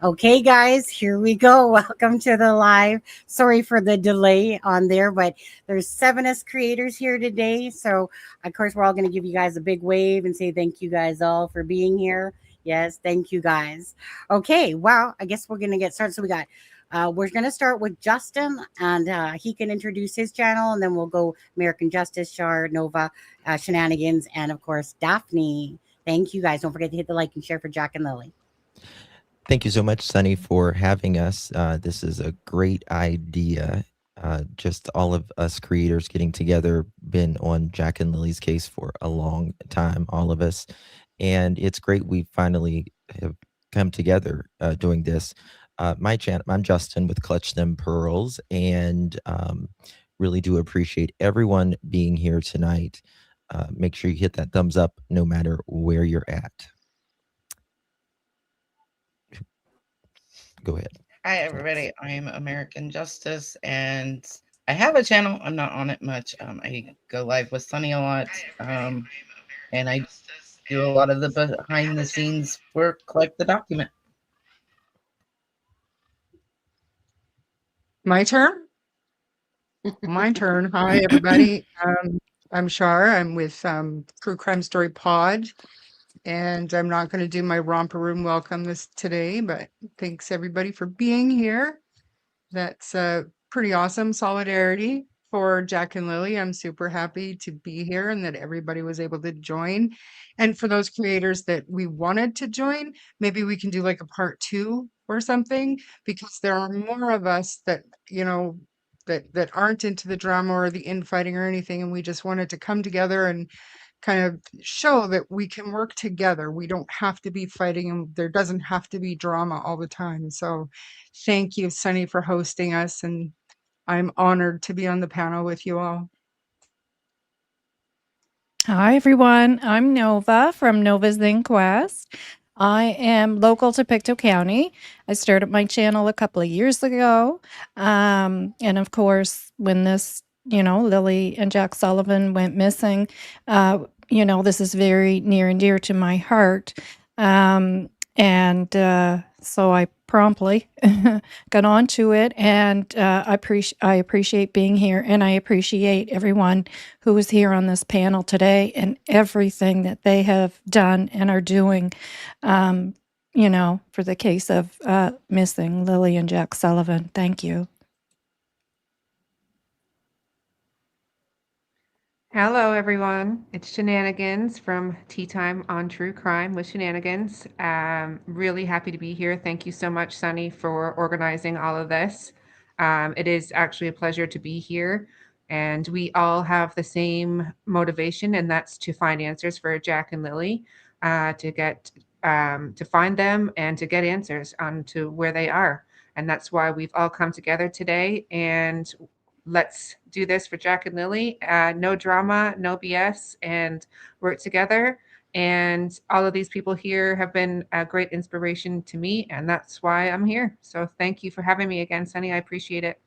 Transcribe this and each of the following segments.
Okay, guys, here we go. Welcome to the live. Sorry for the delay on there, but there's 7 creators here today. So, of course, we're all going to give you guys a big wave and say thank you guys all for being here. Yes, thank you guys. Okay, well, I guess we're going to get started. So, we're going to start with Justin, and he can introduce his channel, and then we'll go American Justice, Shar, Nova, Shenanigans, and of course, Daphne. Thank you guys. Don't forget to hit the like and share for Jack and Lily. Thank you so much, Sunny, for having us. This is a great idea. Just all of us creators getting together, been on Jack and Lily's case for a long time, all of us. And it's great we finally have come together doing this. My channel, I'm Justin with Clutch Them Pearls, and really do appreciate everyone being here tonight. Make sure you hit that thumbs up no matter where you're at. Go ahead. Hi, everybody. I'm American Justice, and I have a channel. I'm not on it much. I go live with Sunny a lot, and I do a lot of the behind-the-scenes work, like the document. My turn? My turn. Hi, everybody. I'm Shar. I'm with True Crime Story Pod. And I'm not going to do my romper room welcome today, but thanks everybody for being here. That's pretty awesome solidarity for Jack and Lily. I'm super happy to be here and that everybody was able to join. And for those creators that we wanted to join, maybe we can do like a part 2 or something, because there are more of us that, that aren't into the drama or the infighting or anything. And we just wanted to come together and kind of show that we can work together. We don't have to be fighting, and there doesn't have to be drama all the time. So thank you, Sunny, for hosting us, and I'm honored to be on the panel with you all. Hi, everyone. I'm Nova from Nova's Inquest. I am local to Pictou County. I started my channel a couple of years ago. And of course, when this, Lily and Jack Sullivan went missing, this is very near and dear to my heart. So I promptly got onto it, and I appreciate being here, and I appreciate everyone who is here on this panel today and everything that they have done and are doing, for the case of missing Lily and Jack Sullivan. Thank you. Hello, everyone. It's Shenanigans from Tea Time on True Crime with Shenanigans. Really happy to be here. Thank you so much, Sunny, for organizing all of this. It is actually a pleasure to be here. And we all have the same motivation, and that's to find answers for Jack and Lily, to find them and to get answers on to where they are. And that's why we've all come together today, and let's do this for Jack and Lily. No drama, no BS, and work together. And all of these people here have been a great inspiration to me, and that's why I'm here. So thank you for having me again, Sunny. I appreciate it.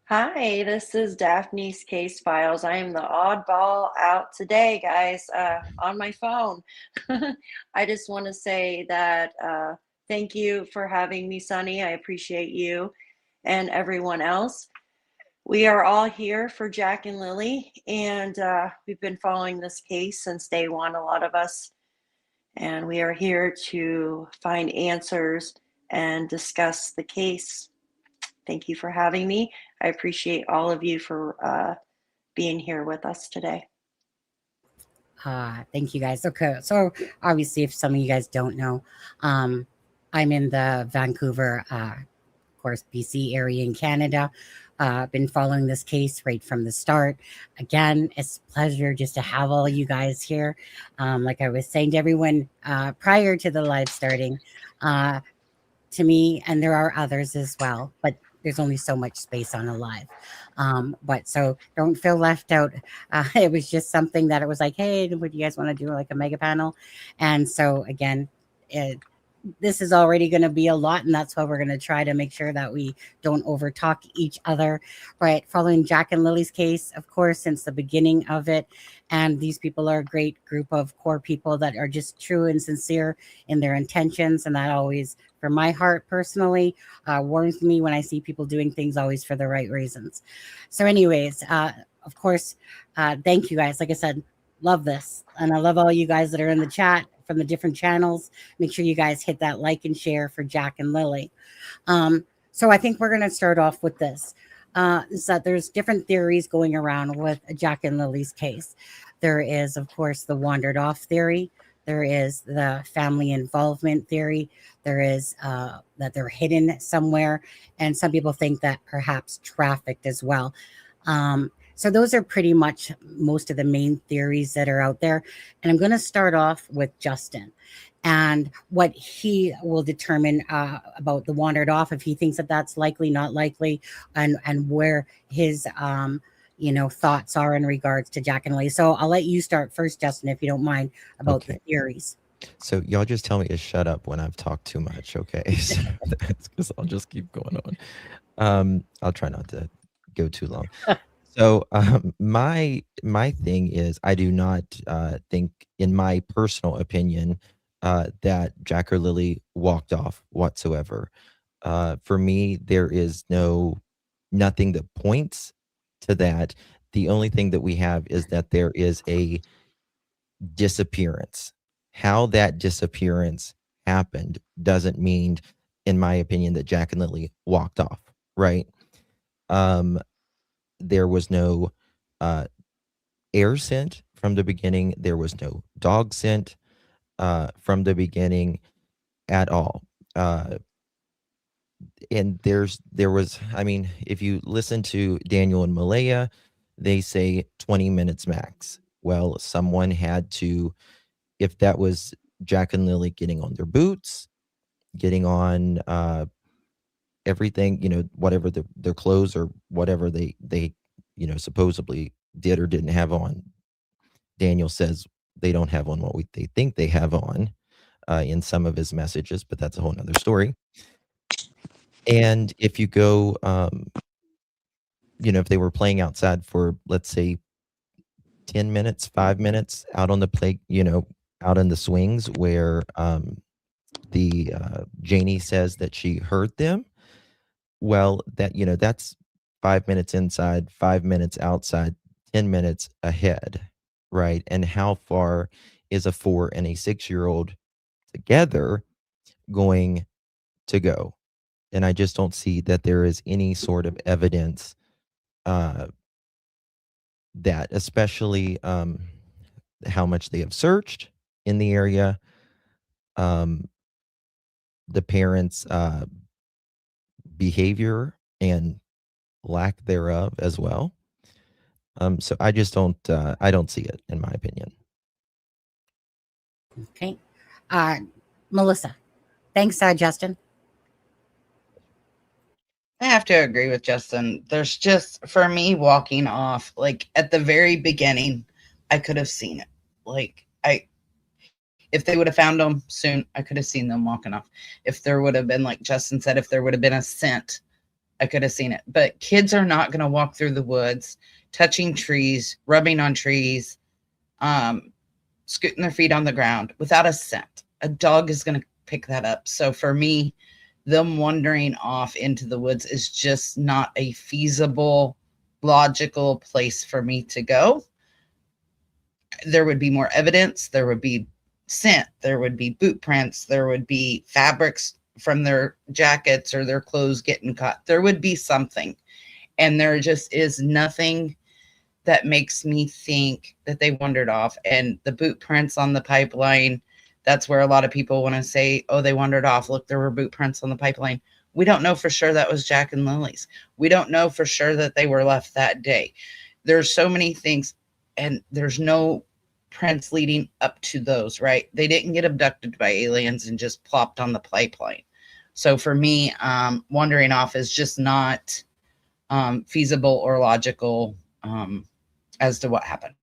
Hi, this is Daphne's Case Files. I am the oddball out today, guys, on my phone. I just want to say that thank you for having me, Sunny. I appreciate you and everyone else. We are all here for Jack and Lily, and we've been following this case since day one, a lot of us, and we are here to find answers and discuss the case. Thank you for having me. I appreciate all of you for being here with us today. Thank you guys. Okay, so obviously, if some of you guys don't know, I'm in the Vancouver, of course, BC area in Canada. Been following this case right from the start. Again, it's a pleasure just to have all you guys here. Like I was saying to everyone prior to the live starting, to me, and there are others as well, but there's only so much space on a live. But so don't feel left out. It was just something that it was like, hey, would you guys want to do like a mega panel? And so again, this is already going to be a lot, and that's why we're going to try to make sure that we don't overtalk each other. Right, following Jack and Lily's case, of course, since the beginning of it, and these people are a great group of core people that are just true and sincere in their intentions, and that always, for my heart personally, warms me when I see people doing things always for the right reasons. So, anyways, of course, thank you guys. Like I said, love this, and I love all you guys that are in the chat from the different channels. Make sure you guys hit that like and share for Jack and Lily. So I think we're going to start off with this. Is that there's different theories going around with Jack and Lily's case. There is, of course, the wandered off theory. There is the family involvement theory. There is that they're hidden somewhere. And some people think that perhaps trafficked as well. So those are pretty much most of the main theories that are out there. And I'm going to start off with Justin and what he will determine about the wandered off, if he thinks that that's likely, not likely, and where his thoughts are in regards to Jack and Lily. So I'll let you start first, Justin, if you don't mind, about the theories. So y'all just tell me to shut up when I've talked too much, okay? So that's because I'll just keep going on. I'll try not to go too long. So my thing is, I do not think, in my personal opinion, that Jack or Lily walked off whatsoever. For me, there is nothing that points to that. The only thing that we have is that there is a disappearance. How that disappearance happened doesn't mean, in my opinion, that Jack and Lily walked off, right? There was no air scent from the beginning. There was no dog scent from the beginning at all. And there was, I mean, if you listen to Daniel and Malaya, they say 20 minutes max. Well, someone had to, if that was Jack and Lily getting on their boots, getting on everything, whatever their clothes or whatever they supposedly did or didn't have on. Daniel says they don't have on what they think they have on in some of his messages, but that's a whole nother story. And if you go, if they were playing outside for, let's say, 10 minutes, 5 minutes out on the play, out in the swings where the Janie says that she heard them. Well, that's 5 minutes inside, 5 minutes outside, 10 minutes ahead, right? And how far is a 4 and a 6-year-old together going to go? And I just don't see that there is any sort of evidence that, especially how much they have searched in the area, the parents' behavior and lack thereof as well. So I just don't see it, in my opinion. Okay. Melissa. Thanks, Justin. I have to agree with Justin. There's just, for me, walking off, like at the very beginning, I could have seen it. Like, if they would have found them soon, I could have seen them walking off. If there would have been, like Justin said, if there would have been a scent, I could have seen it. But kids are not going to walk through the woods, touching trees, rubbing on trees, scooting their feet on the ground without a scent. A dog is going to pick that up. So for me, them wandering off into the woods is just not a feasible, logical place for me to go. There would be more evidence. There would be scent. There would be boot prints. There would be fabrics from their jackets or their clothes getting caught. There would be something. And there just is nothing that makes me think that they wandered off. And the boot prints on the pipeline, that's where a lot of people want to say, oh, they wandered off. Look, there were boot prints on the pipeline. We don't know for sure that was Jack and Lily's. We don't know for sure that they were left that day. There's so many things, and there's no prints leading up to those, right? They didn't get abducted by aliens and just plopped on the pipeline. So for me, wandering off is just not feasible or logical as to what happened.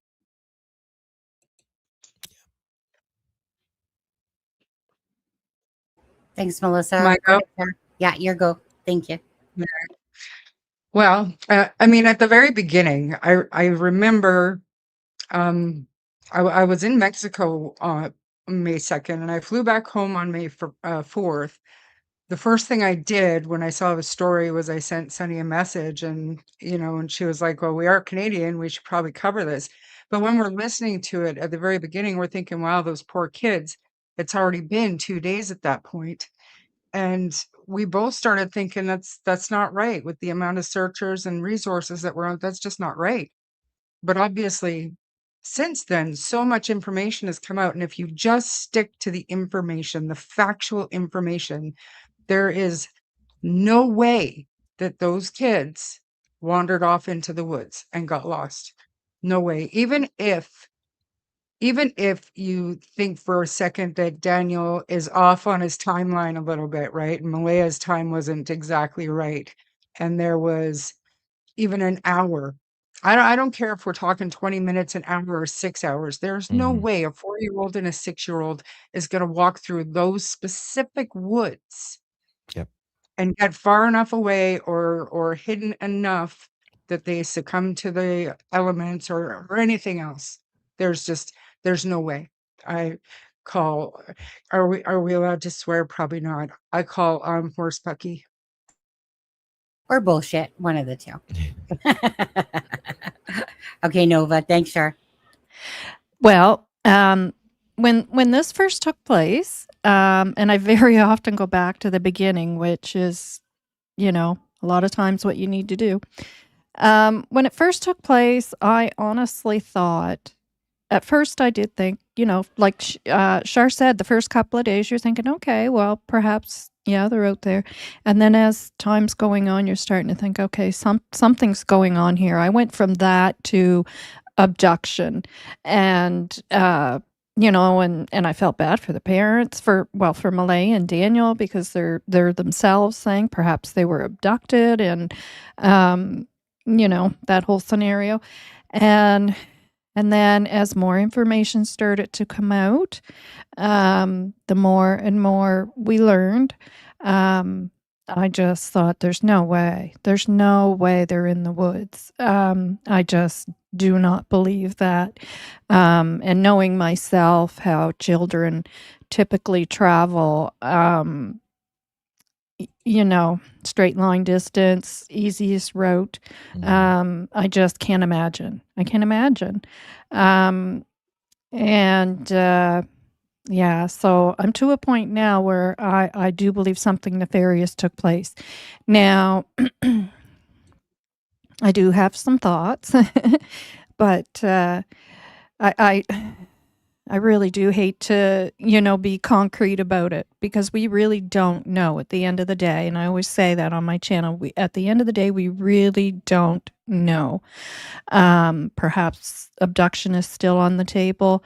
Thanks, Melissa. My Go go? ahead, Sarah. Yeah, your go. Thank you. Well, I mean, at the very beginning, I remember I was in Mexico May 2nd, and I flew back home on May 4th. The first thing I did when I saw the story was I sent Sunny a message, and and she was like, "Well, we are Canadian. We should probably cover this." But when we're listening to it at the very beginning, we're thinking, "Wow, those poor kids." It's already been 2 days at that point. And we both started thinking that's not right with the amount of searchers and resources that were on. That's just not right. But obviously, since then, so much information has come out. And if you just stick to the information, the factual information, there is no way that those kids wandered off into the woods and got lost. No way. Even if you think for a second that Daniel is off on his timeline a little bit, right? And Malaya's time wasn't exactly right. And there was even an hour. I don't care if we're talking 20 minutes, an hour, or 6 hours. There's no Mhm. way a 4-year-old and a 6-year-old is going to walk through those specific woods Yep. and get far enough away or hidden enough that they succumb to the elements or anything else. There's no way. I call are we allowed to swear? Probably not. I call horse pucky. Or bullshit. One of the two. Okay, Nova. Thanks, Char. Well, when this first took place, and I very often go back to the beginning, which is, a lot of times what you need to do. When it first took place, I honestly thought, at first I did think, like Shar said, the first couple of days you're thinking, okay, well, perhaps, yeah, they're out there. And then as time's going on, you're starting to think, okay, something's going on here. I went from that to abduction, and and I felt bad for the parents, for Malay and Daniel, because they're themselves saying perhaps they were abducted, and that whole scenario. And then as more information started to come out, the more and more we learned, I just thought, there's no way they're in the woods. I just do not believe that. And knowing myself, how children typically travel, straight line distance, easiest route. I just can't imagine. And yeah, so I'm to a point now where I do believe something nefarious took place. Now, I do have some thoughts, but I I really do hate to, be concrete about it, because we really don't know at the end of the day. And I always say that on my channel. At the end of the day, we really don't know. Perhaps abduction is still on the table,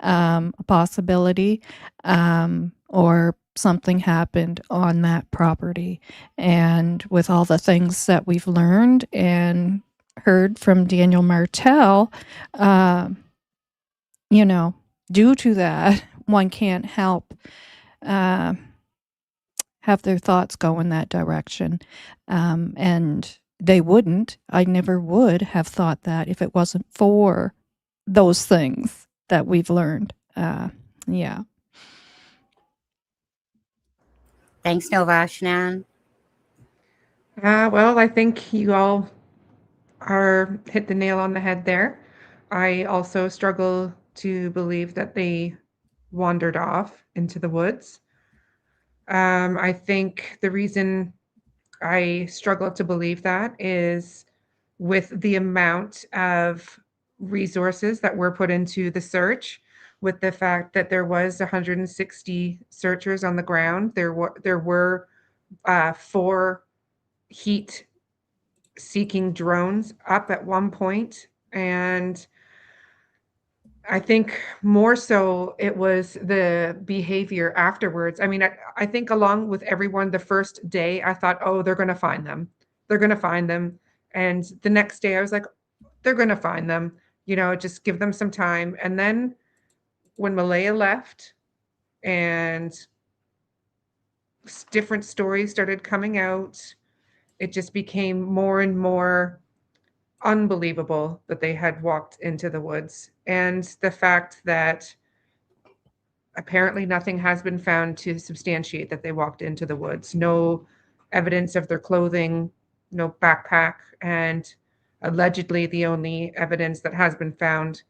a possibility, or something happened on that property. And with all the things that we've learned and heard from Daniel Martell, due to that, one can't help have their thoughts go in that direction. And they wouldn't. I never would have thought that if it wasn't for those things that we've learned. Yeah. Thanks, Nova. Shanann. Well, I think you all hit the nail on the head there. I also struggle to believe that they wandered off into the woods. I think the reason I struggle to believe that is with the amount of resources that were put into the search, with the fact that there was 160 searchers on the ground. There were 4 heat seeking drones up at one point, and I think more so it was the behavior afterwards. I mean, I think along with everyone, the first day I thought, oh, they're going to find them. They're going to find them. And the next day I was like, they're going to find them, just give them some time. And then when Malaya left and different stories started coming out, it just became more and more unbelievable that they had walked into the woods. And the fact that apparently nothing has been found to substantiate that they walked into the woods. No evidence of their clothing, no backpack, and allegedly the only evidence that has been found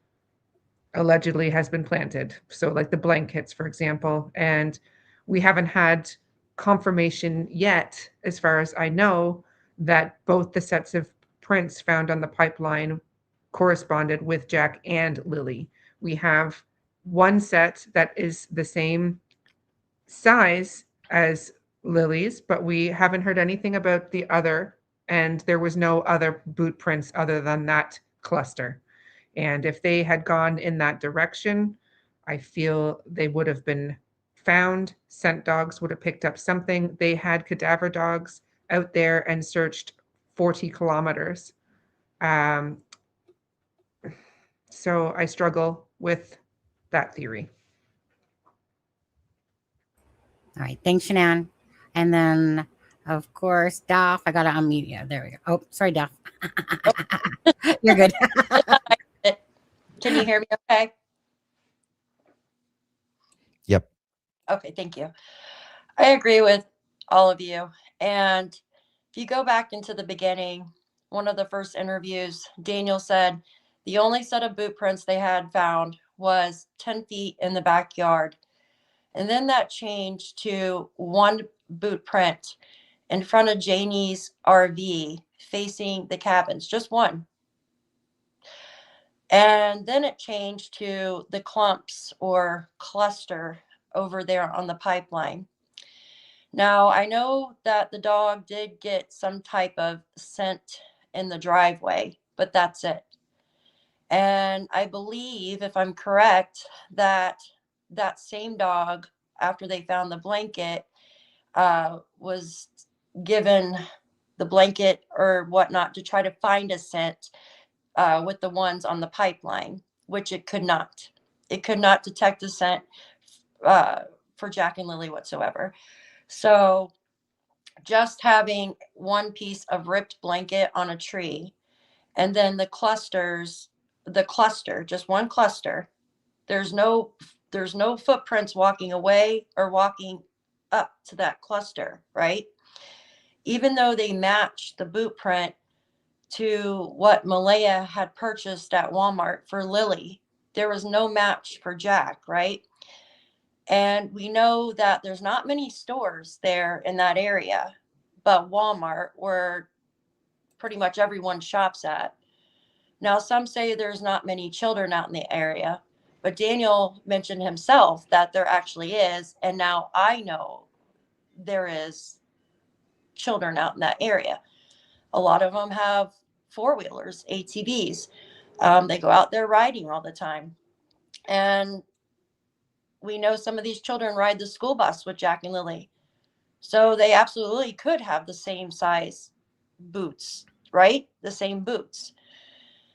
allegedly has been planted. So like the blankets, for example, and we haven't had confirmation yet, as far as I know, that both the sets of prints found on the pipeline corresponded with Jack and Lily. We have one set that is the same size as Lily's, but we haven't heard anything about the other, and there was no other boot prints other than that cluster. And if they had gone in that direction, I feel they would have been found. Scent dogs would have picked up something. They had cadaver dogs out there and searched 40 kilometers. So I struggle with that theory. All right. Thanks, Shanann. And then, of course, Duff. I got to unmute you. There we go. Oh, sorry, Duff. You're good. Can you hear me okay? Yep. Okay, thank you. I agree with all of you. And if you go back into the beginning, one of the first interviews, Daniel said the only set of boot prints they had found was 10 feet in the backyard. And then that changed to one boot print in front of Janie's RV facing the cabins, just one. And then it changed to the clumps or cluster over there on the pipeline. Now, I know that the dog did get some type of scent in the driveway, but that's it. And I believe, if I'm correct, that that same dog, after they found the blanket, was given the blanket or whatnot to try to find a scent with the ones on the pipeline, which it could not. It could not detect a scent for Jack and Lily whatsoever. So just having one piece of ripped blanket on a tree, and then the cluster, just one cluster. There's no footprints walking away or walking up to that cluster, right? Even though they matched the boot print to what Malaya had purchased at Walmart for Lily, there was no match for Jack, right? And we know that there's not many stores there in that area, but Walmart, where pretty much everyone shops at. Now, some say there's not many children out in the area, but Daniel mentioned himself that there actually is. And now I know there is children out in that area. A lot of them have four-wheelers, ATVs. They go out there riding all the time. And we know some of these children ride the school bus with Jack and Lily. So they absolutely could have the same size boots, right? The same boots.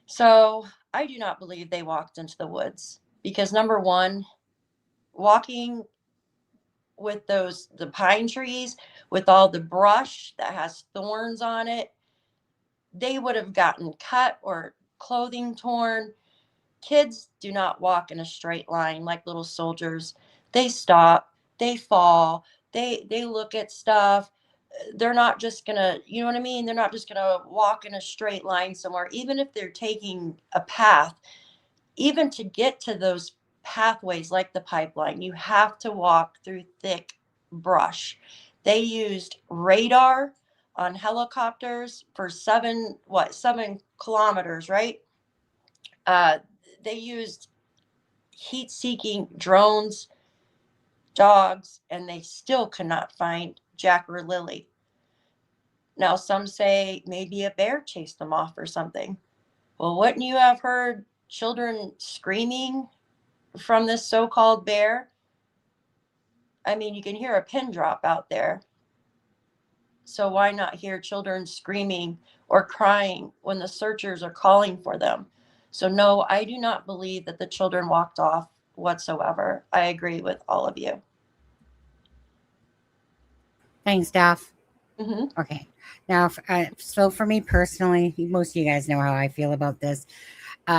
So I do not believe they walked into the woods because, number one, walking with the pine trees with all the brush that has thorns on it, they would have gotten cut or clothing torn. Kids do not walk in a straight line like little soldiers. They stop, they fall, they look at stuff. They're not just gonna, you know what I mean? They're not just gonna walk in a straight line somewhere, even if they're taking a path. Even to get to those pathways like the pipeline, you have to walk through thick brush. They used radar on helicopters for 7 kilometers, right? They used heat-seeking drones, dogs, and they still could not find Jack or Lily. Now, some say maybe a bear chased them off or something. Well, wouldn't you have heard children screaming from this so-called bear? I mean, you can hear a pin drop out there. So why not hear children screaming or crying when the searchers are calling for them? So no, I do not believe that the children walked off whatsoever. I agree with all of you. Thanks, Steph. Mm-hmm. Okay. Now, so for me personally, most of you guys know how I feel about this.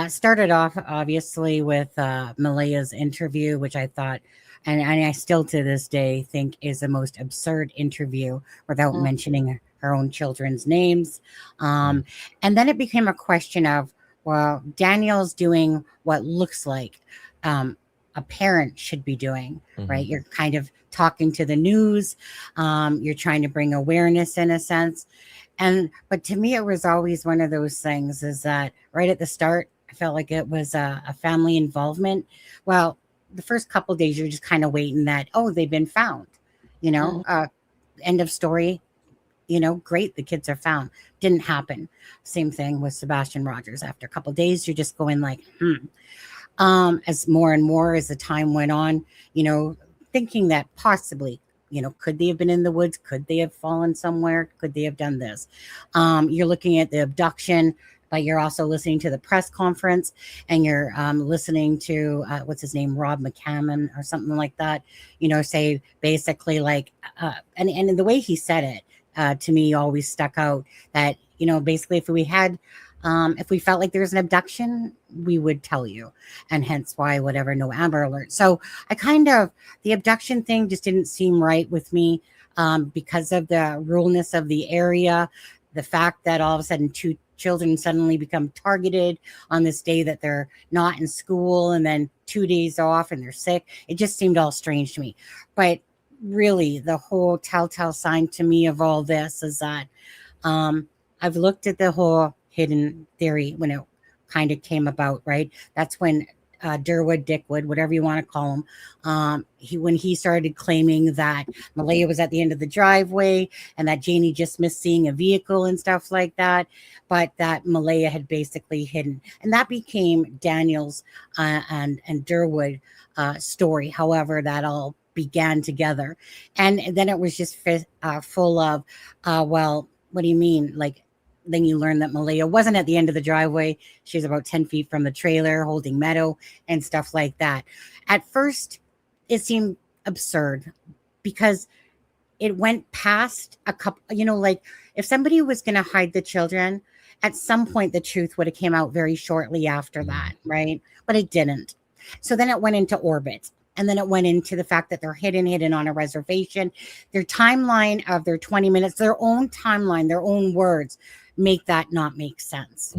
Started off obviously with Malaya's interview, which I thought, and I still to this day think is the most absurd interview without mentioning her own children's names. And then it became a question of, well, Daniel's doing what looks like a parent should be doing, right? You're kind of talking to the news. You're trying to bring awareness in a sense. But to me, it was always one of those things is that right at the start, I felt like it was a family involvement. Well, the first couple of days, you're just kind of waiting that, oh, they've been found, end of story, great. The kids are found. Didn't happen. Same thing with Sebastian Rogers. After a couple of days, you're just going like, as more and more as the time went on, thinking that possibly, could they have been in the woods? Could they have fallen somewhere? Could they have done this? You're looking at the abduction, but you're also listening to the press conference and you're listening to, what's his name, Rob McCammon or something like that, say basically like, and the way he said it to me always stuck out that, basically if we felt like there was an abduction, we would tell you. And hence why whatever, no Amber Alert. So the abduction thing just didn't seem right with me because of the ruralness of the area. The fact that all of a sudden 2 children suddenly become targeted on this day that they're not in school and then 2 days off and they're sick. It just seemed all strange to me. But really, the whole telltale sign to me of all this is that I've looked at the whole hidden theory when it kind of came about, right? That's when Dickwood, whatever you want to call him, when he started claiming that Malaya was at the end of the driveway and that Janie just missed seeing a vehicle and stuff like that, but that Malaya had basically hidden. And that became Daniel's and Durwood story. However, that all began together. And then it was just full of, well, what do you mean? Like, then you learn that Malaya wasn't at the end of the driveway. She was about 10 feet from the trailer holding Meadow and stuff like that. At first, it seemed absurd because it went past a couple, like if somebody was going to hide the children, at some point the truth would have came out very shortly after that, right? But it didn't. So then it went into orbit. And then it went into the fact that they're hidden on a reservation. Their timeline of their 20 minutes, their own timeline, their own words, make that not make sense.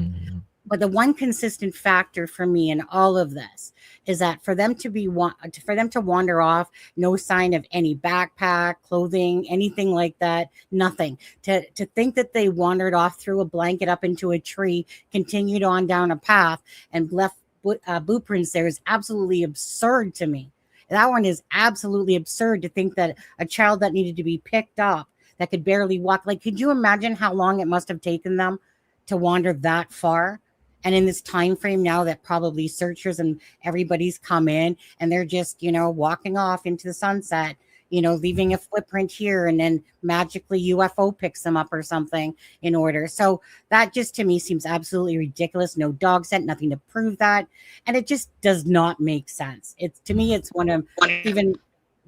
But the one consistent factor for me in all of this is that for them to wander off, no sign of any backpack, clothing, anything like that, nothing. To think that they wandered off through a blanket up into a tree, continued on down a path, and left boot prints there is absolutely absurd to me. That one is absolutely absurd to think that a child that needed to be picked up, that could barely walk, like, could you imagine how long it must have taken them to wander that far? And in this time frame now that probably searchers and everybody's come in and they're just, walking off into the sunset, leaving a footprint here and then magically UFO picks them up or something in order. So that just to me seems absolutely ridiculous. No dog scent, nothing to prove that. And it just does not make sense. To me, it's one of even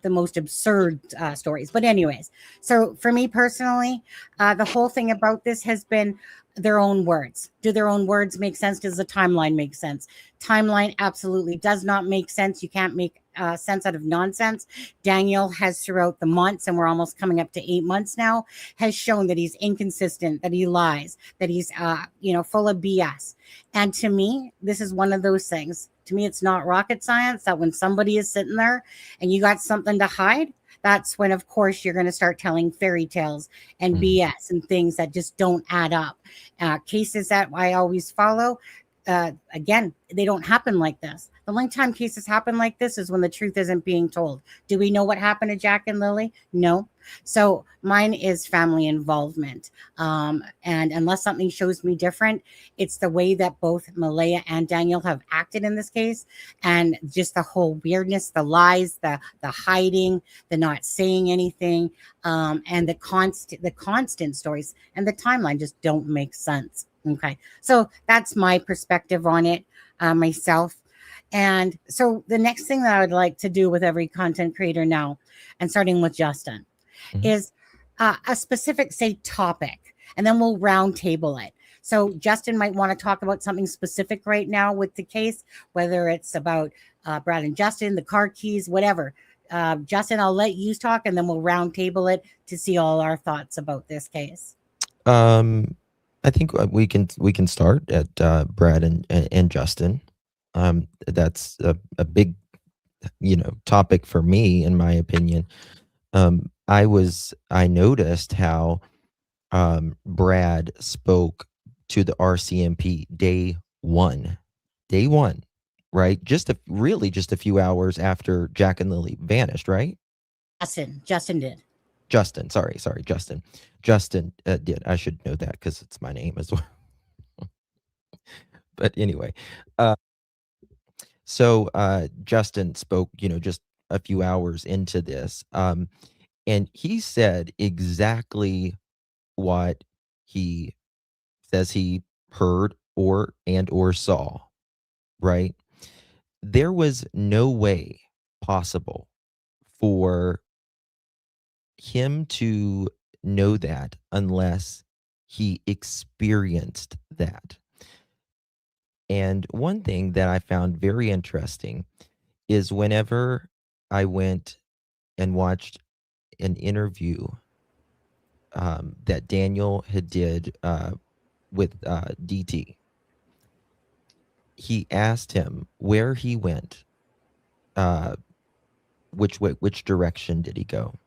the most absurd stories. But anyways, so for me personally, the whole thing about this has been their own words. Do their own words make sense? Does the timeline make sense? Timeline absolutely does not make sense. You can't make sense out of nonsense. Daniel has throughout the months, and we're almost coming up to 8 months now, has shown that he's inconsistent, that he lies, that he's full of BS. And to me, this is one of those things. To me, it's not rocket science that when somebody is sitting there and you got something to hide, that's when, of course, you're going to start telling fairy tales and BS and things that just don't add up. Cases that I always follow, again, they don't happen like this. The only time cases happen like this is when the truth isn't being told. Do we know what happened to Jack and Lily? No. So mine is family involvement. And unless something shows me different, it's the way that both Malaya and Daniel have acted in this case. And just the whole weirdness, the lies, the hiding, the not saying anything, and the constant stories and the timeline just don't make sense. Okay. So that's my perspective on it myself. And so the next thing that I would like to do with every content creator now, and starting with Justin, is a specific, say, topic, and then we'll round table it. So Justin might want to talk about something specific right now with the case, whether it's about Brad and Justin, the car keys, whatever. Justin, I'll let you talk, and then we'll round table it to see all our thoughts about this case. I think we can start at Brad and Justin. That's a big, topic for me, in my opinion. I noticed how Brad spoke to the RCMP day one, right? Just a few hours after Jack and Lily vanished, right? Justin did. Justin, sorry, Justin. Justin did. I should know that because it's my name as well. But anyway, so Justin spoke, just a few hours into this, and he said exactly what he says he heard or saw, right? There was no way possible for him to know that unless he experienced that. And one thing that I found very interesting is whenever I went and watched an interview that Daniel had did with DT, he asked him where he went, which direction did he go,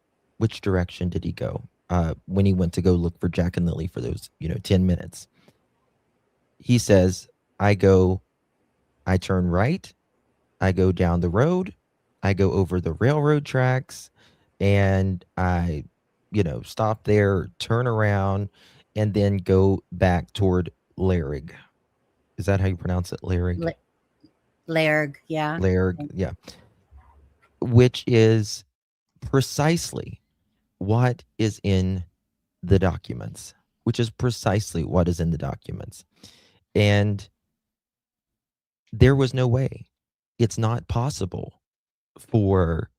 when he went to go look for Jack and Lily for those 10 minutes. He says, I turn right, I go down the road, I go over the railroad tracks, and I stop there, turn around, and then go back toward Larrig. Is that how you pronounce it? Larrig? Larrig, yeah. Larrig, yeah. Which is precisely what is in the documents. And there was no way. It's not possible for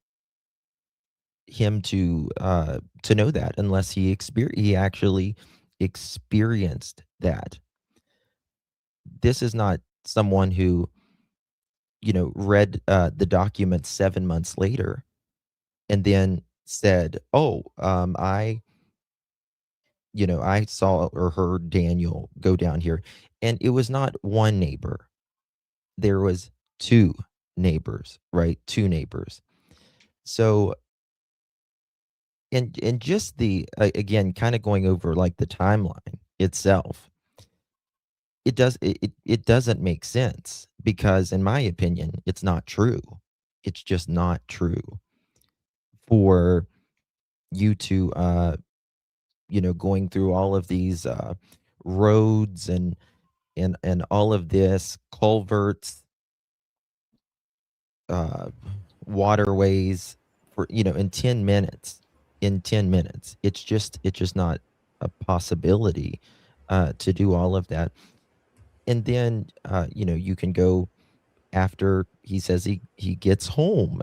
him to know that unless he actually experienced that. This is not someone who read the document 7 months later and then said, I saw or heard Daniel go down here. And it was not one neighbor. There was two neighbors, right? Two neighbors. So, and just again, kind of going over like the timeline itself, it doesn't make sense because in my opinion, it's not true. It's just not true for you to, going through all of these roads and all of this culverts, waterways for in 10 minutes. It's just not a possibility to do all of that. And then you can go after he says he gets home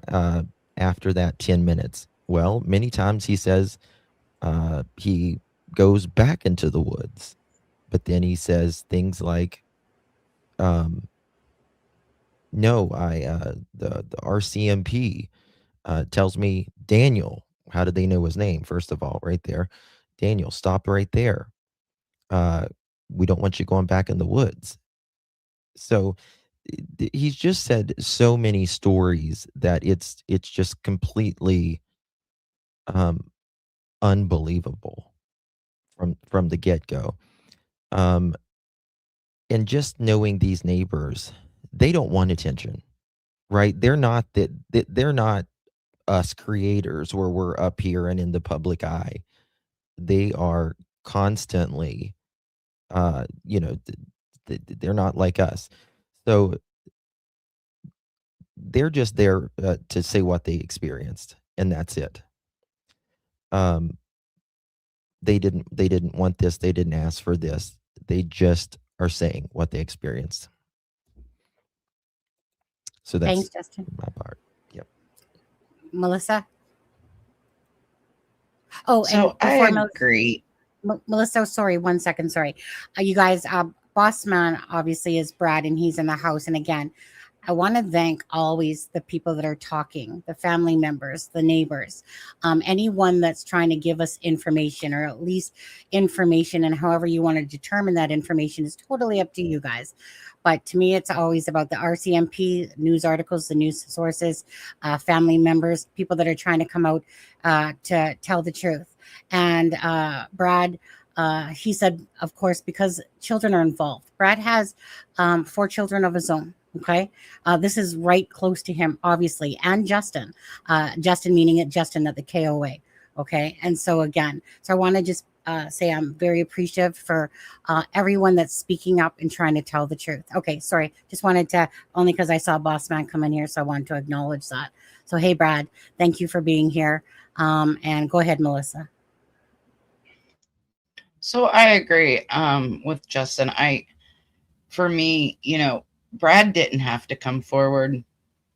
after that 10 minutes. Well, many times he says he goes back into the woods, but then he says things like, no, the RCMP tells me, Daniel, how did they know his name? First of all, right there, Daniel, stop right there. We don't want you going back in the woods. So he's just said so many stories that it's just completely unbelievable from the get-go. And just knowing these neighbors, they don't want attention, right? They're not they're not us creators where we're up here and in the public eye. They are constantly they're not like us. So they're just there to say what they experienced, and that's it. They didn't want this. They didn't ask for this. They just are saying what they experienced. So that's Thanks, Justin. my part. Yep. Melissa? Oh, So and I before agree. Melissa, sorry, 1 second, sorry. You guys, boss man obviously is Brad, and he's in the house. And again, I want to thank always the people that are talking, the family members, the neighbors, anyone that's trying to give us information, or at least information, and however you want to determine that information is totally up to you guys. But to me, it's always about the RCMP news articles, the news sources, family members, people that are trying to come out to tell the truth. And Brad, he said, of course, because children are involved. Brad has 4 children of his own. Okay. This is right close to him, obviously, and Justin. Justin meaning it, Justin at the KOA. Okay. And so again, so I want to just say I'm very appreciative for everyone that's speaking up and trying to tell the truth. Okay. Sorry. Just wanted to, only because I saw Boss Man come in here, so I wanted to acknowledge that. So, hey, Brad, thank you for being here. And go ahead, Melissa. So I agree with Justin. For me, Brad didn't have to come forward.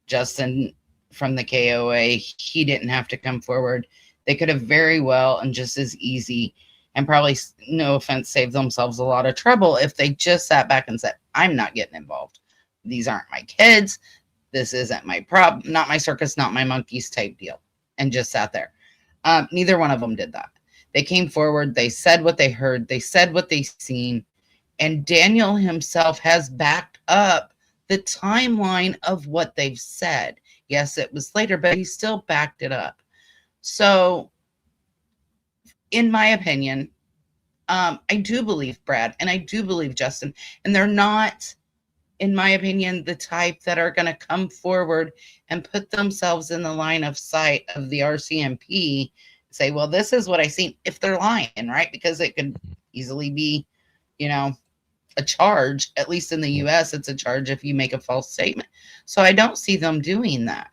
Justin from the KOA, he didn't have to come forward. They could have very well and just as easy, and probably, no offense, saved themselves a lot of trouble if they just sat back and said, I'm not getting involved. These aren't my kids. This isn't my problem, not my circus, not my monkeys type deal, and just sat there. Neither one of them did that. They came forward. They said what they heard. They said what they seen. And Daniel himself has backed up the timeline of what they've said. Yes, it was later, but he still backed it up. So, in my opinion, I do believe Brad and I do believe Justin. And they're not, in my opinion, the type that are going to come forward and put themselves in the line of sight of the RCMP, say, well, this is what I seen, if they're lying, right? Because it could easily be, a charge. At least in the US, it's a charge if you make a false statement. So I don't see them doing that.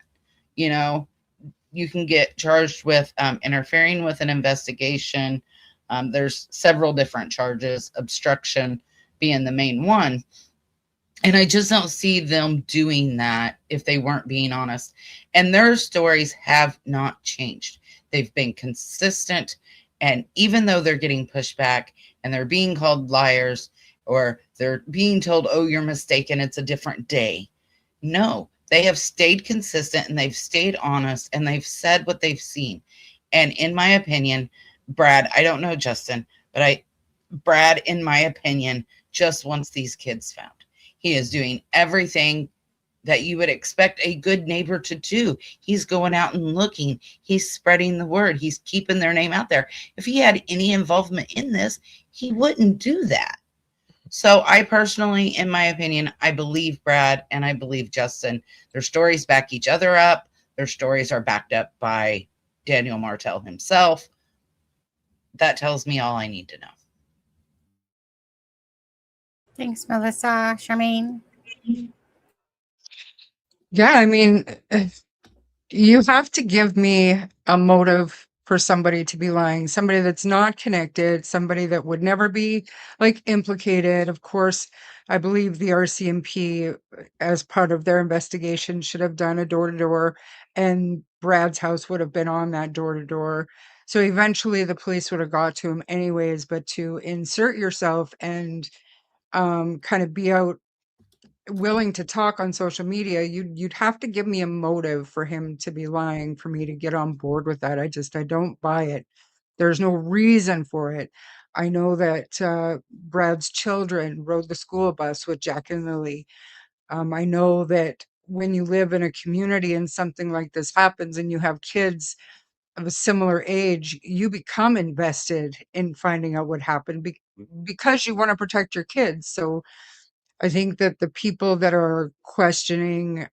You can get charged with interfering with an investigation. There's several different charges, obstruction being the main one. And I just don't see them doing that if they weren't being honest. And their stories have not changed. They've been consistent. And even though they're getting pushed back and they're being called liars, or they're being told, oh, you're mistaken, it's a different day. No, they have stayed consistent and they've stayed honest and they've said what they've seen. And in my opinion, Brad, I don't know Justin, but Brad, in my opinion, just wants these kids found. He is doing everything that you would expect a good neighbor to do. He's going out and looking. He's spreading the word. He's keeping their name out there. If he had any involvement in this, he wouldn't do that. So I personally, in my opinion, I believe Brad and I believe Justin. Their stories back each other up. Their stories are backed up by Daniel Martell himself. That tells me all I need to know. Thanks, Melissa. Charmaine? Yeah, I mean, you have to give me a motive for somebody to be lying, somebody that's not connected, somebody that would never be implicated. Of course, I believe the RCMP, as part of their investigation, should have done a door to door, and Brad's house would have been on that door to door. So eventually the police would have got to him anyways, but to insert yourself and kind of be out willing to talk on social media, you'd have to give me a motive for him to be lying for me to get on board with that. I don't buy it. There's no reason for it. I know that Brad's children rode the school bus with Jack and Lily. I know that when you live in a community and something like this happens and you have kids of a similar age, you become invested in finding out what happened because you want to protect your kids. So I think that the people that are questioning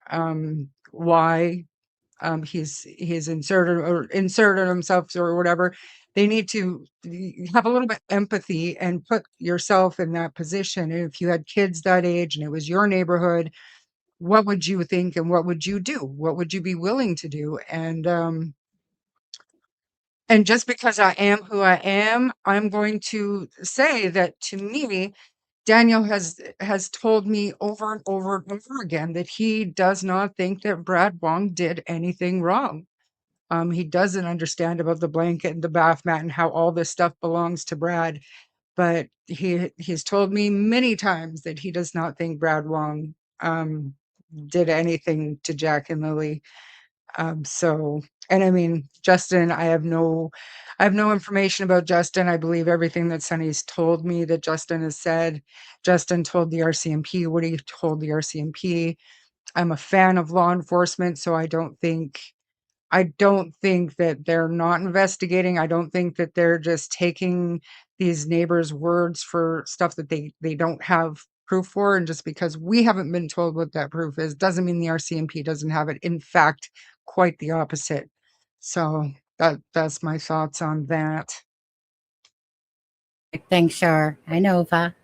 why he's inserted himself or whatever, they need to have a little bit empathy and put yourself in that position. And if you had kids that age and it was your neighborhood, what would you think and what would you do? What would you be willing to do? And just because I am who I am, I'm going to say that to me, Daniel has told me over and over and over again that he does not think that Brad Wong did anything wrong. He doesn't understand about the blanket and the bath mat and how all this stuff belongs to Brad. But he's told me many times that he does not think Brad Wong did anything to Jack and Lily. So, and I mean, Justin, I have no information about Justin. I believe everything that Sunny's told me that Justin has said. Justin told the RCMP what he told the RCMP. I'm a fan of law enforcement, so I don't think that they're not investigating. I don't think that they're just taking these neighbors' words for stuff that they don't have proof for. And just because we haven't been told what that proof is, doesn't mean the RCMP doesn't have it. In fact, quite the opposite. So that's my thoughts on that. Thanks, Shar. Hi, Nova.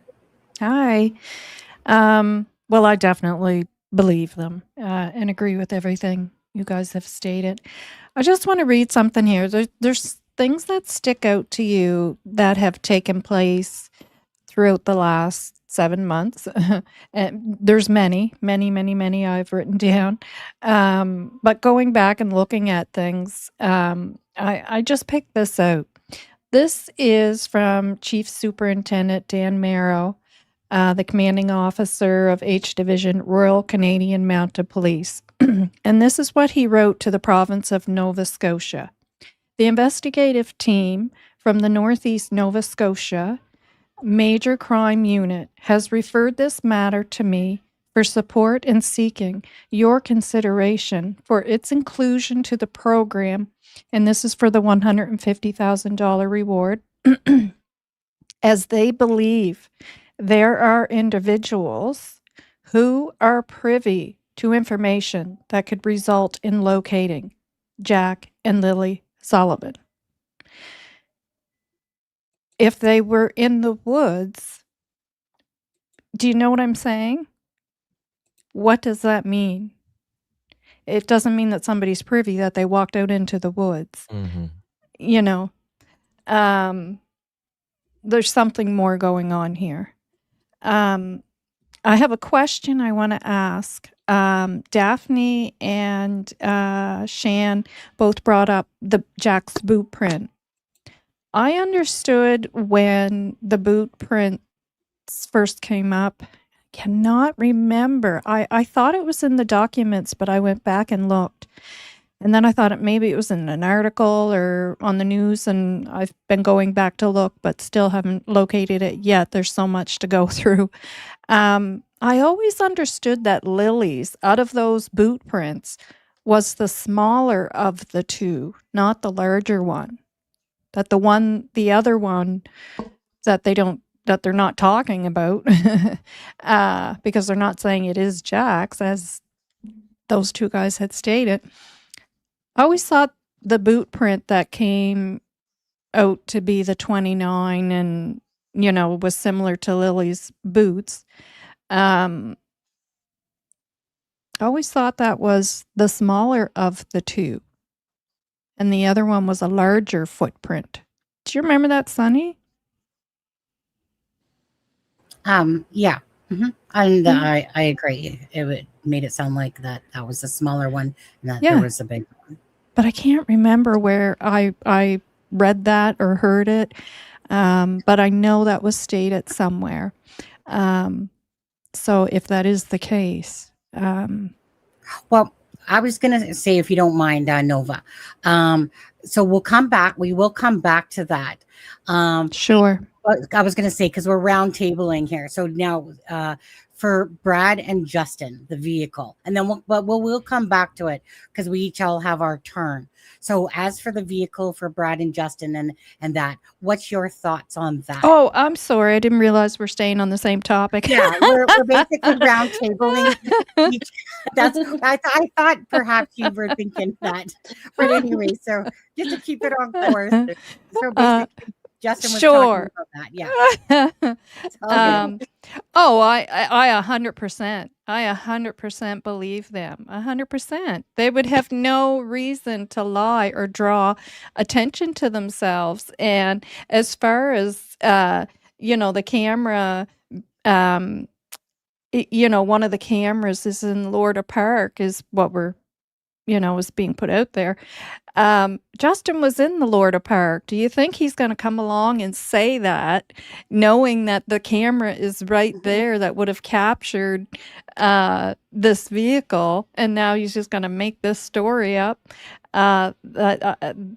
Hi. Well, I definitely believe them and agree with everything you guys have stated. I just want to read something here. There's things that stick out to you that have taken place throughout the last 7 months. And there's many I've written down. But going back and looking at things, I just picked this out. This is from Chief Superintendent Dan Merrow, the commanding officer of H Division, Royal Canadian Mounted Police. And this is what he wrote to the province of Nova Scotia. The investigative team from the Northeast Nova Scotia Major Crime Unit has referred this matter to me for support and seeking your consideration for its inclusion to the program, and this is for the $150,000 reward, as they believe there are individuals who are privy to information that could result in locating Jack and Lily Sullivan. If they were in the woods, do you know what I'm saying? What does that mean? It doesn't mean that somebody's privy that they walked out into the woods. Mm-hmm. You know, there's something more going on here. I have a question I want to ask. Daphne and Shan both brought up the Jack's boot print. I understood when the boot prints first came up. Cannot remember. I thought it was in the documents, but I went back and looked. And then I thought maybe it was in an article or on the news, and I've been going back to look, but still haven't located it yet. There's so much to go through. I always understood that Lily's, out of those boot prints, was the smaller of the two, not the larger one. That the other one that they're not talking about, because they're not saying it is Jack's, as those two guys had stated. I always thought the boot print that came out to be the 29 and, was similar to Lily's boots. I always thought that was the smaller of the two. And the other one was a larger footprint. Do you remember that, Sonny? Yeah. Mm-hmm. And I agree. It made it sound like that was a smaller one and that there was a big one. But I can't remember where I read that or heard it. But I know that was stated somewhere. So if that is the case. Well, I was going to say, if you don't mind, Nova. So we will come back to that. Sure. I was going to say, because we're round tabling here. So now for Brad and Justin, the vehicle, and then we'll come back to it because we each all have our turn. So as for the vehicle for Brad and Justin and that, what's your thoughts on that? Oh, I'm sorry. I didn't realize we're staying on the same topic. Yeah, we're basically round tabling. I thought perhaps you were thinking that. But anyway, so just to keep it on course. So basically, Justin was talking about that. Yeah. I 100%. I 100% believe them. 100%. They would have no reason to lie or draw attention to themselves. And as far as the camera, one of the cameras is in Lorda Park, is what we're was being put out there. Justin was in the Lorda Park. Do you think he's going to come along and say that, knowing that the camera is right there that would have captured this vehicle, and now he's just going to make this story up? Obviously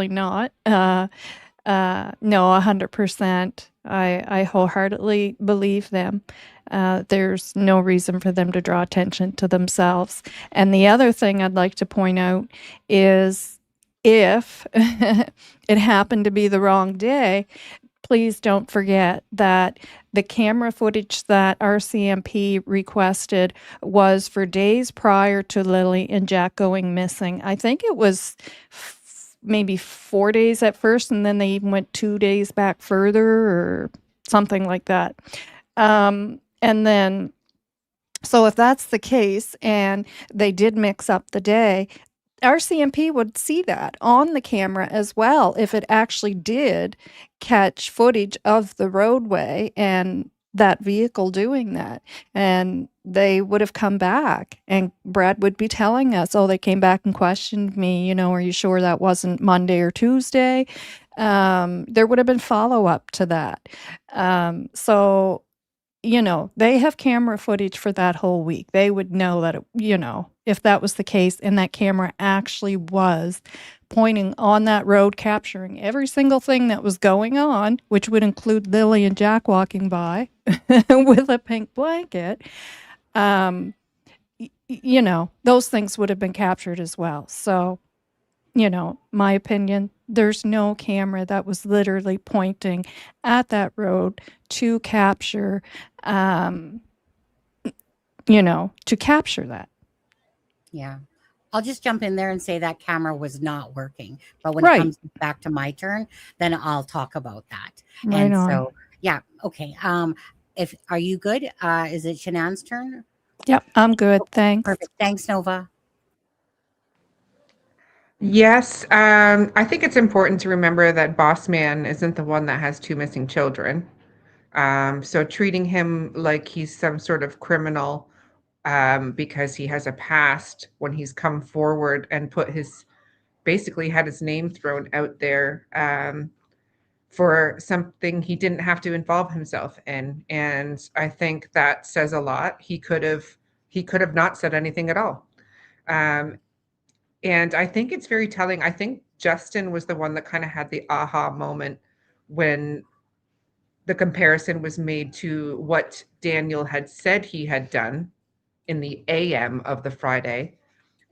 not. No, 100%. I wholeheartedly believe them. There's no reason for them to draw attention to themselves. And the other thing I'd like to point out is if it happened to be the wrong day, please don't forget that the camera footage that RCMP requested was for days prior to Lily and Jack going missing. I think it was maybe 4 days at first, and then they even went 2 days back further or something like that. And then, so if that's the case and they did mix up the day, RCMP would see that on the camera as well if it actually did catch footage of the roadway and that vehicle doing that. And they would have come back and Brad would be telling us, oh, they came back and questioned me, are you sure that wasn't Monday or Tuesday? There would have been follow-up to that. So they have camera footage for that whole week. They would know that, if that was the case and that camera actually was pointing on that road, capturing every single thing that was going on, which would include Lily and Jack walking by with a pink blanket, those things would have been captured as well. So, my opinion, there's no camera that was literally pointing at that road to capture, to capture that. Yeah. I'll just jump in there and say that camera was not working. But when Right. it comes back to my turn, then I'll talk about that. Right And on. so, yeah. Okay. Are you good? Is it Shanann's turn? Yep, I'm good. Thanks. Perfect. Thanks, Nova. Yes, I think it's important to remember that Boss Man isn't the one that has 2 missing children. So treating him like he's some sort of criminal because he has a past when he's come forward and basically had his name thrown out there for something he didn't have to involve himself in. And I think that says a lot. He could have not said anything at all. And I think it's very telling. I think Justin was the one that kind of had the aha moment when the comparison was made to what Daniel had said he had done in the AM of the Friday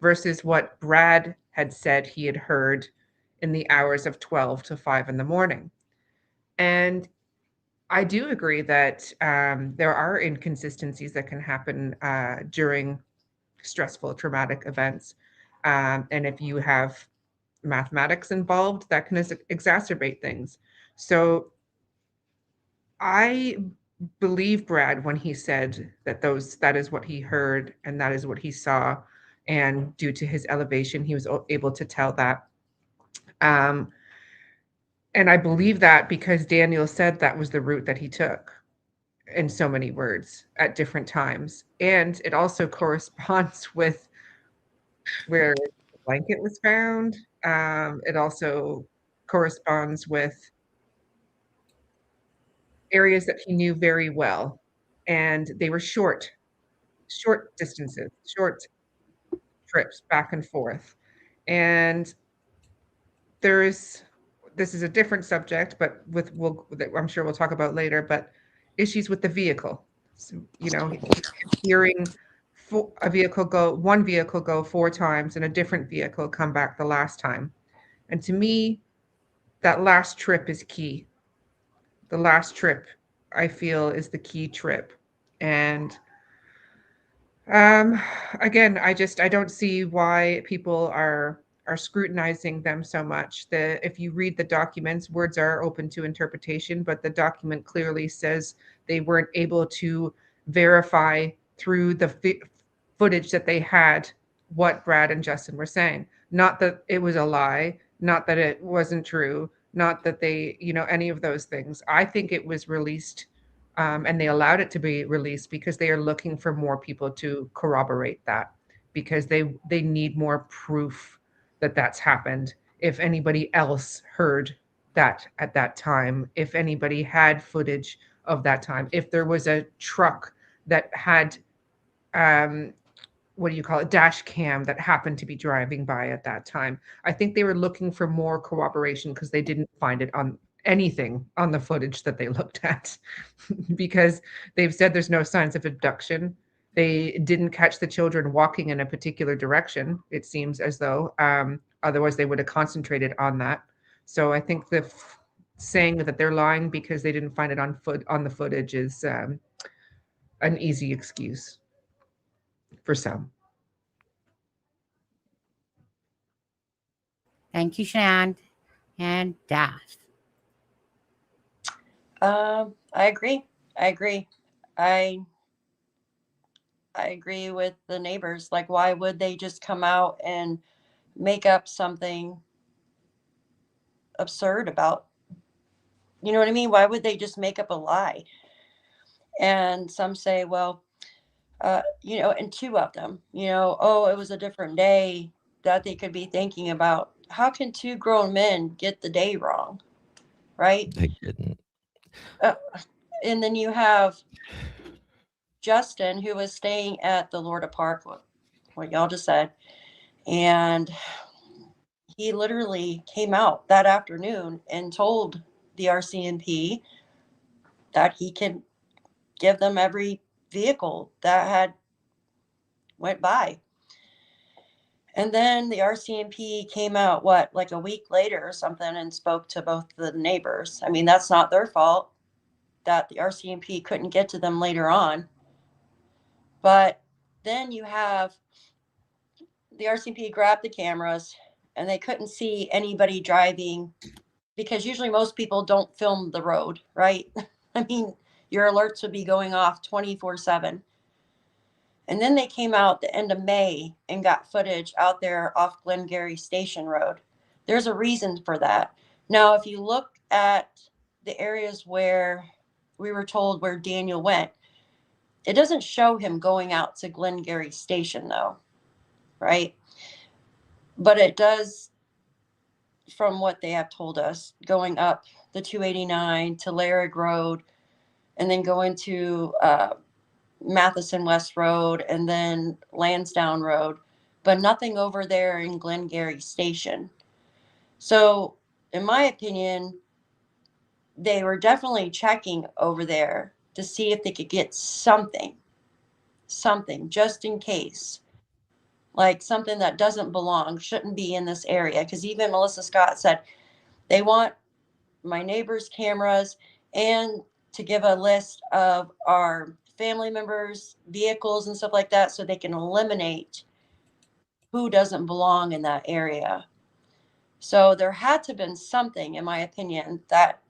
versus what Brad had said he had heard in the hours of 12 to 5 in the morning. And I do agree that there are inconsistencies that can happen during stressful, traumatic events. And if you have mathematics involved, that can exacerbate things. So I believe Brad when he said that that is what he heard and that is what he saw. And due to his elevation, he was able to tell that. And I believe that because Daniel said that was the route that he took in so many words at different times. And it also corresponds with where the blanket was found. It also corresponds with areas that he knew very well. And they were short distances, short trips back and forth. And this is a different subject, but I'm sure we'll talk about later, but issues with the vehicle. So, hearing one vehicle go 4 times and a different vehicle come back the last time. And to me, that last trip is key. The last trip, I feel, is the key trip. And again, I don't see why people are scrutinizing them so much. If you read the documents, words are open to interpretation, but the document clearly says they weren't able to verify through the footage that they had what Brad and Justin were saying. Not that it was a lie, not that it wasn't true, not that they, any of those things. I think it was released And they allowed it to be released because they are looking for more people to corroborate that, because they need more proof that that's happened. If anybody else heard that at that time, if anybody had footage of that time, if there was a truck that had what do you call it, dash cam that happened to be driving by at that time. I think they were looking for more corroboration because they didn't find it on anything on the footage that they looked at because they've said there's no signs of abduction. They didn't catch the children walking in a particular direction, it seems as though. Otherwise, they would have concentrated on that. So I think saying that they're lying because they didn't find it on the footage is an easy excuse for some. Thank you, Shan and Daff. I agree. I agree. I agree with the neighbors. Like, why would they just come out and make up something absurd about, you know what I mean? Why would they just make up a lie? And some say, well, and two of them, oh, it was a different day that they could be thinking about. How can two grown men get the day wrong? Right? They didn't. And then you have Justin, who was staying at the Lorda Park, what y'all just said, and he literally came out that afternoon and told the RCMP that he can give them every vehicle that had went by. And then the RCMP came out, like a week later or something, and spoke to both the neighbors. I mean, that's not their fault that the RCMP couldn't get to them later on. But then you have the RCMP grabbed the cameras and they couldn't see anybody driving, because usually most people don't film the road, right? I mean, your alerts would be going off 24/7. And then they came out the end of May and got footage out there off Glengarry Station Road. There's a reason for that. Now, if you look at the areas where we were told where Daniel went, it doesn't show him going out to Glengarry Station, though, right? But it does, from what they have told us, going up the 289 to Laird Road and then going to Matheson West Road and then Lansdowne Road, but nothing over there in Glengarry Station. So, in my opinion, they were definitely checking over there to see if they could get something just in case, like something that doesn't belong, shouldn't be in this area. Because even Melissa Scott said they want my neighbors' cameras and to give a list of our family members' vehicles and stuff like that, so they can eliminate who doesn't belong in that area. So there had to have been something, in my opinion, that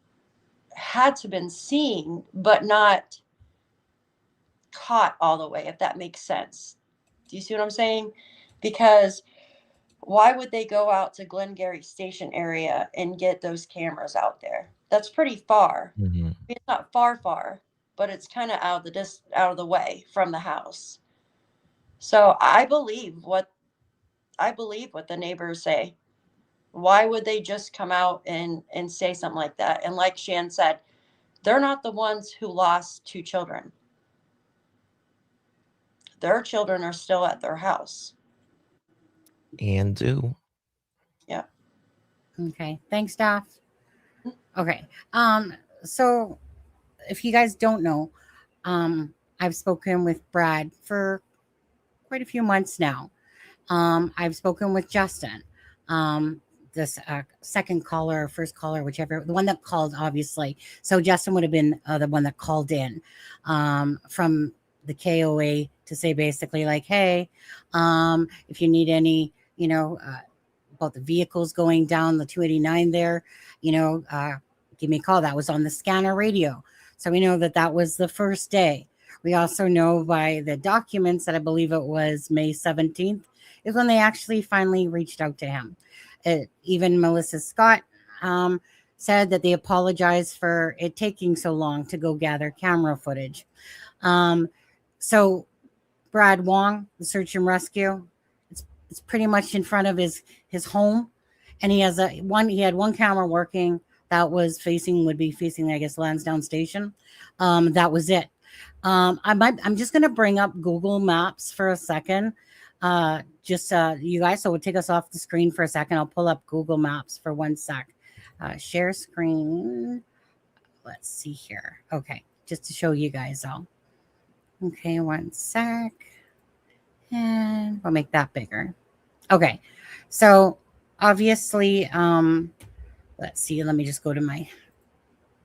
had to have been seen, but not caught all the way, if that makes sense. Do you see what I'm saying? Because why would they go out to Glengarry Station area and get those cameras out there? That's pretty far. Mm-hmm. It's not far, but it's kind of out of the way from the house. So I believe what the neighbors say. Why would they just come out and say something like that? And like Shan said, they're not the ones who lost two children. Their children are still at their house. And do. Yeah. Okay. Thanks, Daff. Okay. So if you guys don't know, I've spoken with Brad for quite a few months now. I've spoken with Justin. This second caller, first caller, whichever, the one that called, obviously. So Justin would have been the one that called in from the KOA to say basically like, hey, if you need any, about the vehicles going down the 289 there, give me a call. That was on the scanner radio. So we know that was the first day. We also know by the documents that I believe it was May 17th is when they actually finally reached out to him. Even Melissa Scott said that they apologize for it taking so long to go gather camera footage. So Brad Wong, the search and rescue, it's pretty much in front of his home, and he has he had one camera working that would be facing, I guess, Lansdowne Station. That was it. I'm just gonna bring up Google Maps for a second. You guys, so we'll take us off the screen for a second. I'll pull up Google Maps for 1 sec. Share screen. Let's see here. Okay, just to show you guys all. Okay, 1 sec. And we'll make that bigger. Okay, so obviously, let's see. Let me just go to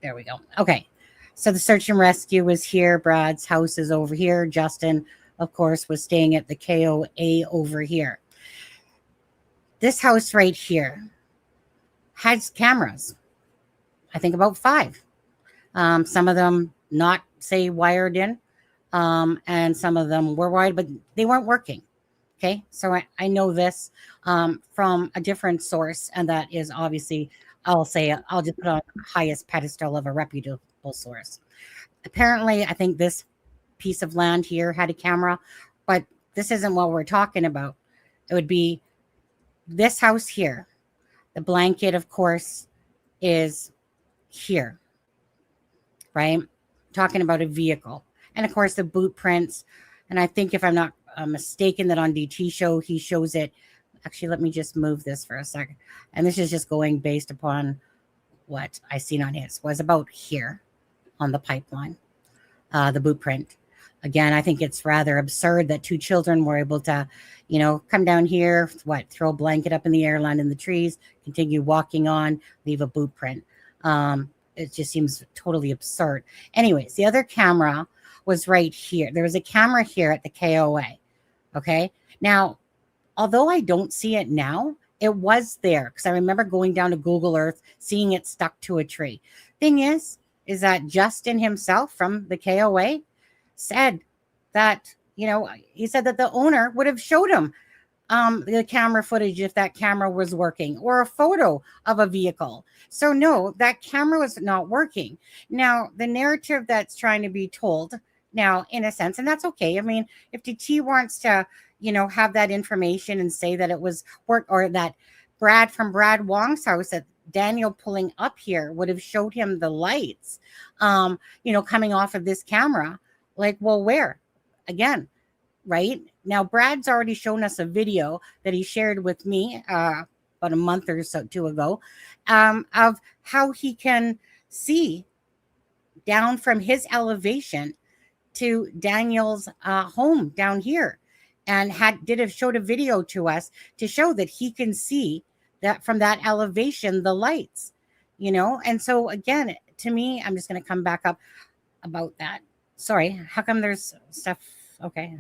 there we go. Okay, so the search and rescue was here. Brad's house is over here. Justin, of course, was staying at the KOA over here. This house right here has cameras. I think about 5. Some of them not, say, wired in, and some of them were wired, but they weren't working. Okay, so I know this from a different source, and that is obviously, I'll just put on the highest pedestal of a reputable source. Apparently, I think this piece of land here had a camera, but this isn't what we're talking about. It would be this house here. The blanket, of course, is here, right? Talking about a vehicle. And of course, the boot prints. And I think, if I'm not mistaken, that on DT show, he shows it. Actually, let me just move this for a second. And this is just going based upon what I seen on his. Was about here on the pipeline, the boot print. Again, I think it's rather absurd that 2 children were able to, come down here, throw a blanket up in the air, land in the trees, continue walking on, leave a boot print. It just seems totally absurd. Anyways, the other camera was right here. There was a camera here at the KOA. Okay. Now, although I don't see it now, it was there because I remember going down to Google Earth, seeing it stuck to a tree. Thing is that Justin himself from the KOA said that, he said that the owner would have showed him the camera footage if that camera was working, or a photo of a vehicle. So no, that camera was not working. Now, the narrative that's trying to be told now, in a sense, and that's okay. I mean, if DT wants to, have that information and say that it was work, or that Brad from Brad Wong's house, that Daniel pulling up here would have showed him the lights, coming off of this camera. Like, well, where? Again, right? Now, Brad's already shown us a video that he shared with me about a month or so 2 ago, of how he can see down from his elevation to Daniel's home down here, and showed a video to us to show that he can see that from that elevation, the lights, And so again, to me, I'm just going to come back up about that. Sorry, how come there's stuff? Okay,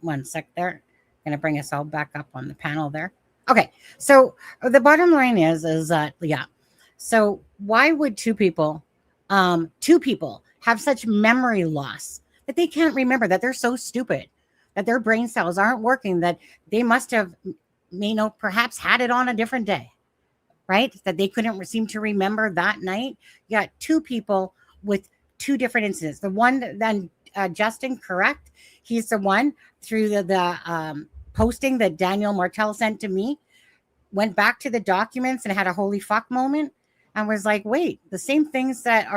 1 sec there. Going to bring us all back up on the panel there. Okay, so the bottom line is that, yeah. So why would two people have such memory loss that they can't remember, that they're so stupid, that their brain cells aren't working, that they must have, perhaps had it on a different day, right? That they couldn't seem to remember that night. You got 2 people with 2 different incidents. The one, then Justin, correct? He's the one through the posting that Daniel Martell sent to me, went back to the documents and had a holy fuck moment, and was like, wait, the same things that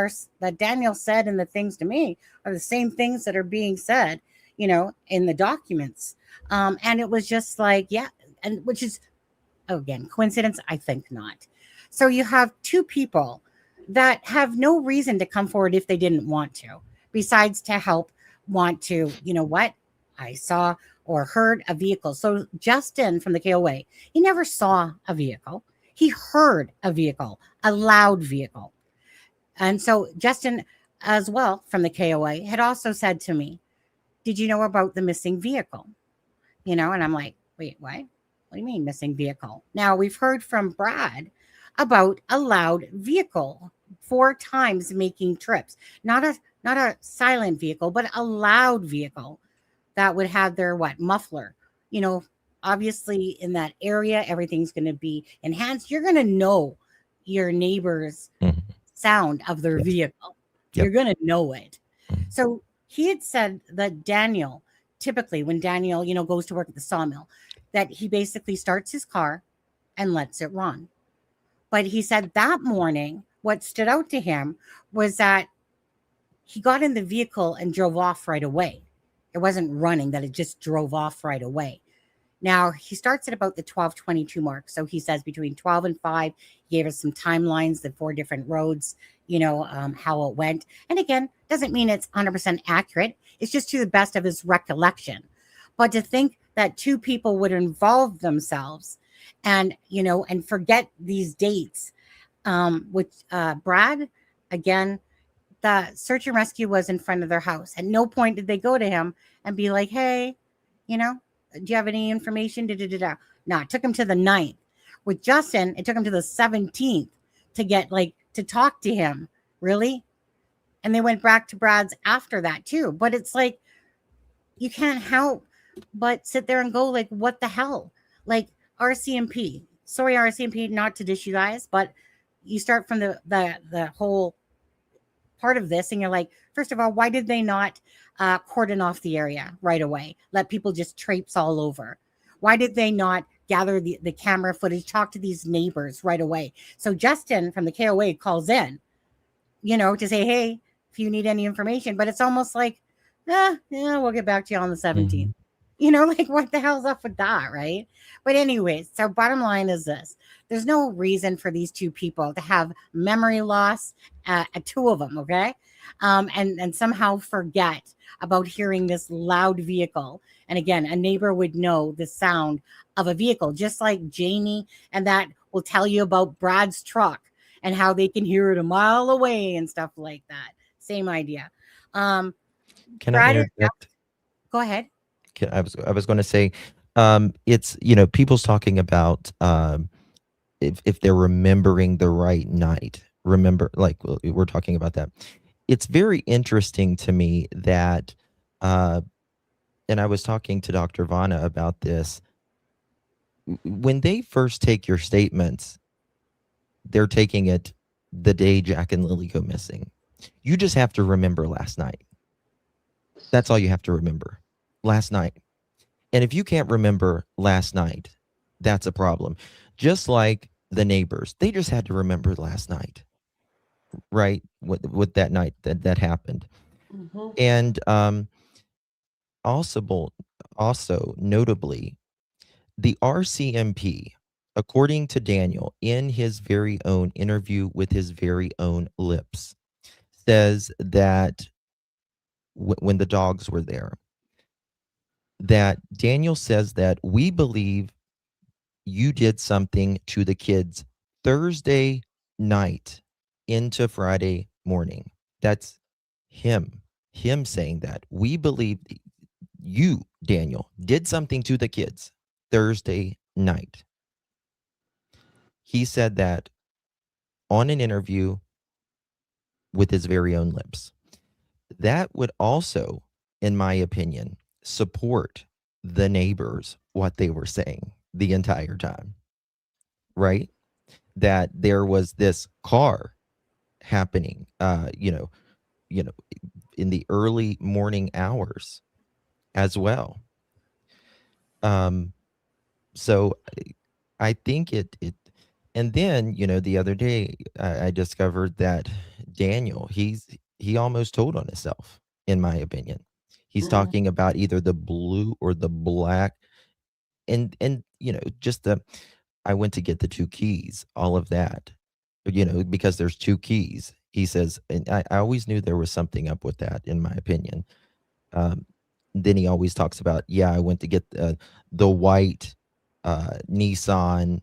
Daniel said and the things to me are the same things that are being said, in the documents. And it was just like, yeah, and which is, again, coincidence? I think not. So you have 2 people that have no reason to come forward if they didn't want to, besides to help, want to, I saw or heard a vehicle. So Justin from the KOA, he never saw a vehicle. He heard a vehicle, a loud vehicle. And so Justin, as well, from the KOA, had also said to me, did you know about the missing vehicle? And I'm like, wait, what? What do you mean missing vehicle? Now, we've heard from Brad about a loud vehicle 4 times making trips. Not a silent vehicle, but a loud vehicle that would have their muffler. Obviously in that area, everything's going to be enhanced. You're going to know your neighbor's Mhm. sound of their Yes. vehicle. Yep. You're going to know it. Mhm. So he had said that Daniel, typically when Daniel, goes to work at the sawmill, that he basically starts his car and lets it run. But he said that morning, what stood out to him was that he got in the vehicle and drove off right away. It wasn't running, that it just drove off right away. Now, he starts at about the 12:22 mark. So he says between 12 and 5, he gave us some timelines, the 4 different roads, how it went. And again, doesn't mean it's 100% accurate. It's just to the best of his recollection. But to think that 2 people would involve themselves and, and forget these dates, with Brad, again, the search and rescue was in front of their house. At no point did they go to him and be like, hey, do you have any information? No, it took him to the 9th. With Justin, it took him to the 17th to get to talk to him. Really? And they went back to Brad's after that too. But it's like, you can't help but sit there and go like, what the hell? Like RCMP. Sorry, RCMP, not to dish you guys, but you start from the whole part of this and you're like, first of all, why did they not cordon off the area right away? Let people just traipse all over. Why did they not gather the camera footage, talk to these neighbors right away? So Justin from the KOA calls in, to say, hey, if you need any information, but it's almost like, yeah, we'll get back to you on the 17th. Like what the hell's up with that, right? But anyways, so bottom line is this. There's no reason for these 2 people to have memory loss, 2 of them, okay? And somehow forget about hearing this loud vehicle. And again, a neighbor would know the sound of a vehicle, just like Jamie, and that will tell you about Brad's truck and how they can hear it a mile away and stuff like that. Same idea. Can Brad, I interject? go ahead. I was going to say, it's, people's talking about if they're remembering the right night. Remember, like we're talking about that. It's very interesting to me that, and I was talking to Dr. Vanna about this. When they first take your statements, they're taking it the day Jack and Lily go missing. You just have to remember last night. That's all you have to remember. Last night. And if you can't remember last night, that's a problem. Just like the neighbors, they just had to remember last night, right? With that night that happened. Mm-hmm. And also notably, the RCMP, according to Daniel, in his very own interview with his very own lips, says that when the dogs were there, that Daniel says that we believe you did something to the kids Thursday night into Friday morning. That's him saying that. We believe you, Daniel, did something to the kids Thursday night. He said that on an interview with his very own lips. That would also, in my opinion, support the neighbors, what they were saying the entire time, right? That there was this car happening, in the early morning hours as well. So I think it, and then, the other day I discovered that Daniel, he almost told on himself, in my opinion. He's talking about either the blue or the black, and just I went to get the 2 keys, all of that, because there's 2 keys. He says, and I always knew there was something up with that, in my opinion. Then he always talks about, I went to get the white Nissan.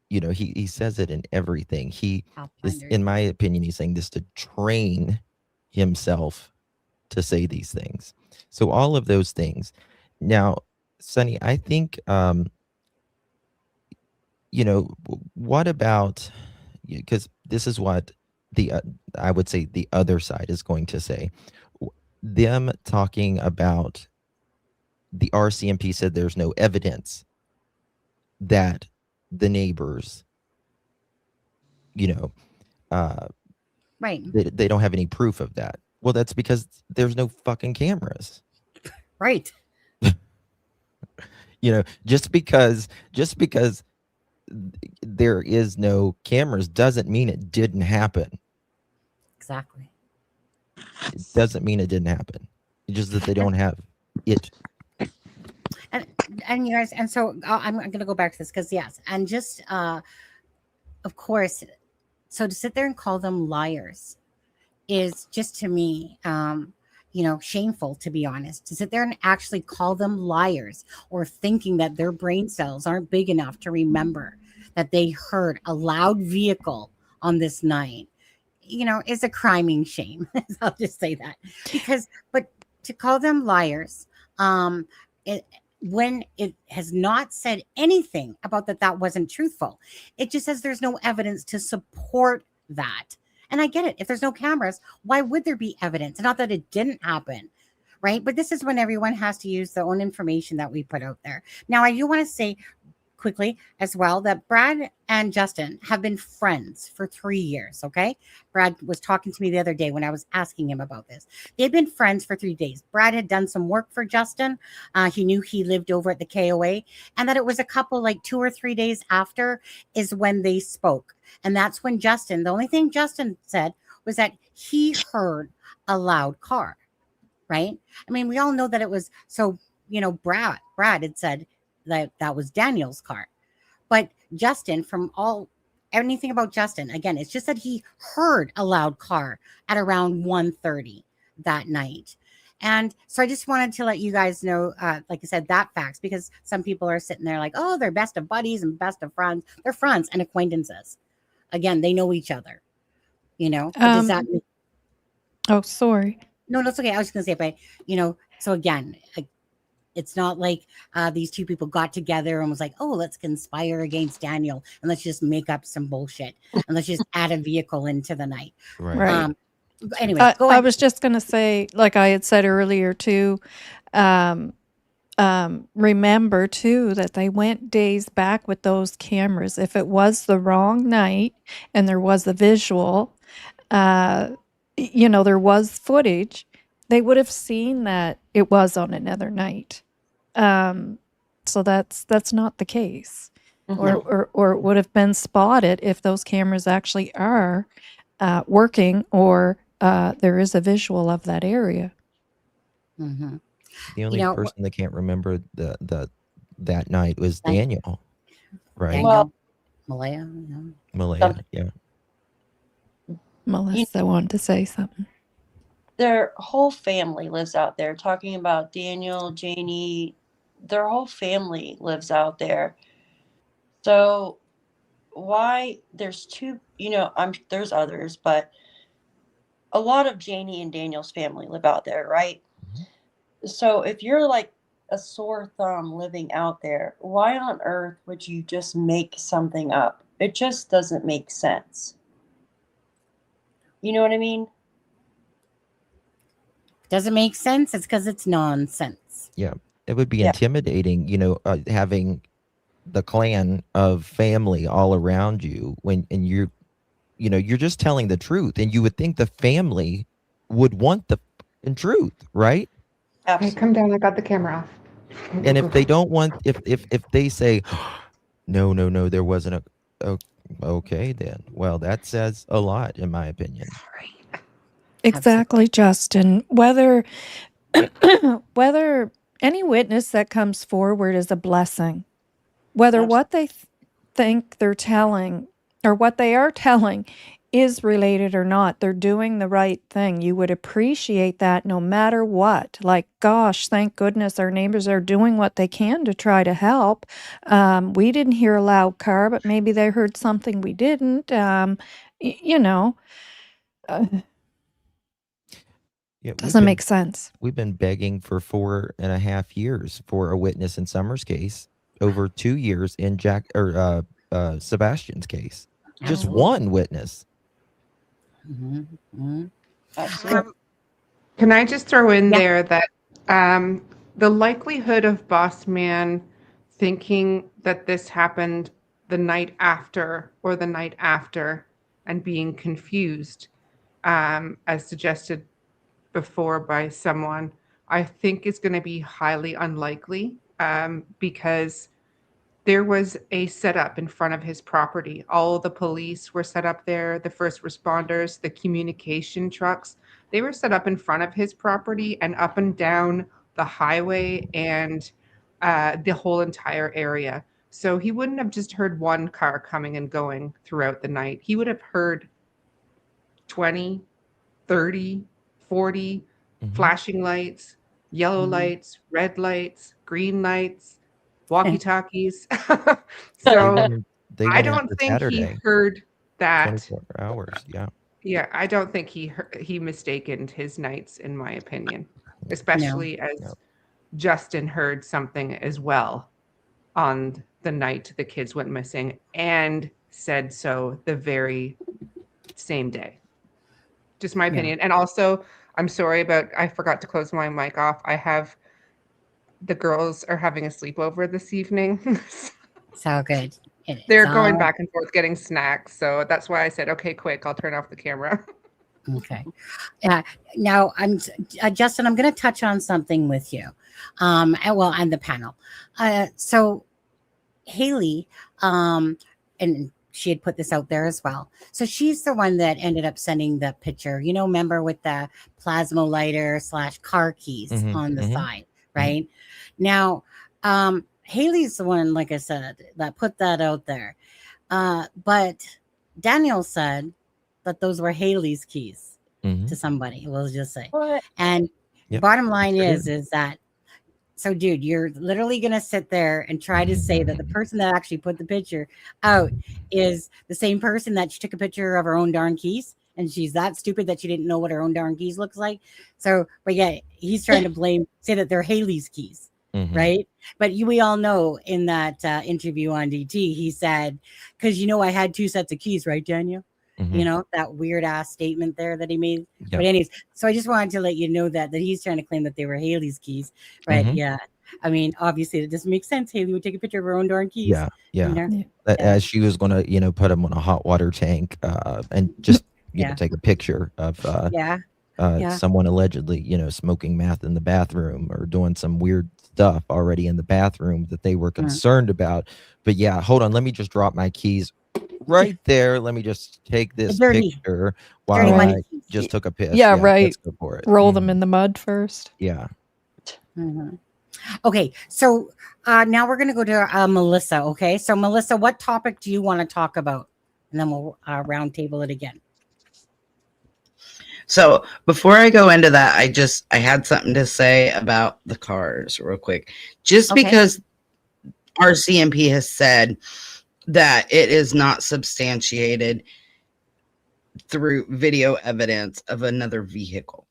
He says it in everything. He is, in my opinion, he's saying this to train himself to say these things. So all of those things. Now, Sonny, I think, what about, because this is what I would say the other side is going to say. Them talking about the RCMP said there's no evidence that the neighbors, Right. they don't have any proof of that. Well, that's because there's no fucking cameras. Right. Just because there is no cameras doesn't mean it didn't happen. Exactly. It doesn't mean it didn't happen. It's just that they don't have it. And you guys, and so I'm going to go back to this because yes, and just of course, so to sit there and call them liars is just to me, shameful, to be honest. To sit there and actually call them liars or thinking that their brain cells aren't big enough to remember that they heard a loud vehicle on this night, is a criming shame. I'll just say that but to call them liars, when it has not said anything about that wasn't truthful, it just says there's no evidence to support that. And I get it. If there's no cameras, why would there be evidence? Not that it didn't happen, right? But this is when everyone has to use their own information that we put out there. Now, I do want to say quickly as well that Brad and Justin have been friends for 3 years, okay? Brad was talking to me the other day when I was asking him about this. They've been friends for 3 days. Brad had done some work for Justin. He knew he lived over at the KOA, and that it was a couple, like 2 or 3 days after is when they spoke. And that's when Justin, the only thing Justin said was that he heard a loud car, right? I mean, we all know that it was, so, Brad had said that was Daniel's car. But Justin, anything about Justin, again, it's just that he heard a loud car at around 1:30 that night. And so I just wanted to let you guys know, like I said, that facts, because some people are sitting there like, oh, they're best of buddies and best of friends. They're friends and acquaintances. Again, they know each other, But does that mean? Oh, sorry. No, it's okay. I was just going to say, but, so again, it's not like these two people got together and was like, oh, let's conspire against Daniel and let's just make up some bullshit and let's just add a vehicle into the night. Right. Anyway, go ahead. I was just going to say, like I had said earlier too, remember too that they went days back with those cameras. If it was the wrong night and there was a visual, there was footage, they would have seen that it was on another night. So that's not the case. Mhm. Or it would have been spotted if those cameras actually are working, or there is a visual of that area. Mm-hmm. The only person that can't remember that night was Daniel, right? Daniel, Well, Malaya, Malaya, yeah. Melissa wanted to say something. their whole family lives out there. Talking about Daniel, Janie, their whole family lives out there. So why there's two, there's others, but a lot of Janie and Daniel's family live out there, right? So if you're like a sore thumb living out there, why on earth would you just make something up? It just doesn't make sense. You know what I mean? Doesn't make sense. It's because it's nonsense. Yeah, it would be intimidating, having the clan of family all around you and you're just telling the truth, and you would think the family would want the truth, right? Hey, come down. I got the camera off. And if they don't want, if they say, no, there wasn't okay, then, well, that says a lot, in my opinion. Exactly, Justin. Whether any witness that comes forward is a blessing, whether what they think they're telling or what they are telling is related or not, they're doing the right thing. You would appreciate that no matter what. Like, gosh, thank goodness our neighbors are doing what they can to try to help. We didn't hear a loud car, but maybe they heard something we didn't. Yeah, Doesn't make sense. We've been begging for 4.5 years for a witness in Summer's case, over 2 years in Sebastian's case. Just one witness. Mm-hmm. Can I just throw in there that the likelihood of Boss Man thinking that this happened the night after or the night after and being confused, as suggested before by someone, I think is going to be highly unlikely, because there was a setup in front of his property. All the police were set up there, the first responders, the communication trucks. They were set up in front of his property and up and down the highway and the whole entire area. So he wouldn't have just heard one car coming and going throughout the night. He would have heard 20, 30, 40 flashing lights, yellow lights, red lights, green lights, walkie-talkies. So They I went don't after think he Saturday, heard that. 24 hours. Yeah. Yeah, I don't think he mistaken his nights, in my opinion, especially as Justin heard something as well on the night the kids went missing and said so the very same day. Just my opinion. And also, I'm sorry about, I forgot to close my mic off. The girls are having a sleepover this evening. So good. They're going back and forth getting snacks. So that's why I said, okay, quick, I'll turn off the camera. Okay. Now, Justin, I'm going to touch on something with you. And the panel. So Haley, and she had put this out there as well. So she's the one that ended up sending the picture, remember, with the plasma lighter / car keys on the side, right? Now, Haley's the one, like I said, that put that out there. But Daniel said that those were Haley's keys to somebody, we'll just say. What? And bottom line is that, so dude, you're literally going to sit there and try to say that the person that actually put the picture out is the same person that she took a picture of her own darn keys. And she's that stupid that she didn't know what her own darn keys looks like. So, but yeah, he's trying to say that they're Haley's keys. Right. But we all know in that interview on DT, he said, because, I had 2 sets of keys, right, Daniel? That weird ass statement there that he made. Yep. But anyways, so I just wanted to let you know that he's trying to claim that they were Haley's keys. Right. Yeah. I mean, obviously it doesn't make sense. Haley would take a picture of her own darn keys. Yeah. As she was going to, put them on a hot water tank and just, take a picture of someone allegedly, smoking meth in the bathroom or doing some weird stuff already in the bathroom that they were concerned about. But yeah, hold on. Let me just drop my keys right there. Let me just take this picture while I just took a piss. Yeah, right. Let's go for it. Roll them in the mud first. Yeah. Okay, so now we're going to go to Melissa. Okay, so Melissa, what topic do you want to talk about? And then we'll round table it again. So before I go into that, I had something to say about the cars real quick. Just because RCMP has said that it is not substantiated through video evidence of another vehicle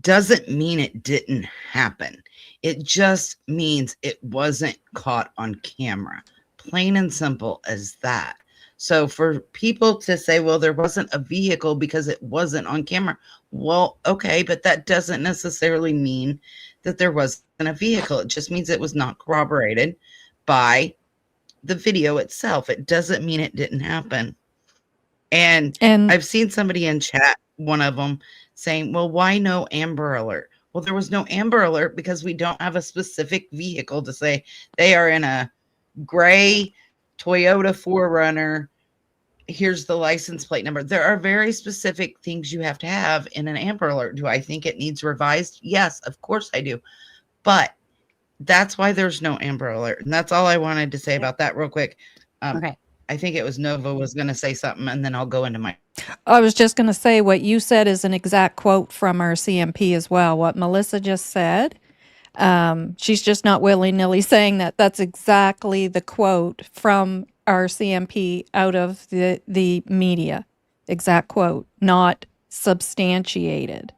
doesn't mean it didn't happen. It just means it wasn't caught on camera. Plain and simple as that. So for people to say, well, there wasn't a vehicle because it wasn't on camera. Well, okay, but that doesn't necessarily mean that there wasn't a vehicle. It just means it was not corroborated by the video itself. It doesn't mean it didn't happen. And I've seen somebody in chat, one of them, saying, well, why no Amber Alert? Well, there was no Amber Alert because we don't have a specific vehicle to say they are in a gray Toyota 4Runner. Here's the license plate number. There are very specific things you have to have in an Amber Alert. Do I think it needs revised? Yes, of course I do. But that's why there's no Amber Alert. And that's all I wanted to say about that real quick. Okay. I think it was Nova was going to say something, and then I'll go into my... I was just going to say what you said is an exact quote from our CMP as well. What Melissa just said, she's just not willy-nilly saying that. That's exactly the quote from our CMP out of the media. Exact quote, not substantiated.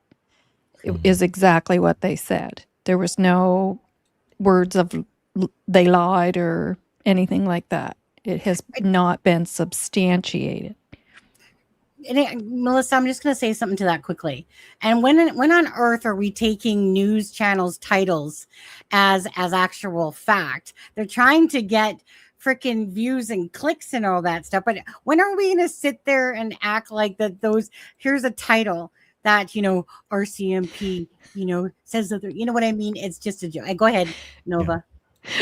It is exactly what they said. There was no words of they lied or anything like that. It has not been substantiated. Melissa, I'm just going to say something to that quickly. And when on earth are we taking news channels' titles as actual fact? They're trying to get freaking views and clicks and all that stuff. But when are we going to sit there and act like that? Here's a title that, RCMP, says that, you know what I mean? It's just a joke. Go ahead, Nova.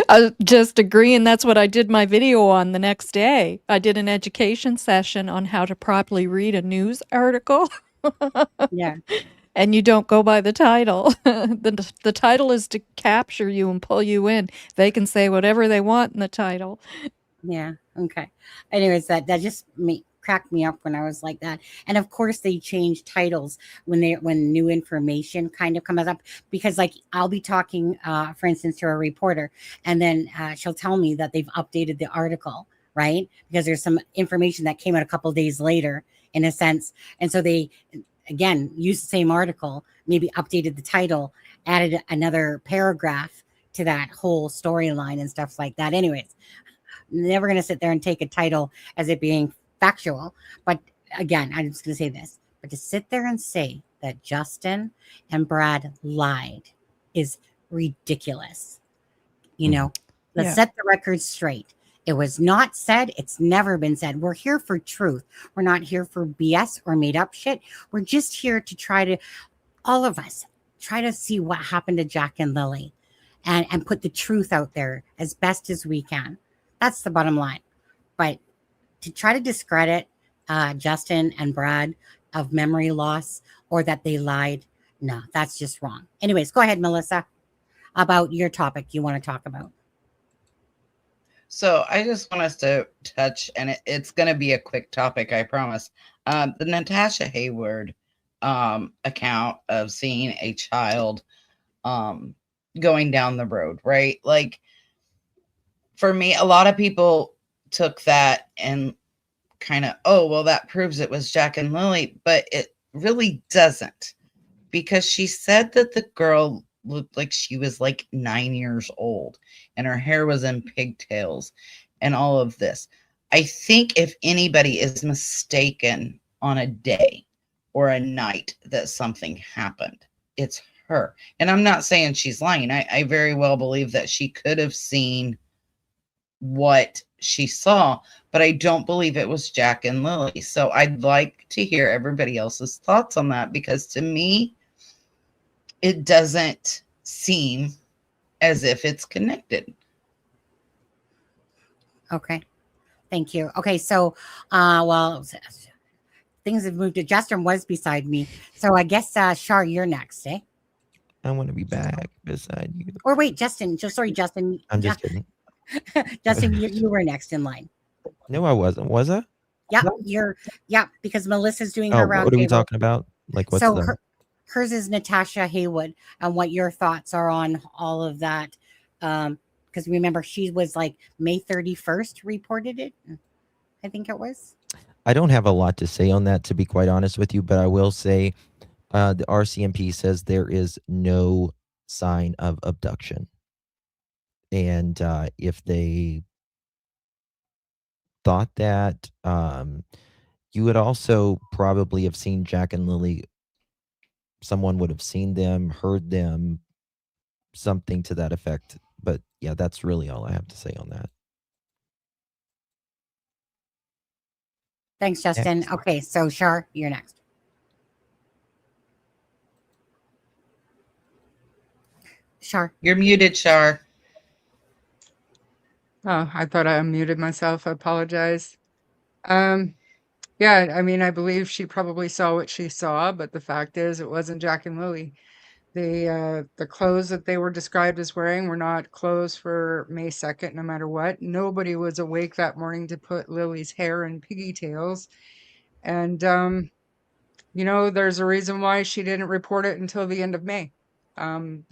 I just agreeing. That's what I did my video on the next day. I did an education session on how to properly read a news article. Yeah. And you don't go by the title. The title is to capture you and pull you in. They can say whatever they want in the title. Yeah. Okay. Anyways, that just cracked me up when I was like that. And of course, they change titles when new information kind of comes up, because like I'll be talking, for instance, to a reporter, and then she'll tell me that they've updated the article, right? Because there's some information that came out a couple of days later, in a sense, and so they again used the same article, maybe updated the title, added another paragraph to that whole storyline and stuff like that. Anyways, never going to sit there and take a title as it being factual. But again, I'm just going to say this. But to sit there and say that Justin and Brad lied is ridiculous. Let's set the record straight. It was not said. It's never been said. We're here for truth. We're not here for BS or made up shit. We're just here to try to, all of us, try to see what happened to Jack and Lily and put the truth out there as best as we can. That's the bottom line. But to try to discredit Justin and Brad of memory loss or that they lied, no, that's just wrong. Anyways, go ahead, Melissa, about your topic you want to talk about. So I just want us to touch, and it's going to be a quick topic, I promise. The Natasha Hayward account of seeing a child going down the road, right? Like, for me, a lot of people took that and kind of, oh, well, that proves it was Jack and Lily, but it really doesn't, because she said that the girl looked like she was like 9 years old and her hair was in pigtails and all of this. I think if anybody is mistaken on a day or a night that something happened, it's her. And I'm not saying she's lying. I very well believe that she could have seen what she saw, but I don't believe it was Jack and Lily. So I'd like to hear everybody else's thoughts on that, because to me, it doesn't seem as if it's connected. Okay. Thank you. Okay. So, things have moved. Justin was beside me. So I guess, Shar, you're next, eh? I want to be back beside you. Or wait, Justin. Sorry, Justin. I'm just kidding. Justin, you were next in line. No, I wasn't. Was I? Yeah, because Melissa's doing her round. What are we talking about? Like, what's hers is Natasha Haywood, and what your thoughts are on all of that. Because remember, she was like May 31st reported it. I think it was. I don't have a lot to say on that, to be quite honest with you, but I will say the RCMP says there is no sign of abduction. And if they thought that, you would also probably have seen Jack and Lily. Someone would have seen them, heard them, something to that effect. But yeah, that's really all I have to say on that. Thanks, Justin. Next. Okay, so Shar, you're next. Shar. You're muted, Shar. Oh, I thought I unmuted myself. I apologize. Yeah, I mean, I believe she probably saw what she saw, but the fact is it wasn't Jack and Lily. The clothes that they were described as wearing were not clothes for May 2nd, no matter what. Nobody was awake that morning to put Lily's hair in pigtails. And, there's a reason why she didn't report it until the end of May.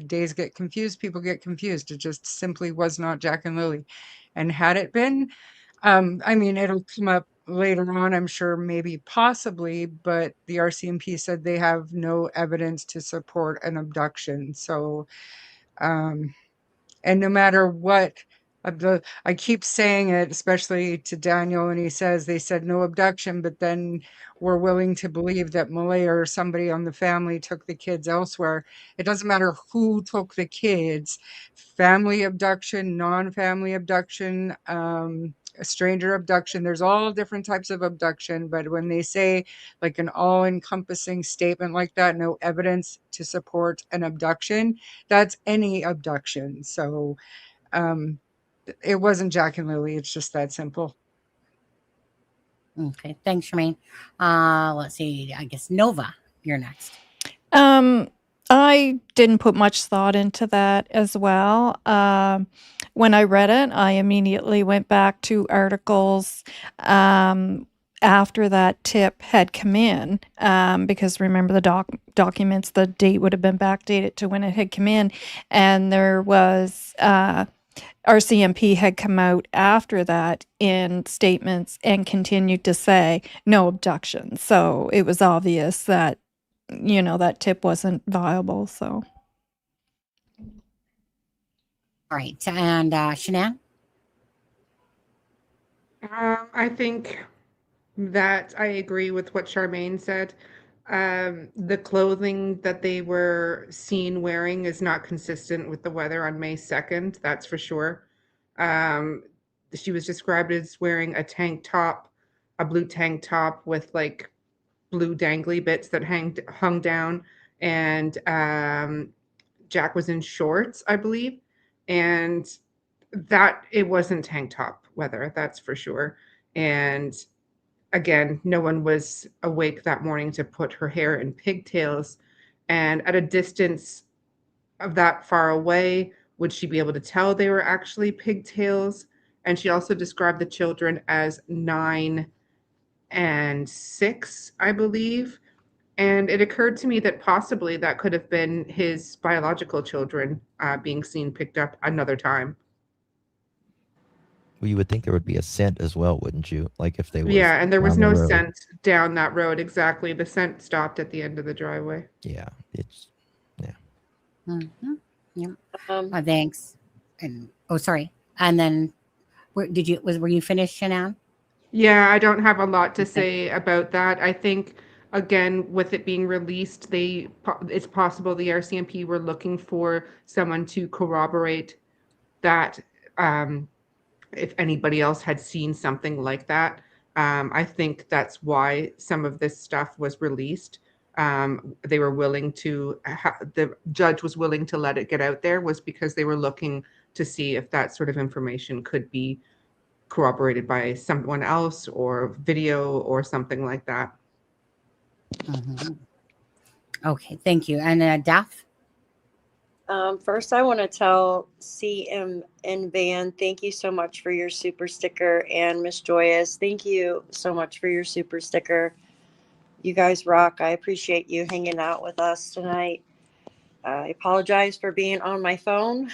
Days get confused, people get confused. It just simply was not Jack and Lily. And had it been, it'll come up later on, I'm sure, maybe possibly, but the RCMP said they have no evidence to support an abduction. So, and no matter what I keep saying it, especially to Daniel, and he says they said no abduction, but then we're willing to believe that Malay or somebody on the family took the kids elsewhere. It doesn't matter who took the kids, family abduction, non-family abduction, a stranger abduction. There's all different types of abduction, but when they say like an all-encompassing statement like that, no evidence to support an abduction, that's any abduction. So it wasn't Jack and Lily. It's just that simple. Okay, thanks, Charmaine. Let's see. I guess Nova, you're next. I didn't put much thought into that as well. When I read it, I immediately went back to articles after that tip had come in, because remember the documents, the date would have been backdated to when it had come in, and there was RCMP had come out after that in statements and continued to say no abduction. So it was obvious that, that tip wasn't viable. So. All right, and Shanann? I think that I agree with what Charmaine said. The clothing that they were seen wearing is not consistent with the weather on May 2nd, that's for sure. She was described as wearing a tank top, a blue tank top with like blue dangly bits that hung down, and Jack was in shorts, I believe, and that it wasn't tank top weather, that's for sure. And again, no one was awake that morning to put her hair in pigtails. And at a distance of that far away, would she be able to tell they were actually pigtails? And she also described the children as 9 and 6, I believe. And it occurred to me that possibly that could have been his biological children being seen picked up another time. Well, you would think there would be a scent as well, wouldn't you? Like if they was Yeah, and there was down the no road. scent down that road. Exactly. The scent stopped at the end of the driveway. Yeah, it's Mm-hmm. Yep. Um, Thanks. And sorry. And then, were you finished, Shanann? Yeah, I don't have a lot to Okay. say about that. I think, again, with it being released, it's possible the RCMP were looking for someone to corroborate that, if anybody else had seen something like that. I think that's why some of this stuff was released. They were willing to, the judge was willing to let it get out there, was because they were looking to see if that sort of information could be corroborated by someone else or video or something like that. Mm-hmm. Okay, thank you. And Daph? First, I want to tell CM and Van, thank you so much for your super sticker. And Miss Joyous, thank you so much for your super sticker. You guys rock. I appreciate you hanging out with us tonight. I apologize for being on my phone.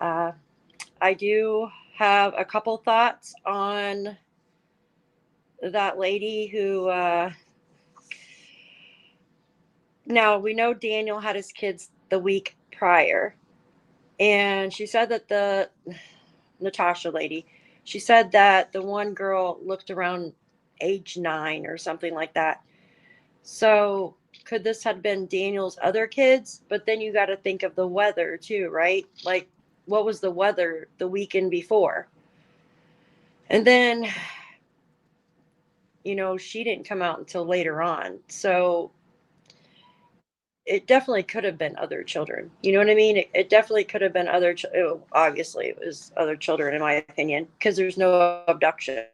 I do have a couple thoughts on that lady who, now we know Daniel had his kids the week prior. And she said that the Natasha lady, she said that the one girl looked around age 9 or something like that. So could this have been Daniel's other kids? But then you got to think of the weather too, right? Like, what was the weather the weekend before? And then, she didn't come out until later on. So it definitely could have been other children. You know what I mean? It definitely could have been obviously it was other children, in my opinion, because there's no abduction.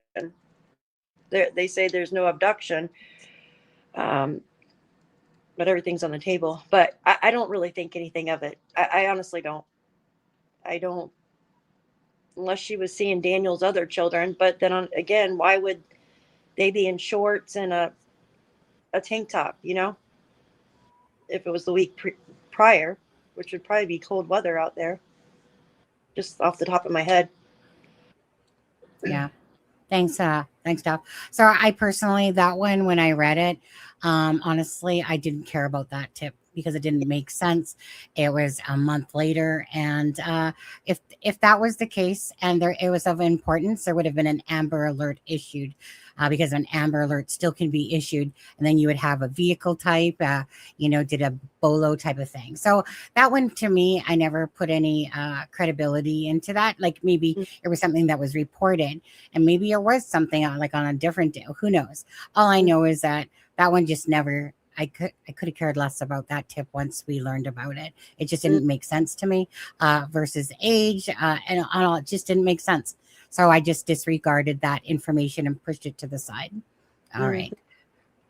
They say there's no abduction, but everything's on the table. But I don't really think anything of it. I honestly don't. I don't, unless she was seeing Daniel's other children. But then again, why would they be in shorts and a tank top, if it was the week prior, which would probably be cold weather out there, just off the top of my head. Yeah. Thanks, Daph. So I personally, that one, when I read it, honestly, I didn't care about that tip because it didn't make sense. It was a month later, and if that was the case and it was of importance, there would have been an Amber Alert issued, because an Amber Alert still can be issued, and then you would have a vehicle type, did a BOLO type of thing. So that one, to me, I never put any credibility into that. Like maybe it was something that was reported, and maybe it was something like on a different day. Who knows? All I know is that one just never. I could have cared less about that tip once we learned about it. It just didn't make sense to me, versus age, and all. It just didn't make sense. So I just disregarded that information and pushed it to the side. All right.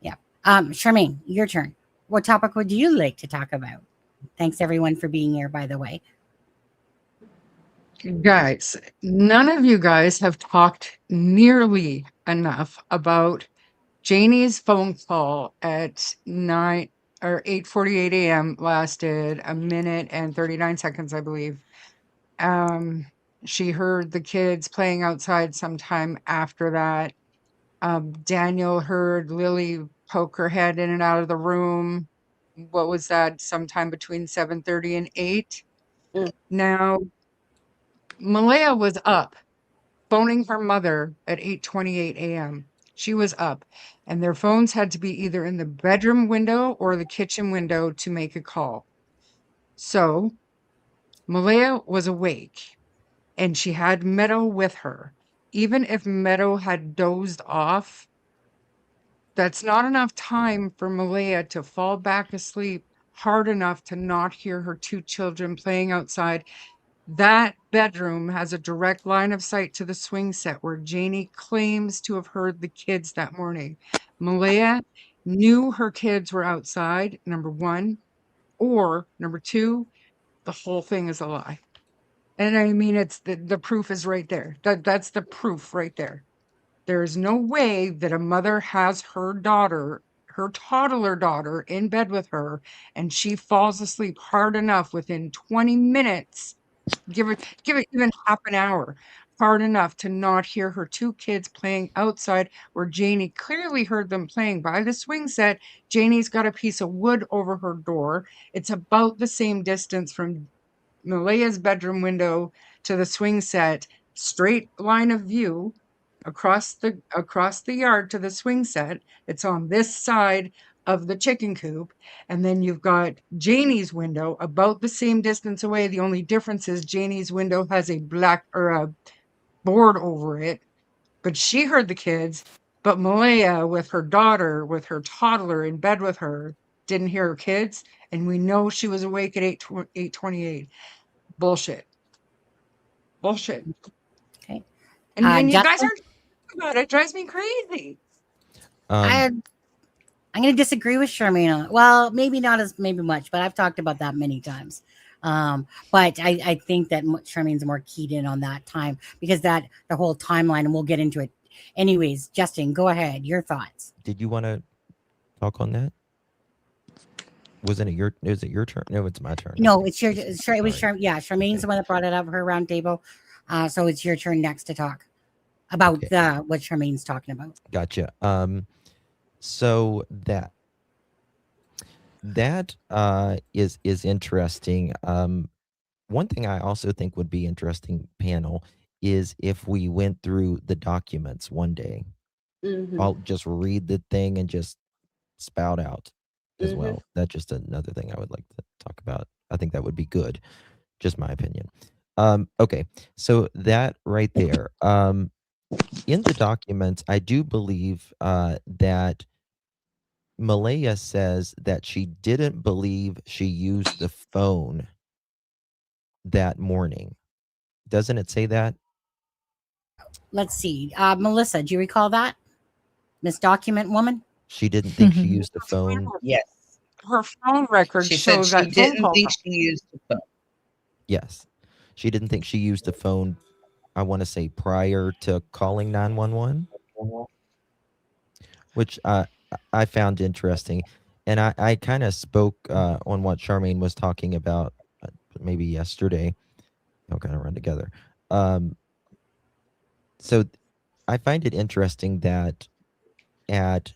Yeah. Charmaine, your turn. What topic would you like to talk about? Thanks everyone for being here, by the way. Guys, none of you guys have talked nearly enough about Janie's phone call at 8:48 a.m. lasted a minute and 39 seconds, I believe. She heard the kids playing outside sometime after that. Daniel heard Lily poke her head in and out of the room. What was that? Sometime between 7:30 and 8. Now, Malaya was up, phoning her mother at 8:28 a.m. She was up, and their phones had to be either in the bedroom window or the kitchen window to make a call. So, Malaya was awake, and she had Meadow with her. Even if Meadow had dozed off, that's not enough time for Malaya to fall back asleep hard enough to not hear her two children playing outside. That bedroom has a direct line of sight to the swing set where Janie claims to have heard the kids that morning. Malaya knew her kids were outside, number one, or number two, the whole thing is a lie. And I mean, it's the proof is right there. That's the proof right there. There is no way that a mother has her daughter, her toddler daughter, in bed with her, and she falls asleep hard enough within 20 minutes. Give it even half an hour, hard enough to not hear her two kids playing outside where Janie clearly heard them playing by the swing set. Janie's got a piece of wood over her door. It's about the same distance from Malaya's bedroom window to the swing set, straight line of view across the yard to the swing set. It's on this side of the chicken coop, and then you've got Janie's window about the same distance away. The only difference is Janie's window has a black or a board over it, but she heard the kids. But Malaya, with her daughter, with her toddler in bed with her, didn't hear her kids, and we know she was awake at 8:28. Bullshit. Okay. And you guys Justin? aren't talking about it. It drives me crazy. I'm going to disagree with Charmaine. Well, maybe not as much, but I've talked about that many times. But I think that Charmaine's more keyed in on that time because the whole timeline, and we'll get into it. Anyways, Justin, go ahead. Your thoughts. Did you want to talk on that? Is it your turn? No, it's my turn. No, it's your. It was Charmaine's the one that brought it up, her round table. So it's your turn next to talk about what Charmaine's talking about. Gotcha. So that is interesting. One thing I also think would be interesting, panel, is if we went through the documents one day. I'll just read the thing and just spout out as well. That's just another thing I would like to talk about. I think that would be good. Just my opinion. Okay, so that right there. In the documents, I do believe that Malaya says that she didn't believe she used the phone that morning. Doesn't it say that? Let's see. Melissa, do you recall that? Miss Document Woman? She didn't think she used the phone. Yes. Her phone record She said shows she that phone didn't call. think she used the phone. Yes. She didn't think she used the phone, I want to say, prior to calling 911, which I found interesting. And I kind of spoke on what Charmaine was talking about maybe yesterday. I'll kind of run together. So I find it interesting that at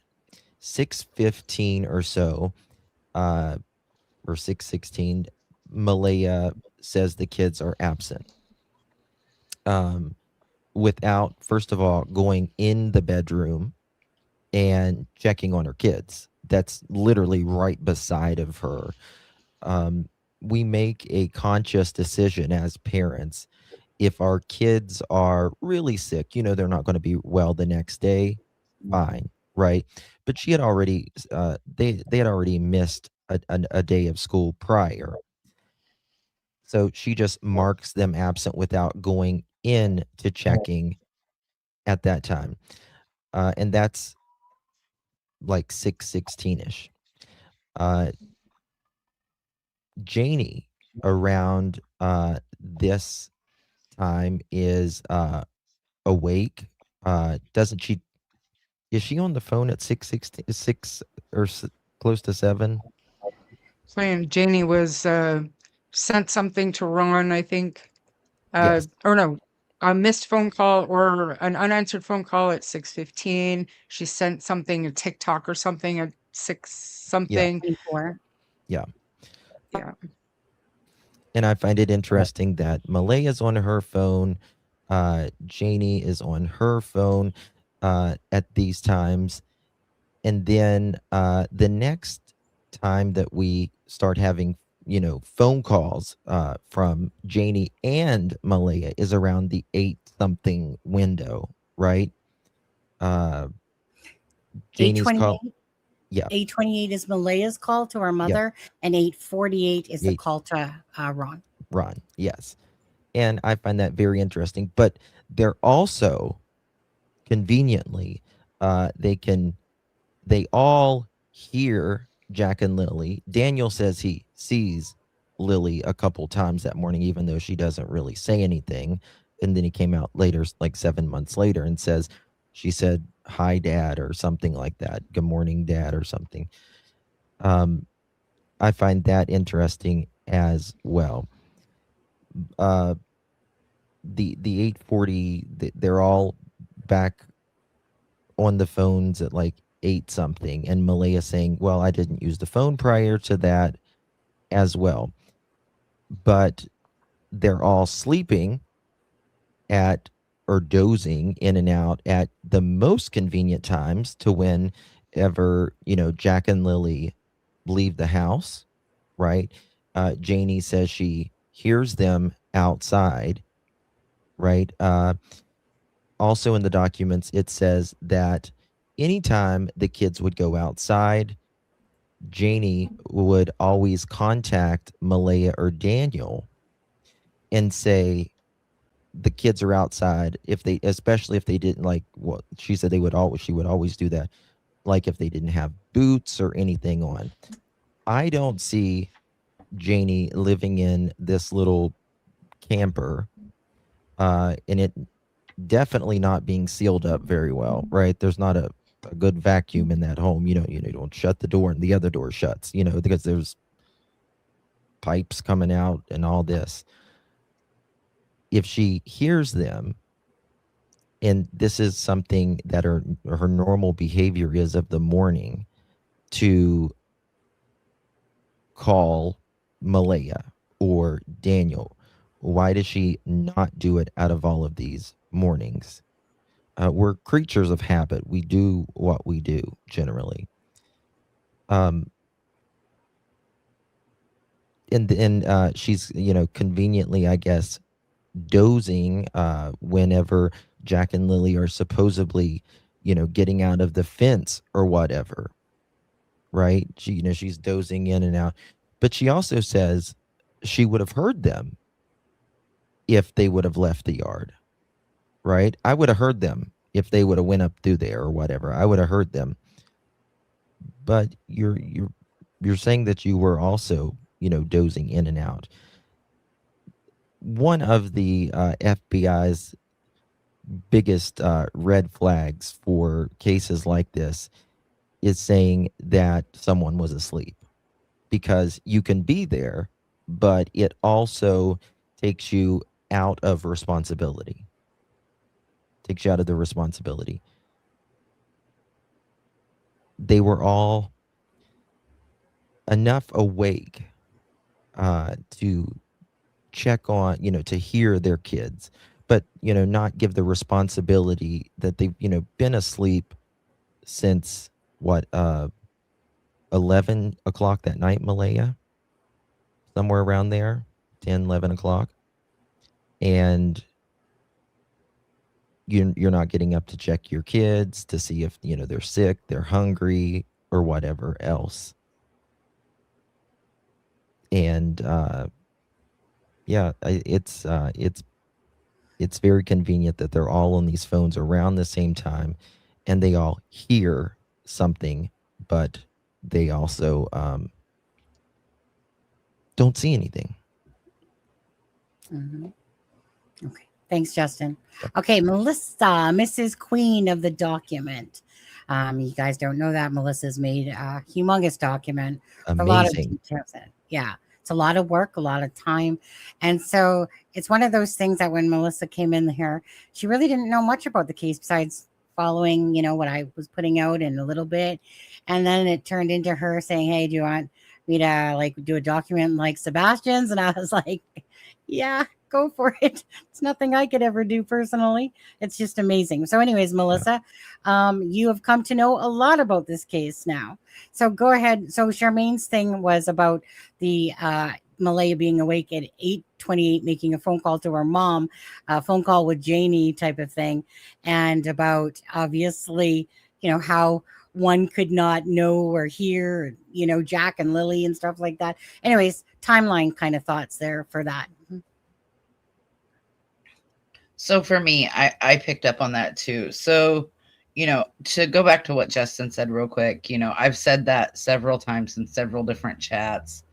6:15 or so, or 6:16, Malaya says the kids are absent. Without, first of all, going in the bedroom and checking on her kids. That's literally right beside of her. We make a conscious decision as parents. If our kids are really sick, they're not going to be well the next day, fine, right? But she had already, they had already missed a day of school prior. So she just marks them absent without going in to checking at that time. And that's like 6:16ish. Janie around this time is awake. Doesn't she? Is she on the phone at 6:16, 6 or close to 7? Saying Janie was sent something to Ron, I think. Yes. Or no, a missed phone call or an unanswered phone call at 6:15. She sent something, a TikTok or something at 6 something. 24. Yeah. Yeah. And I find it interesting that Malaya's on her phone. Janie is on her phone at these times. And then the next time that we start having, phone calls from Janie and Malaya is around the 8-something window, right? Janie's call. 8:28. Yeah. 8:28 is Malaya's call to her mother, and 8:48 is the call to Ron. Ron, yes. And I find that very interesting. But they're also conveniently, they all hear Jack and Lily. Daniel says he sees Lily a couple times that morning, even though she doesn't really say anything. And then he came out later, like 7 months later, and says, she said, "Hi, Dad," or something like that. "Good morning, Dad," or something. I find that interesting as well. The 8:40, they're all back on the phones at like 8 something, and Malaya saying, "Well, I didn't use the phone prior to that as well." But they're all sleeping at, or dozing in and out at the most convenient times to whenever, Jack and Lily leave the house, right? Janie says she hears them outside, right? Also in the documents, it says that anytime the kids would go outside, Janie would always contact Malaya or Daniel and say the kids are outside. Especially if they didn't, like what she said, she would always do that. Like if they didn't have boots or anything on. I don't see Janie living in this little camper, and it definitely not being sealed up very well, right? There's not a good vacuum in that home. You don't shut the door and the other door shuts, because there's pipes coming out and all this. If she hears them, and this is something that her normal behavior is of the morning, to call Malaya or Daniel, why does she not do it out of all of these mornings? We're creatures of habit. We do what we do generally. And then she's, conveniently, I guess, dozing whenever Jack and Lily are supposedly, getting out of the fence or whatever, right? She's dozing in and out. But she also says she would have heard them if they would have left the yard, right? I would have heard them if they would have went up through there or whatever. I would have heard them. But you're saying that you were also, dozing in and out. One of the FBI's biggest red flags for cases like this is saying that someone was asleep, because you can be there, but it also takes you out of responsibility. Takes you out of the responsibility. They were all enough awake to check on, to hear their kids, but, not give the responsibility that they've, been asleep since what, 11 o'clock that night, Malaya, somewhere around there, 10, 11 o'clock. And you're not getting up to check your kids to see if, they're sick, they're hungry, or whatever else. And, yeah, it's very convenient that they're all on these phones around the same time, and they all hear something, but they also don't see anything. Mhm. Okay. Thanks, Justin. Okay, Melissa, Mrs. Queen of the document. You guys don't know that Melissa's made a humongous document with a lot of Amazing. details in it. Yeah, it's a lot of work, a lot of time. And so it's one of those things that when Melissa came in here, she really didn't know much about the case besides following, what I was putting out in a little bit. And then it turned into her saying, hey, do you want me to do a document like Sebastian's? And I was like, yeah, go for it. It's nothing I could ever do personally. It's just amazing. So anyways, Melissa, you have come to know a lot about this case now. So go ahead. So Charmaine's thing was about the Malaya being awake at 8:28, making a phone call to her mom, a phone call with Janie type of thing. And about obviously, how one could not know or hear, Jack and Lily and stuff like that. Anyways, timeline kind of thoughts there for that. So for me, I picked up on that too. So, to go back to what Justin said real quick, I've said that several times in several different chats.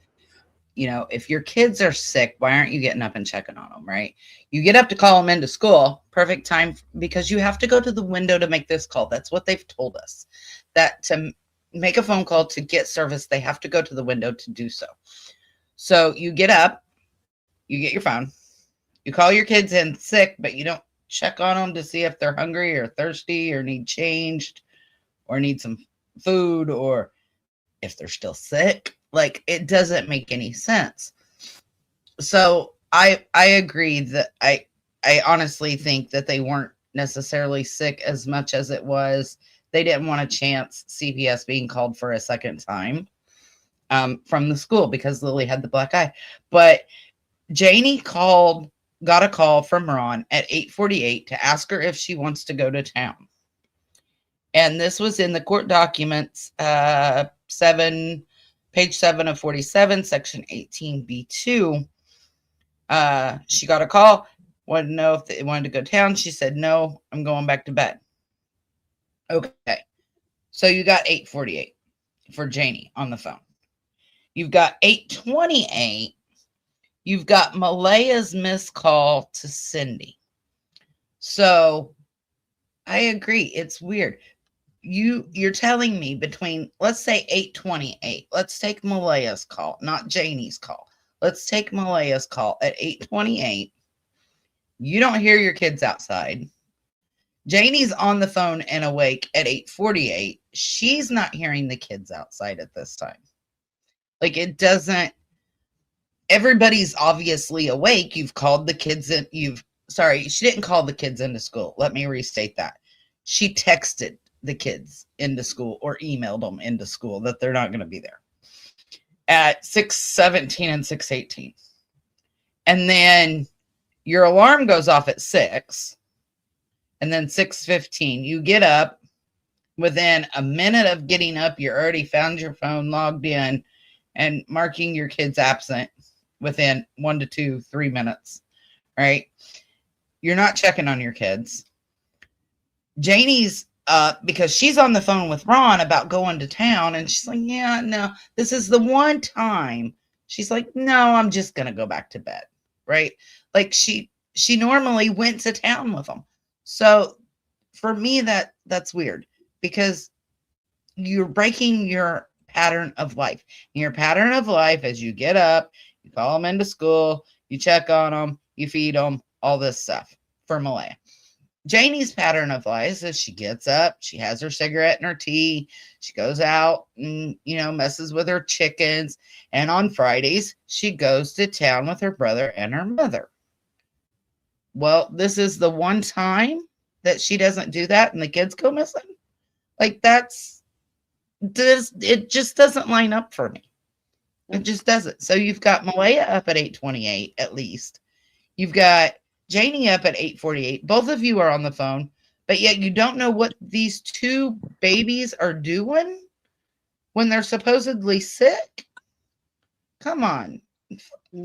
If your kids are sick, why aren't you getting up and checking on them, right? You get up to call them into school, perfect time, because you have to go to the window to make this call. That's what they've told us, that to make a phone call to get service, they have to go to the window to do so. So you get up, you get your phone, you call your kids in sick, but you don't check on them to see if they're hungry or thirsty or need changed or need some food or if they're still sick. It doesn't make any sense. So I agree that I honestly think that they weren't necessarily sick as much as it was they didn't want a chance CPS being called for a second time from the school because Lily had the black eye. But Janie got a call from Ron at 8:48 to ask her if she wants to go to town. And this was in the court documents, page 7 of 47, section 18B2. She got a call, wanted to know if they wanted to go to town. She said, no, I'm going back to bed. Okay. So you got 8:48 for Janie on the phone. You've got 8:28. You've got Malaya's missed call to Cindy. So I agree. It's weird. You're telling me between, let's say 8:28. Let's take Malaya's call, not Janie's call. Let's take Malaya's call at 8:28. You don't hear your kids outside. Janie's on the phone and awake at 8:48. She's not hearing the kids outside at this time. It doesn't. Everybody's obviously awake. You've called the kids in. She didn't call the kids into school. Let me restate that. She texted the kids into school or emailed them into school that they're not going to be there at 6:17 and 6:18. And then your alarm goes off at 6. And then 6:15, you get up. Within a minute of getting up, you already found your phone, logged in, and marking your kids absent within 1 to 2, 3 minutes, right? You're not checking on your kids. Janie's because she's on the phone with Ron about going to town, and she's like, yeah, no, this is the one time. She's like, no, I'm just going to go back to bed, right? She normally went to town with them. So for me, that's weird because you're breaking your pattern of life. And your pattern of life is you get up, you call them into school, you check on them, you feed them, all this stuff for Malaya. Janie's pattern of life is she gets up, she has her cigarette and her tea, she goes out and, messes with her chickens. And on Fridays, she goes to town with her brother and her mother. Well, this is the one time that she doesn't do that and the kids go missing. Like it just doesn't line up for me. It just doesn't. So you've got Malaya up at 8:28 at least. You've got Janie up at 8:48. Both of you are on the phone, but yet you don't know what these two babies are doing when they're supposedly sick. Come on.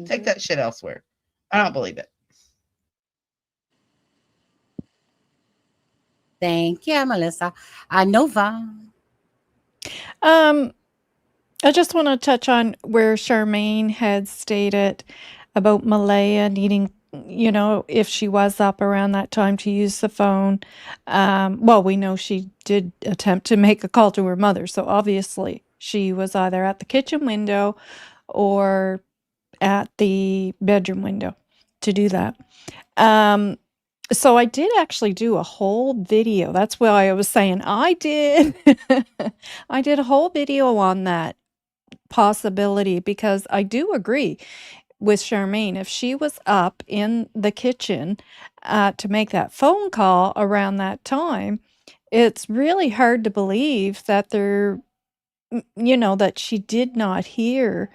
Take that shit elsewhere. I don't believe it. Thank you, Melissa. Nova. I just want to touch on where Charmaine had stated about Malaya needing, if she was up around that time to use the phone. Well, we know she did attempt to make a call to her mother. So obviously she was either at the kitchen window or at the bedroom window to do that. So I did actually do a whole video. That's why I was saying I did. I did a whole video on that possibility because I do agree with Charmaine. If she was up in the kitchen to make that phone call around that time, it's really hard to believe that that she did not hear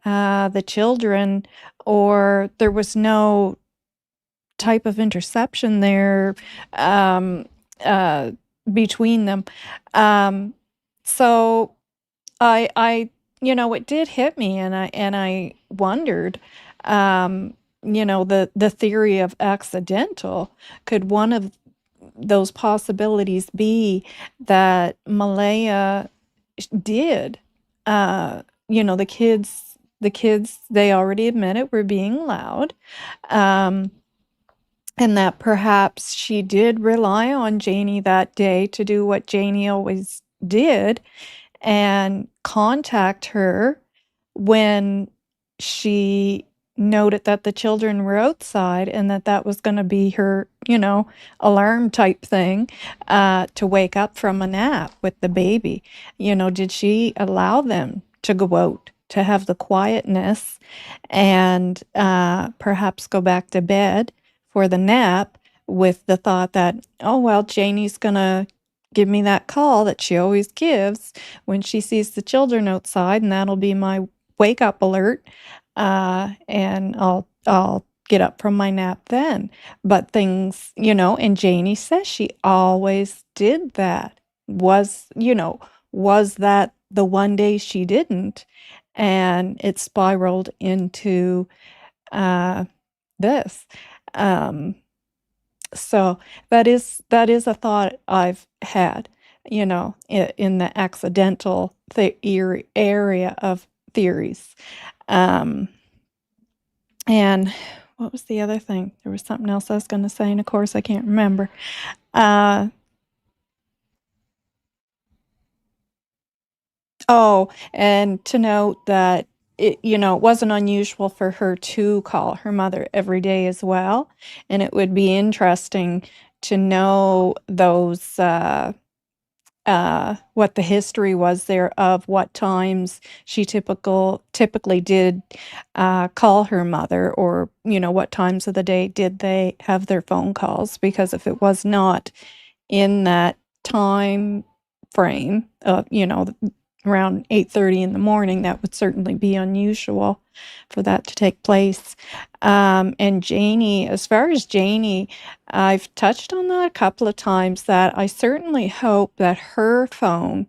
the children, or there was no type of interception there between them. So I it did hit me, and I wondered, the theory of accidental. Could one of those possibilities be that Malaya did, the kids, they already admitted were being loud, and that perhaps she did rely on Janie that day to do what Janie always did and contact her when she noted that the children were outside, and that was going to be her, alarm type thing to wake up from a nap with the baby. Did she allow them to go out to have the quietness and perhaps go back to bed for the nap with the thought that, oh, well, Janie's going to give me that call that she always gives when she sees the children outside, and that'll be my wake up alert, and I'll get up from my nap then. But things, and Janie says she always did that. Was that the one day she didn't, and it spiraled into this? So that is a thought I've had, in the accidental area of theories. And what was the other thing? There was something else I was going to say, and of course I can't remember. And to note that it wasn't unusual for her to call her mother every day as well. And it would be interesting to know those, what the history was there of what times she typically did call her mother, or, what times of the day did they have their phone calls. Because if it was not in that time frame of, around 8:30 in the morning, that would certainly be unusual for that to take place. And Janie, as far as Janie, I've touched on that a couple of times, that I certainly hope that her phone,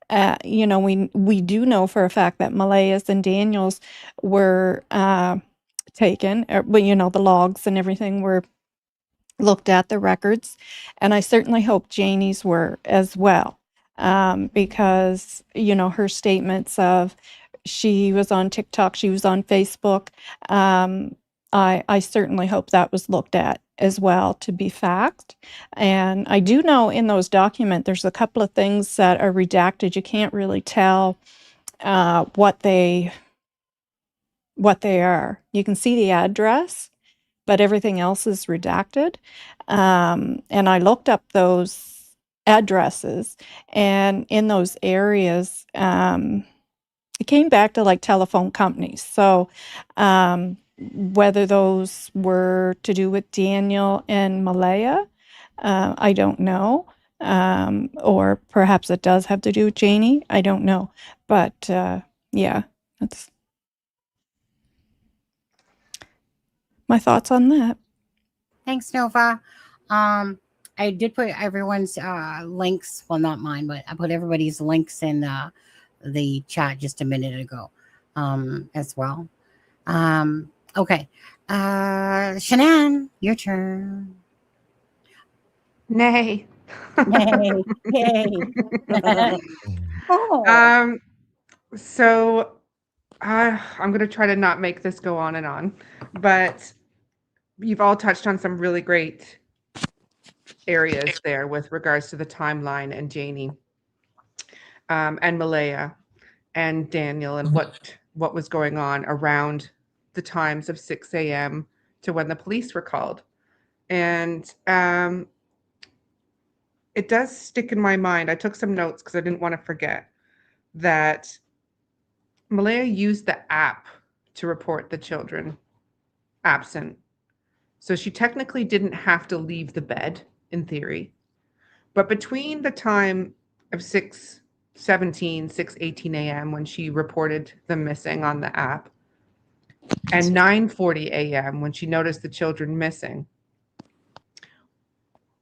we do know for a fact that Malaya's and Daniel's were taken, but the logs and everything were looked at, the records, and I certainly hope Janie's were as well. Because, her statements of she was on TikTok, she was on Facebook, I certainly hope that was looked at as well to be fact. And I do know in those documents, there's a couple of things that are redacted. You can't really tell what they are. You can see the address, but everything else is redacted. And I looked up those addresses, and in those areas, it came back to like telephone companies. So whether those were to do with Daniel and Malaya, I don't know. Or perhaps it does have to do with Janie. I don't know. But yeah, that's my thoughts on that. Thanks, Nova. I did put everyone's links, well, not mine, but I put everybody's links in the chat just a minute ago as well. Okay. Shanann, your turn. Nay. Yay. Yay. Oh, So I'm going to try to not make this go on and on, but you've all touched on some really great areas there with regards to the timeline and Janie and Malaya and Daniel and what was going on around the times of 6 a.m. to when the police were called. And it does stick in my mind. I took some notes because I didn't want to forget that Malaya used the app to report the children absent. So she technically didn't have to leave the bed in theory. But between the time of 6:17, 6:18 a.m. when she reported them missing on the app and 9:40 a.m. when she noticed the children missing,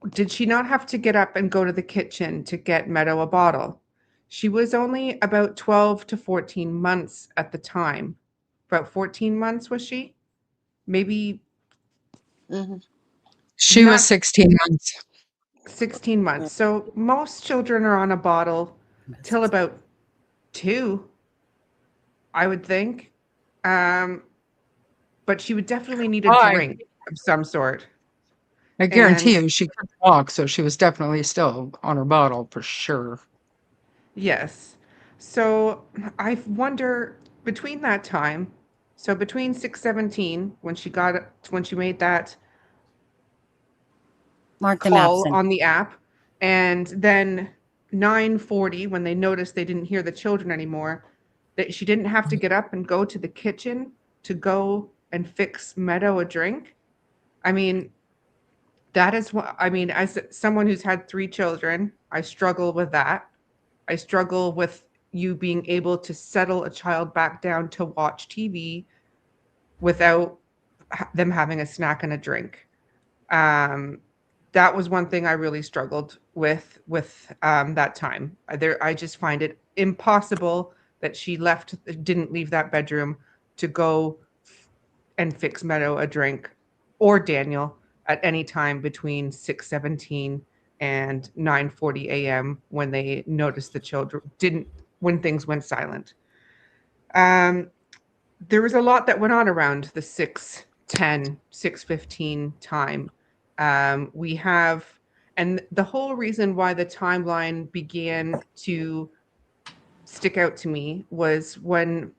did she not have to get up and go to the kitchen to get Meadow a bottle? She was only about 12 to 14 months at the time. About 14 months, was she? Maybe She Not- was 16 months. 16 months. So most children are on a bottle till about 2, I would think. But she would definitely need a I- drink of some sort. I guarantee you she could walk, so she was definitely still on her bottle for sure. Yes. So I wonder between that time, so between 6:17 when she made that Mark them call absent. on the app, and then 9:40 when they noticed they didn't hear the children anymore, that she didn't have to get up and go to the kitchen to go and fix Meadow a drink. I mean, that is what I mean, as someone who's had 3 children, I struggle with that. I struggle with you being able to settle a child back down to watch TV without them having a snack and a drink. That was one thing I really struggled with that time. I just find it impossible that she didn't leave that bedroom to go and fix Meadow a drink or Daniel at any time between 6:17 and 9:40 a.m. when they noticed the children when things went silent. There was a lot that went on around the 6:10, 6:15 time. We have, and the whole reason why the timeline began to stick out to me was when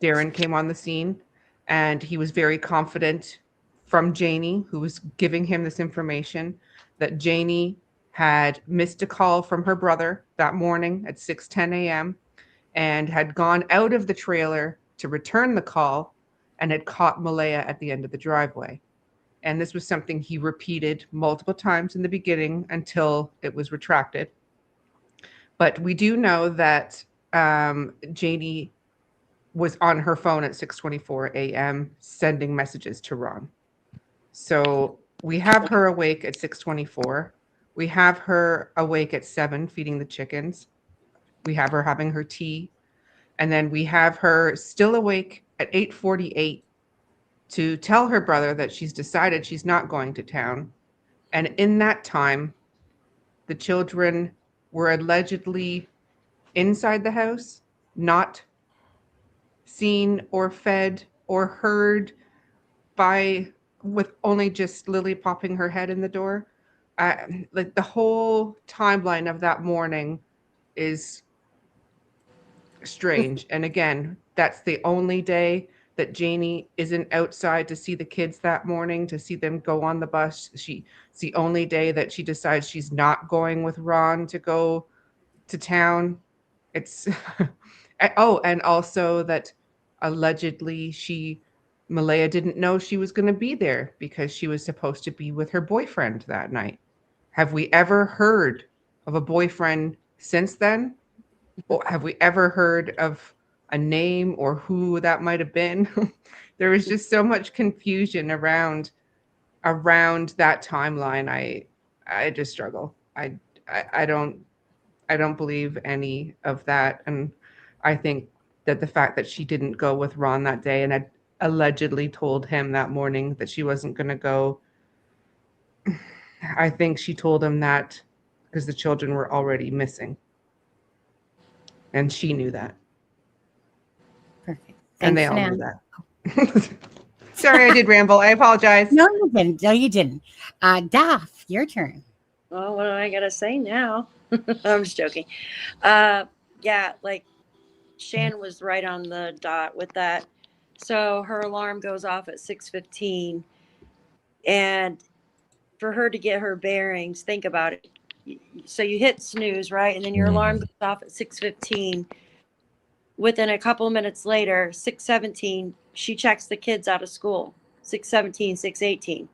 Darren came on the scene and he was very confident from Janie, who was giving him this information, that Janie had missed a call from her brother that morning at 6:10 a.m. and had gone out of the trailer to return the call and had caught Malaya at the end of the driveway. And this was something he repeated multiple times in the beginning until it was retracted. But we do know that Janie was on her phone at 6:24 a.m. sending messages to Ron. So we have her awake at 6:24. We have her awake at 7 feeding the chickens. We have her having her tea. And then we have her still awake at 8:48 to tell her brother that she's decided she's not going to town. And in that time, the children were allegedly inside the house, not seen or fed or heard with only just Lily popping her head in the door. Like the whole timeline of that morning is strange. And again, that's the only day that Janie isn't outside to see the kids that morning, to see them go on the bus. It's the only day that she decides she's not going with Ron to go to town. It's oh, and also that allegedly Malaya didn't know she was going to be there because she was supposed to be with her boyfriend that night. Have we ever heard of a boyfriend since then? Or have we ever heard of a name or who that might have been? There was just so much confusion around that timeline. I just struggle. I don't believe any of that. And I think that the fact that she didn't go with Ron that day and had allegedly told him that morning that she wasn't going to go, I think she told him that because the children were already missing. And she knew that. Perfect. And Thanks, they all Nan. knew that. Sorry, I did ramble. I apologize. No, you didn't. No, you didn't. Daph, your turn. Well, what do I gotta say now? I'm just joking. Yeah, like Shan was right on the dot with that. So her alarm goes off at 6:15, and for her to get her bearings, think about it. So you hit snooze, right? And then your alarm goes off at 6:15. Within a couple of minutes later, 6:17, she checks the kids out of school. 6:17, 6:18.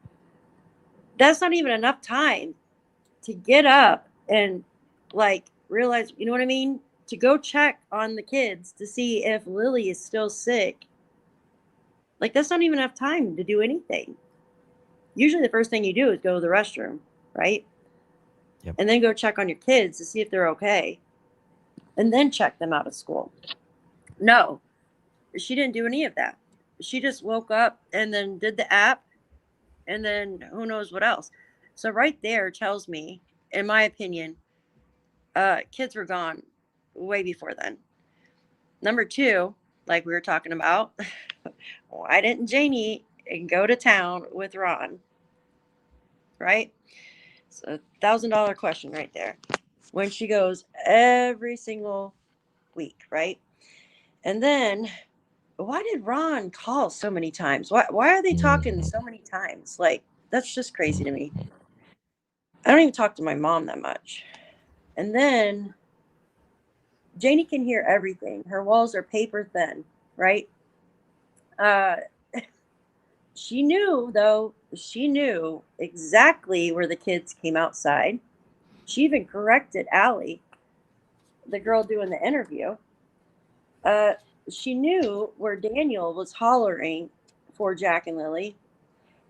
That's not even enough time to get up and like realize, you know what I mean? To go check on the kids to see if Lily is still sick. Like, that's not even enough time to do anything. Usually the first thing you do is go to the restroom, right? Yep. And then go check on your kids to see if they're okay. And then check them out of school. No, she didn't do any of that. She just woke up and then did the app and then who knows what else. So right there tells me, in my opinion, kids were gone way before then. Number two, like we were talking about, why didn't Janie go to town with Ron? Right? It's $1,000 question right there. When she goes every single week, right? And then why did Ron call so many times? Why are they talking so many times? Like, that's just crazy to me. I don't even talk to my mom that much. And then Janie can hear everything. Her walls are paper thin, right? She knew, though, she knew exactly where the kids came outside. She even corrected Allie, the girl doing the interview. She knew where Daniel was hollering for Jack and Lily.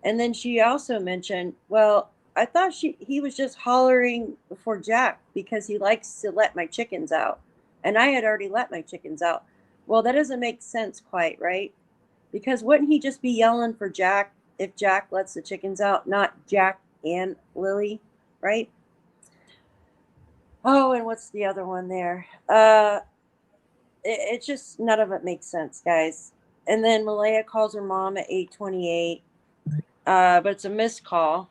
And then she also mentioned, well, I thought he was just hollering for Jack because he likes to let my chickens out. And I had already let my chickens out. Well, that doesn't make sense quite, right? Because wouldn't he just be yelling for Jack if Jack lets the chickens out, not Jack and Lily, right? Oh, and what's the other one there? It just, none of it makes sense, guys. And then Malaya calls her mom at 8:28, but it's a missed call.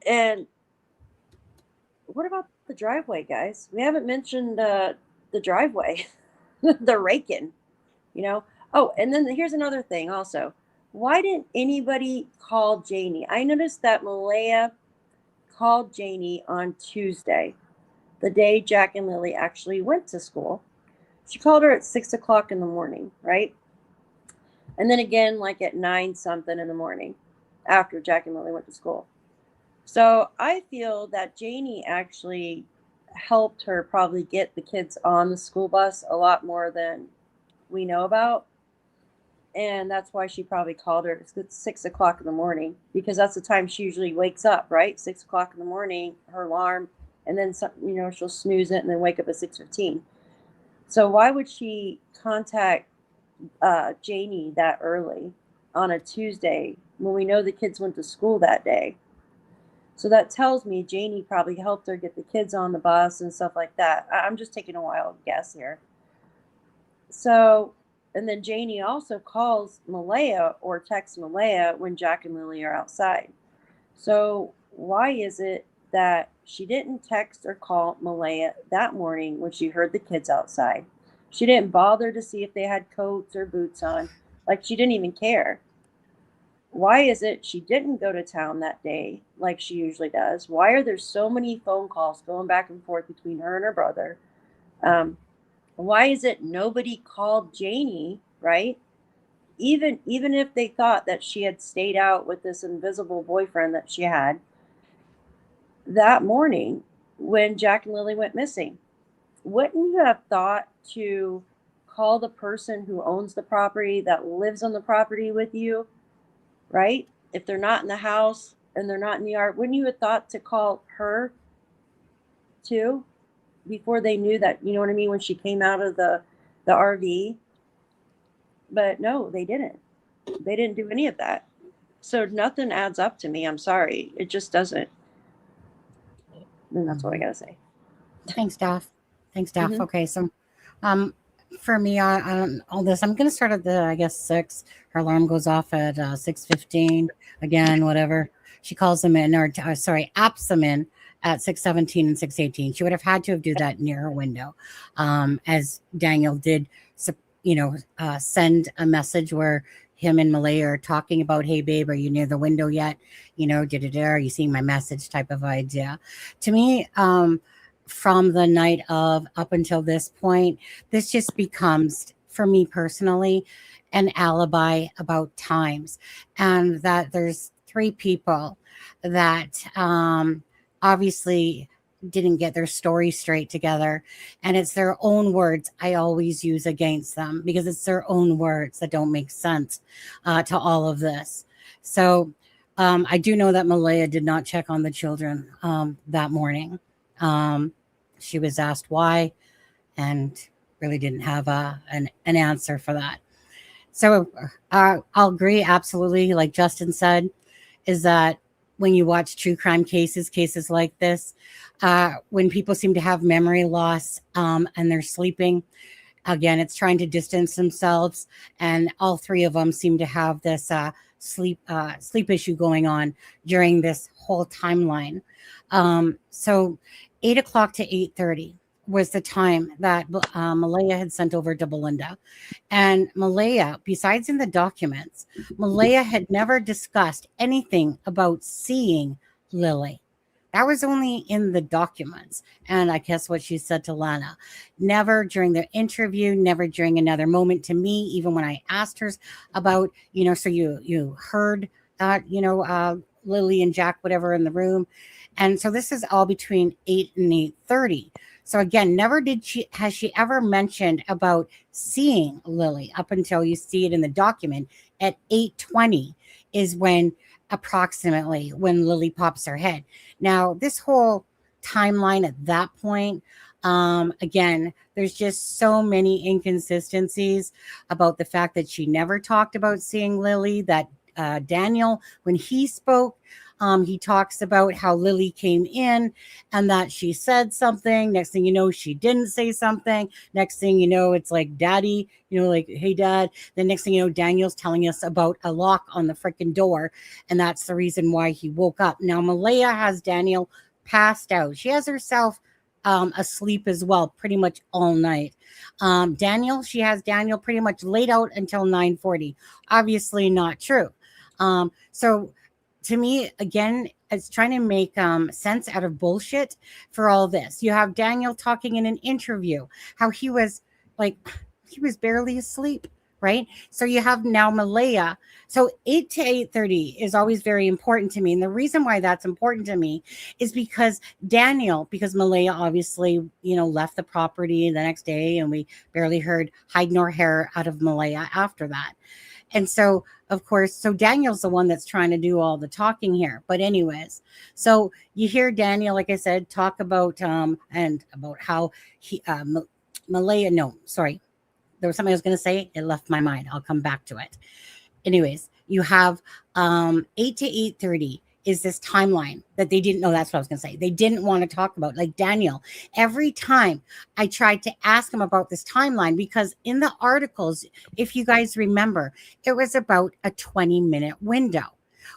And what about the driveway, guys? We haven't mentioned the driveway, the raking, you know? Oh, and then here's another thing also. Why didn't anybody call Janie? I noticed that Malaya called Janie on Tuesday, the day Jack and Lily actually went to school. She called her at 6 o'clock in the morning, right? And then again, like at 9 something in the morning after Jack and Lily went to school. So I feel that Janie actually helped her probably get the kids on the school bus a lot more than we know about. And that's why she probably called her at 6 o'clock in the morning, because that's the time she usually wakes up, right? 6 o'clock in the morning, her alarm, and then some, you know, she'll snooze it and then wake up at 6:15. So why would she contact Janie that early on a Tuesday when we know the kids went to school that day? So that tells me Janie probably helped her get the kids on the bus and stuff like that. I'm just taking a wild guess here. So, and then Janie also calls Malaya or texts Malaya when Jack and Lily are outside. So why is it that she didn't text or call Malaya that morning when she heard the kids outside? She didn't bother to see if they had coats or boots on. Like, she didn't even care. Why is it she didn't go to town that day like she usually does? Why are there so many phone calls going back and forth between her and her brother? Why is it nobody called Janie, right? Even if they thought that she had stayed out with this invisible boyfriend that she had that morning when Jack and Lily went missing. Wouldn't you have thought to call the person who owns the property, that lives on the property with you, right? If they're not in the house and they're not in the yard, wouldn't you have thought to call her too before they knew that, you know what I mean, when she came out of the RV? But no, they didn't. They didn't do any of that. So nothing adds up to me. I'm sorry. It just doesn't. And that's what I got to say. Thanks, Daph. Mhm. Okay, so for me on all this, I'm going to start at the, I guess, 6. Her alarm goes off at 6:15. Again, whatever. She calls them in, or apps them in at 6:17 and 6:18. She would have had to have do that near her window, as Daniel did, send a message where him and Malaya are talking about, hey, babe, are you near the window yet? Are you seeing my message type of idea? To me, from the night of up until this point, this just becomes, for me personally, an alibi about times, and that there's 3 people that obviously didn't get their story straight together, and it's their own words I always use against them, because it's their own words that don't make sense to all of this. So I do know that Malaya did not check on the children that morning. She was asked why, and really didn't have an answer for that. So I'll agree absolutely, like Justin said, is that when you watch true crime cases like this, when people seem to have memory loss and they're sleeping, again, it's trying to distance themselves, and all 3 of them seem to have this sleep issue going on during this whole timeline. So 8 o'clock to 8:30 was the time that Malaya had sent over to Belinda. And Malaya, besides in the documents, Malaya had never discussed anything about seeing Lily. That was only in the documents. And I guess what she said to Lana, never during the interview, never during another moment to me, even when I asked her about, so you heard that, Lily and Jack, whatever, in the room. And so this is all between 8 and 8:30. So again, never has she ever mentioned about seeing Lily up until you see it in the document at 8:20 is when approximately when Lily pops her head. Now, this whole timeline at that point, again, there's just so many inconsistencies about the fact that she never talked about seeing Lily, that Daniel, when he spoke, he talks about how Lily came in and that she said something. Next thing you know, she didn't say something. Next thing you know, it's like, Daddy, like, hey, Dad. The next thing you know, Daniel's telling us about a lock on the freaking door. And that's the reason why he woke up. Now, Malaya has Daniel passed out. She has herself asleep as well, pretty much all night. She has Daniel pretty much laid out until 9:40. Obviously not true. So to me, again, it's trying to make sense out of bullshit for all this. You have Daniel talking in an interview how he was barely asleep, right? So you have now Malaya. So 8 to 8:30 is always very important to me. And the reason why that's important to me is because Malaya obviously, left the property the next day, and we barely heard hide nor hair out of Malaya after that. And so, of course, Daniel's the one that's trying to do all the talking here. But anyways, so you hear Daniel, like I said, talk about and about how he Malaya. No, sorry, there was something I was going to say. It left my mind. I'll come back to it. Anyways, you have 8 to 8:30 is this timeline that they didn't know. That's what I was going to say. They didn't want to talk about, like Daniel. Every time I tried to ask him about this timeline, because in the articles, if you guys remember, it was about a 20-minute window.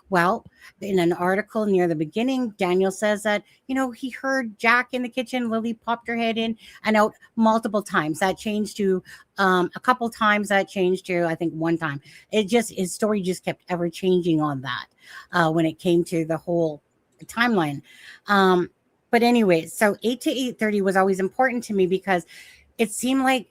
Well, in an article near the beginning, Daniel says that, he heard Jack in the kitchen. Lily popped her head in and out multiple times. That changed to a couple times. That changed to, I think, one time. His story just kept ever changing on that when it came to the whole timeline. But anyways, so 8 to 8:30 was always important to me because it seemed like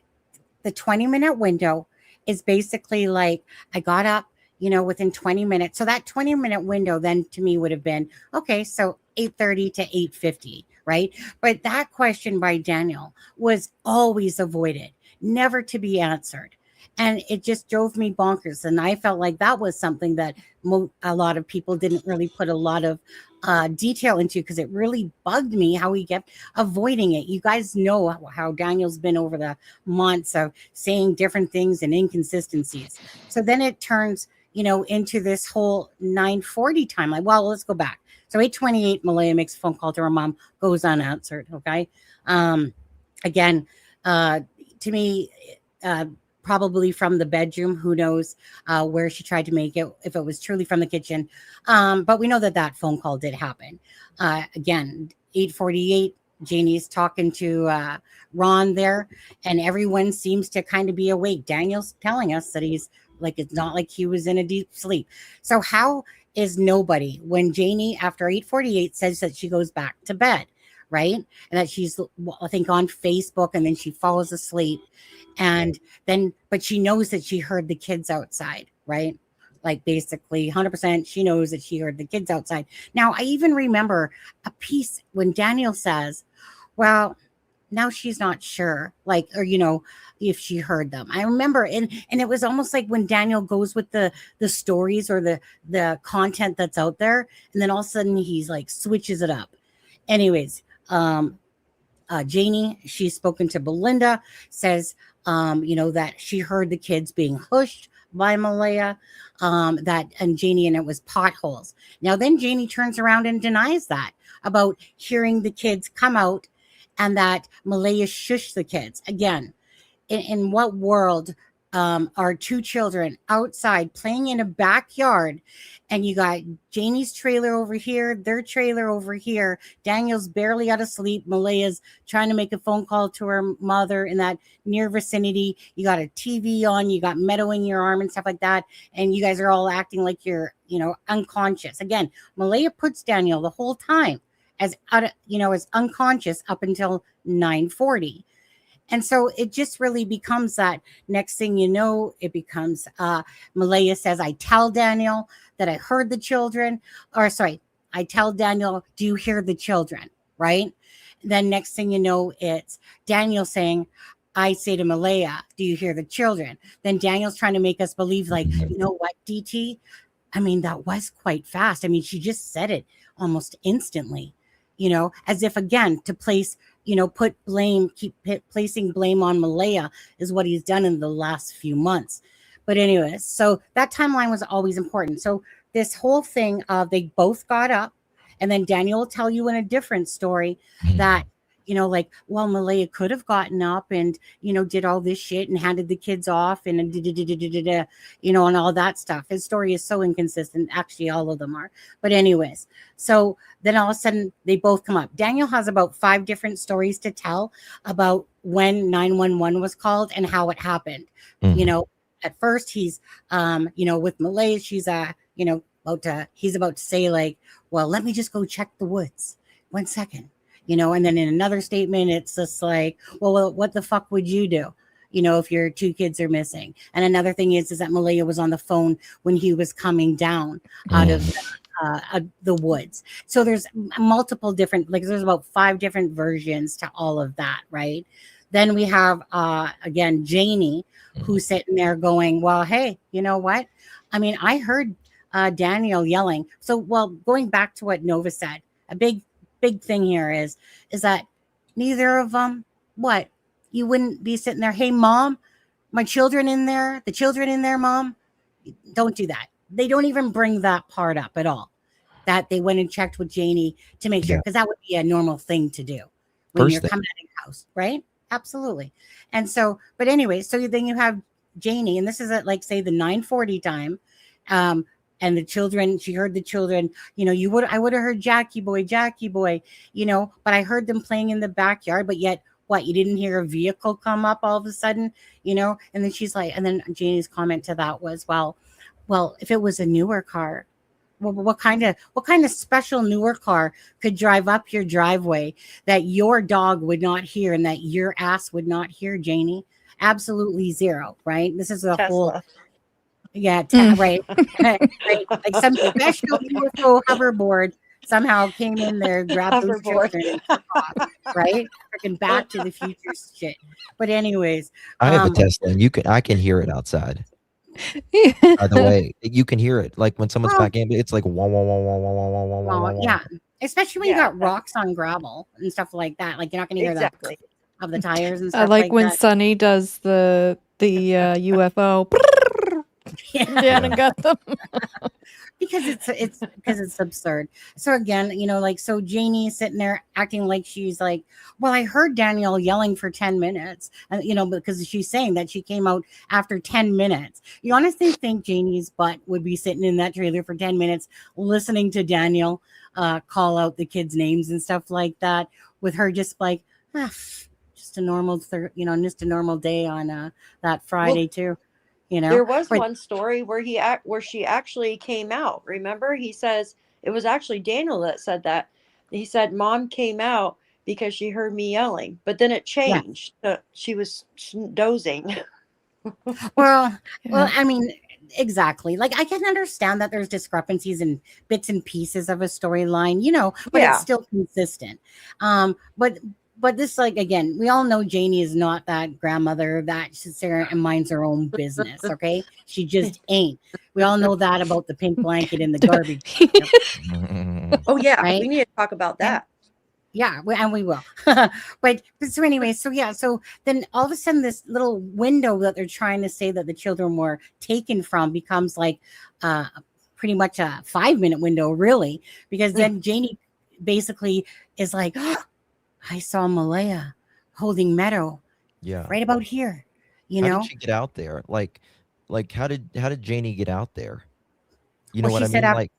the 20-minute window is basically like I got up, within 20 minutes. So that 20-minute window then to me would have been, okay, so 8:30 to 8:50, right? But that question by Daniel was always avoided, never to be answered. And it just drove me bonkers. And I felt like that was something that a lot of people didn't really put a lot of detail into, because it really bugged me how he kept avoiding it. You guys know how Daniel's been over the months of saying different things and inconsistencies. So then it turns, into this whole 9:40 timeline. Well, let's go back. So 8:28, Malaya makes a phone call to her mom, goes unanswered. Okay. Again, to me, probably from the bedroom, who knows where she tried to make it, if it was truly from the kitchen. But we know that phone call did happen. Again, 8:48, Janie's talking to Ron there, and everyone seems to kind of be awake. Daniel's telling us that he's like, it's not like he was in a deep sleep. So how is nobody, when Janie after 8:48 says that she goes back to bed, right? And that she's, I think, on Facebook, and then she falls asleep. And then, but she knows that she heard the kids outside, right? Like basically 100% she knows that she heard the kids outside. Now, I even remember a piece when Daniel says, well, now she's not sure, like, or, if she heard them. I remember, and it was almost like when Daniel goes with the stories or the content that's out there, and then all of a sudden he's like switches it up. Anyways, Janie, she's spoken to Belinda, says, that she heard the kids being hushed by Malaya, and Janie, and it was potholes. Now then Janie turns around and denies that about hearing the kids come out, and that Malaya shushed the kids. Again, in what world are two children outside playing in a backyard, and you got Janie's trailer over here, their trailer over here, Daniel's barely out of sleep, Malaya's trying to make a phone call to her mother in that near vicinity, you got a TV on, you got Meadow in your arm and stuff like that, and you guys are all acting like you're unconscious. Again, Malaya puts Daniel the whole time as as unconscious up until 9:40. And so it just really becomes that next thing you know, it becomes Malaya says, I tell Daniel that I heard the children, or sorry, I tell Daniel, do you hear the children? Right? Then next thing you know, it's Daniel saying, I say to Malaya, do you hear the children? Then Daniel's trying to make us believe, like, you know what, DT? I mean, that was quite fast. I mean, she just said it almost instantly, as if, again, to place, put blame, placing blame on Malaya is what he's done in the last few months. But anyways, so that timeline was always important. So this whole thing of they both got up, and then Daniel will tell you in a different story that, like, well, Malaya could have gotten up and, did all this shit and handed the kids off and, and all that stuff. His story is so inconsistent. Actually, all of them are. But anyways, so then all of a sudden they both come up. Daniel has about 5 different stories to tell about when 911 was called and how it happened. At first he's, with Malaya, she's, he's about to say, like, well, let me just go check the woods. 1 second. And then in another statement, it's just like, well, what the fuck would you do, if your 2 kids are missing? And another thing is that Malaya was on the phone when he was coming down out of the woods. So there's multiple different, like, there's about 5 different versions to all of that, right? Then we have, again, Janie, who's sitting there going, well, hey, you know what? I mean, I heard Daniel yelling. So, well, going back to what Nova said, a big thing here is that neither of them, you wouldn't be sitting there, hey, mom, my children in there, the children in there, mom. Don't do that. They don't even bring that part up at all, that they went and checked with Janie to make sure, because that would be a normal thing to do when First you're thing. coming out of your house, right? Absolutely. And so, but anyway, so then you have Janie, and this is at, like, say, the 9:40 time. and the children, she heard the children, I would have heard Jackie boy, but I heard them playing in the backyard. But yet, what, you didn't hear a vehicle come up all of a sudden, And then she's like, and then Janie's comment to that was, well, if it was a newer car, well, what kind of special newer car could drive up your driveway that your dog would not hear and that your ass would not hear, Janie? Absolutely zero, right? This is a whole, Tesla. yeah, right, right. Like some special UFO hoverboard somehow came in there, grabbed those Hoverboard. children, and took off, right? Freaking Back to the Future shit. But anyways, I have a Tesla, and I can hear it outside. By the way, you can hear it like when someone's Well- back in. It's like wah, wah, wah, wah, wah, wah, wah, wah, wah, wah. yeah, especially when you Yeah, got rocks on gravel and stuff like that. Like you're not gonna hear Exactly. that of the tires and I stuff like when that. Sunny does the UFO down and got them. Because it's absurd. So again, so Janie is sitting there acting like she's like, well, I heard Danielle yelling for 10 minutes, and because she's saying that she came out after 10 minutes. You honestly think Janie's butt would be sitting in that trailer for 10 minutes listening to Danielle call out the kids' names and stuff like that, with her just like, just a normal, just a normal day on that Friday too. There was But- one story where she actually came out. Remember, he says it was actually Daniel that said that. He said Mom came out because she heard me yelling, but then it changed. She was dozing. Well, I mean, exactly. Like I can understand that there's discrepancies in bits and pieces of a storyline, but Yeah. it's still consistent. But this, like, again, we all know Janie is not that grandmother that sits there and minds her own business. Okay, she just ain't. We all know that about the pink blanket in the garbage. Oh yeah, Right? we need to talk about that. Yeah, and we will. but so anyway, so then all of a sudden this little window that they're trying to say that the children were taken from becomes like pretty much a 5-minute window, really, because then Janie basically is like, I saw Malaya holding Meadow Yeah. right about here, How did she get out there? Like how did Janie get out there? You know Well, what she I said mean? af- Like,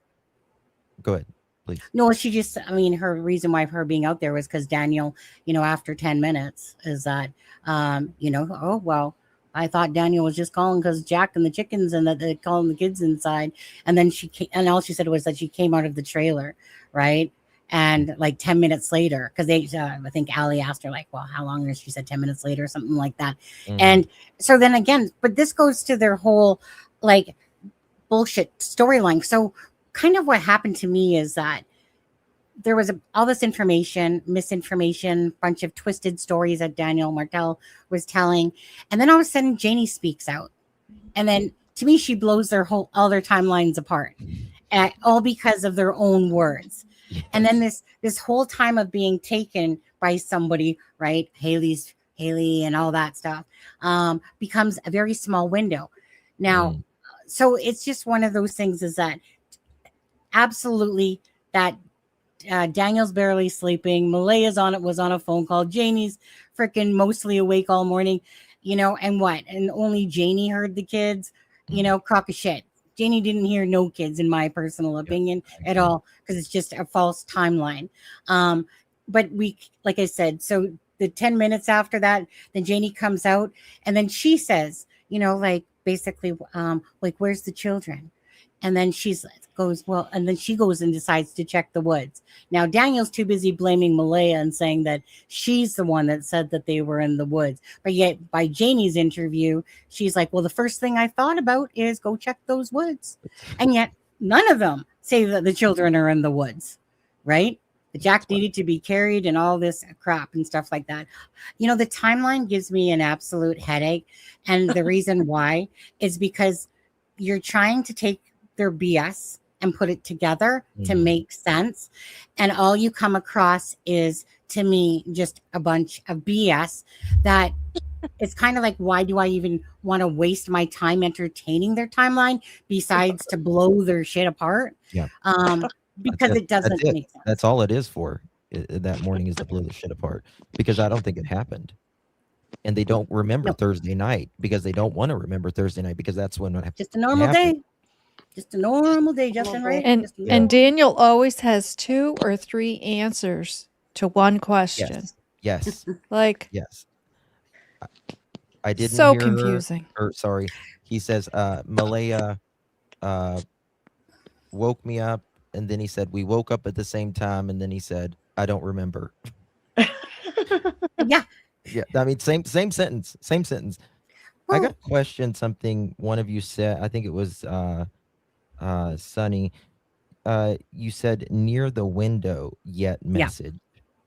go ahead, please. No, she just, her reason why her being out there was because Daniel, after 10 minutes is that, oh, well, I thought Daniel was just calling because Jack and the chickens and that they're calling the kids inside. And then and all she said was that she came out of the trailer, right? And like 10 minutes later, because I think Allie asked her, like, well, how long? And she said 10 minutes later, or something like that. Mhm. And so then again, but this goes to their whole like bullshit storyline. So kind of what happened to me is that there was all this misinformation, bunch of twisted stories that Daniel Martell was telling. And then all of a sudden Janie speaks out. And then to me, she blows all their timelines apart, all because of their own words. And then this whole time of being taken by somebody, right? Haley and all that stuff, becomes a very small window. Now, so it's just one of those things is that absolutely that Daniel's barely sleeping. Malaya's was on a phone call. Janie's freaking mostly awake all morning, and what? And only Janie heard the kids, crock of shit. Janie didn't hear no kids, in my personal opinion, at all, because it's just a false timeline. But like I said, so the 10 minutes after that, then Janie comes out and then she says, like basically, like, where's the children? And then and then she goes and decides to check the woods. Now, Daniel's too busy blaming Malaya and saying that she's the one that said that they were in the woods. But yet by Janie's interview, she's like, well, the first thing I thought about is go check those woods. And yet none of them say that the children are in the woods, right? The Jack needed to be carried and all this crap and stuff like that. The timeline gives me an absolute headache. And the reason why is because you're trying to take their BS and put it together to make sense. And all you come across is, to me, just a bunch of BS that it's kind of like, why do I even want to waste my time entertaining their timeline besides to blow their shit apart? Yeah. Because it doesn't make sense. That's all it is for. That morning is to blow the shit apart, because I don't think it happened. And they don't remember Thursday night because they don't want to remember Thursday night, because that's when it Just a normal happened. day. Just a normal day, Justin, right? And Just a Yeah. and normal- Daniel always has 2 or 3 answers to one question. Yes. Like Yes. I didn't so hear her, confusing. or sorry, he says, Malaya woke me up, and then he said, we woke up at the same time, and then he said, I don't remember. Yeah. Yeah, I mean, same sentence, same sentence. I Well, got questioned something one of you said, I think it was Sunny. You said near the window yet message.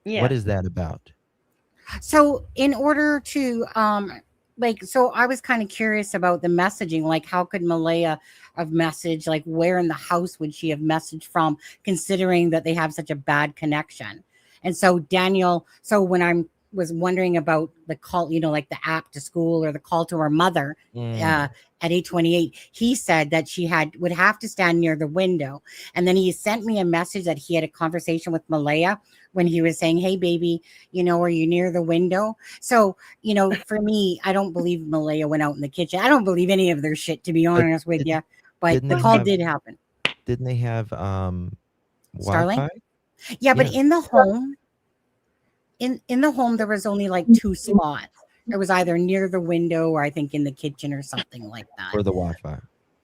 Yeah. What is that about? so in order to so I was kind of curious about the messaging, like how could Malaya have messaged, like where in the house would she have messaged from, considering that they have such a bad connection. And so Daniel, so when I was wondering about the call, like the app to school or the call to her mother at 8:28, he said that she would have to stand near the window. And then he sent me a message that he had a conversation with Malaya when he was saying, hey baby, are you near the window? So, for me, I don't believe Malaya went out in the kitchen. I don't believe any of their shit, to be honest with you. But didn't the they call have- did happen. Didn't they have Starlink? Wi-Fi? Yeah, but Yeah. in the home, in the home, there was only like 2 spots. It was either near the window or I think in the kitchen or something like that. For the Wi-Fi.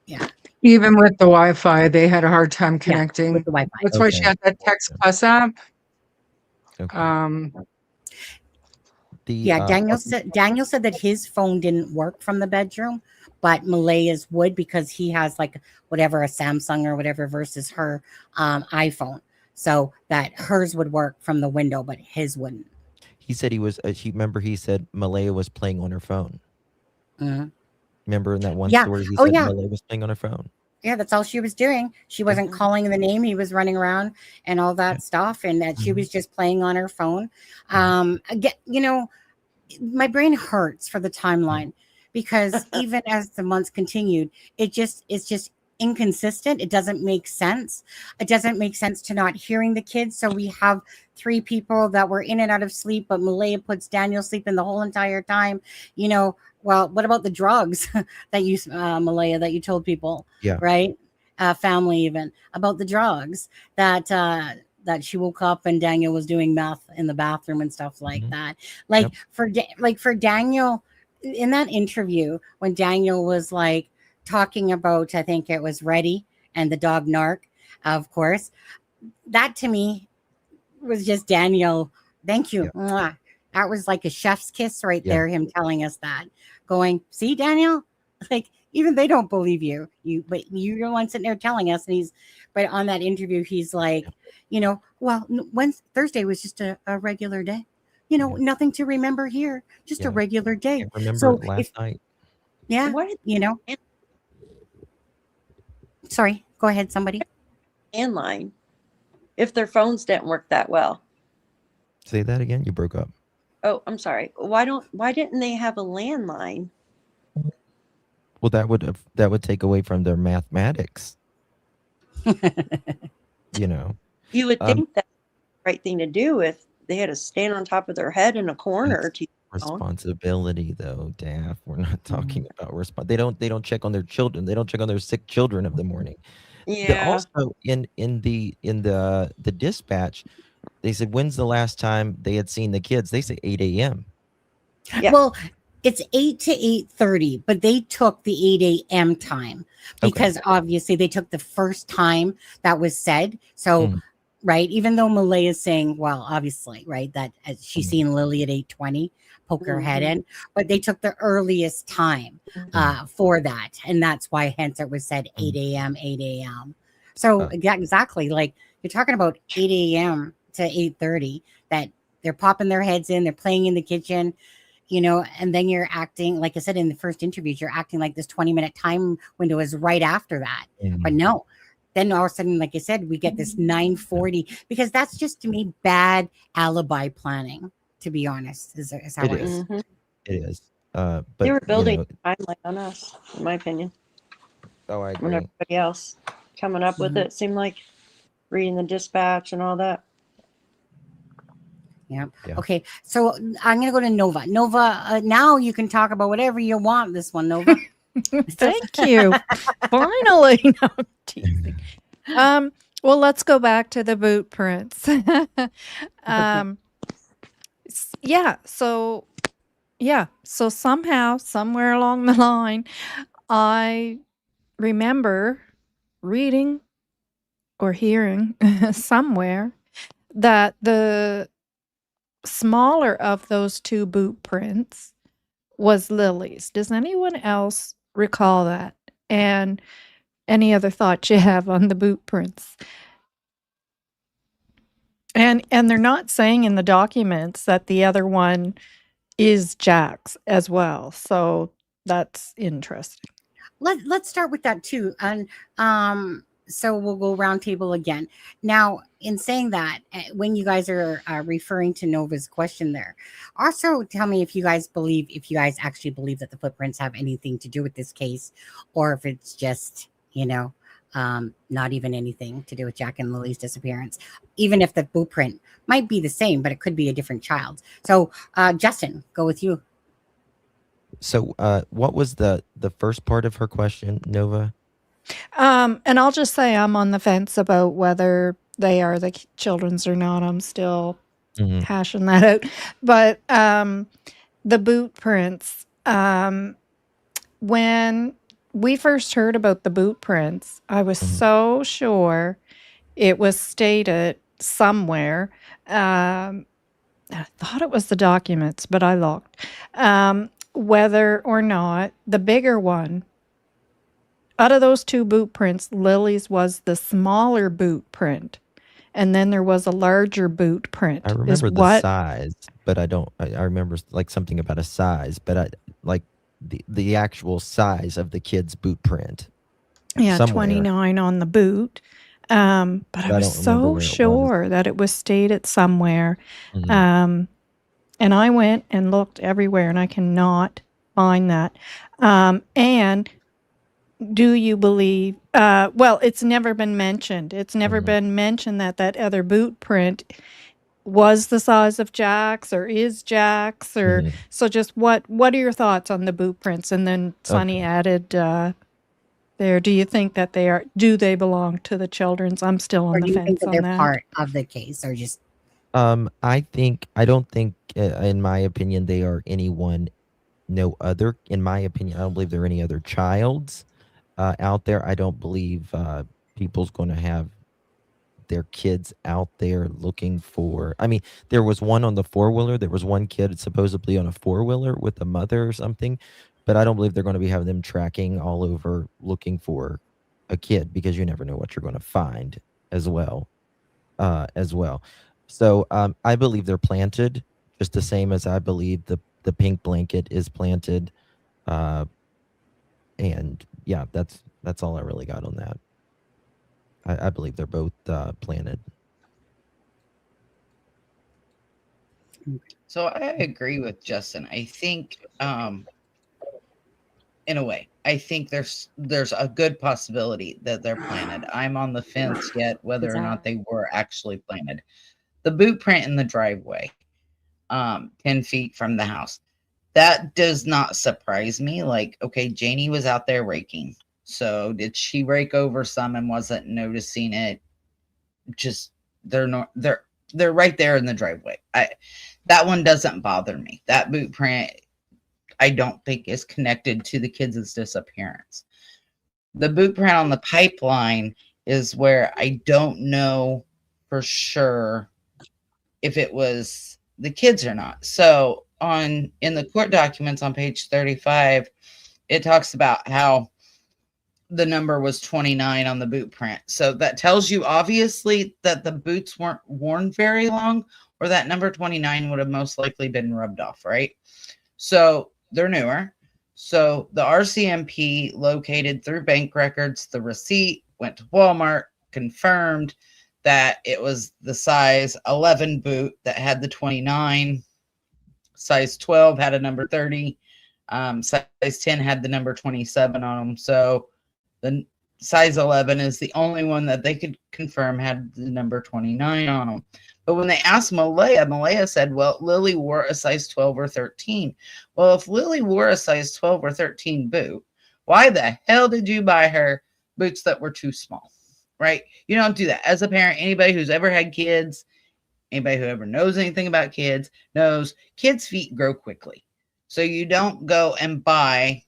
Yeah. Even with the Wi-Fi, they had a hard time Yeah, connecting. with the Wi-Fi. That's why she Okay. had that Text Plus app. Okay. Yeah, Daniel said that his phone didn't work from the bedroom, but Malaya's would, because he has like whatever, a Samsung or whatever, versus her iPhone. So that hers would work from the window, but his wouldn't. He said he said Malaya was playing on her phone. Mhm. Remember in that one Yeah. story, he Oh, said yeah. Malaya was playing on her phone. Yeah, that's all she was doing. She wasn't calling the name. He was running around and all that stuff, and that she was just playing on her phone. Again, my brain hurts for the timeline, because even as the months continued, it's just inconsistent. It doesn't make sense. It doesn't make sense to not hearing the kids. So we have 3 people that were in and out of sleep, but Malaya puts Daniel sleeping the whole entire time. Well, what about the drugs that you, Malaya, that you told people? Yeah. Right. Family, even about the drugs that she woke up and Daniel was doing meth in the bathroom and stuff like that. Like for Daniel, in that interview, when Daniel was like talking about, I think it was Reddy and the dog Narc, of course, that to me was just Daniel. Thank you. Yeah. Mwah. That was like a chef's kiss right Yeah. there. Him telling us that, going, see, Daniel, like even they don't believe you, but you're the one sitting there telling us. And but on that interview, he's like, well, Thursday was just a regular day, nothing to remember here, just a regular day. Can't remember So last night. yeah, What sorry, go ahead, somebody. landline if their phones didn't work that well? Say that again. You broke up. Oh, I'm sorry. Why didn't they have a landline? Well, that would take away from their mathematics. You would think that's the right thing to do if they had to stand on top of their head in a corner to Responsibility, though, Daff. We're not talking about They don't check on their children. They don't check on their sick children of the morning. Also, in the dispatch, they said, when's the last time they had seen the kids? They say 8 a.m. Yeah. Well, it's 8 to 8:30, but they took the 8 a.m. time because obviously they took the first time that was said. So, right, even though Malaya is saying, well, obviously, right, that she's seen Lily at 8:20, poke her head in, but they took the earliest time for that. And that's why hence it was said 8 a.m., 8 a.m. So exactly, like you're talking about 8 a.m. to 8:30, that they're popping their heads in, they're playing in the kitchen, and then you're acting, like I said in the first interviews, you're acting like this 20-minute time window is right after that. But no, then all of a sudden, like I said, we get this 9:40, because that's just, to me, bad alibi planning, to be honest, is how It is. It is. But they were building a timeline on us, in my opinion. Oh, I When agree. everybody else coming up with it seemed like reading the dispatch and all that. Yeah. Okay. So I'm going to go to Nova. Nova, now you can talk about whatever you want this one, Nova. Thank you. Finally. No, I'm teasing. Well, let's go back to the boot prints. Yeah. So somehow, somewhere along the line, I remember reading or hearing somewhere that the smaller of those two boot prints was Lily's. Does anyone else recall that? And any other thoughts you have on the boot prints? And they're not saying in the documents that the other one is Jack's as well. So that's interesting. Let's start with that too. And so we'll go round table again. Now, in saying that, when you guys are referring to Nova's question there, also tell me if you guys actually believe that the footprints have anything to do with this case, or if it's just, not even anything to do with Jack and Lily's disappearance, even if the boot print might be the same, but it could be a different child. So, Justin, go with you. So, what was the first part of her question, Nova? And I'll just say I'm on the fence about whether they are the children's or not. I'm still hashing that out. But the boot prints, when we first heard about the boot prints, I was so sure it was stated somewhere. I thought it was the documents, but I looked. Whether or not the bigger one, out of those two boot prints, Lily's was the smaller boot print. And then there was a larger boot print. I remember the size, but I don't. I remember like something about a size, but I like the actual size of the kid's boot print. Yeah, somewhere. 29 on the boot. But I was so sure that it was stated somewhere. And I went and looked everywhere, and I cannot find that. And do you believe? Well, it's never been mentioned. It's never been mentioned that other boot print was the size of Jack's or is Jack's, or so. Just what are your thoughts on the boot prints? And then Sonny added there. Do you think that do they belong to the children's? I'm still on the fence on that. Or do you think that they're part of the case, or just? I don't think, in my opinion, they are anyone, no other. In my opinion, I don't believe there are any other childs out there. I don't believe people's going to have their kids out there looking for. I mean, there was one on the four-wheeler. There was one kid supposedly on a four-wheeler with a mother or something, but I don't believe they're going to be having them tracking all over looking for a kid, because you never know what you're going to find as well. So I believe they're planted, just the same as I believe the pink blanket is planted. And yeah, that's all I really got on that. I believe they're both planted. So I agree with Justin. I think, in a way, I think there's a good possibility that they're planted. I'm on the fence yet whether or not they were actually planted. The boot print in the driveway, 10 feet from the house, that does not surprise me. Like, okay, Janie was out there raking. So did she rake over some and wasn't noticing it? Just they're right there in the driveway. That one doesn't bother me. That boot print, I don't think is connected to the kids' disappearance. The boot print on the pipeline is where I don't know for sure if it was the kids or not. So in the court documents on page 35, it talks about how the number was 29 on the boot print. So that tells you obviously that the boots weren't worn very long, or that number 29 would have most likely been rubbed off, right? So they're newer. So the RCMP located through bank records the receipt, went to Walmart, confirmed that it was the size 11 boot that had the 29, size 12 had a number 30, size 10 had the number 27 on them. So the size 11 is the only one that they could confirm had the number 29 on them. But when they asked Malaya said, well, Lily wore a size 12 or 13. Well, if Lily wore a size 12 or 13 boot, Why the hell did you buy her boots that were too small? Right? You don't do that. As a parent, anybody who's ever had kids, anybody who ever knows anything about kids knows kids' feet grow quickly. So you don't go and buy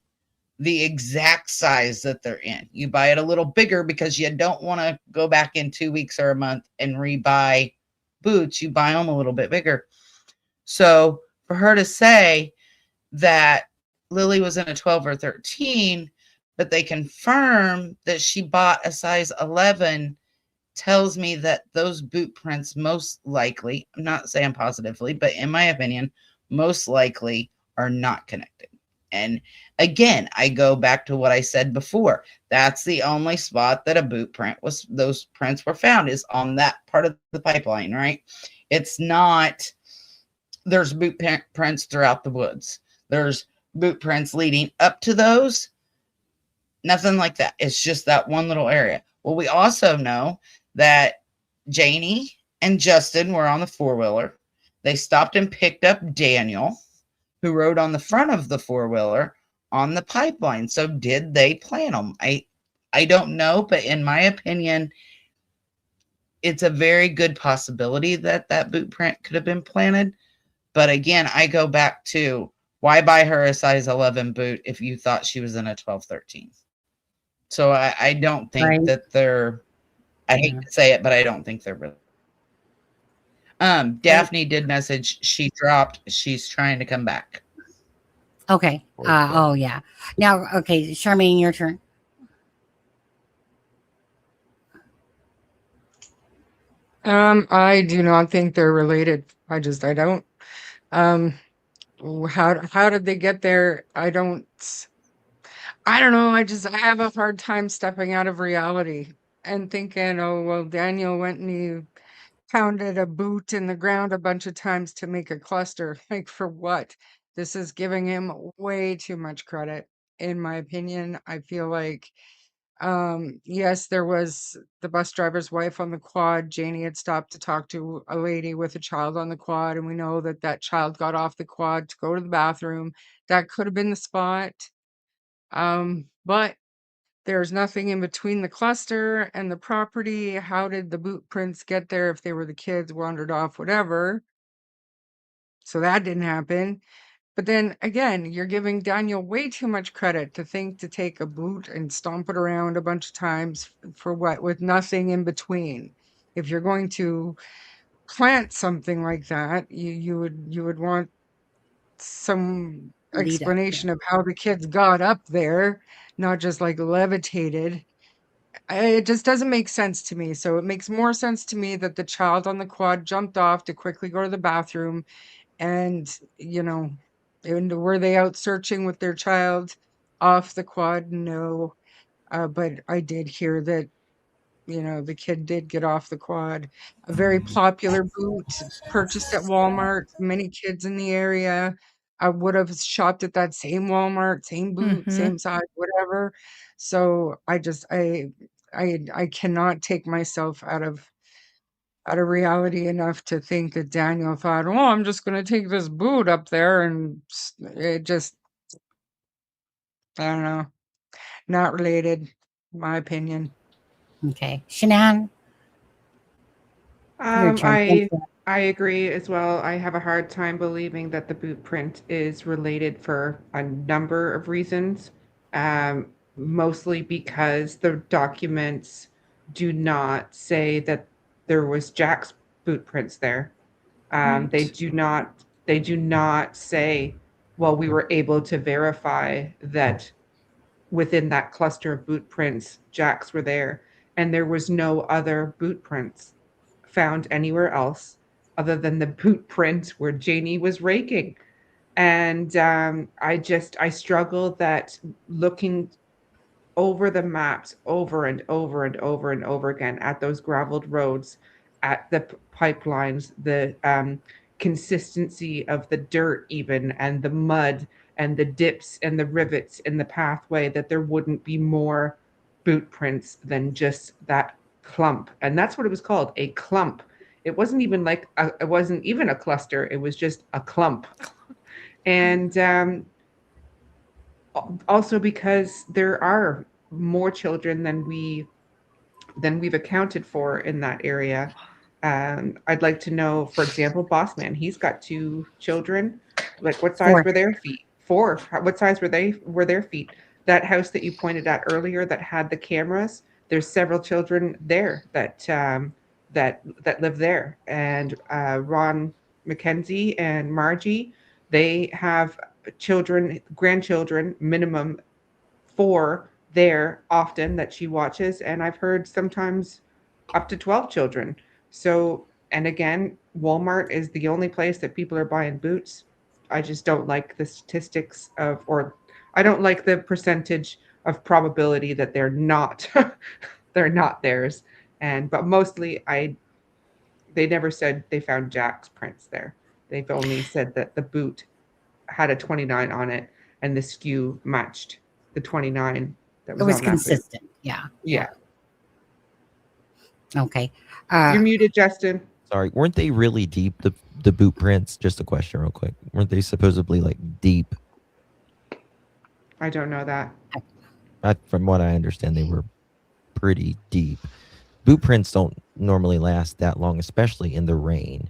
the exact size that they're in. You buy it a little bigger because you don't want to go back in 2 weeks or a month and rebuy boots. You buy them a little bit bigger. So for her to say that Lily was in a 12 or 13, but they confirm that she bought a size 11, tells me that those boot prints most likely, I'm not saying positively, but in my opinion, most likely are not connected. And again, I go back to what I said before. That's the only spot that a boot print was, those prints were found, is on that part of the pipeline, right? It's not, there's boot prints throughout the woods. There's boot prints leading up to those. Nothing like that. It's just that one little area. Well, we also know that Janie and Justin were on the four-wheeler. They stopped and picked up Daniel, who rode on the front of the four-wheeler on the pipeline. So did they plant them? I don't know, but in my opinion, it's a very good possibility that that boot print could have been planted. But again, I go back to, why buy her a size 11 boot if you thought she was in a 12, 13? So I don't think that they're, I hate to say it, but I don't think they're really. Daphne did message, she dropped, she's trying to come back. Okay. Oh, yeah. Now, okay, Charmaine, your turn. I do not think they're related. I don't. How did they get there? I don't know. I have a hard time stepping out of reality and thinking, oh, well, Daniel went and he pounded a boot in the ground a bunch of times to make a cluster. Like, for what? This is giving him way too much credit, in my opinion. I feel like, yes, there was the bus driver's wife on the quad. Janie had stopped to talk to a lady with a child on the quad, and we know that that child got off the quad to go to the bathroom. That could have been the spot. But there's nothing in between the cluster and the property. How did the boot prints get there if they were the kids wandered off, whatever? So that didn't happen. But then again, you're giving Daniel way too much credit to think to take a boot and stomp it around a bunch of times for what, with nothing in between. If you're going to plant something like that, you would want some Lead up, explanation of how the kids got up there, not just like levitated. It just doesn't make sense to me. So it makes more sense to me that the child on the quad jumped off to quickly go to the bathroom. And, and were they out searching with their child off the quad? No. But I did hear that, the kid did get off the quad. A very popular boot purchased at Walmart. Many kids in the area would have shopped at that same Walmart, same boot, same size, whatever. So I cannot take myself out of reality enough to think that Daniel thought, oh, I'm just going to take this boot up there, and it just, I don't know, not related, my opinion. Okay. Shanann, your turn. Thank you. I agree as well. I have a hard time believing that the boot print is related for a number of reasons, mostly because the documents do not say that there was Jack's boot prints there. They do not say, well, we were able to verify that within that cluster of boot prints, Jack's were there, and there was no other boot prints found anywhere else other than the boot print where Janie was raking. And I struggle that looking over the maps over and over and over and over again at those graveled roads, at the pipelines, the consistency of the dirt even, and the mud and the dips and the rivets in the pathway, that there wouldn't be more boot prints than just that clump. And that's what it was called, a clump. It wasn't even it wasn't even a cluster. It was just a clump. And Also because there are more children than we've accounted for in that area. I'd like to know, for example, Bossman, he's got 2 children. Like, what size 4. were their feet? 4. What size were their feet? That house that you pointed at earlier that had the cameras, there's several children there that live there. And Ron McKenzie and Margie, they have grandchildren, minimum 4 there often that she watches, and I've heard sometimes up to 12 children. So, and again, Walmart is the only place that people are buying boots. I just don't like the statistics or I don't like the percentage of probability that they're not they're not theirs. But mostly they never said they found Jack's prints there. They've only said that the boot had a 29 on it and the skew matched the 29 that was It was on that boot. consistent. Yeah. Yeah. Okay. You're muted, Justin. Sorry, weren't they really deep, the boot prints? Just a question real quick. Weren't they supposedly like deep? I don't know that. From what I understand, they were pretty deep. Boot prints don't normally last that long, especially in the rain.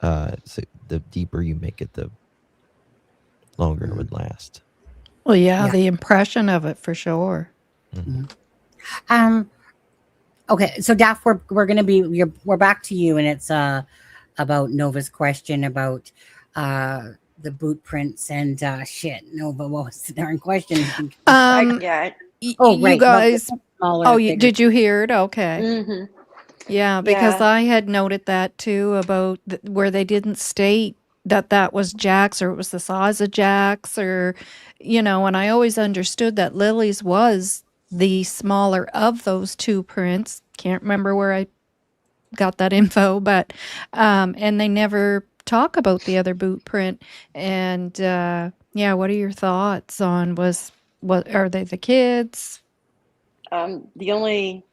So the deeper you make it, the longer it would last. Well, yeah, Yeah. the impression of it for sure. Okay, so Daff, we're gonna be we're back to you, and it's about Nova's question about the boot prints and shit. Nova, what was the darn question? Yeah. Oh, You right. guys. Smaller, Did you hear it? Okay. Mm-hmm. Yeah, because Yeah. I had noted that too about where they didn't state that was Jack's or it was the size of Jack's or, and I always understood that Lily's was the smaller of those 2 prints. Can't remember where I got that info, but, and they never talk about the other boot print. And, yeah, what are your thoughts on what are they the kids? The only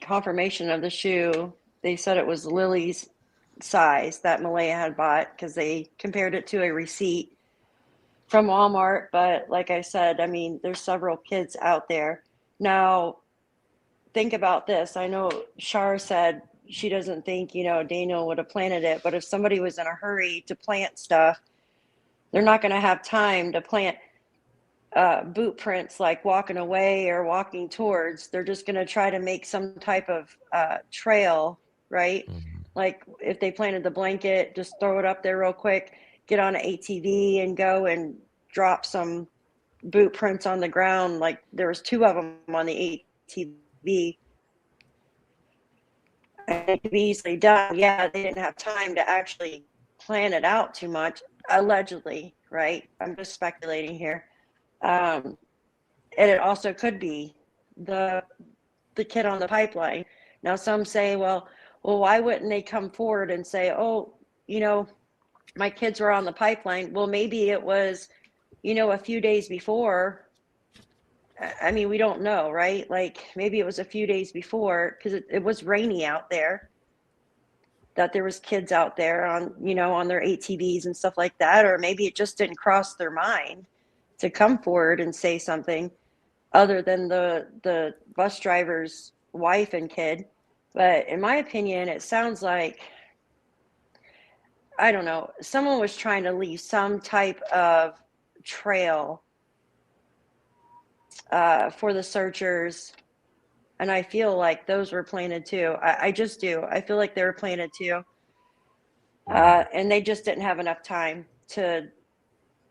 confirmation of the shoe, they said it was Lily's size that Malaya had bought because they compared it to a receipt from Walmart. But like I said, I mean, there's several kids out there. Now, think about this. I know Shar said she doesn't think, Daniel would have planted it, but if somebody was in a hurry to plant stuff, they're not going to have time to plant boot prints like walking away or walking towards. They're just going to try to make some type of trail, right? Like if they planted the blanket, just throw it up there real quick, get on an ATV and go and drop some boot prints on the ground. Like there was 2 of them on the ATV. It could be easily done. Yeah, they didn't have time to actually plan it out too much, allegedly, right? I'm just speculating here. And it also could be the kid on the pipeline. Now some say, well, why wouldn't they come forward and say, oh, my kids were on the pipeline? Well, maybe it was, a few days before. I mean, we don't know, right? Like maybe it was a few days before because it was rainy out there, that there was kids out there on, on their ATVs and stuff like that. Or maybe it just didn't cross their mind to come forward and say something other than the bus driver's wife and kid. But in my opinion, it sounds like, I don't know, someone was trying to leave some type of trail for the searchers. And I feel like those were planted too. I just do. I feel like they were planted too. And they just didn't have enough time to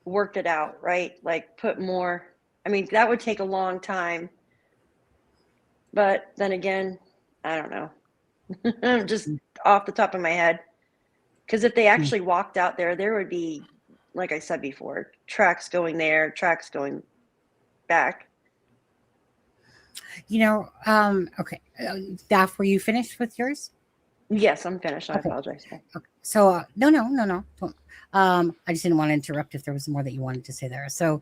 work it out, right? Like put more. I mean, that would take a long time. But then again, I don't know. Just off the top of my head. Because if they actually walked out there, there would be, like I said before, tracks going there, tracks going back. Okay. Daff, were you finished with yours? Yes, I'm finished. I Okay. apologize. So no. Don't. I just didn't want to interrupt if there was more that you wanted to say there. So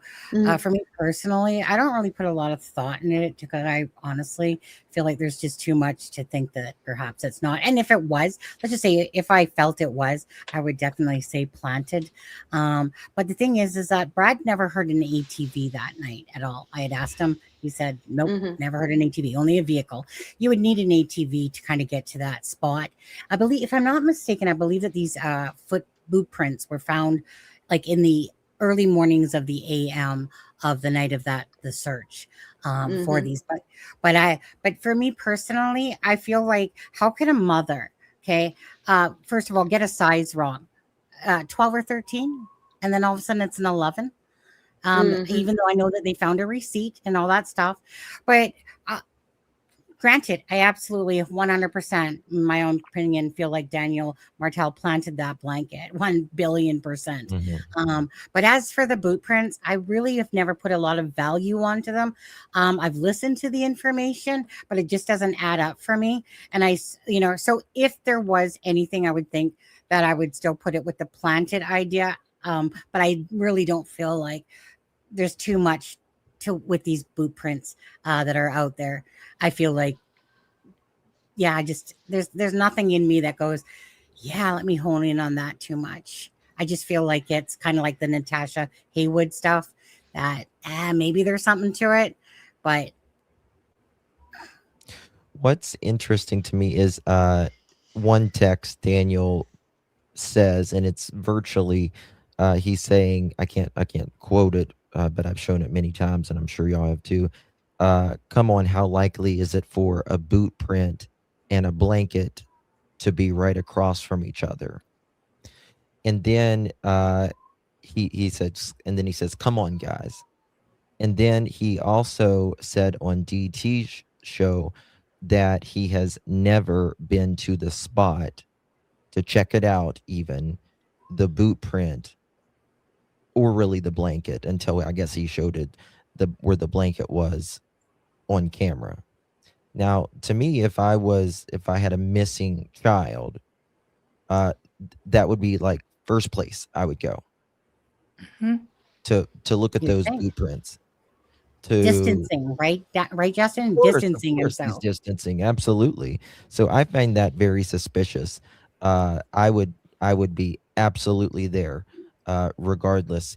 for me personally, I don't really put a lot of thought in it because I honestly feel like there's just too much to think that perhaps it's not. And if it was, let's just say if I felt it was, I would definitely say planted. But the thing is that Brad never heard an ATV that night at all. I had asked him. He said, nope, never heard an ATV, only a vehicle. You would need an ATV to kind of get to that spot. I believe, if I'm not mistaken, I believe that these foot boot prints were found like in the early mornings of the AM of the night of the search for these. But for me personally, I feel like, how can a mother, first of all, get a size wrong, 12 or 13, and then all of a sudden it's an 11. Even though I know that they found a receipt and all that stuff. But granted, I absolutely 100%, in my own opinion, feel like Daniel Martell planted that blanket 1 billion%. But as for the boot prints, I really have never put a lot of value onto them. I've listened to the information, but it just doesn't add up for me. And so if there was anything, I would think that I would still put it with the planted idea. But I really don't feel like there's too much with these boot prints that are out there. I feel like, there's nothing in me that goes, let me hone in on that too much. I just feel like it's kind of like the Natasha Haywood stuff that maybe there's something to it, but. What's interesting to me is one text Daniel says, and it's virtually he's saying, I can't quote it, but I've shown it many times, and I'm sure y'all have too. Come on, how likely is it for a boot print and a blanket to be right across from each other? And then he says, come on, guys. And then he also said on DT's show that he has never been to the spot to check it out, even the boot print or really the blanket, until I guess he showed it where the blanket was on camera. Now, to me, if I had a missing child, that would be like first place I would go to look at those boot prints. Distancing, right? Right, Justin? Distancing himself. He's distancing, absolutely. So I find that very suspicious. I would be absolutely there, regardless.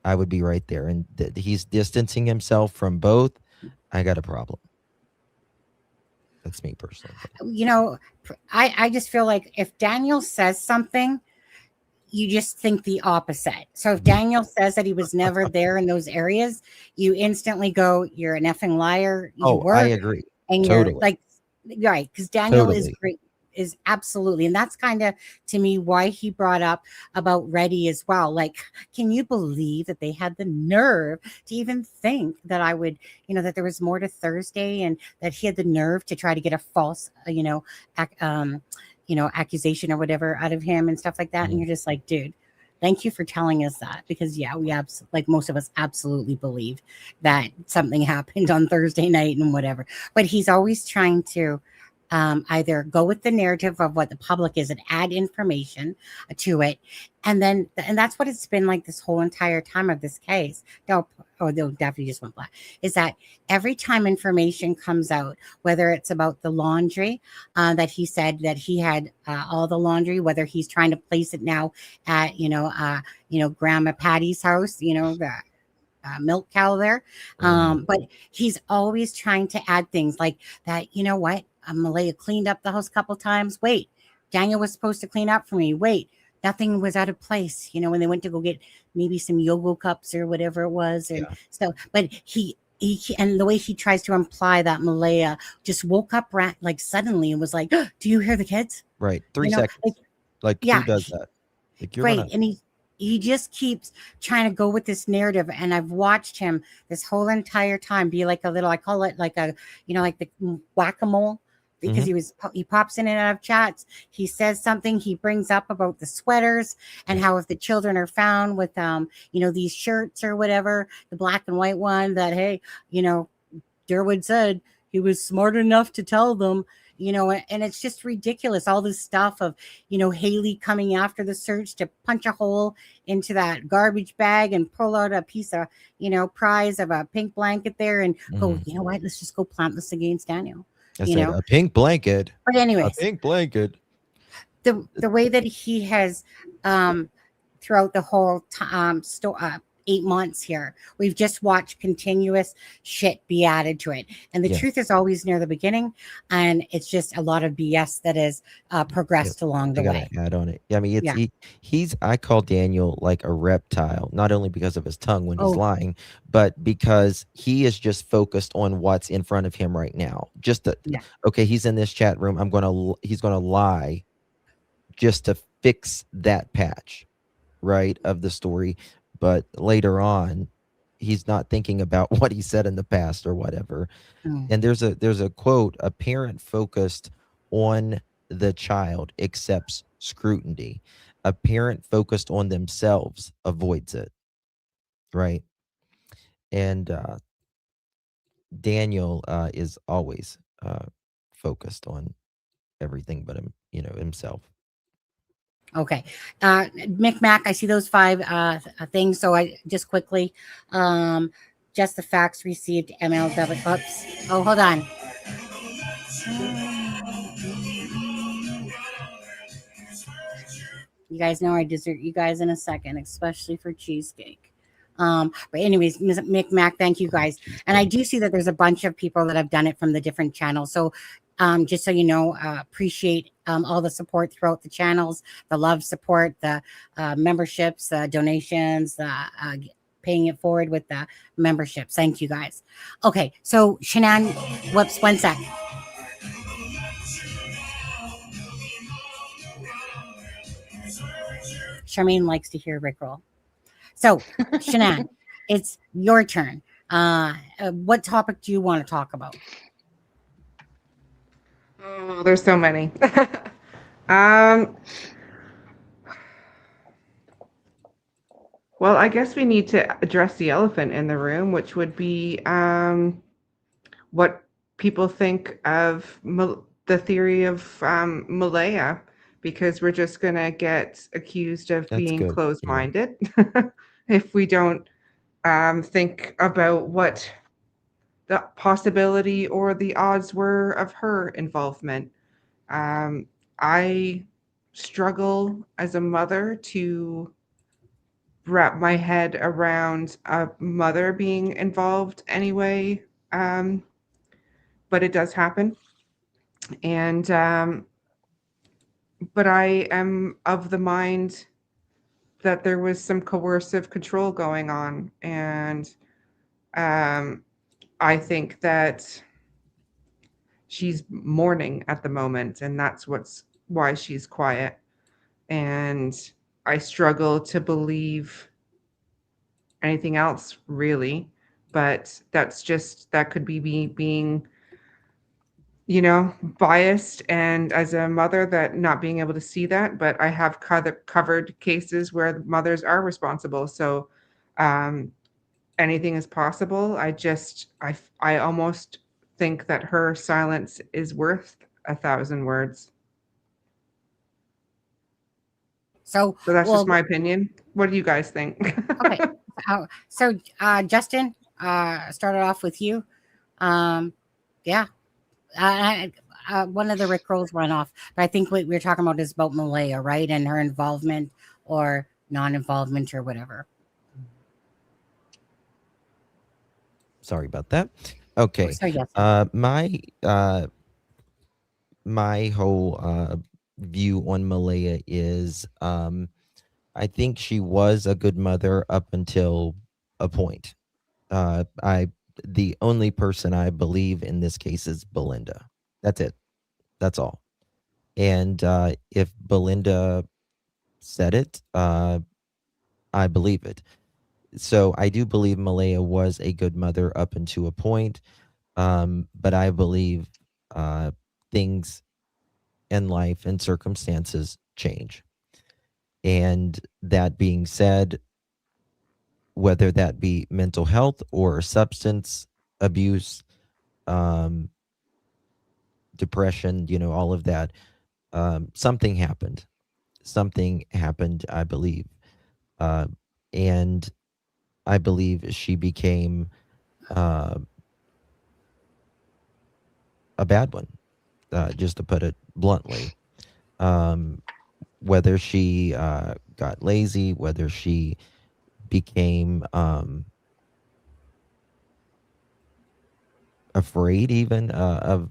I would be right there, and he's distancing himself from both. I got a problem. That's me personally. I just feel like if Daniel says something, you just think the opposite. So if Daniel says that he was never there in those areas, you instantly go, you're an effing liar. I agree. And totally. You're like, right, because Daniel totally. is great. Is absolutely, and that's kind of to me why he brought up about Reddy as well. Like, can you believe that they had the nerve to even think that I would, that there was more to Thursday, and that he had the nerve to try to get a false, accusation or whatever out of him and stuff like that. And you're just like, dude, thank you for telling us that, because we like most of us absolutely believe that something happened on Thursday night and whatever. But he's always trying to either go with the narrative of what the public is and add information to it. And that's what it's been like this whole entire time of this case. They'll definitely just went black. Is that every time information comes out, whether it's about the laundry, that he said that he had all the laundry, whether he's trying to place it now at, Grandma Patty's house, the milk cow there. But he's always trying to add things like that. You know what? Malaya cleaned up the house a couple times. Wait, Daniel was supposed to clean up for me. Wait, nothing was out of place. When they went to go get maybe some yogo cups or whatever it was. And so, but he and the way he tries to imply that Malaya just woke up like suddenly and was like, oh, do you hear the kids? Right. 3 seconds. Who does that? Like, you're right. And he just keeps trying to go with this narrative. And I've watched him this whole entire time be like a little, I call it like a, like the whack-a-mole. Because he pops in and out of chats. He says something. He brings up about the sweaters and how if the children are found with these shirts or whatever, the black and white one that, hey, Durwood said, he was smart enough to tell them, and it's just ridiculous. All this stuff of, Haley coming after the search to punch a hole into that garbage bag and pull out a piece of, prize of a pink blanket there and go, you know what, let's just go plant this against Daniel. I said a pink blanket. But anyways, a pink blanket. The way that he has throughout the whole 8 months here, we've just watched continuous shit be added to it, and the truth is always near the beginning, and it's just a lot of BS that is progressed along the way. Add on it. I mean, it's I call Daniel like a reptile, not only because of his tongue when he's lying, but because he is just focused on what's in front of him right now. Okay, he's in this chat room. He's gonna lie just to fix that patch, right, of the story. But later on, he's not thinking about what he said in the past or whatever. And there's a quote: "A parent focused on the child accepts scrutiny. A parent focused on themselves avoids it." Right. And Daniel is always focused on everything but himself. Okay. Mac, I see those 5 things. So I just quickly, just the facts received, MLW. Oops. Oh, hold on. You guys know I desert you guys in a second, especially for cheesecake. But anyways, Mac, thank you guys. And I do see that there's a bunch of people that have done it from the different channels. So just so you know, appreciate all the support throughout the channels, the love support, the memberships, the donations, paying it forward with the memberships. Thank you guys. Okay, so Shanann, whoops, one sec. Charmaine likes to hear Rickroll. So Shanann, it's your turn. What topic do you want to talk about? Oh, there's so many. Well, I guess we need to address the elephant in the room, which would be what people think of the theory of Malaya, because we're just going to get accused of being closed-minded if we don't think about what the possibility or the odds were of her involvement. I struggle as a mother to wrap my head around a mother being involved anyway, but it does happen. And but I am of the mind that there was some coercive control going on, and I think that she's mourning at the moment, and that's why she's quiet. And I struggle to believe anything else, really. But that could be me being, biased, and as a mother, that not being able to see that. But I have covered cases where mothers are responsible. So anything is possible. I almost think that her silence is worth 1,000 words. So that's just my opinion. What do you guys think? Okay. So Justin, started off with you. Yeah. One of the Rickrolls went off, but I think what we're talking about is about Malaya, right? And her involvement or non-involvement or whatever. Sorry about that. Okay. Sorry, yes. My whole view on Malaya is I think she was a good mother up until a point. The only person I believe in this case is Belinda. That's it. That's all. And if Belinda said it, I believe it. So I do believe Malaya was a good mother up until a point. But I believe things in life and circumstances change. And that being said, whether that be mental health or substance abuse, depression, all of that. Something happened. Something happened, I believe. And I believe she became uh, a bad one, just to put it bluntly. Whether she got lazy, whether she became afraid even of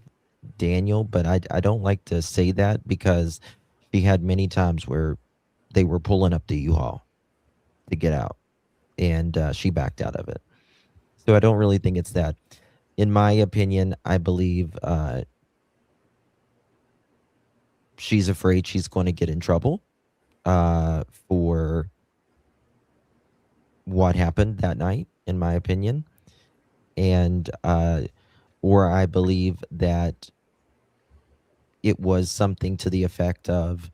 Daniel, but I don't like to say that because she had many times where they were pulling up the U-Haul to get out, and she backed out of it. So I don't really think it's that. In my opinion, I believe she's afraid she's going to get in trouble for what happened that night, in my opinion. And or I believe that it was something to the effect of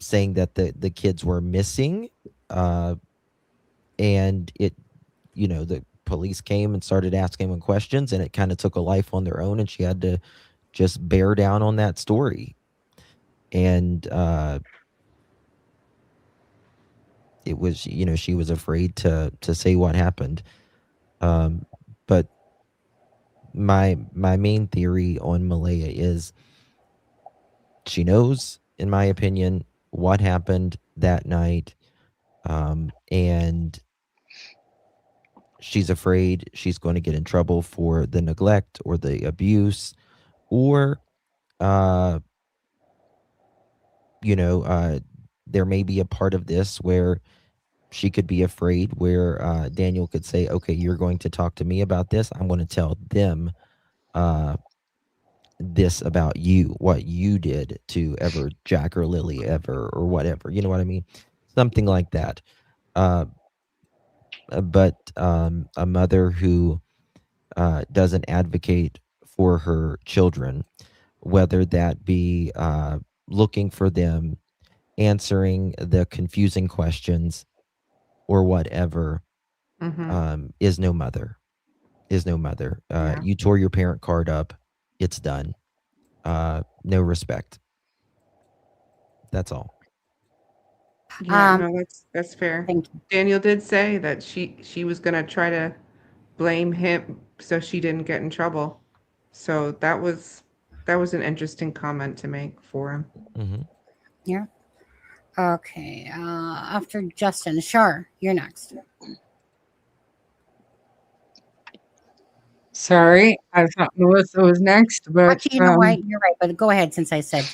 saying that the kids were missing, and the police came and started asking them questions, and it kind of took a life on their own, and she had to just bear down on that story. And it was, she was afraid to say what happened. But my main theory on Malaya is she knows, in my opinion, what happened that night, and she's afraid she's going to get in trouble for the neglect or the abuse, or there may be a part of this where she could be afraid, where Daniel could say, okay, you're going to talk to me about this. I'm going to tell them this about you, what you did to ever Jack or Lily ever, or whatever. You know what I mean? Something like that. But a mother who doesn't advocate for her children, whether that be looking for them, answering the confusing questions, or whatever, is no mother. Is no mother. Yeah. You tore your parent card up. It's done. No respect. That's all. Yeah, no, that's fair. Thank you. Daniel did say that she was gonna try to blame him so she didn't get in trouble. So that was an interesting comment to make for him. Mm-hmm. Yeah. Okay. After Justin, Shar, you're next. Sorry, I thought Melissa was next, but Actually, you know what? You're right, but go ahead since I said.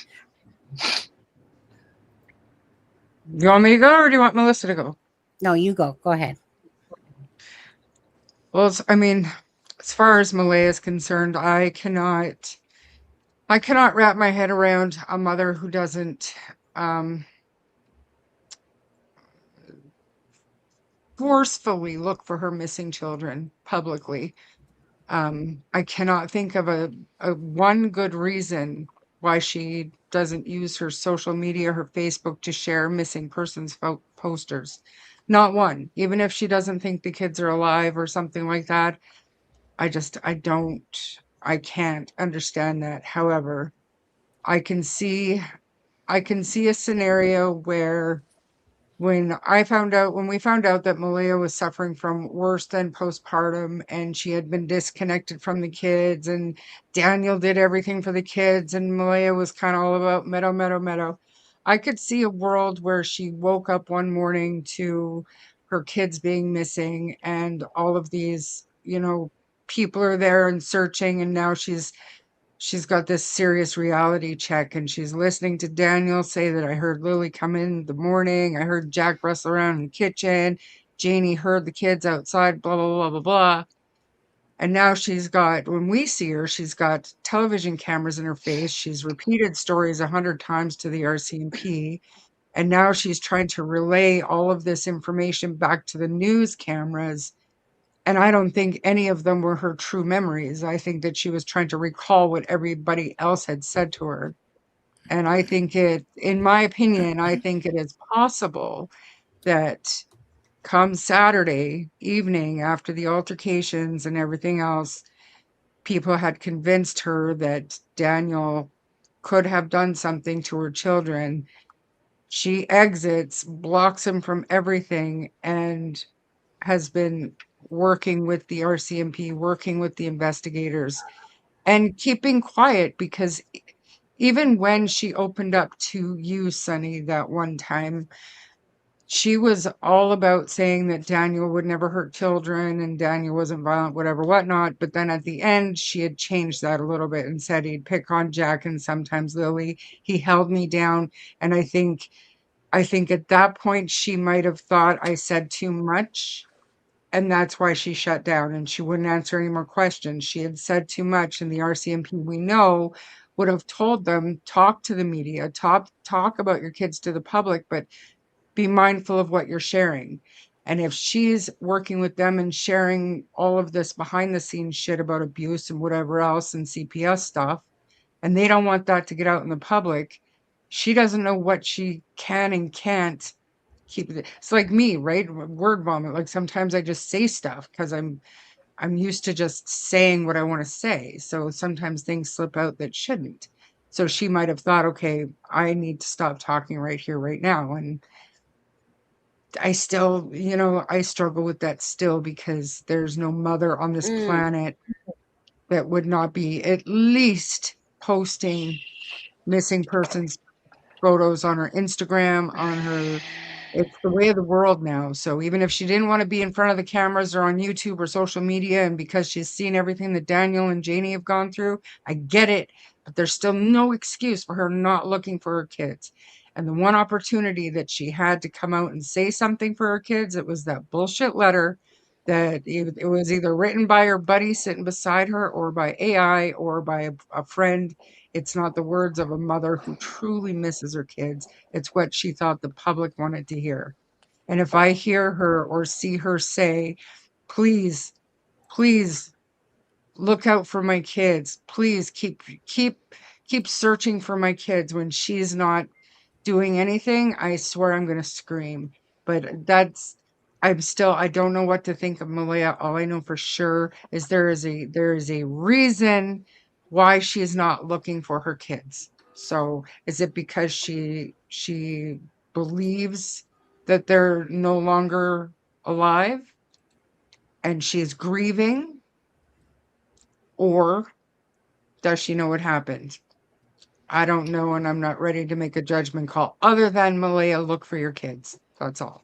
do you want me to go or do you want Melissa to go? No, you go. Go ahead. Well, as far as Malaya is concerned, I cannot wrap my head around a mother who doesn't forcefully look for her missing children publicly. I cannot think of a one good reason why she doesn't use her social media, her Facebook, to share missing persons posters. Not one. Even if she doesn't think the kids are alive or something like that, I can't understand that. However, I can see a scenario where when we found out that Malia was suffering from worse than postpartum and she had been disconnected from the kids, and Daniel did everything for the kids and Malia was kind of all about meadow. I could see a world where she woke up one morning to her kids being missing and all of these, people are there and searching, and now she's got this serious reality check, and she's listening to Daniel say that I heard Lily come in the morning. I heard Jack rustle around in the kitchen. Janie heard the kids outside, blah, blah, blah, blah, blah. And now when we see her, she's got television cameras in her face. She's repeated stories 100 times to the RCMP. And now she's trying to relay all of this information back to the news cameras. And I don't think any of them were her true memories. I think that she was trying to recall what everybody else had said to her. And I think in my opinion, I think it is possible that come Saturday evening, after the altercations and everything else, people had convinced her that Daniel could have done something to her children, she exits, blocks him from everything, and has been working with the RCMP, working with the investigators, and keeping quiet, because even when she opened up to you, Sonny, that one time, she was all about saying that Daniel would never hurt children and Daniel wasn't violent, whatever, whatnot. But then at the end, she had changed that a little bit and said he'd pick on Jack and sometimes Lily. He held me down. And I think at that point, she might have thought I said too much. And that's why she shut down and she wouldn't answer any more questions. She had said too much, and the RCMP, we know, would have told them, talk to the media, talk about your kids to the public, but be mindful of what you're sharing. And if she's working with them and sharing all of this behind the scenes shit about abuse and whatever else and CPS stuff, and they don't want that to get out in the public, she doesn't know what she can and can't keep it. It's like me, right? Word vomit. Like sometimes I just say stuff because I'm used to just saying what I want to say. So sometimes things slip out that shouldn't. So she might have thought, okay, I need to stop talking right here, right now. And I still, I struggle with that still, because there's no mother on this planet that would not be at least posting missing persons photos on her Instagram, it's the way of the world now. So even if she didn't want to be in front of the cameras or on YouTube or social media, and because she's seen everything that Daniel and Janie have gone through, I get it, but there's still no excuse for her not looking for her kids. And the one opportunity that she had to come out and say something for her kids, it was that bullshit letter that it was either written by her buddy sitting beside her or by AI or by a friend. It's not the words of a mother who truly misses her kids. It's what she thought the public wanted to hear. And if I hear her or see her say, please, please look out for my kids. Please keep searching for my kids, when she's not doing anything, I swear I'm going to scream. But I don't know what to think of Malaya. All I know for sure is there is a reason why she is not looking for her kids. So is it because she believes that they're no longer alive and she's grieving, or does she know what happened? I don't know, and I'm not ready to make a judgment call other than Malaya, look for your kids. That's all.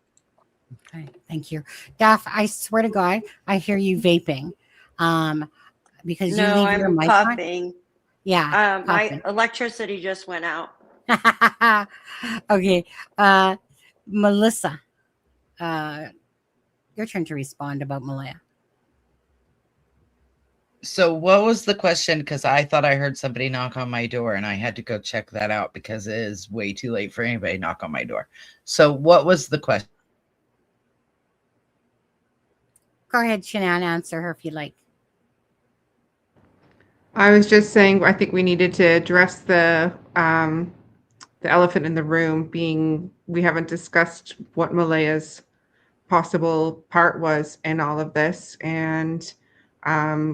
Okay, thank you. Daph, I swear to God, I hear you vaping. Because you No, leave your I'm mic on. coughing. Yeah. My electricity just went out. Okay. Melissa, your turn to respond about Malaya. So what was the question? Because I thought I heard somebody knock on my door and I had to go check that out because it is way too late for anybody to knock on my door. So what was the question? Go ahead, Shanann, answer her if you like. I was just saying, I think we needed to address the elephant in the room, being we haven't discussed what Malaya's possible part was in all of this, and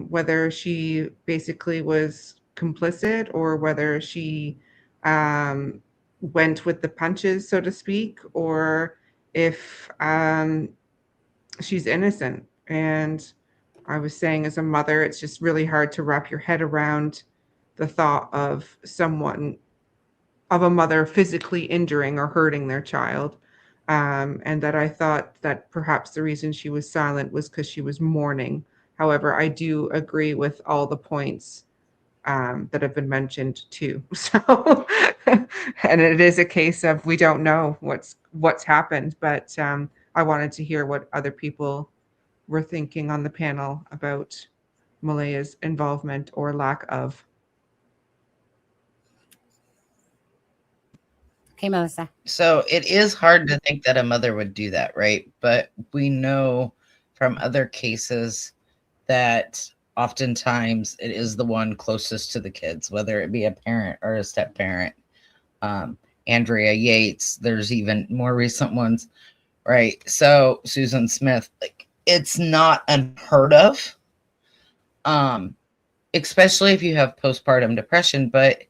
whether she basically was complicit or whether she went with the punches, so to speak, or if she's innocent. And I was saying, as a mother, it's just really hard to wrap your head around the thought of a mother physically injuring or hurting their child. And that I thought that perhaps the reason she was silent was because she was mourning. However, I do agree with all the points that have been mentioned too. So, and it is a case of we don't know what's happened, but I wanted to hear what other people were thinking on the panel about Malaya's involvement or lack of. Okay, Melissa. So it is hard to think that a mother would do that, right? But we know from other cases that oftentimes it is the one closest to the kids, whether it be a parent or a step parent. Andrea Yates, there's even more recent ones, right? So Susan Smith, like, it's not unheard of. especially if you have postpartum depression. But,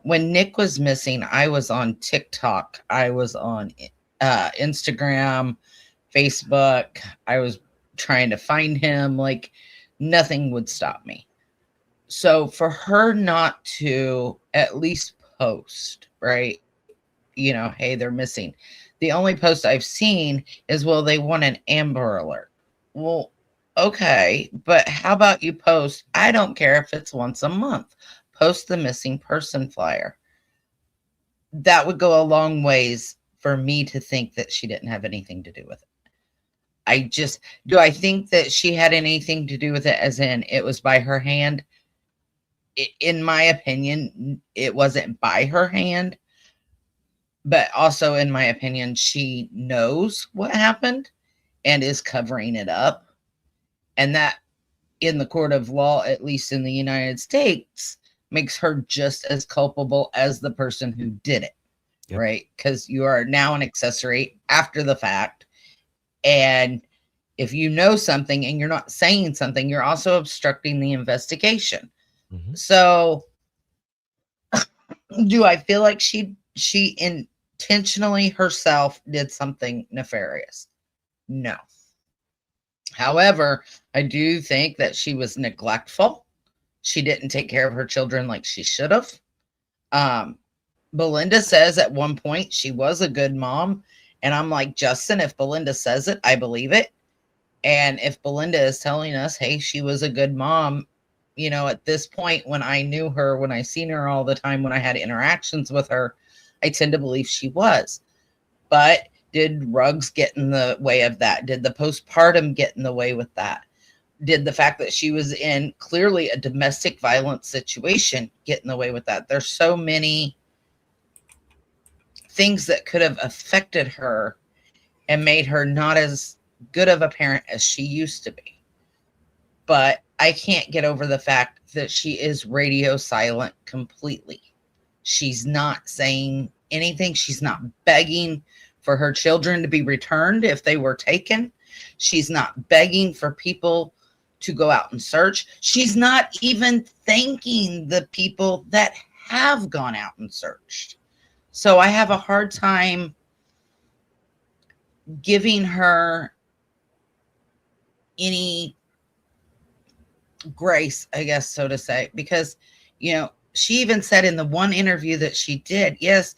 when Nick was missing, I was on TikTok, I was on Instagram, Facebook. I was trying to find him. Like, nothing would stop me. So for her not to at least post, right? Hey, they're missing. The only post I've seen is, well, they want an Amber Alert. Well, okay, but how about you post, I don't care if it's once a month, post the missing person flyer. That would go a long ways for me to think that she didn't have anything to do with it. Do I think that she had anything to do with it, as in it was by her hand? In my opinion, it wasn't by her hand. But also, in my opinion, she knows what happened and is covering it up. And that, in the court of law, at least in the United States, makes her just as culpable as the person who did it. Yep. Right? Because you are now an accessory after the fact. And if you know something and you're not saying something, you're also obstructing the investigation. Mm-hmm. So do I feel like she intentionally herself did something nefarious? No. However, I do think that she was neglectful. She didn't take care of her children like she should have. Belinda says at one point she was a good mom. And I'm like, Justin, if Belinda says it, I believe it. And if Belinda is telling us, hey, she was a good mom, at this point, when I knew her, when I seen her all the time, when I had interactions with her, I tend to believe she was. But did Ruggs get in the way of that? Did the postpartum get in the way with that? Did the fact that she was in clearly a domestic violence situation get in the way with that? There's so many things that could have affected her and made her not as good of a parent as she used to be. But I can't get over the fact that she is radio silent completely. She's not saying anything. She's not begging for her children to be returned if they were taken. She's not begging for people to go out and search. She's not even thanking the people that have gone out and searched. So I have a hard time giving her any grace, I guess, so to say, because, she even said in the one interview that she did, yes,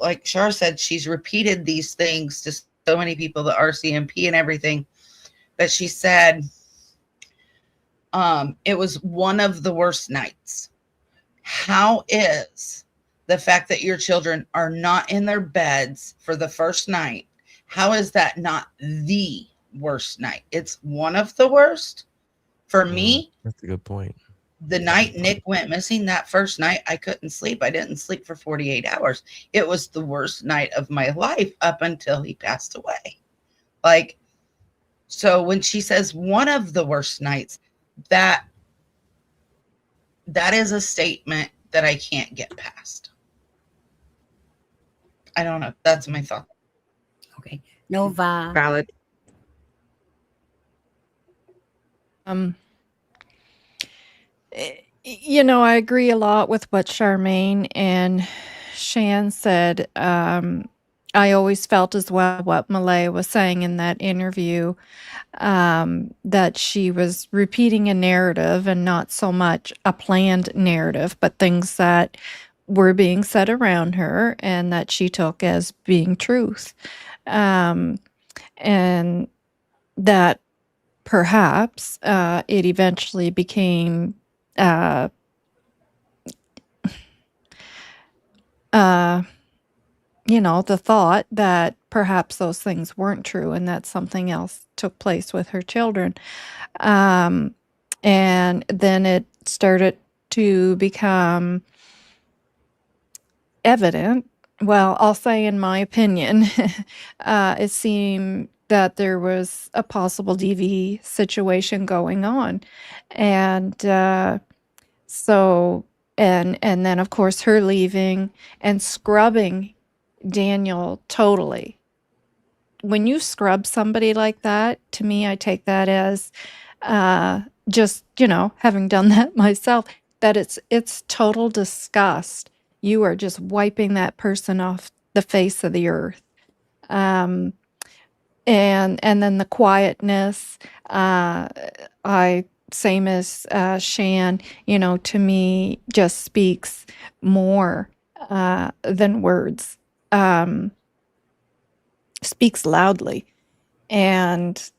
like Shar said, she's repeated these things to so many people, the RCMP and everything, but she said, it was one of the worst nights. How is the fact that your children are not in their beds for the first night, how is that not the worst night? It's one of the worst. For me, that's a good point. The night Nick went missing, that first night, I couldn't sleep. I didn't sleep for 48 hours. It was the worst night of my life up until he passed away. Like, so when she says one of the worst nights, that is a statement that I can't get past. I don't know. That's my thought. Okay. Nova. Valid. I agree a lot with what Charmaine and Shan said. I always felt as well what Malay was saying in that interview, that she was repeating a narrative and not so much a planned narrative, but things that were being said around her and that she took as being truth. And that perhaps it eventually became the thought that perhaps those things weren't true and that something else took place with her children. And then it started to become evident. Well, I'll say in my opinion, it seemed that there was a possible DV situation going on. And and then of course her leaving and scrubbing Daniel totally. When you scrub somebody like that, to me, I take that as just, having done that myself, that it's total disgust. You are just wiping that person off the face of the earth. Um, and then the quietness, I same as Shan, to me just speaks more than words. Speaks loudly, and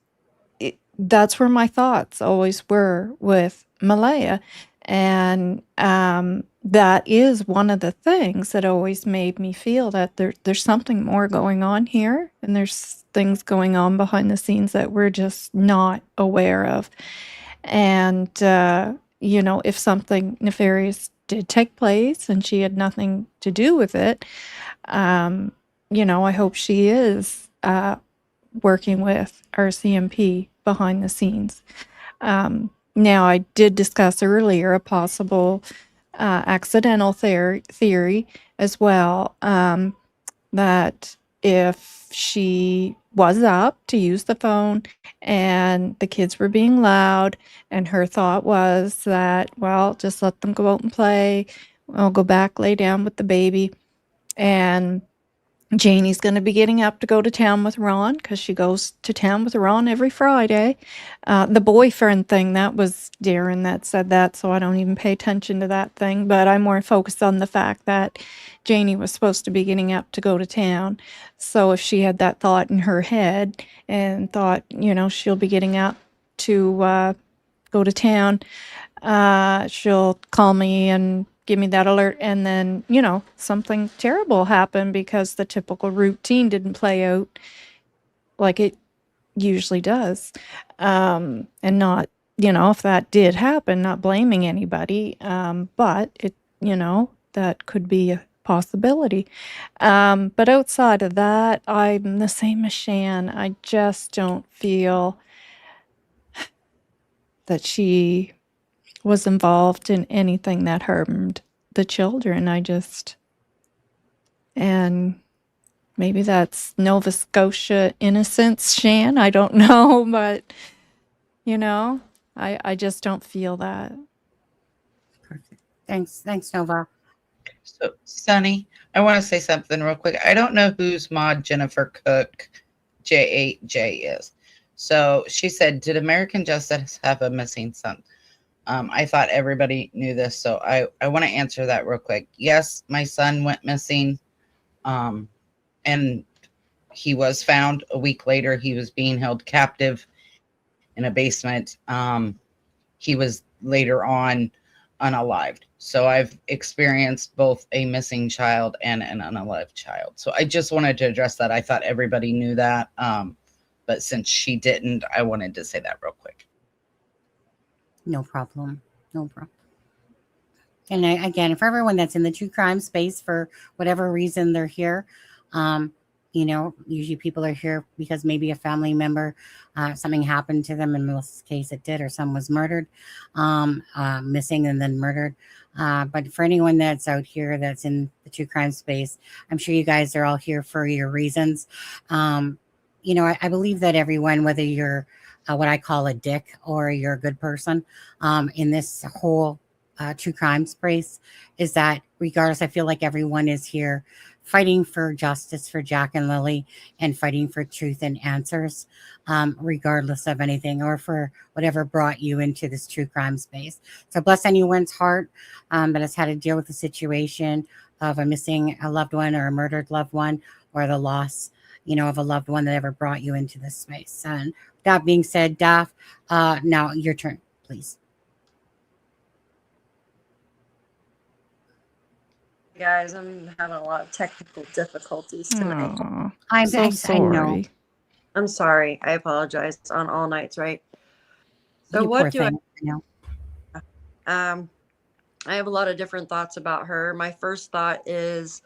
that's where my thoughts always were with Malaya. And that is one of the things that always made me feel that there's something more going on here, and there's things going on behind the scenes that we're just not aware of. And, if something nefarious did take place and she had nothing to do with it, I hope she is working with RCMP behind the scenes. Now, I did discuss earlier a possible accidental theory as well, that if she was up to use the phone and the kids were being loud, and her thought was that, well, just let them go out and play, I'll go back, lay down with the baby, and Janie's going to be getting up to go to town with Ron, because she goes to town with Ron every Friday. The boyfriend thing, that was Darren that said that, so I don't even pay attention to that thing. But I'm more focused on the fact that Janie was supposed to be getting up to go to town. So if she had that thought in her head and thought, she'll be getting up to go to town, she'll call me and give me that alert, and then, something terrible happened because the typical routine didn't play out like it usually does. And not, if that did happen, not blaming anybody, but it, that could be a possibility. But outside of that, I'm the same as Shan. I just don't feel that she was involved in anything that harmed the children. And maybe that's Nova Scotia innocence, Shan. I don't know, but I just don't feel that. Perfect. Thanks, Nova. So, Sunny, I want to say something real quick. I don't know whose mod Jennifer Cook J8J is. So she said, did American Justice have a missing son? I thought everybody knew this, so I want to answer that real quick. Yes, my son went missing, and he was found a week later. He was being held captive in a basement. He was later on unalived. So I've experienced both a missing child and an unalived child. So I just wanted to address that. I thought everybody knew that, but since she didn't, I wanted to say that real quick. No problem. No problem. And again, for everyone that's in the true crime space, for whatever reason they're here, usually people are here because maybe a family member, something happened to them. In Melissa's case, it did, or someone was murdered, missing and then murdered. But for anyone that's out here that's in the true crime space, I'm sure you guys are all here for your reasons. I believe that everyone, whether you're what I call a dick or you're a good person, in this whole true crime space, is that regardless, I feel like everyone is here fighting for justice for Jack and Lily, and fighting for truth and answers, regardless of anything, or for whatever brought you into this true crime space. So bless anyone's heart that has had to deal with the situation of a loved one, or a murdered loved one, or the loss, of a loved one that ever brought you into this space. And that being said, Daph, now your turn, please. Guys, I'm having a lot of technical difficulties tonight. Aw, I'm so sorry. I'm sorry. I apologize. It's on all nights, right? So You what poor do I thing, know. I have a lot of different thoughts about her. My first thought is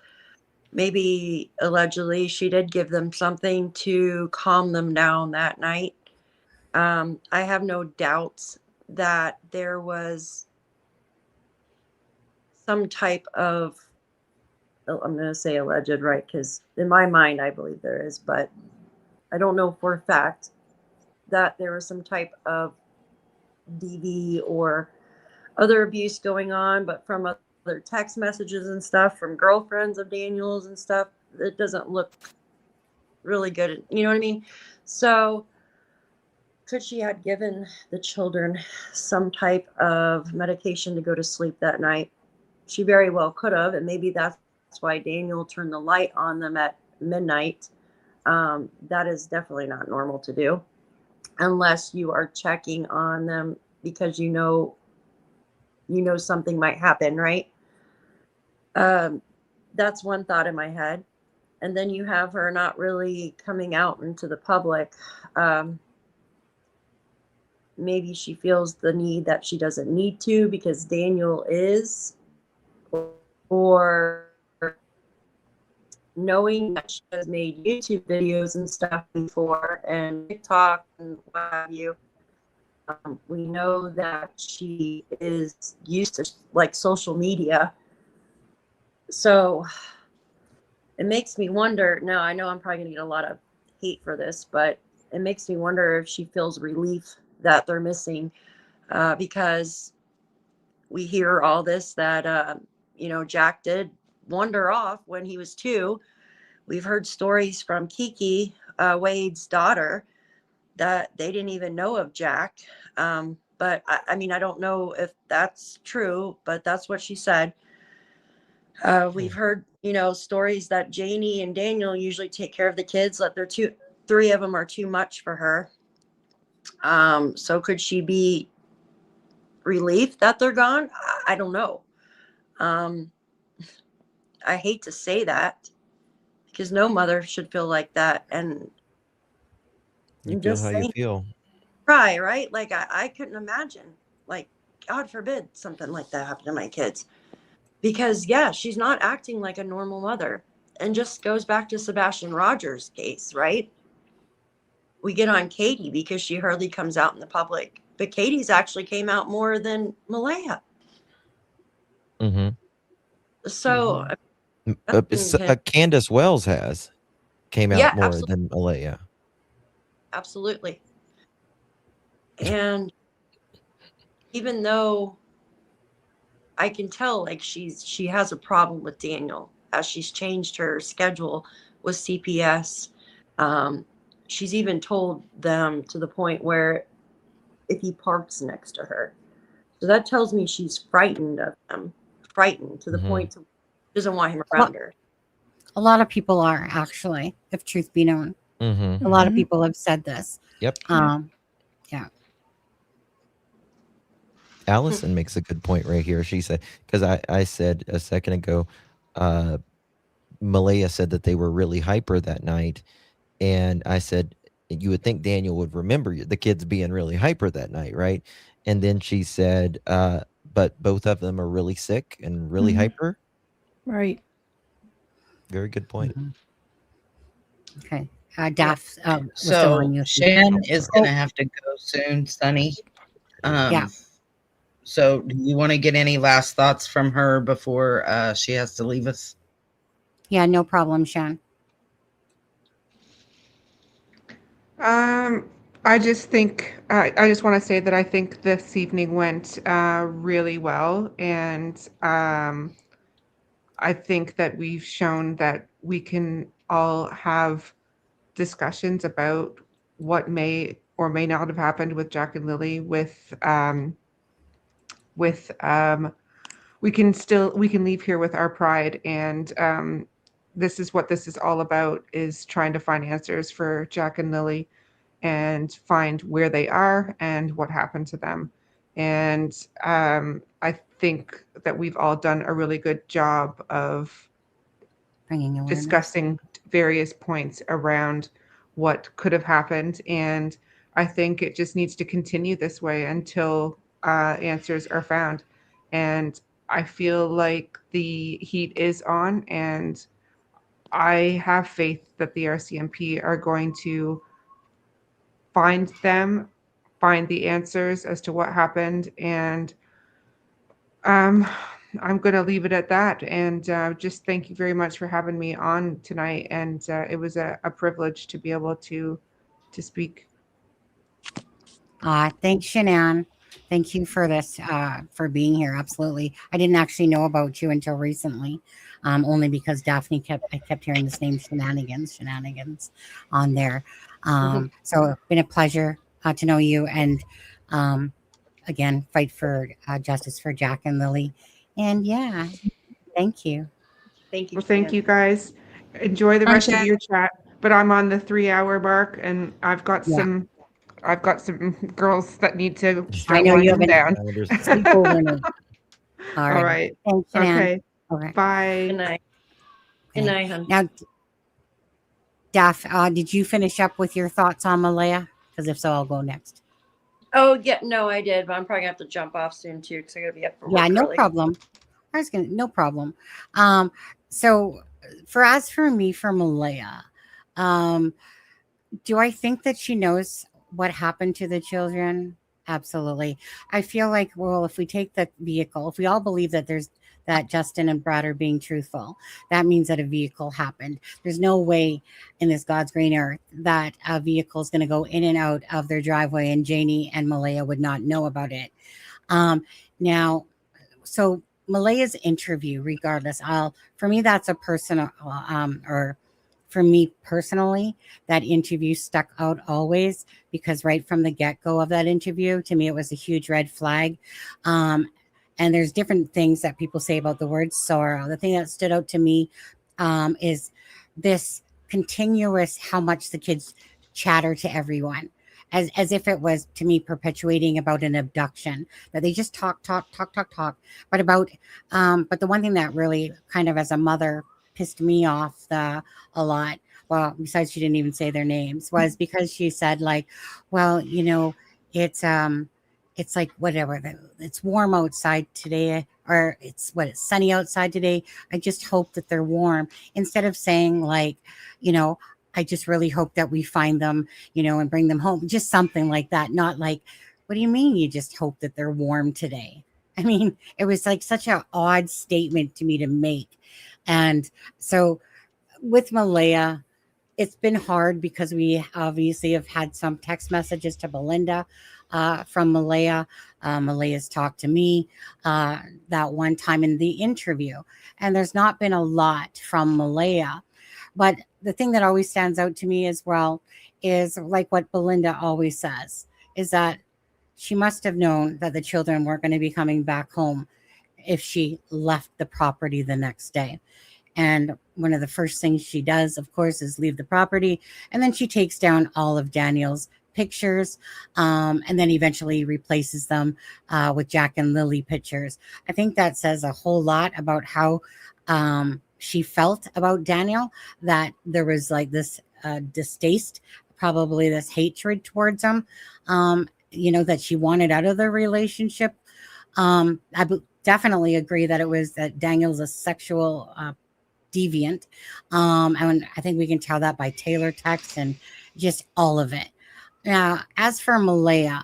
maybe allegedly she did give them something to calm them down that night. I have no doubts that there was some type of, I'm going to say alleged, right? Because in my mind, I believe there is, but I don't know for a fact that there was some type of DV or other abuse going on, but from other text messages and stuff from girlfriends of Daniel's and stuff, it doesn't look really good. You know what I mean? So could she have given the children some type of medication to go to sleep that night? She very well could have, and maybe that's why Daniel turned the light on them at midnight. That is definitely not normal to do unless you are checking on them because you know something might happen, right? That's one thought in my head. And then you have her not really coming out into the public. Maybe she feels the need that she doesn't need to because Daniel is, or knowing that she has made YouTube videos and stuff before and TikTok and what have you. We know that she is used to like social media. So it makes me wonder. Now, I know I'm probably going to get a lot of hate for this, but it makes me wonder if she feels relief that they're missing because we hear all this that, Jack did wander off when he was 2. We've heard stories from Kiki, Wade's daughter, that they didn't even know of Jack. But I mean, I don't know if that's true, but that's what she said. We've heard, stories that Janie and Daniel usually take care of the kids, that 3 of them are too much for her. So could she be relieved that they're gone? I don't know. I hate to say that because no mother should feel like that. And You feel how you feel. cry, right? Like I couldn't imagine, like, God forbid something like that happened to my kids. Because yeah, she's not acting like a normal mother. And just goes back to Sebastian Rogers' case, right? We get on Katie because she hardly comes out in the public. But Katie's actually came out more than Malaya. Mm-hmm. So Candace Wells came out more absolutely. than Alea. Absolutely. And even though I can tell like she has a problem with Daniel as she's changed her schedule with CPS. She's even told them to the point where if he parks next to her. So that tells me she's frightened of him, frightened to the point to she doesn't want him around her. A lot of people are, actually, if truth be known. A lot of people have said this. Yep. Yeah. Allison makes a good point right here. She said, because I said a second ago, Malaya said that they were really hyper that night. And I said, you would think Daniel would remember the kids being really hyper that night, right? And then she said, but both of them are really sick and really hyper. Right. Very good point. Okay. Daff, So Shan is going to have to go soon, Sunny. Yeah. So do you want to get any last thoughts from her before she has to leave us? Yeah, no problem, Shan. I just think I just want to say that I think this evening went really well, and I think that we've shown that we can all have discussions about what may or may not have happened with Jack and Lily. We can leave here with our pride, and this is what this is all about: is trying to find answers for Jack and Lily, and find where they are and what happened to them. And I think that we've all done a really good job of Bringing awareness. Discussing various points around what could have happened. And I think it just needs to continue this way until answers are found. And I feel like the heat is on, and I have faith that the RCMP are going to find the answers as to what happened. And I'm going to leave it at that. And just thank you very much for having me on tonight. And it was a privilege to be able to speak. Thanks, Shanann. Thank you for this, for being here. Absolutely. I didn't actually know about you until recently, only because I kept hearing this name shenanigans on there. So it's been a pleasure to know you, and um, again, fight for justice for Jack and Lily. And yeah, thank you. Thank you, Well, thank Shan. you guys. Enjoy the Hi, rest of Shan. your chat. But I'm on the 3 hour mark, and Yeah, I've got some girls that need to I start know you winding have down. I understand. a sleepover night. All All right. right. Thanks, Shanann. Okay. Okay. Good Bye. night. Good Okay. night, hon. Now, Daph, did you finish up with your thoughts on Malaya? Because if so, I'll go next. Oh, yeah, no, I did, but I'm probably gonna have to jump off soon too because I gotta be up for Yeah, work no early. problem. No problem. So for me, for Malaya, um, do I think that she knows what happened to the children? Absolutely. I feel like, well, if we take the vehicle, if we all believe that Justin and Brad are being truthful, that means that a vehicle happened. There's no way in this God's green earth that a vehicle is going to go in and out of their driveway and Janie and Malaya would not know about it. Um, now, so Malaya's interview, regardless, for me that's a personal or for me personally, that interview stuck out always because right from the get-go of that interview, to me it was a huge red flag. Um, and there's different things that people say about the word sorrow. The thing that stood out to me is this continuous how much the kids chatter to everyone. As if it was to me perpetuating about an abduction, that they just talk but about but the one thing that really kind of as a mother pissed me off a lot, well, besides she didn't even say their names, was because she said like, well, it's like whatever, it's warm outside today, or it's sunny outside today, I just hope that they're warm, instead of saying like, you know, I just really hope that we find them, and bring them home, just something like that. Not like, what do you mean you just hope that they're warm today? I mean, it was like such an odd statement to me to make. And so with Malaya, it's been hard because we obviously have had some text messages to Belinda from Malaya. Malaya's talked to me that one time in the interview, and there's not been a lot from Malaya. But the thing that always stands out to me as well is like what Belinda always says, is that she must have known that the children weren't going to be coming back home if she left the property the next day. And one of the first things she does, of course, is leave the property. And then she takes down all of Daniel's pictures, and then eventually replaces them with Jack and Lily pictures. I think that says a whole lot about how she felt about Daniel, that there was like this distaste, probably this hatred towards him, that she wanted out of the relationship. Definitely agree that it was that Daniel's a sexual deviant. And I think we can tell that by Taylor text and just all of it. Now, as for Malaya,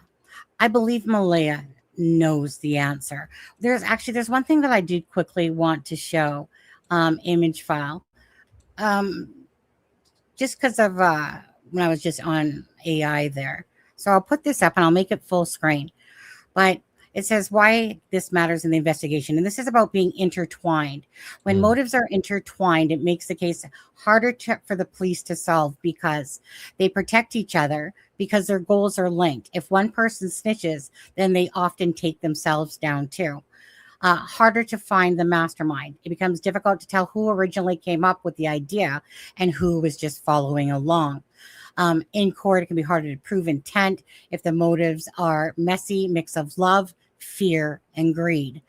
I believe Malaya knows the answer. There's one thing that I did quickly want to show, image file, um, just because of when I was just on AI there. So I'll put this up and I'll make it full screen. But it says why this matters in the investigation. And this is about being intertwined. When motives are intertwined, it makes the case harder for the police to solve because they protect each other, because their goals are linked. If one person snitches, then they often take themselves down too. Harder to find the mastermind. It becomes difficult to tell who originally came up with the idea and who was just following along. In court, it can be harder to prove intent if the motives are messy, mix of love, fear, and greed.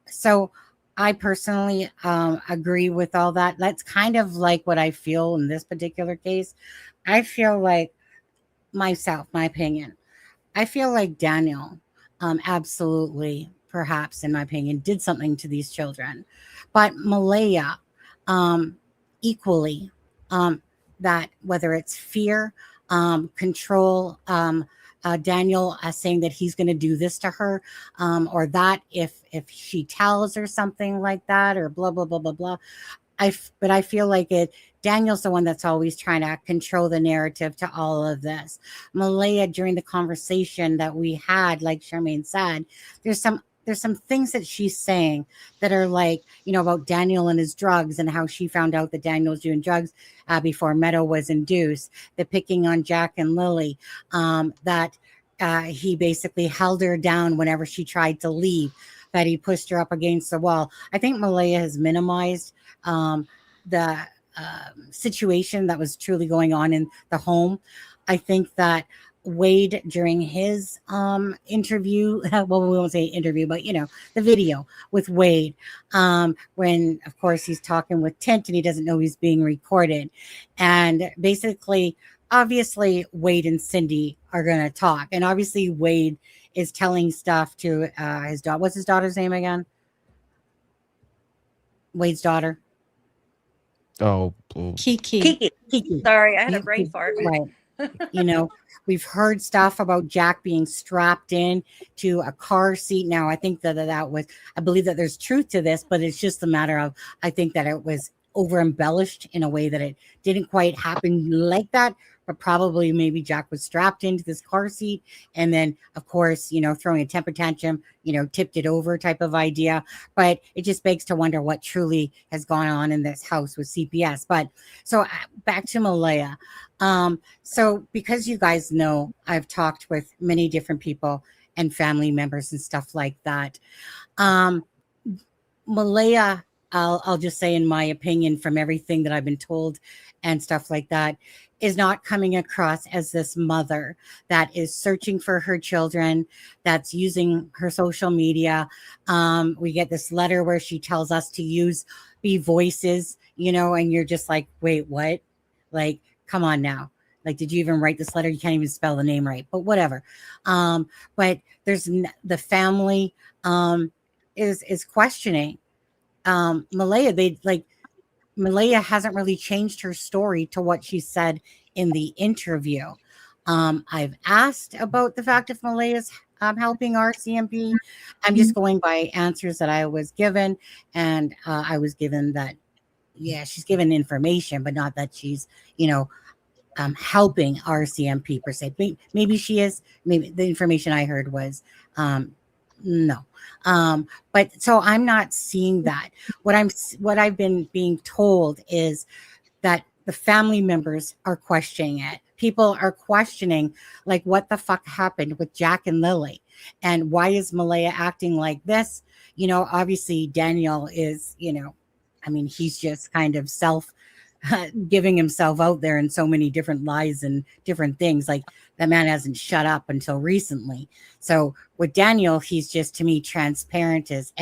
So I personally agree with all that. That's kind of like what I feel in this particular case. I feel like my opinion, I feel like Daniel absolutely, perhaps in my opinion, did something to these children. But Malaya, equally, that whether it's fear, control, Daniel saying that he's going to do this to her, or that if she tells or something like that, or blah blah blah blah blah. but I feel like Daniel's the one that's always trying to control the narrative to all of this. Malaya, during the conversation that we had, like Charmaine said, there's some things that she's saying that are like, about Daniel and his drugs and how she found out that Daniel was doing drugs before Meadow was induced, the picking on Jack and Lily, that he basically held her down whenever she tried to leave, that he pushed her up against the wall. I think Malaya has minimized the situation that was truly going on in the home. I think that Wade, during his interview, well, we won't say interview, but the video with Wade, when of course he's talking with Tint and he doesn't know he's being recorded, and basically, obviously, Wade and Cindy are going to talk, and obviously Wade is telling stuff to his daughter. What's his daughter's name again? Wade's daughter. Oh, Kiki. Kiki. Sorry, I had a brain fart. Right. We've heard stuff about Jack being strapped in to a car seat. Now, I think that was, I believe that there's truth to this, but it's just a matter of, I think that it was over embellished in a way that it didn't quite happen like that, but probably maybe Jack was strapped into this car seat and then, of course, throwing a temper tantrum, tipped it over type of idea. But it just begs to wonder what truly has gone on in this house with CPS. But so back to Malaya. So because you guys know, I've talked with many different people and family members and stuff like that. Malaya, I'll just say, in my opinion, from everything that I've been told and stuff like that, is not coming across as this mother that is searching for her children, that's using her social media. We get this letter where she tells us to be voices, and you're just like, wait, what? Like, come on now. Like, did you even write this letter? You can't even spell the name right, but whatever. But there's the family is questioning Malaya. Malaya hasn't really changed her story to what she said in the interview. I've asked about the fact if Malaya's helping RCMP. I'm just going by answers that I was given, and I was given that, yeah, she's given information, but not that she's, helping RCMP per se. Maybe she is. Maybe the information I heard was no. But so I'm not seeing that. What I've been being told is that the family members are questioning it. People are questioning, like, what the fuck happened with Jack and Lily, and why is Malaya acting like this? Obviously Daniel is, he's just kind of giving himself out there in so many different lies and different things. Like, that man hasn't shut up until recently. So with Daniel, he's just, to me, transparent as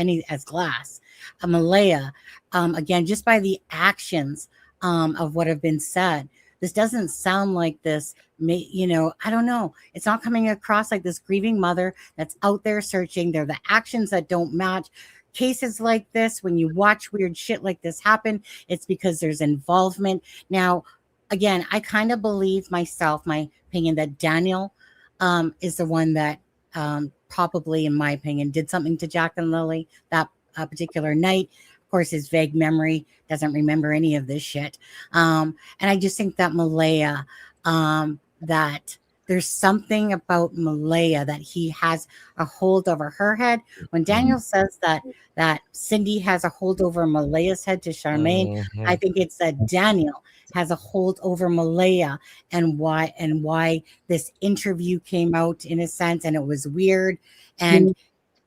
glass. Malaya, again, just by the actions of what have been said, this doesn't sound like this. I don't know. It's not coming across like this grieving mother that's out there searching. They're the actions that don't match. Cases like this, when you watch weird shit like this happen, it's because there's involvement. Now, again, I kind of believe myself, my opinion, that Daniel is the one that probably, in my opinion, did something to Jack and Lily that particular night. Of course, his vague memory doesn't remember any of this shit. And I just think that Malaya, that there's something about Malaya that he has a hold over her head. When Daniel says that Cindy has a hold over Malaya's head to Charmaine, I think it's that Daniel has a hold over Malaya, and why this interview came out, in a sense, and it was weird, and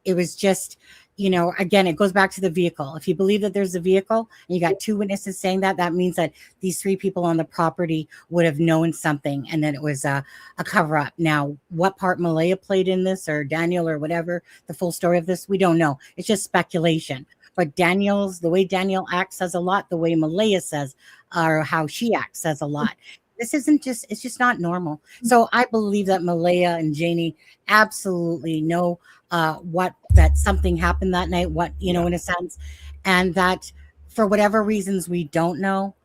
it was just, again, it goes back to the vehicle. If you believe that there's a vehicle and you got two witnesses saying that means that these three people on the property would have known something, and then it was a cover up. Now, what part Malaya played in this, or Daniel, or whatever, the full story of this, we don't know. It's just speculation. But the way Daniel acts says a lot. The way Malaya says, or how she acts, says a lot. This it's just not normal. So I believe that Malaya and Janie absolutely know that something happened that night, in a sense, and that for whatever reasons we don't know,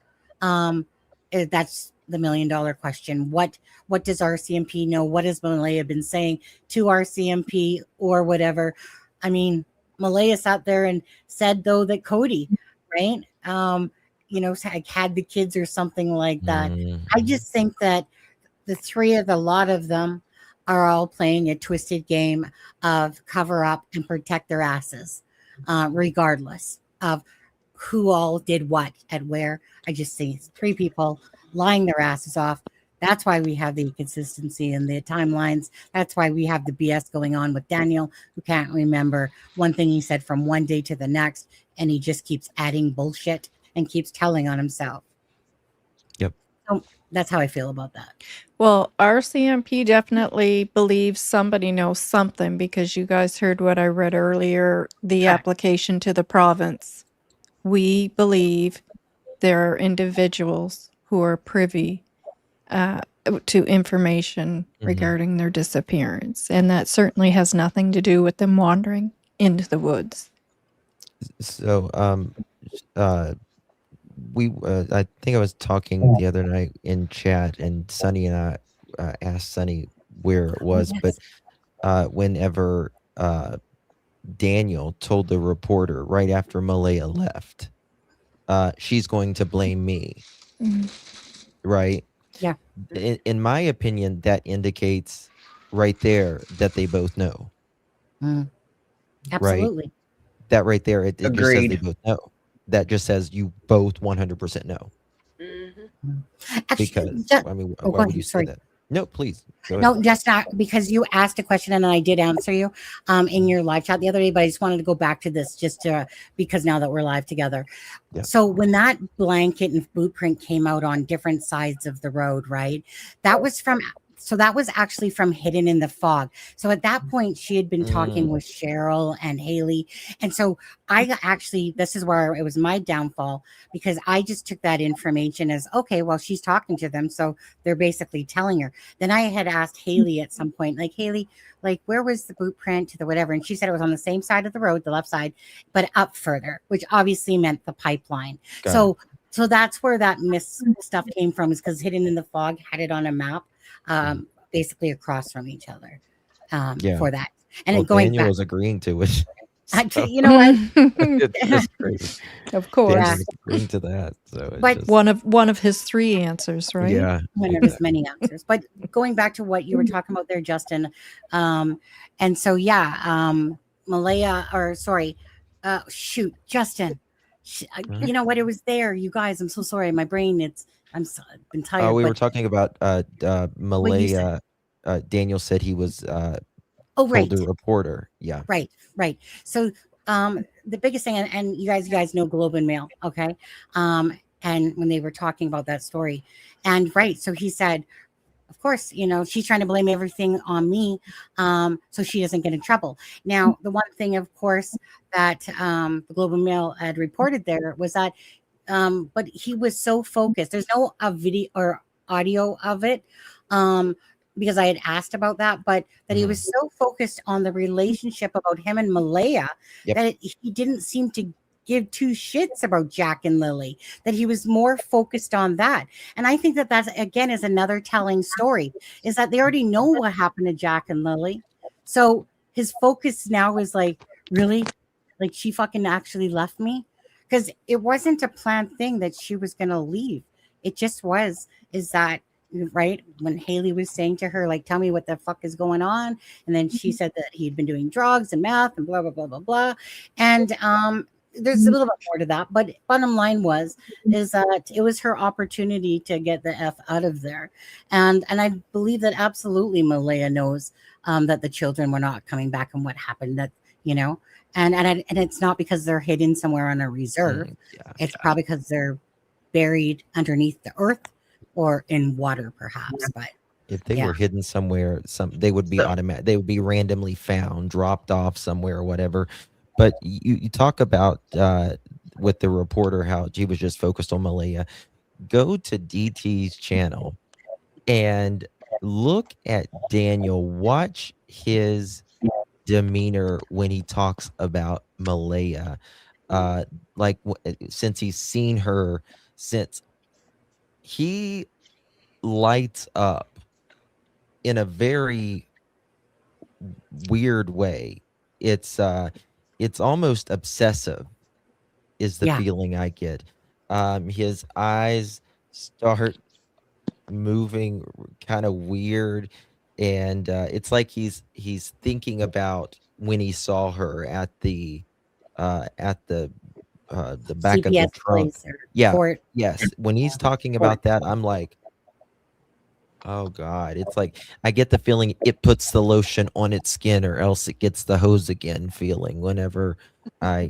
that's the $1 million question. What does RCMP know? What has Malaya been saying to RCMP or whatever? I mean, Malaya sat there and said, though, that Cody, right? had the kids or something like that. I Mhm. just think that the lot of them are all playing a twisted game of cover up and protect their asses, regardless of who all did what at where. I just see 3 people lying their asses off. That's why we have the inconsistency in the timelines. That's why we have the BS going on with Daniel, who can't remember one thing he said from one day to the next, and he just keeps adding bullshit and keeps telling on himself. Yep. So that's how I feel about that. Well, RCMP definitely believes somebody knows something because you guys heard what I read earlier, the Correct. application to the province. We believe there are individuals who are privy to information regarding their disappearance, and that certainly has nothing to do with them wandering into the woods. So, I think I was talking the other night in chat, and Sunny and I asked Sunny where it was, yes. but whenever Daniel told the reporter right after Malaya left, she's going to blame me, right? Yeah. In my opinion, that indicates right there that they both know, right? Absolutely. That right there, it just says they Agreed. both know. That just says you both 100% know. Actually, Because, just, I mean, oh, why go would you ahead. say Sorry. that? No, please. Go ahead. No, just not because you asked a question and I did answer you in your live chat the other day, but I just wanted to go back to this because now that we're live together. Yeah. So when that blanket and boot print came out on different sides of the road, right? That was actually from Hidden in the Fog. So at that point, she had been talking with Cheryl and Haley. And so this is where it was my downfall, because I just took that information as, okay, well, she's talking to them. So they're basically telling her. Then I had asked Haley at some point, like, Haley, like, where was the boot print to the whatever? And she said it was on the same side of the road, the left side, but up further, which obviously meant the pipeline. Got So that's where that stuff came from, is because Hidden in the Fog had it on a map, basically across from each other, Yeah. for that. And Well, then going Daniel back, was agreeing to it. So you know what? it's just crazy. Of course. Daniel was agreeing to that. So it's But just, One of his 3 answers, right? yeah. One of his many answers. But going back to what you were talking about there, Justin, and so Malaya, or sorry, shoot, Justin, you know what? It was there, you guys. I'm so sorry, my brain. I've been tired. We but were talking about what you said. Malaya. Daniel said he was Oh, right. told the reporter. Yeah. Right. So the biggest thing, and you guys know Globe and Mail, okay? And when they were talking about that story, and right, so he said, of course, she's trying to blame everything on me, so she doesn't get in trouble. Now, the one thing, of course, that the Globe and Mail had reported there was that, but he was so focused. There's no video or audio of it. Because I had asked about that, but that he was so focused on the relationship about him and Malaya that he didn't seem to give 2 shits about Jack and Lily, that he was more focused on that. And I think that again is another telling story, is that they already know what happened to Jack and Lily. So his focus now is like, really? Like, she fucking actually left me? Because it wasn't a planned thing that she was going to leave. It just is that, right, when Haley was saying to her, like, tell me what the fuck is going on, and then she said that he'd been doing drugs and meth and blah blah blah blah blah, and there's a little bit more to that, but bottom line is that it was her opportunity to get the F out of there, and I believe that absolutely Malaya knows that the children were not coming back, and what happened, that and it's not because they're hidden somewhere on a reserve. It's probably because they're buried underneath the earth or in water, perhaps. But if they were hidden somewhere, they would be automatic. They would be randomly found, dropped off somewhere, or whatever. But you talk about with the reporter how she was just focused on Malaya. Go to DT's channel and look at Daniel. Watch his demeanor when he talks about Malaya. Since he's seen her, since he lights up in a very weird way. It's almost obsessive is the feeling I get. his eyes start moving kind of weird, and it's like he's thinking about when he saw her at the back of the CPS trunk. place or Yeah, court. yes. When he's talking Court. about that, I'm like, oh God. It's like I get the feeling it puts the lotion on its skin or else it gets the hose again feeling whenever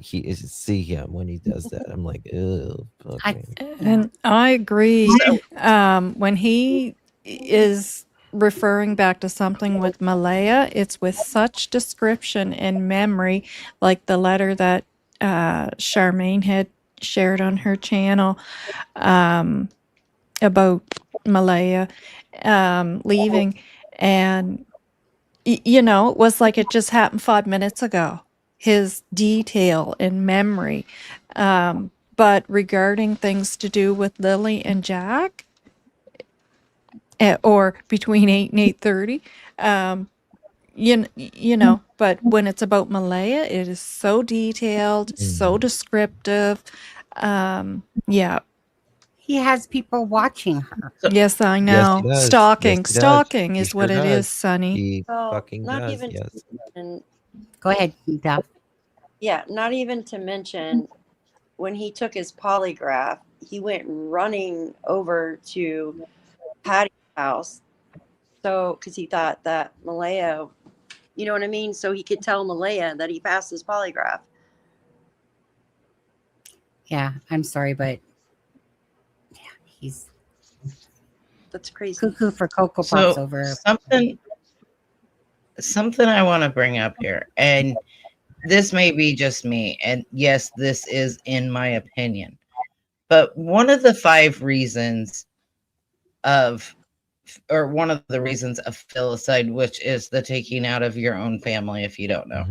see him when he does that. I'm like, oh, I, And I agree. So When he is referring back to something with Malaya, it's with such description and memory, like the letter that Charmaine had shared on her channel about Malaya leaving. And, it was like it just happened 5 minutes ago, his detail and memory. But regarding things to do with Lily and Jack, or between 8 and 8:30, but when it's about Malaya, it is so detailed, so descriptive. Yeah. he has people watching her. Yes, I yes, know. he does. Yes, Stalking. he does. Stalking He is sure what it is, does. Sonny. He So fucking not does. even to Yes. mention, Go ahead, Duff. yeah, not even to mention when he took his polygraph, he went running over to Patty's house. So, because he thought that Malaya, you know what I mean? So he could tell Malaya that he passed his polygraph. Yeah, I'm sorry, but yeah, he's That's crazy. cuckoo for Cocoa Pops so over. something I want to bring up here, and this may be just me, and yes, this is in my opinion, but one of the 5 reasons of, or one of the reasons of filicide, which is the taking out of your own family, if you don't know,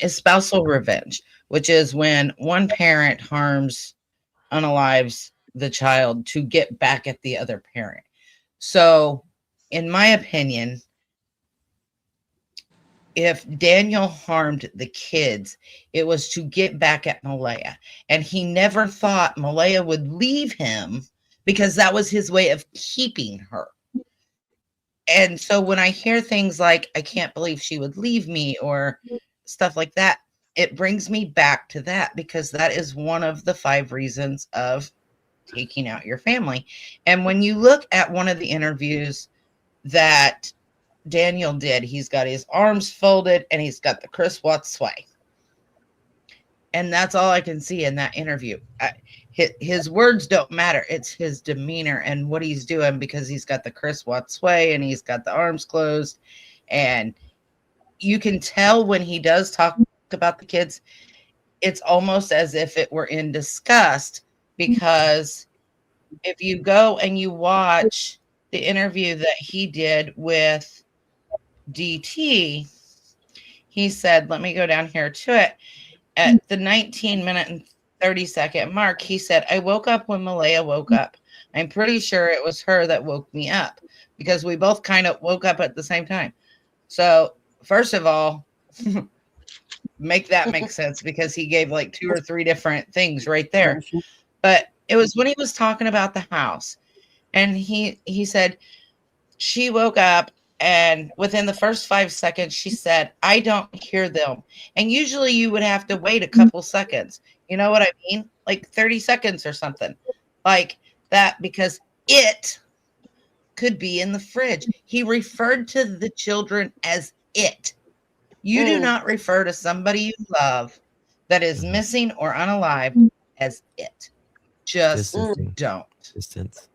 is spousal revenge, which is when one parent harms, unalives the child to get back at the other parent. So, in my opinion, if Daniel harmed the kids, it was to get back at Malaya. And he never thought Malaya would leave him because that was his way of keeping her. And so when I hear things like, I can't believe she would leave me, or stuff like that, it brings me back to that, because that is one of the 5 reasons of taking out your family. And when you look at one of the interviews that Daniel did, he's got his arms folded and he's got the Chris Watts sway. And that's all I can see in that interview. His words don't matter. It's his demeanor and what he's doing, because he's got the Chris Watts sway and he's got the arms closed. And you can tell when he does talk about the kids, it's almost as if it were in disgust, because if you go and you watch the interview that he did with DT, he said, let me go down here to it. At the 19-minute and 30-second mark, he said, I woke up when Malaya woke up. I'm pretty sure it was her that woke me up, because we both kind of woke up at the same time. So, first of all, make that make sense, because he gave like 2 or 3 different things right there. But it was when he was talking about the house, and he said she woke up, and within the first 5 seconds, she said, I don't hear them. And usually you would have to wait a couple seconds. You know what I mean? Like 30 seconds or something like that, because it could be in the fridge. He referred to the children as it. You do not refer to somebody you love that is missing or unalive as it. Just don't. Distance.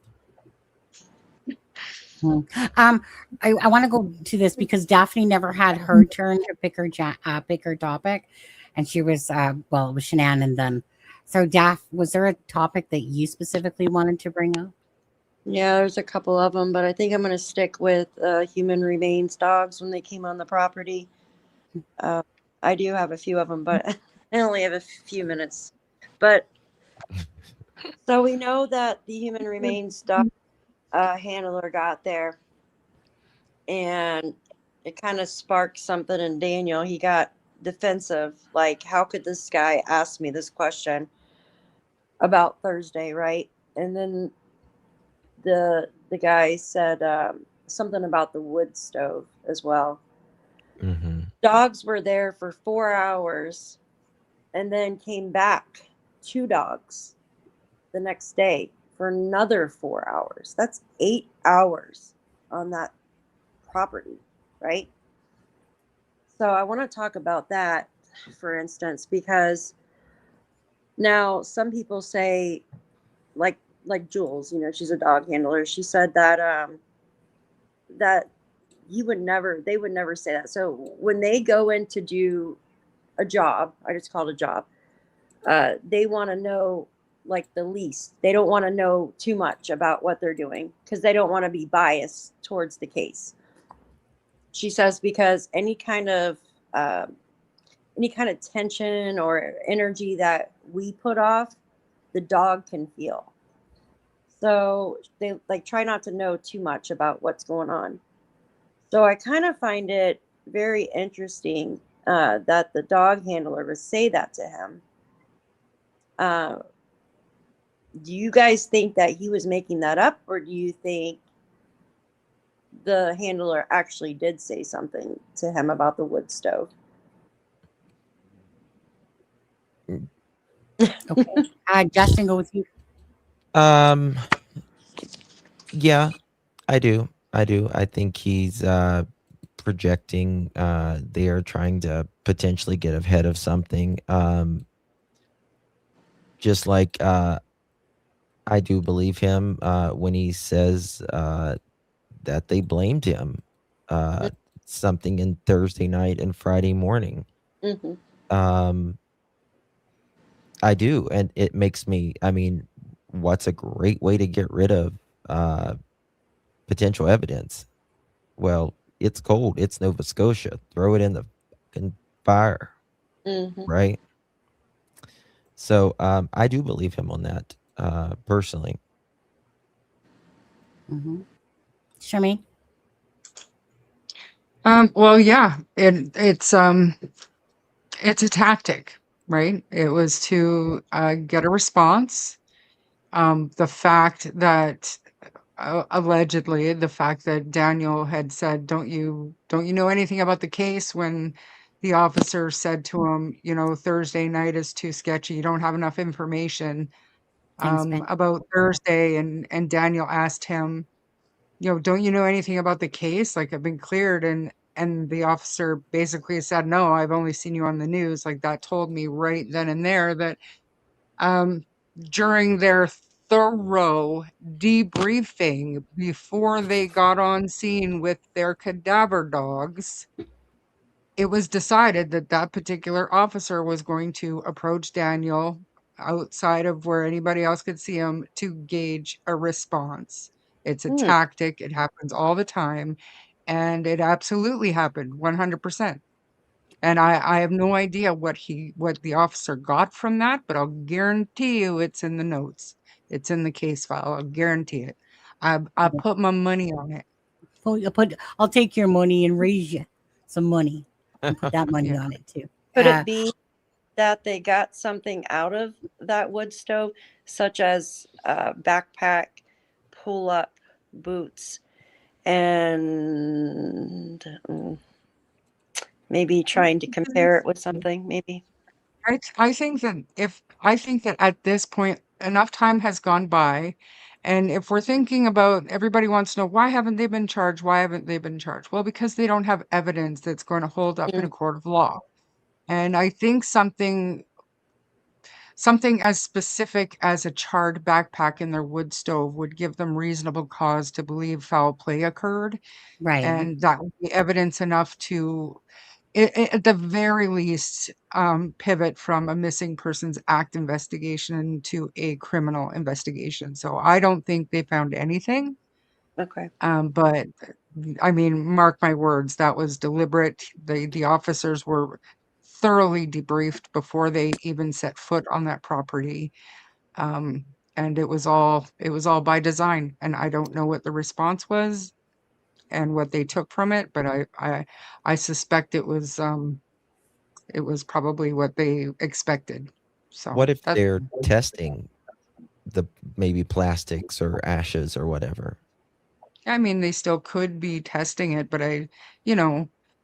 I want to go to this because Daphne never had her turn to pick her topic, and she was it was Shanann then. So, Daph, was there a topic that you specifically wanted to bring up? Yeah, there's a couple of them, but I think I'm going to stick with human remains dogs when they came on the property. I do have a few of them, but I only have a few minutes. But so we know that the human remains dog handler got there, and it kind of sparked something in Daniel. He got defensive, like, how could this guy ask me this question? about Thursday, right? And then the guy said something about the wood stove as well. Mm-hmm. Dogs were there for 4 hours and then came back, 2 dogs, the next day for another 4 hours. That's 8 hours on that property, right? So I want to talk about that, for instance, because now some people say, like Jules, she's a dog handler. She said that that they would never say that. So when they go in to do a job, I just call it a job, they want to know like the least. They don't want to know too much about what they're doing because they don't want to be biased towards the case. She says because any kind of tension or energy that we put off, the dog can feel. So they like try not to know too much about what's going on. So I kind of find it very interesting that the dog handler would say that to him. Do you guys think that he was making that up, or do you think the handler actually did say something to him about the wood stove? Okay. Justin, go with you. Yeah, I do. I think he's projecting. They are trying to potentially get ahead of something. Just like I do believe him when he says that they blamed him something in Thursday night and Friday morning. Mm-hmm. I do, and it makes me. I mean, what's a great way to get rid of potential evidence? Well, it's cold. It's Nova Scotia. Throw it in the fucking fire, Mm-hmm. right? So I do believe him on that personally. Mm-hmm. Charmaine? Well, yeah, it's a tactic, right? It was to get a response. The fact that allegedly the fact that Daniel had said, don't you know anything about the case, when the officer said to him, Thursday night is too sketchy, you don't have enough information Thanks, Ben. about Thursday, and Daniel asked him, don't you know anything about the case? Like, I've been cleared, and the officer basically said, no, I've only seen you on the news. Like, that told me right then and there that um, during their thorough debriefing before they got on scene with their cadaver dogs, it was decided that that particular officer was going to approach Daniel outside of where anybody else could see him to gauge a response. It's a Hmm. tactic. It happens all the time. And it absolutely happened 100%. And I have no idea what the officer got from that, but I'll guarantee you it's in the notes. It's in the case file. I'll guarantee it. I put my money on it. I'll take your money and raise you some money and put that money Yeah. on it too. Could it be that they got something out of that wood stove, such as backpack, pull-up boots, and maybe trying to compare it with something? Maybe. I think that at this point enough time has gone by, and if we're thinking about, everybody wants to know, why haven't they been charged? Why haven't they been charged? Well, because they don't have evidence that's going to hold up in a court of law. And I think something as specific as a charred backpack in their wood stove would give them reasonable cause to believe foul play occurred, Right. and that would be evidence enough to, at the very least, pivot from a missing persons act investigation to a criminal investigation. So I don't think they found anything. Okay. But I mean, mark my words, that was deliberate. The officers were thoroughly debriefed before they even set foot on that property. And it was all by design. And I don't know what the response was and what they took from it, but I suspect it was probably what they expected. So What if that's they're testing the maybe plastics or ashes or whatever. I mean, they still could be testing it, but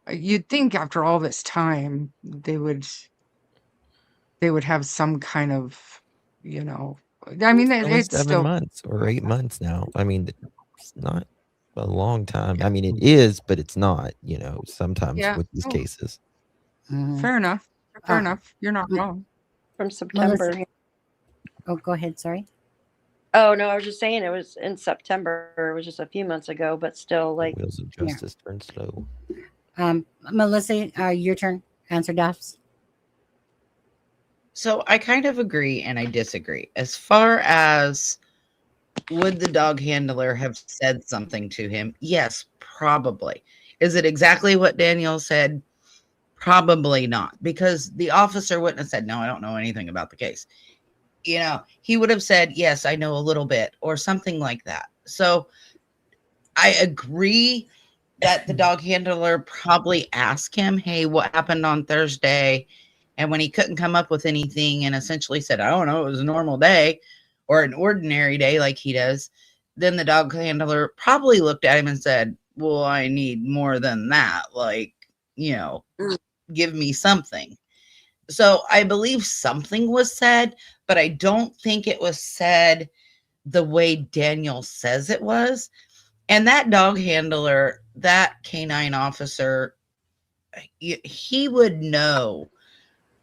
you'd think after all this time they would have some kind of, I mean, It's only it's 7 still, months or 8 months now. I mean, it's not a long time. I mean, it is, but it's not, sometimes yeah, with these no, cases. Mhm. fair enough. Fair Uh, enough. You're not m- wrong. From September. Melissa, oh, go ahead. Sorry. Oh no, I was just saying it was in September. It was just a few months ago, but still, The like, wheels of Yeah. justice turn slow. Melissa, your turn. Answer Daph's. So I kind of agree and I disagree. As far as would the dog handler have said something to him? Yes, probably. Is it exactly what Daniel said? Probably not, because the officer wouldn't have said, no, I don't know anything about the case. He would have said, yes, I know a little bit, or something like that. So I agree that the dog handler probably asked him, hey, what happened on Thursday? And when he couldn't come up with anything and essentially said, I don't know, it was a normal day or an ordinary day like he does, then the dog handler probably looked at him and said, well, I need more than that. Like, give me something. So I believe something was said, but I don't think it was said the way Daniel says it was. And that dog handler, that canine officer, he would know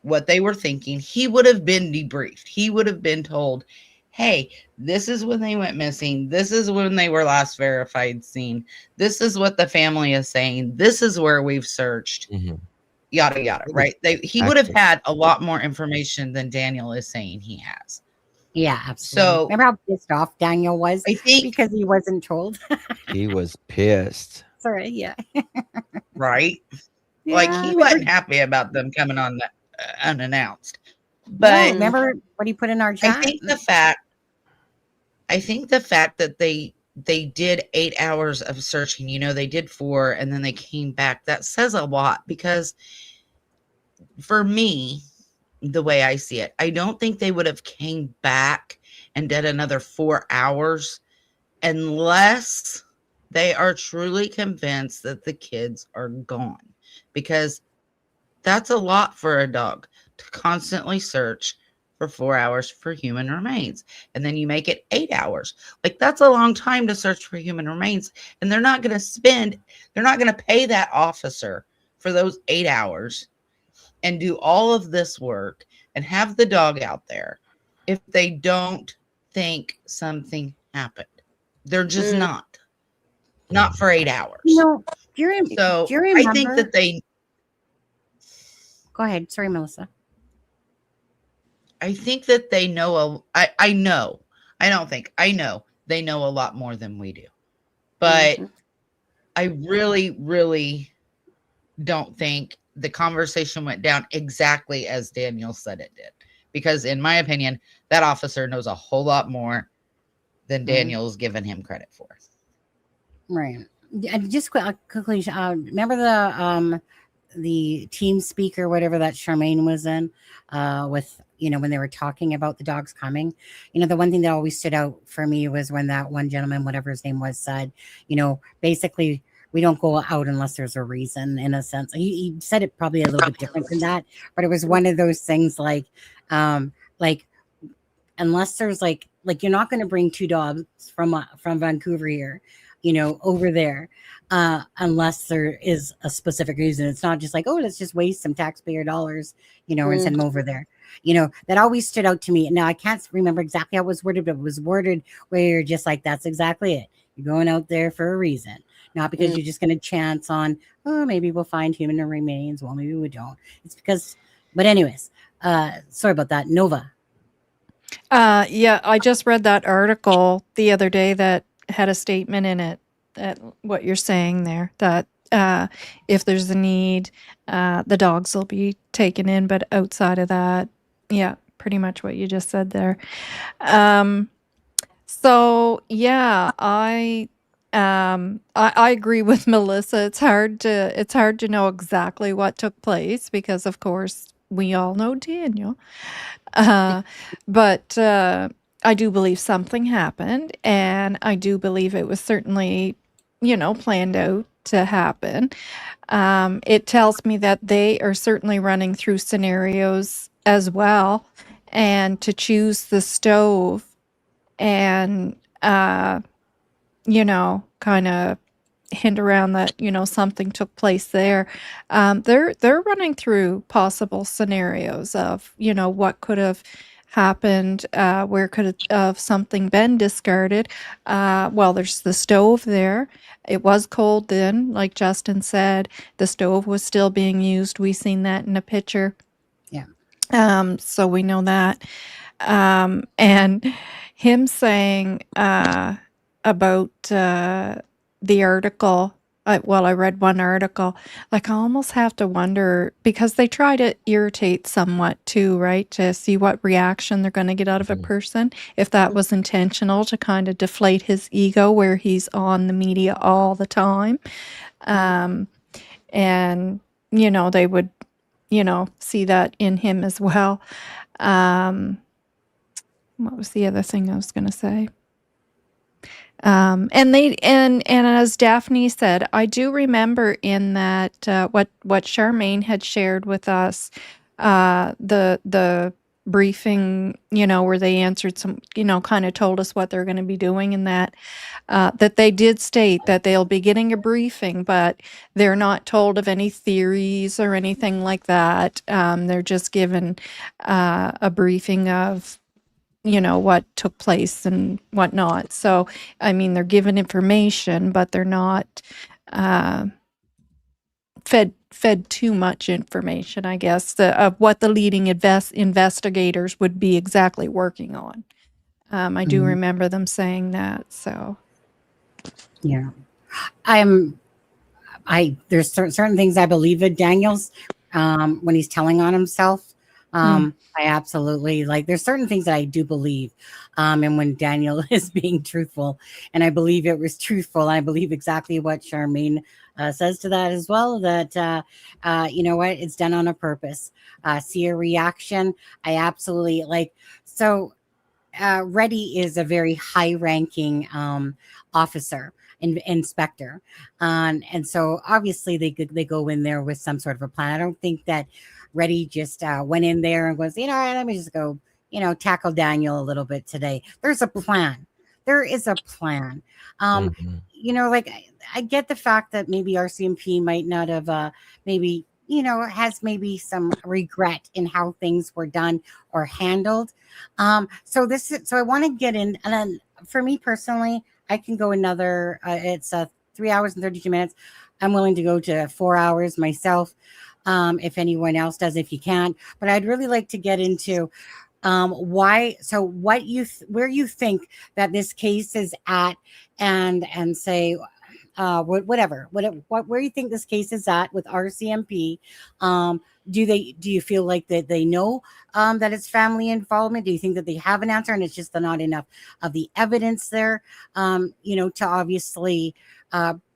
what they were thinking. He would have been debriefed. He would have been told, hey, this is when they went missing. This is when they were last verified seen. This is what the family is saying. This is where we've searched. Mhm. Yada, yada, right? He would have had a lot more information than Daniel is saying he has. Yeah, absolutely. So Remember how pissed off Daniel was I think, because he wasn't told? He was pissed. Sorry. Yeah. right? Like, Yeah. he wasn't happy about them coming on unannounced. No, But remember what he put in our I chat? think the fact that they did 8 hours of searching, they did 4 and then they came back, that says a lot, because for me, the way I see it, I don't think they would have came back and did another 4 hours unless they are truly convinced that the kids are gone, because that's a lot for a dog to constantly search for 4 hours for human remains. And then you make it 8 hours. Like, that's a long time to search for human remains. And they're not going to pay that officer for those 8 hours and do all of this work and have the dog out there if they don't think something happened. They're just not for 8 hours. Do you So remember? I think that they, Go ahead. Sorry, Melissa. I think that they know, I know they know a lot more than we do. But I really, really don't think the conversation went down exactly as Daniel said it did. Because in my opinion, that officer knows a whole lot more than Daniel's given him credit for. Right. And just quickly, remember the team speaker, whatever that Charmaine was in, with, when they were talking about the dogs coming, the one thing that always stood out for me was when that one gentleman, whatever his name was, said, basically, we don't go out unless there's a reason, in a sense. He said it probably a little bit different than that, but it was one of those things like unless there's like you're not going to bring 2 dogs from Vancouver here, over there, unless there is a specific reason. It's not just like, oh, let's just waste some taxpayer dollars, and send them over there. That always stood out to me. Now I can't remember exactly how it was worded, but it was worded where you're just like, that's exactly it. You're going out there for a reason, not because you're just going to chance on, oh, maybe we'll find human remains. Well, maybe we don't. It's because, but anyways, sorry about that. Nova. Yeah, I just read that article the other day that had a statement in it that what you're saying there, that if there's a need, the dogs will be taken in, but outside of that, yeah, pretty much what you just said there. So yeah, I agree with Melissa. It's hard to know exactly what took place because, of course, we all know Daniel. But I do believe something happened, and I do believe it was certainly, planned out to happen. It tells me that they are certainly running through scenarios as well, and to choose the stove and, kind of hint around that, something took place there. They're running through possible scenarios of, what could have happened, where could have something been discarded. Well, there's the stove there. It was cold then, like Justin said. The stove was still being used. We seen that in a picture. Yeah. So we know that. And him saying about the article. I read one article. Like, I almost have to wonder, because they try to irritate somewhat too, right? To see what reaction they're going to get out of a person. If that was intentional to kind of deflate his ego, where he's on the media all the time. And, they would, see that in him as well. What was the other thing I was going to say? And as Daphne said, I do remember in that what Charmaine had shared with us, the briefing, where they answered some, kind of told us what they're going to be doing, and that they did state that they'll be getting a briefing, but they're not told of any theories or anything like that. They're just given a briefing of what took place and whatnot. So, I mean, they're given information, but they're not fed too much information, I guess, of what the leading investigators would be exactly working on. I do remember them saying that. So, yeah, there's certain things I believe in Daniel's when he's telling on himself. I absolutely there's certain things that I do believe. And when Daniel is being truthful, and I believe it was truthful, I believe exactly what Charmaine says to that as well, that, you know what, it's done on a purpose. See a reaction. I absolutely so Reddy is a very high ranking officer. Inspector, and so obviously they go in there with some sort of a plan. I don't think that Reddy just went in there and was, let me just go, tackle Daniel a little bit today. There's a plan. There is a plan. I get the fact that maybe RCMP might not have maybe has maybe some regret in how things were done or handled. So I want to get in, and then for me personally, I can go another, it's 3 hours and 32 minutes. I'm willing to go to 4 hours myself, if anyone else does, if you can't. But I'd really like to get into where you think that this case is at, and say, where you think this case is at with RCMP. Do you feel like that they know that it's family involvement? Do you think that they have an answer and it's just not enough of the evidence there, to obviously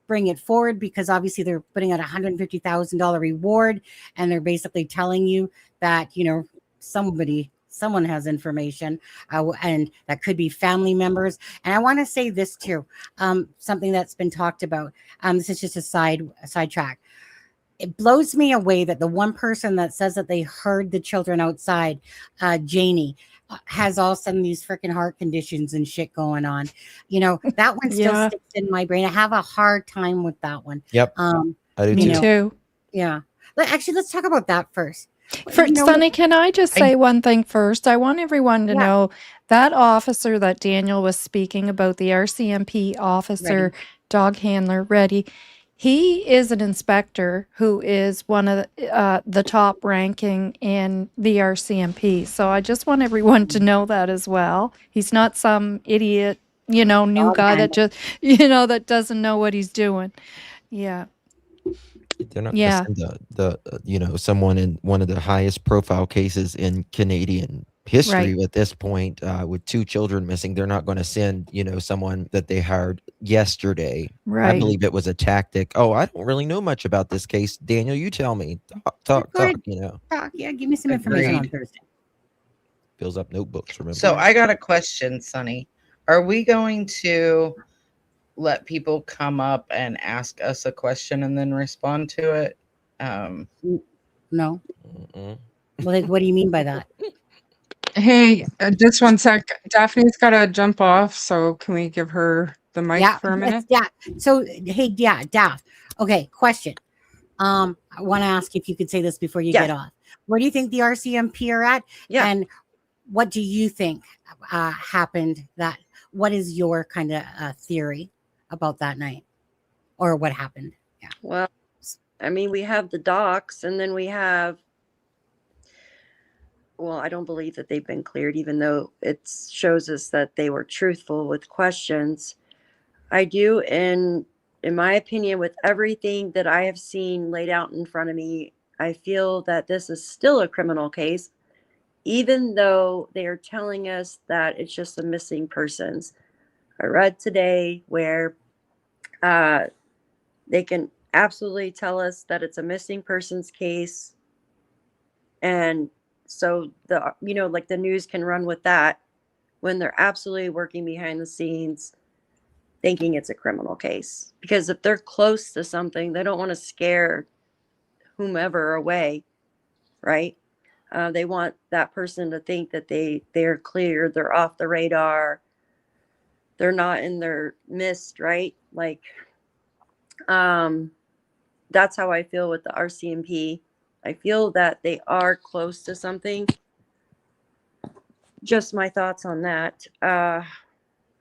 bring it forward? Because obviously they're putting out $150,000 reward, and they're basically telling you that someone has information, and that could be family members. And I want to say this too, something that's been talked about. This is just a sidetrack. It blows me away that the one person that says that they heard the children outside, Janie, has all some of these freaking heart conditions and shit going on. That one still sticks in my brain. I have a hard time with that one. Yep. I do too. Yeah. Actually, let's talk about that first. Sonny, can I just say one thing first? I want everyone to know that officer that Daniel was speaking about, the RCMP officer, dog handler, Reddy, he is an inspector who is one of the top ranking in the RCMP. So I just want everyone to know that as well. He's not some idiot, new guy that just, that doesn't know what he's doing. Yeah. They're not going to send the someone in one of the highest profile cases in Canadian history at this point, with 2 children missing. They're not going to send, someone that they hired yesterday. Right. I believe it was a tactic. Oh, I don't really know much about this case. Daniel, you tell me. Talk. Talk. Yeah, give me some information on Thursday. fills up notebooks. Remember? So I got a question, Sonny. Are we going to let people come up and ask us a question and then respond to it? No. Mm-mm. Well, what do you mean by that? Hey, just one sec. Daphne's got to jump off, so can we give her the mic for a minute? Yeah. So, hey, yeah, Daph. Okay, question. I want to ask if you could say this before you Yes. get off. Where do you think the RCMP are at? Yeah. And what do you think happened? What is your kind of theory about that night, or what happened? Yeah. Well, I mean, we have the docs, and then we have. Well, I don't believe that they've been cleared, even though it shows us that they were truthful with questions. I do, in my opinion, with everything that I have seen laid out in front of me, I feel that this is still a criminal case, even though they are telling us that it's just a missing persons. I read today where they can absolutely tell us that it's a missing persons case, and so like the news can run with that when they're absolutely working behind the scenes thinking it's a criminal case, because if they're close to something, they don't want to scare whomever away, right? They want that person to think that they're clear, they're off the radar, they're not in their midst, right? Like that's how I feel with the RCMP. I feel that they are close to something. Just my thoughts on that.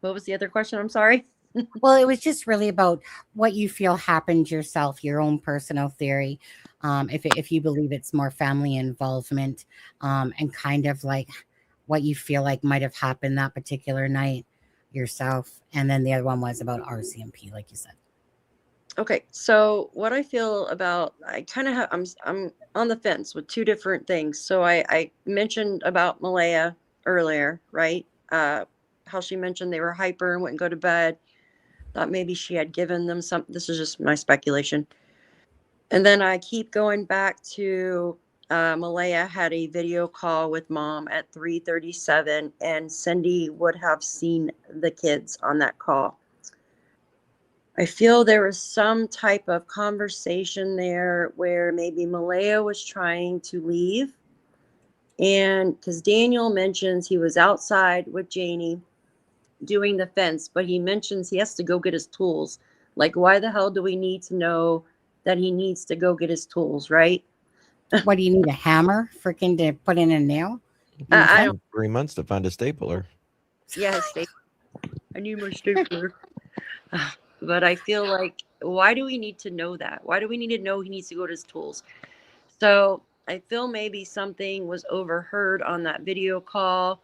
What was the other question? I'm sorry. Well, it was just really about what you feel happened yourself, your own personal theory. If you believe it's more family involvement, and kind of like what you feel like might have happened that particular night yourself. And then the other one was about RCMP, like you said. Okay, so what I feel about, I kind of have, I'm on the fence with two different things. So I mentioned about Malaya earlier, right? How she mentioned they were hyper and wouldn't go to bed. Thought maybe she had given them some. This is just my speculation. And then I keep going back to Malaya had a video call with mom at 3:37, and Cindy would have seen the kids on that call. I feel there was some type of conversation there where maybe Malaya was trying to leave. And because Daniel mentions he was outside with Janie doing the fence, but he mentions he has to go get his tools. Like, why the hell do we need to know that he needs to go get his tools, right? What do you need, a hammer freaking to put in a nail? I don't. 3 months to find a stapler. Yeah, I need my stapler. But I feel like, why do we need to know that? Why do we need to know he needs to go to his tools? So I feel maybe something was overheard on that video call.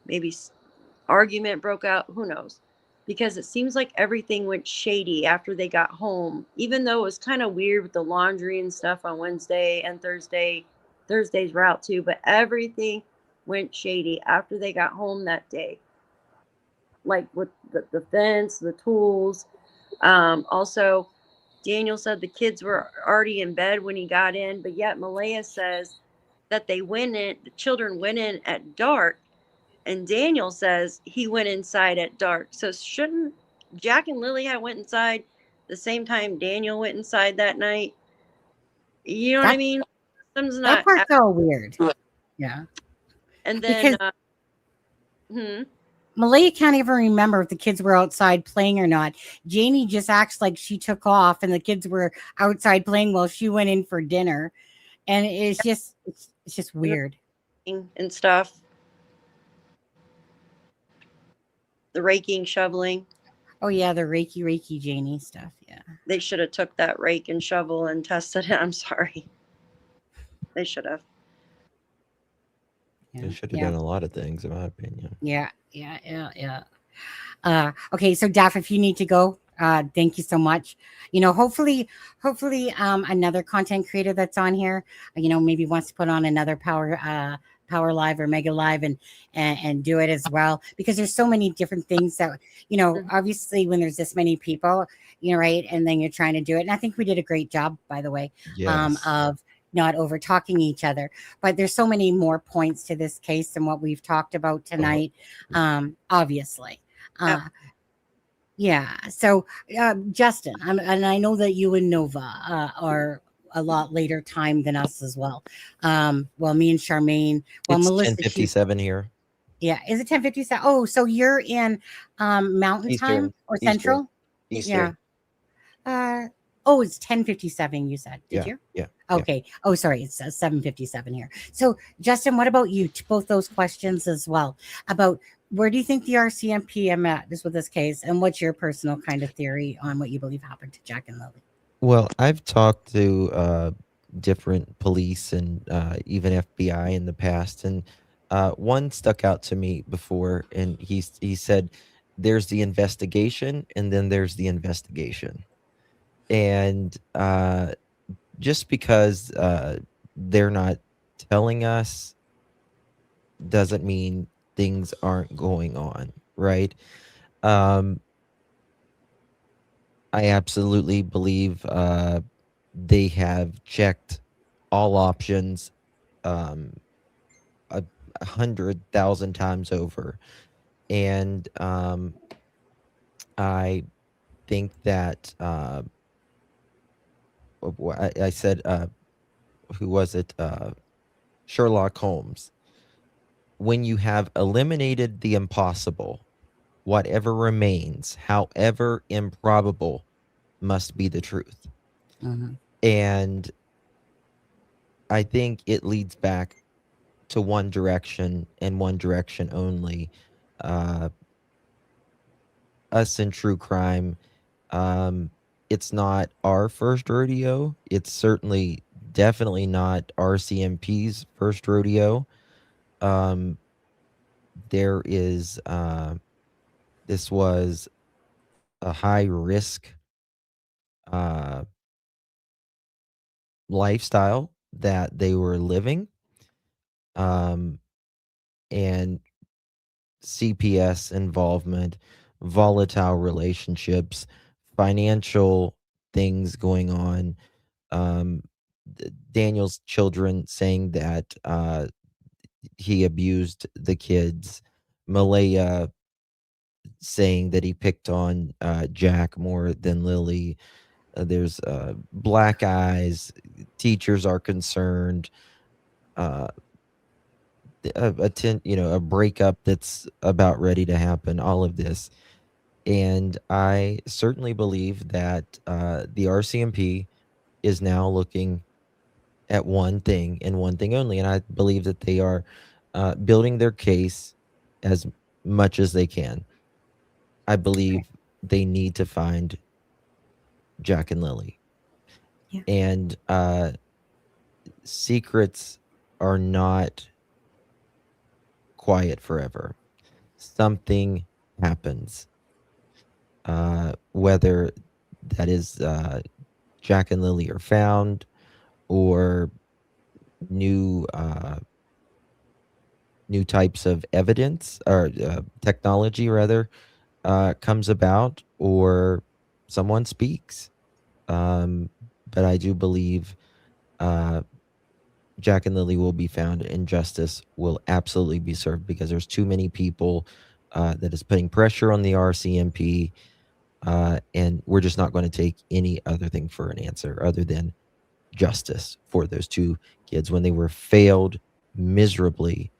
Maybe argument broke out. Who knows? Because it seems like everything went shady after they got home, even though it was kind of weird with the laundry and stuff on Wednesday and Thursday. Thursday's route too, but everything went shady after they got home that day. Like with the fence, the tools. Also, Daniel said the kids were already in bed when he got in, but yet Malaya says that the children went in at dark, and Daniel says he went inside at dark. So shouldn't Jack and Lily have went inside the same time Daniel went inside that night? You know what I mean? That part's all weird. Yeah. And then, Malaya can't even remember if the kids were outside playing or not. Janie just acts like she took off and the kids were outside playing while she went in for dinner. And it's just weird. And stuff. The raking, shoveling. Oh yeah, the reiki Janie stuff. Yeah. They should have took that rake and shovel and tested it. I'm sorry. They should have. Yeah. They should have done a lot of things, in my opinion. Yeah. Okay, so Daph, if you need to go, thank you so much. Hopefully, another content creator that's on here, maybe wants to put on another Power Live or Mega Live and do it as well, because there's so many different things that, obviously when there's this many people, right, and then you're trying to do it. And I think we did a great job, by the way, Yes. of not over talking each other. But there's so many more points to this case than what we've talked about tonight, obviously. Yeah. So, Justin, and I know that you and Nova are a lot later time than us as well. Well, me and Charmaine. Well, It's Melissa, 10:57 here. yeah. Is it 10:57? Oh, so you're in Mountain Time Eastern. or Eastern. Central? Eastern. Yeah. Oh, it's 10:57. You said, did you? Yeah. Okay. Oh, sorry. It's 7:57 here. So, Justin, what about you? Both those questions as well about where do you think the RCMP is with this case, and what's your personal kind of theory on what you believe happened to Jack and Lily? Well, I've talked to different police and even FBI in the past, and one stuck out to me before, and he said, "There's the investigation, and then there's the investigation," and just because they're not telling us doesn't mean things aren't going on, right? I absolutely believe they have checked all options a 100,000 times over, and I think that I said, who was it? Sherlock Holmes. When you have eliminated the impossible, whatever remains, however improbable, must be the truth. And I think it leads back to one direction and one direction only. Us in true crime, it's not our first rodeo. It's certainly definitely not RCMP's first rodeo. There is this was a high risk lifestyle that they were living, and CPS involvement, volatile relationships, financial things going on. Daniel's children saying that he abused the kids. Malaya saying that he picked on Jack more than Lily. There's black eyes. Teachers are concerned. A breakup that's about ready to happen. All of this, and I certainly believe that the RCMP is now looking at one thing and one thing only, and I believe that they are building their case as much as they can. I believe they need to find Jack and Lily. Yeah. And secrets are not quiet forever. Something happens. Whether that is Jack and Lily are found, or new types of evidence or technology rather comes about, or someone speaks. But I do believe Jack and Lily will be found, and justice will absolutely be served, because there's too many people that is putting pressure on the RCMP, and we're just not going to take any other thing for an answer other than justice for those two kids when they were failed miserably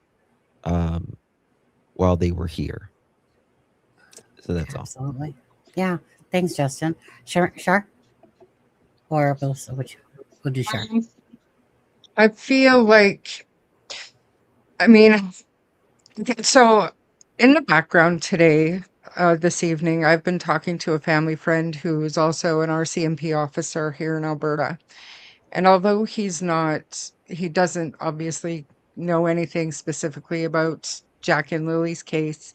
while they were here. So that's all. Absolutely. Yeah. Thanks, Justin. Shar? Or Melissa, which would do Shar? I feel like, I mean, so in the background today, this evening, I've been talking to a family friend who is also an RCMP officer here in Alberta. And although he doesn't obviously know anything specifically about Jack and Lily's case,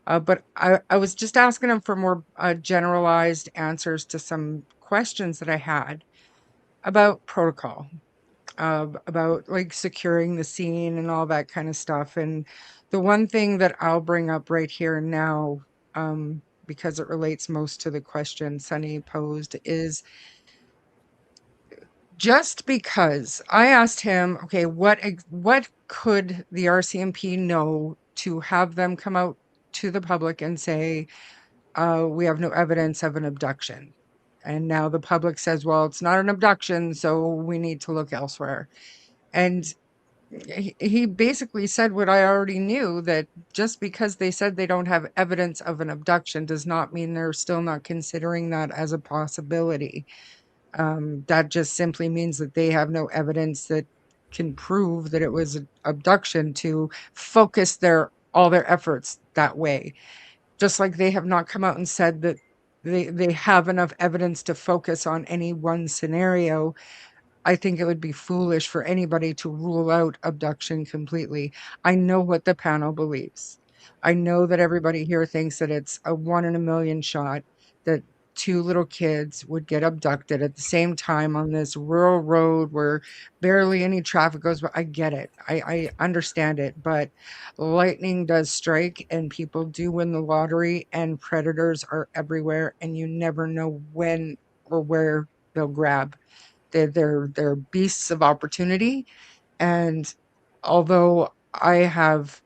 but I was just asking him for more generalized answers to some questions that I had about protocol, about like securing the scene and all that kind of stuff. And the one thing that I'll bring up right here and now, because it relates most to the question Sunny posed, is just because I asked him, okay, what could the RCMP know to have them come out to the public and say, we have no evidence of an abduction. And now the public says, well, it's not an abduction, so we need to look elsewhere. And he basically said what I already knew, that just because they said they don't have evidence of an abduction does not mean they're still not considering that as a possibility. That just simply means that they have no evidence that can prove that it was an abduction to focus all their efforts that way. Just like they have not come out and said that they have enough evidence to focus on any one scenario. I think it would be foolish for anybody to rule out abduction completely. I know what the panel believes. I know that everybody here thinks that it's a 1 in a million shot that 2 little kids would get abducted at the same time on this rural road where barely any traffic goes by. I get it. I understand it. But lightning does strike and people do win the lottery, and predators are everywhere, and you never know when or where they'll grab. They're beasts of opportunity. And although I have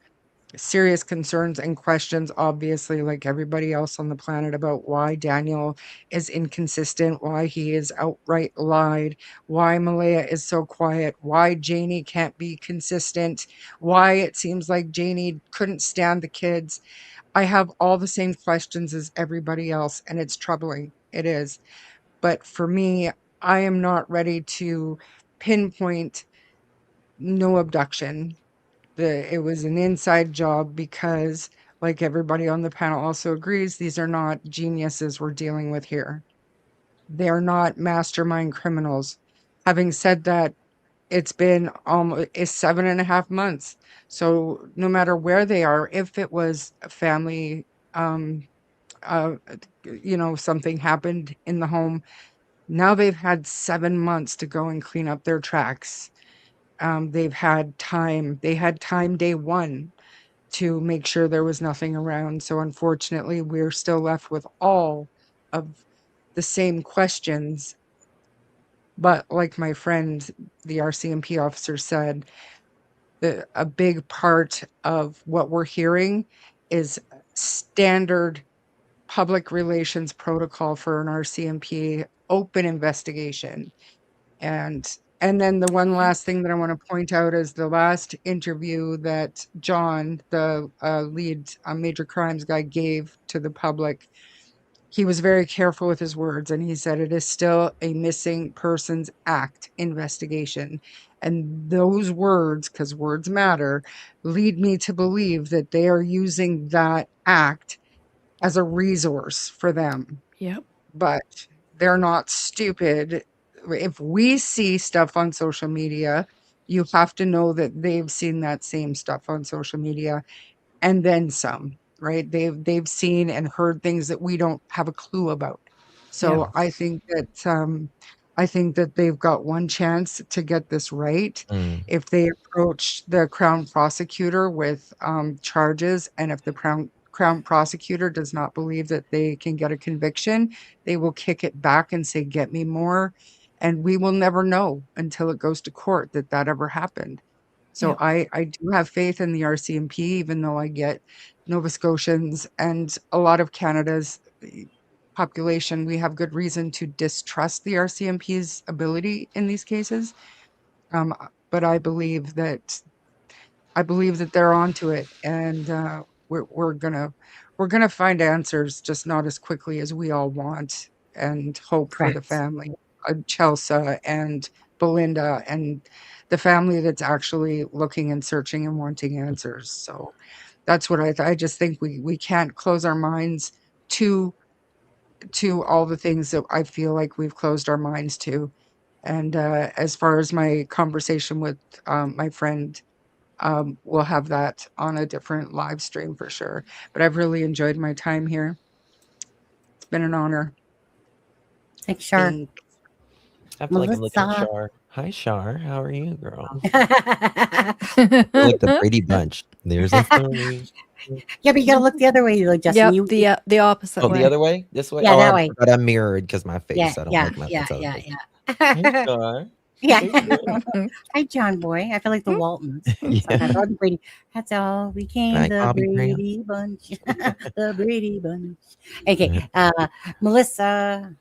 serious concerns and questions, obviously, like everybody else on the planet, about why Daniel is inconsistent, why he is outright lied, why Malaya is so quiet, why Janie can't be consistent, why it seems like Janie couldn't stand the kids. I have all the same questions as everybody else, and it's troubling. It is. But for me, I am not ready to pinpoint no abduction. It was an inside job because, like everybody on the panel also agrees, these are not geniuses we're dealing with here. They are not mastermind criminals. Having said that, it's been almost 7.5 months. So no matter where they are, if it was a family, something happened in the home, now they've had 7 months to go and clean up their tracks. They've had time. They had time day one to make sure there was nothing around. So unfortunately, we're still left with all of the same questions. But like my friend, the RCMP officer said, a big part of what we're hearing is standard public relations protocol for an RCMP open investigation. And then the one last thing that I want to point out is the last interview that John, the lead major crimes guy, gave to the public. He was very careful with his words, and he said it is still a missing persons act investigation. And those words, because words matter, lead me to believe that they are using that act as a resource for them. Yep. But they're not stupid. If we see stuff on social media, you have to know that they've seen that same stuff on social media and then some, right? They've seen and heard things that we don't have a clue about. So I think that they've got one chance to get this right. If they approach the Crown prosecutor with charges, and if the Crown prosecutor does not believe that they can get a conviction, they will kick it back and say, get me more. And we will never know until it goes to court that ever happened. So I do have faith in the RCMP, even though I get Nova Scotians and a lot of Canada's population, we have good reason to distrust the RCMP's ability in these cases. But I believe that they're onto it, and we're gonna find answers, just not as quickly as we all want and hope for the Correct. family, Chelsea and Belinda, and the family that's actually looking and searching and wanting answers. So that's what I just think we can't close our minds to all the things that I feel like we've closed our minds to. And as far as my conversation with my friend, we'll have that on a different live stream for sure. But I've really enjoyed my time here. It's been an honor. Thanks, Shar. Thanks. I feel like I'm looking at Melissa. Shar. Hi, Shar. How are you, girl? Yeah, You're like the Brady Bunch. There's a story. but you gotta look the other way, like Justin. Yep, the opposite Oh, way. the other way? This way? Yeah, oh, that way. But I'm mirrored because my face. Yeah, I don't yeah, like my yeah, face. yeah, Hey, yeah. Shar. Yeah. Hi, John Boy. I feel like the Waltons. Yeah. Sometimes all the Brady. That's all we came, Like the Bobby Brown. Brady Bunch. The Brady Bunch. Okay. Melissa.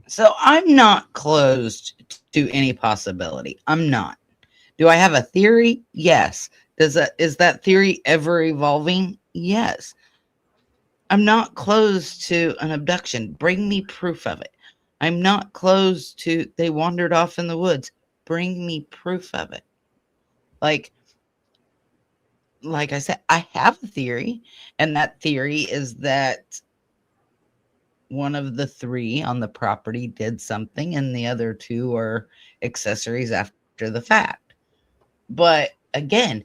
So I'm not closed to any possibility. I'm not. Do I have a theory? Yes. Is that theory ever evolving? Yes. I'm not closed to an abduction. Bring me proof of it. I'm not closed to they wandered off in the woods. Bring me proof of it. Like I said, I have a theory, and that theory is that one of the three on the property did something, and the other two are accessories after the fact. But again,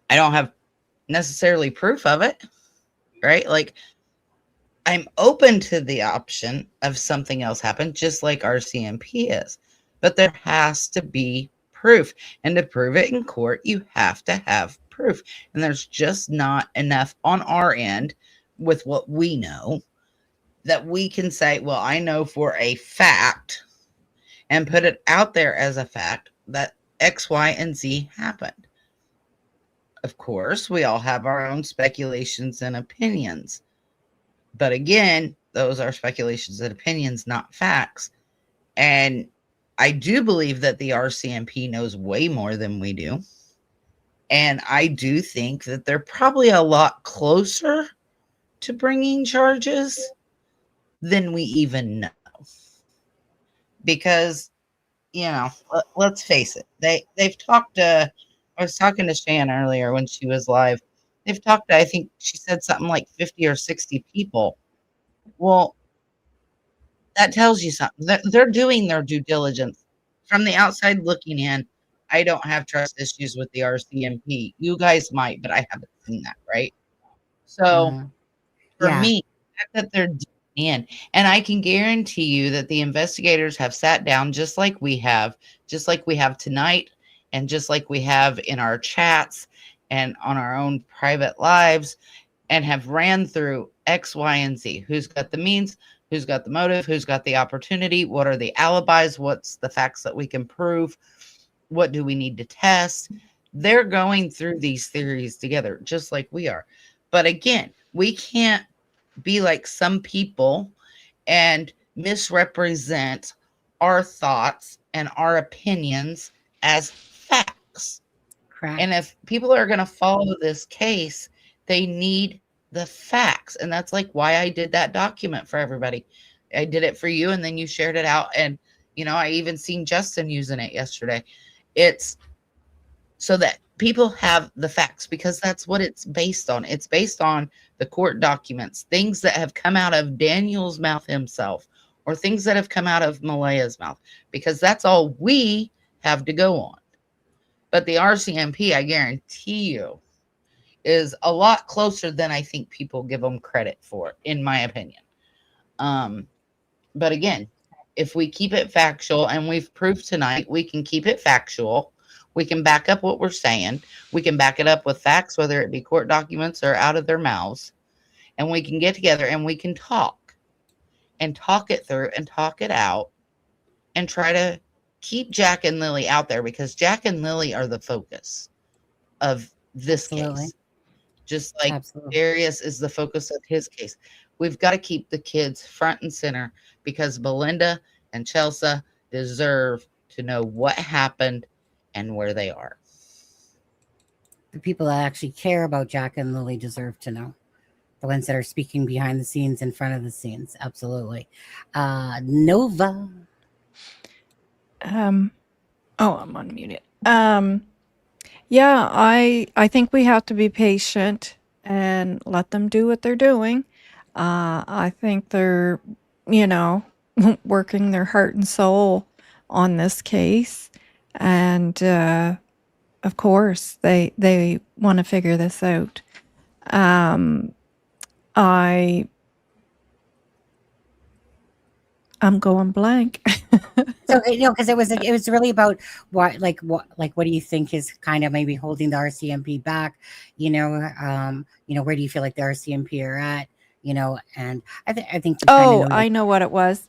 I don't have necessarily proof of it, right? Like, I'm open to the option of something else happened, just like RCMP is. But there has to be proof. And to prove it in court, you have to have proof. And there's just not enough on our end with what we know that we can say, well, I know for a fact, and put it out there as a fact that X, Y, and Z happened. Of course, we all have our own speculations and opinions. But again, those are speculations and opinions, not facts. And I do believe that the RCMP knows way more than we do. And I do think that they're probably a lot closer to bringing charges than we even know. Because, let's face it, they've talked to, I was talking to Shan earlier when she was live. They've talked to, I think she said something like 50 or 60 people. Well, that tells you something. They're doing their due diligence. From the outside looking in, I don't have trust issues with the RCMP. You guys might, but I haven't seen that, right? So for Yeah. me, the fact that they're digging in, and I can guarantee you that the investigators have sat down just like we have tonight, and just like we have in our chats and on our own private lives, and have ran through X, Y, and Z. Who's got the means? Who's got the motive? Who's got the opportunity? What are the alibis? What's the facts that we can prove? What do we need to test? They're going through these theories together, just like we are. But again, we can't be like some people and misrepresent our thoughts and our opinions as facts. Correct. And if people are going to follow this case, they need the facts. And that's like why I did that document for everybody. I did it for you, and then you shared it out. And, I even seen Justin using it yesterday. It's so that people have the facts, because that's what it's based on. It's based on the court documents, things that have come out of Daniel's mouth himself, or things that have come out of Malaya's mouth, because that's all we have to go on. But the RCMP, I guarantee you, is a lot closer than I think people give them credit for, in my opinion. But again, if we keep it factual, and we've proved tonight, we can keep it factual. We can back up what we're saying. We can back it up with facts, whether it be court documents or out of their mouths. And we can get together and we can talk it through and talk it out, and try to keep Jack and Lily out there, because Jack and Lily are the focus of this case. Just like Darius is the focus of his case. We've got to keep the kids front and center, because Belinda and Chelsea deserve to know what happened and where they are. The people that actually care about Jack and Lily deserve to know. The ones that are speaking behind the scenes, in front of the scenes. Absolutely. Nova. I'm unmuted. Yeah, I think we have to be patient and let them do what they're doing. I think they're, working their heart and soul on this case. And of course, they want to figure this out. I'm going blank. So because it was really about what do you think is kind of maybe holding the RCMP back? Where do you feel like the RCMP are at? And I think. I know what it was.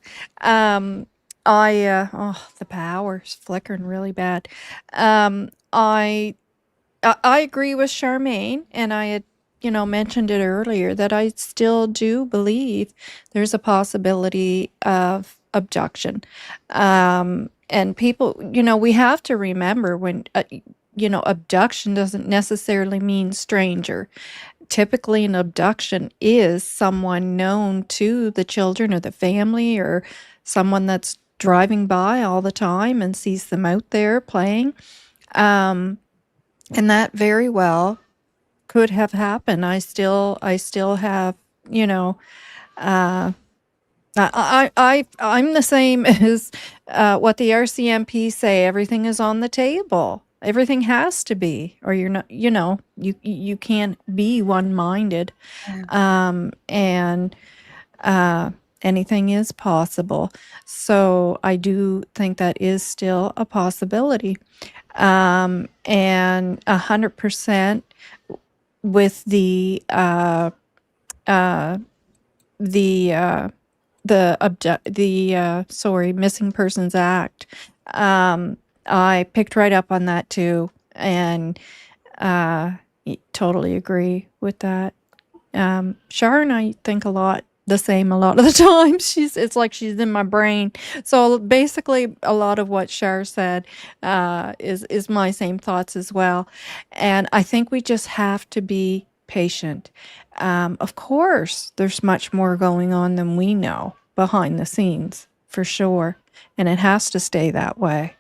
The power's flickering really bad. I agree with Charmaine, and I had, mentioned it earlier that I still do believe there's a possibility of abduction. And people, we have to remember when, abduction doesn't necessarily mean stranger. Typically, an abduction is someone known to the children or the family, or someone that's driving by all the time and sees them out there playing. And that very well could have happened. I still have, uh, I'm the same as what the RCMP say. Everything is on the table. Everything has to be, or you're not. You can't be one-minded, and anything is possible. So I do think that is still a possibility. And 100% with the Missing Persons Act. I picked right up on that too, and totally agree with that. Shar and I think the same a lot of the time. It's like she's in my brain. So basically, a lot of what Shar said is my same thoughts as well. And I think we just have to be patient. Of course, there's much more going on than we know behind the scenes, for sure. And it has to stay that way.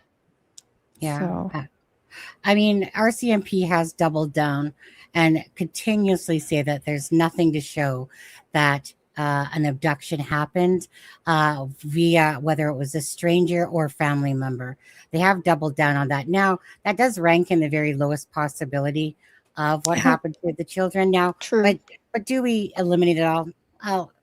Yeah. So. I mean, RCMP has doubled down and continuously say that there's nothing to show that an abduction happened via whether it was a stranger or family member. They have doubled down on that. Now, that does rank in the very lowest possibility of what happened to the children. Now, True. But do we eliminate it all?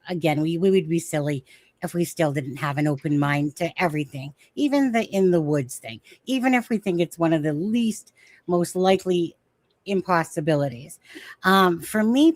Again, we would be silly if we still didn't have an open mind to everything, even the in the woods thing, even if we think it's one of the least most likely impossibilities. For me,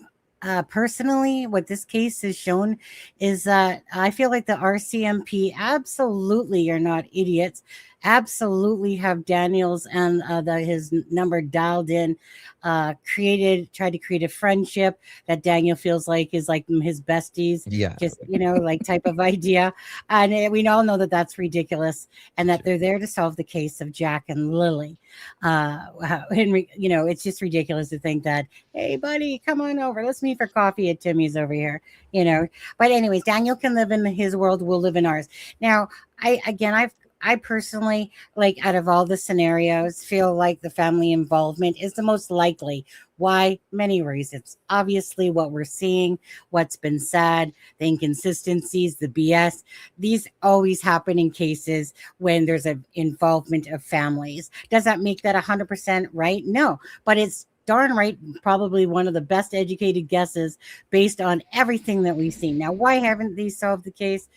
personally, what this case has shown is that I feel like the RCMP absolutely are not idiots. Absolutely have Daniel's and his number dialed in. Tried to create a friendship that Daniel feels like is like his besties. Yeah. Just like type of idea, and we all know that that's ridiculous, and that they're there to solve the case of Jack and Lily. Henry, it's just ridiculous to think that, hey, buddy, come on over. Let's meet for coffee at Timmy's over here. But anyways, Daniel can live in his world. We'll live in ours. Now, I personally, like, out of all the scenarios, feel like the family involvement is the most likely. Why? Many reasons. Obviously, what we're seeing, what's been said, the inconsistencies, the BS, these always happen in cases when there's an involvement of families. Does that make that 100% right? No, but it's darn right probably one of the best educated guesses based on everything that we've seen. Now, why haven't they solved the case?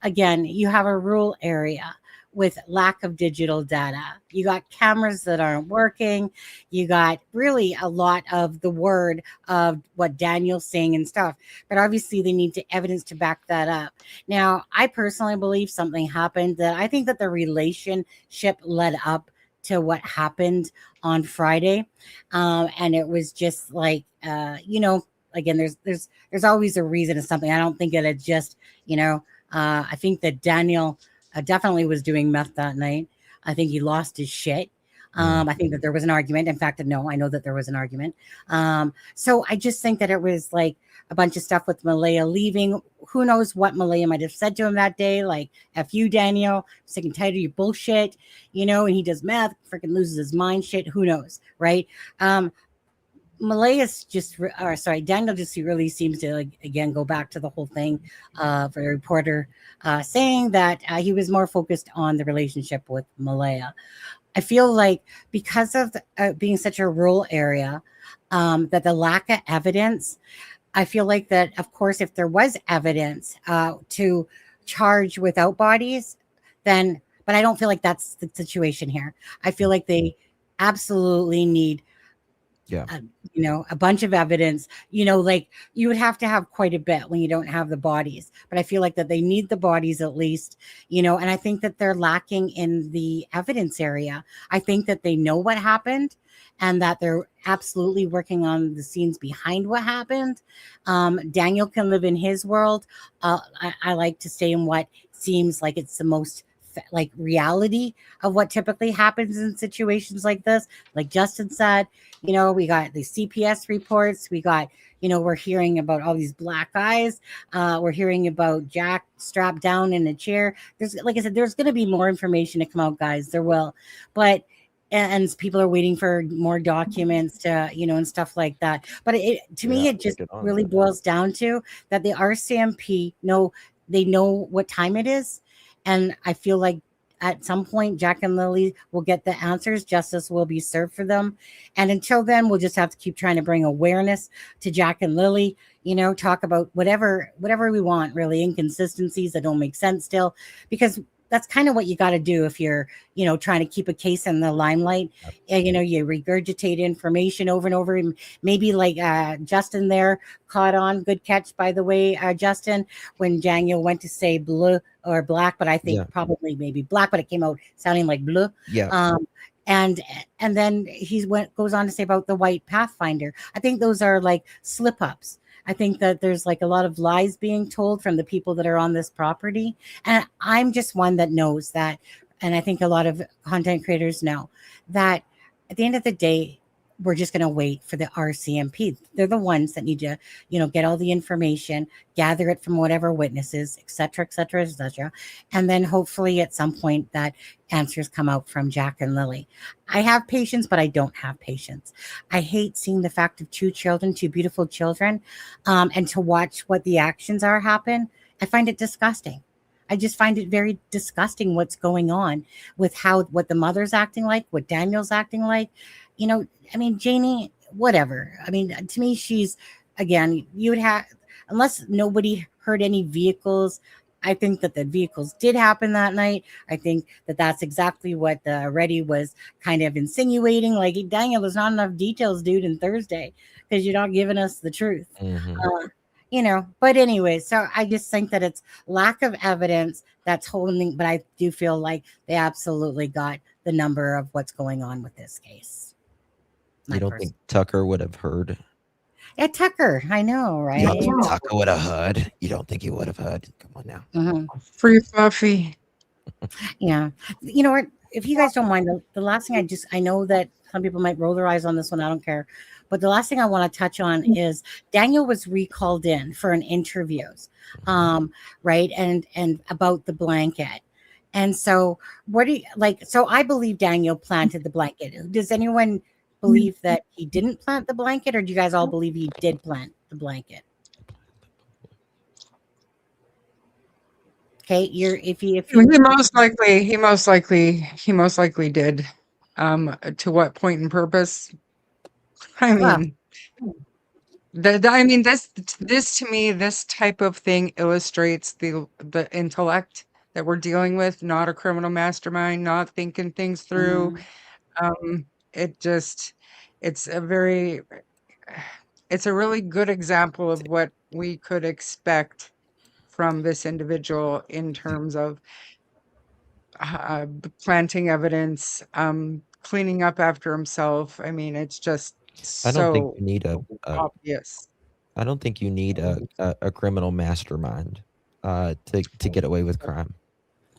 Again, you have a rural area with lack of digital data. You got cameras that aren't working. You got really a lot of the word of what Daniel's saying and stuff. But obviously they need evidence to back that up. Now, I personally believe something happened that I think that the relationship led up to what happened on Friday. And it was just like, again, there's always a reason to something. I don't think that it just, I think that Daniel definitely was doing meth that night. I think he lost his shit. I think that there was an argument. In fact, no, I know that there was an argument. So I just think that it was like a bunch of stuff with Malaya leaving. Who knows what Malaya might have said to him that day? Like, F you, Daniel. I'm sick and tired of your bullshit. And he does meth, freaking loses his mind shit. Who knows, right? Daniel just really seems to, like, again, go back to the whole thing for the reporter saying that he was more focused on the relationship with Malaya. I feel like because of being such a rural area, that the lack of evidence, I feel like that, of course, if there was evidence to charge without bodies, then, but I don't feel like that's the situation here. I feel like they absolutely need Yeah. You know, a bunch of evidence, you know, like you would have to have quite a bit when you don't have the bodies. But I feel like that they need the bodies at least, you know, and I think that they're lacking in the evidence area. I think that they know what happened and that they're absolutely working on the scenes behind what happened. Daniel can live in his world. I like to stay in what seems like it's the most like reality of what typically happens in situations like this. Like Justin said, you know, we got the CPS reports. We got, you know, we're hearing about all these black eyes. We're hearing about Jack strapped down in a chair. There's, like I said, there's going to be more information to come out, guys. There will, but and people are waiting for more documents to, you know, and stuff like that. But to me, it just really boils down to that the RCMP they know what time it is, and I feel like at some point, Jack and Lily will get the answers. Justice will be served for them. And until then, we'll just have to keep trying to bring awareness to Jack and Lily, you know, talk about whatever we want, really, inconsistencies that don't make sense still, because that's kind of what you got to do if you're, you know, trying to keep a case in the limelight. You know, you regurgitate information over and over. And maybe like Justin there caught on. Good catch, by the way, Justin, when Daniel went to say blue or black, but I think probably maybe black, but it came out sounding like blue. Yeah. And then goes on to say about the white Pathfinder. I think those are like slip ups. I think that there's like a lot of lies being told from the people that are on this property. And I'm just one that knows that. And I think a lot of content creators know that at the end of the day, we're just going to wait for the RCMP. They're the ones that need to, you know, get all the information, gather it from whatever witnesses, et cetera, et cetera, et cetera. And then hopefully at some point that answers come out from Jack and Lily. I have patience, but I don't have patience. I hate seeing the fact of two beautiful children, and to watch what the actions are happen. I find it disgusting. I just find it very disgusting what's going on with what the mother's acting like, what Daniel's acting like. You know, I mean, Janie, whatever. I mean, to me, she's, again, you would have, unless nobody heard any vehicles. I think that the vehicles did happen that night. I think that that's exactly what the Reddy was kind of insinuating. Like, Daniel, there's not enough details, dude, in Thursday, because you're not giving us the truth. You know, but anyway, so I just think that it's lack of evidence that's holding, but I do feel like they absolutely got the number of what's going on with this case. You don't think Tucker would have heard? Yeah, Tucker, I know, right? You don't think Tucker would have heard? You don't think he would have heard? Come on now. Free Fluffy. Yeah. You know what? If you guys don't mind, the last thing I know that some people might roll their eyes on this one. I don't care. But the last thing I want to touch on is Daniel was recalled in for an interviews, right? And about the blanket. And so what do you like? So I believe Daniel planted the blanket. Does anyone believe that he didn't plant the blanket, or do you guys all believe he did plant the blanket? Okay, if you he most likely did. To what point and purpose? I mean, this to me, this type of thing illustrates the intellect that we're dealing with. Not a criminal mastermind, not thinking things through. It's a really good example of what we could expect from this individual in terms of planting evidence, cleaning up after himself. I mean, it's just I don't think so you need obvious. I don't think you need a criminal mastermind to get away with crime.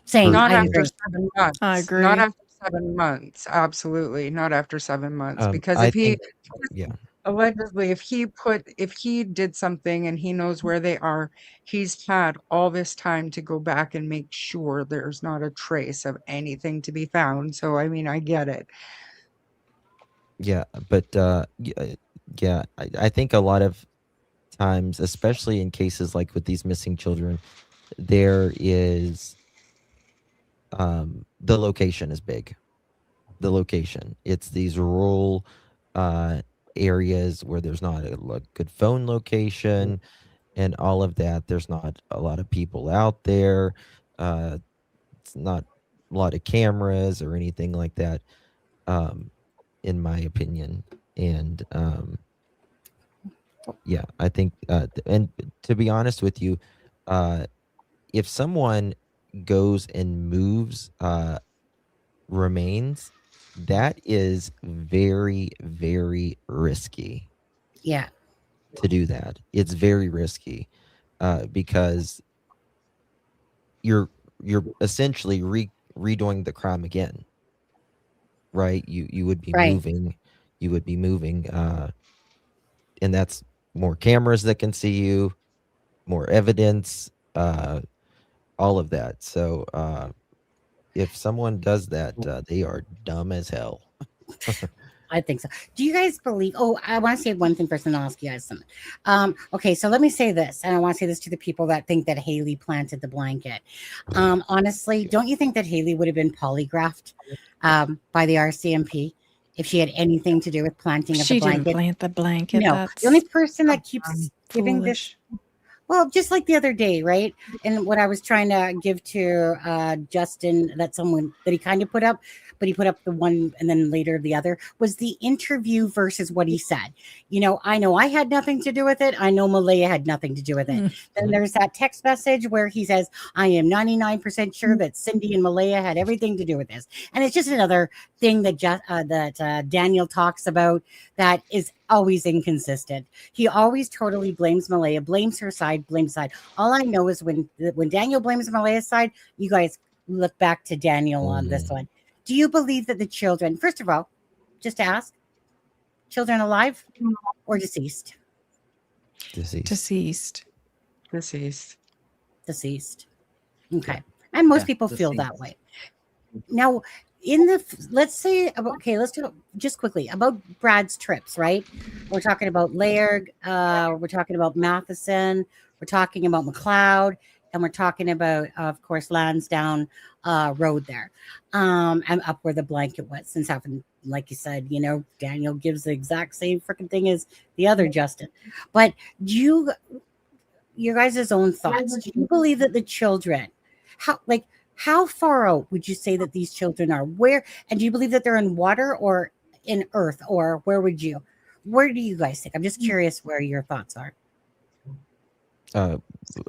Same. Not I after agree. 7 months. I agree. Not after 7 months. Absolutely not after 7 months. Because I if he think, allegedly, if he did something and he knows where they are, he's had all this time to go back and make sure there's not a trace of anything to be found. So I mean, I get it. Yeah, but I think a lot of times, especially in cases like with these missing children, there is the location is big. The location. It's these rural areas where there's not a good phone location and all of that. There's not a lot of people out there. It's not a lot of cameras or anything like that, in my opinion. And yeah, I think, and to be honest with you, if someone goes and moves remains, that is very, very risky Yeah. to do that. It's very risky because you're essentially redoing the crime again, right? You would be Right. moving, and that's more cameras that can see you, more evidence, all of that. So if someone does that, they are dumb as hell. I think so. Do you guys believe? Oh, I want to say one thing first, and I'll ask you guys something. Okay, so let me say this, and I want to say this to the people that think that Haley planted the blanket. Honestly, don't you think that Haley would have been polygraphed by the RCMP if she had anything to do with planting of the She didn't blanket? plant the blanket. No, That's the only person that keeps giving this. foolish. Well, just like the other day, right? And what I was trying to give to Justin, that someone that he kind of put up, but he put up the one and then later the other, was the interview versus what he said. I know I had nothing to do with it. I know Malaya had nothing to do with it. Then there's that text message where he says, I am 99% sure that Cindy and Malaya had everything to do with this. And it's just another thing that Daniel talks about that is always inconsistent. He always totally blames Malaya, blames her side, blames side. All I know is when Daniel blames Malaya's side, you guys look back to Daniel on this one. Do you believe that the children, first of all, just to ask, children alive or deceased? Deceased. Deceased. Okay. And most Yeah, people feel that deceased. way. Now, let's do just quickly about Brad's trips, right? We're talking about Laird, we're talking about Matheson, we're talking about McLeod, and we're talking about, of course, Lansdowne Road there, and up where the blanket was. Since having, like you said, Daniel gives the exact same freaking thing as the other Justin. But do your guys' own thoughts? Do you believe that the children, how far out would you say that these children are? Where, and do you believe that they're in water or in earth, or where do you guys think? I'm just curious where your thoughts are.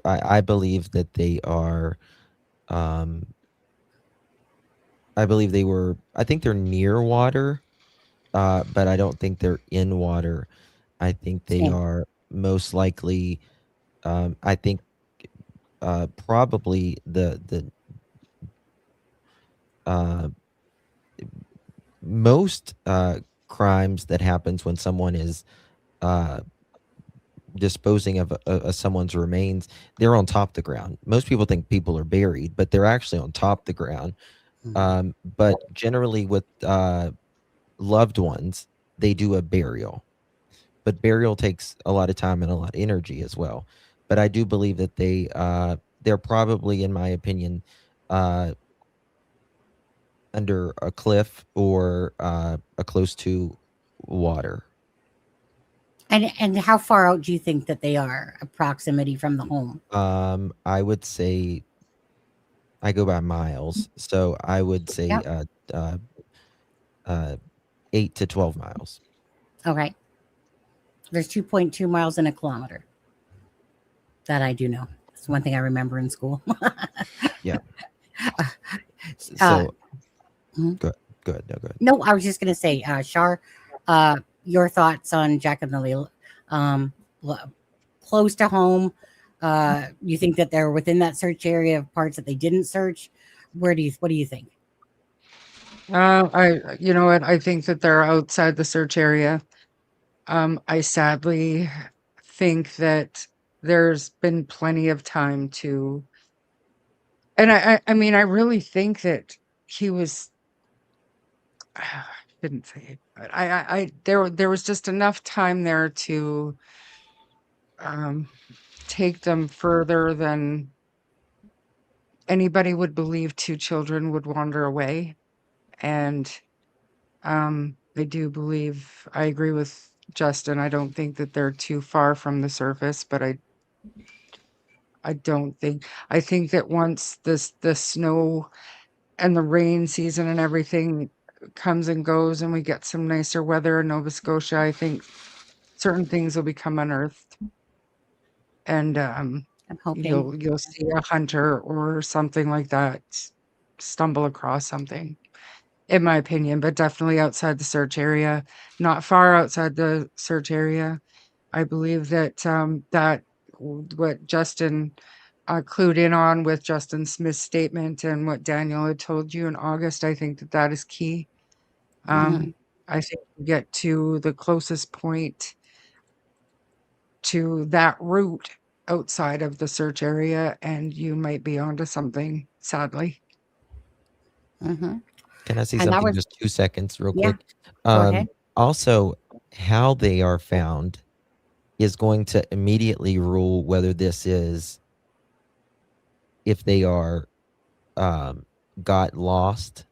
I believe that they are. I think they're near water, but I don't think they're in water. I think they Same. are most likely. I think probably the most crimes that happens when someone is disposing of someone's remains, they're on top of the ground. Most people think people are buried, but they're actually on top of the ground. But generally with loved ones, they do a burial. But burial takes a lot of time and a lot of energy as well. But I do believe that they're probably, in my opinion, under a cliff or close to water. And how far out do you think that they are, a proximity from the home? I would say I go by miles, so I would say Yep. 8 to 12 miles. Okay. There's 2.2 miles in a kilometer. That I do know. It's one thing I remember in school. Yeah. Uh, So go ahead. No, go ahead. No, I was just going to say, Shar, your thoughts on Jack and Lily, close to home. You think that they're within that search area of parts that they didn't search? What do you think? You know what? I think that they're outside the search area. I sadly think that there's been plenty of time to, and I mean, I really think that he was, I shouldn't say it, but there was just enough time there to take them further than anybody would believe two children would wander away. And I do believe, I agree with Justin. I don't think that they're too far from the surface, but I think that once the snow and the rain season and everything comes and goes and we get some nicer weather in Nova Scotia, I think certain things will become unearthed. And I'm hoping. you'll see a hunter or something like that stumble across something, in my opinion, but definitely outside the search area, not far outside the search area. I believe that what Justin clued in on with Justin Smith's statement and what Daniel had told you in August, I think that that is key. I think you get to the closest point to that route outside of the search area, and you might be onto something, sadly. Mhm. Can I say And that something was just 2 seconds real Yeah, quick? go ahead. Also, how they are found is going to immediately rule whether this is if they are got lost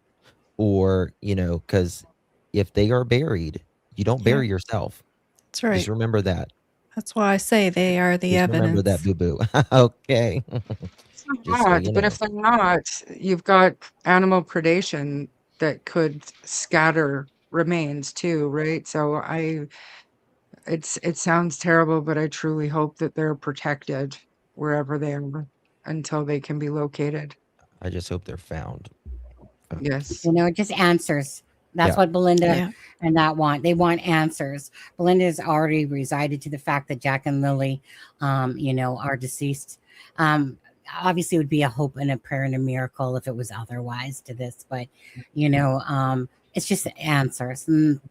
or, because if they are buried, you don't Yeah. bury yourself. That's right. Just remember that. That's why I say they are the Just remember that, evidence. boo-boo. Okay. It's not Just so bad, you but know. if they're not, you've got animal predation that could scatter remains too, right? So it sounds terrible, but I truly hope that they're protected wherever they are until they can be located. I just hope they're found. Yes. Just answers. That's Yeah. what Belinda Yeah. and that want. They want answers. Belinda has already resided to the fact that Jack and Lily, are deceased. Obviously, it would be a hope and a prayer and a miracle if it was otherwise to this, but it's just answers. And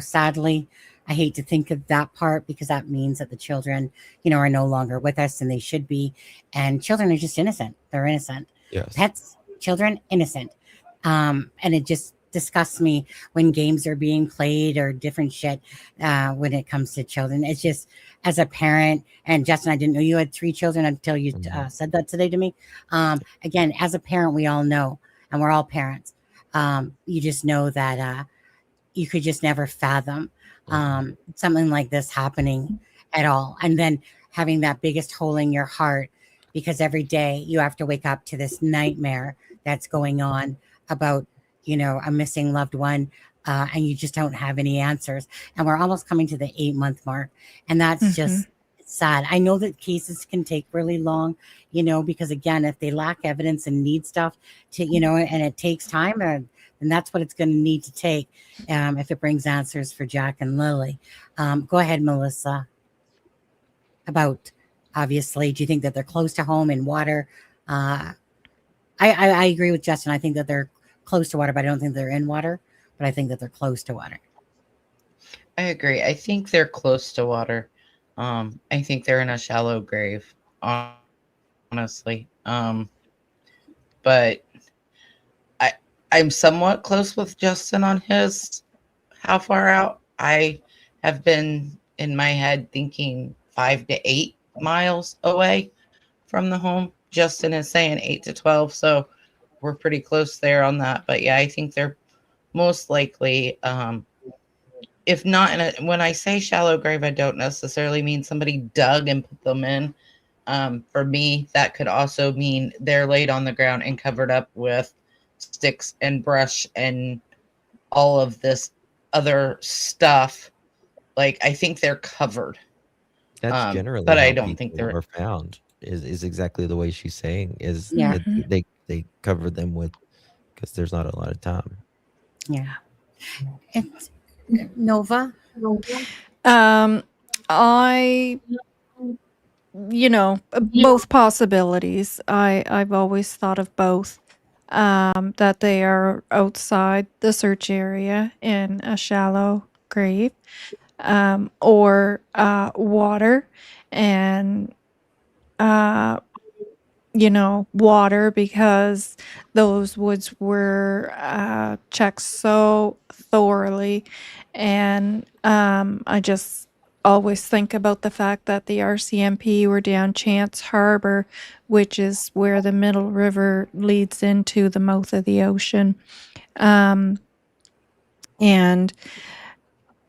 sadly, I hate to think of that part because that means that the children, are no longer with us, and they should be. And children are just innocent. They're innocent. Yes. Pets, children, innocent. And it just disgusts me when games are being played or different shit when it comes to children. It's just, as a parent, and Justin, I didn't know you had 3 children until you said that today to me. Again, as a parent, we all know, and we're all parents. You just know that you could just never fathom something like this happening at all. And then having that biggest hole in your heart because every day you have to wake up to this nightmare that's going on about, a missing loved one, and you just don't have any answers. And we're almost coming to the 8-month mark. And that's just sad. I know that cases can take really long, because again, if they lack evidence and need stuff to, and it takes time, and that's what it's going to need to take if it brings answers for Jack and Lily. Go ahead, Melissa. About, obviously, do you think that they're close to home and water? I agree with Justin. I think that they're close to water, but I don't think they're in water. But I think that they're close to water. I agree. I think they're close to water. I think they're in a shallow grave, honestly. But I'm somewhat close with Justin on his how far out. I have been in my head thinking 5 to 8 miles away from the home. Justin is saying 8 to 12, so we're pretty close there on that. But yeah, I think they're most likely, if not when I say shallow grave, I don't necessarily mean somebody dug and put them in. For me, that could also mean they're laid on the ground and covered up with sticks and brush and all of this other stuff. Like, I think they're covered. That's generally but how I don't think people they're are found. Is exactly the way she's saying. Is Yeah. that they cover them with because there's not a lot of time. Yeah. It's Nova. I, both possibilities. I've always thought of both. That they are outside the search area in a shallow grave, or water, and water because those woods were checked so thoroughly. And I just always think about the fact that the RCMP were down Chance Harbor, which is where the Middle River leads into the mouth of the ocean. And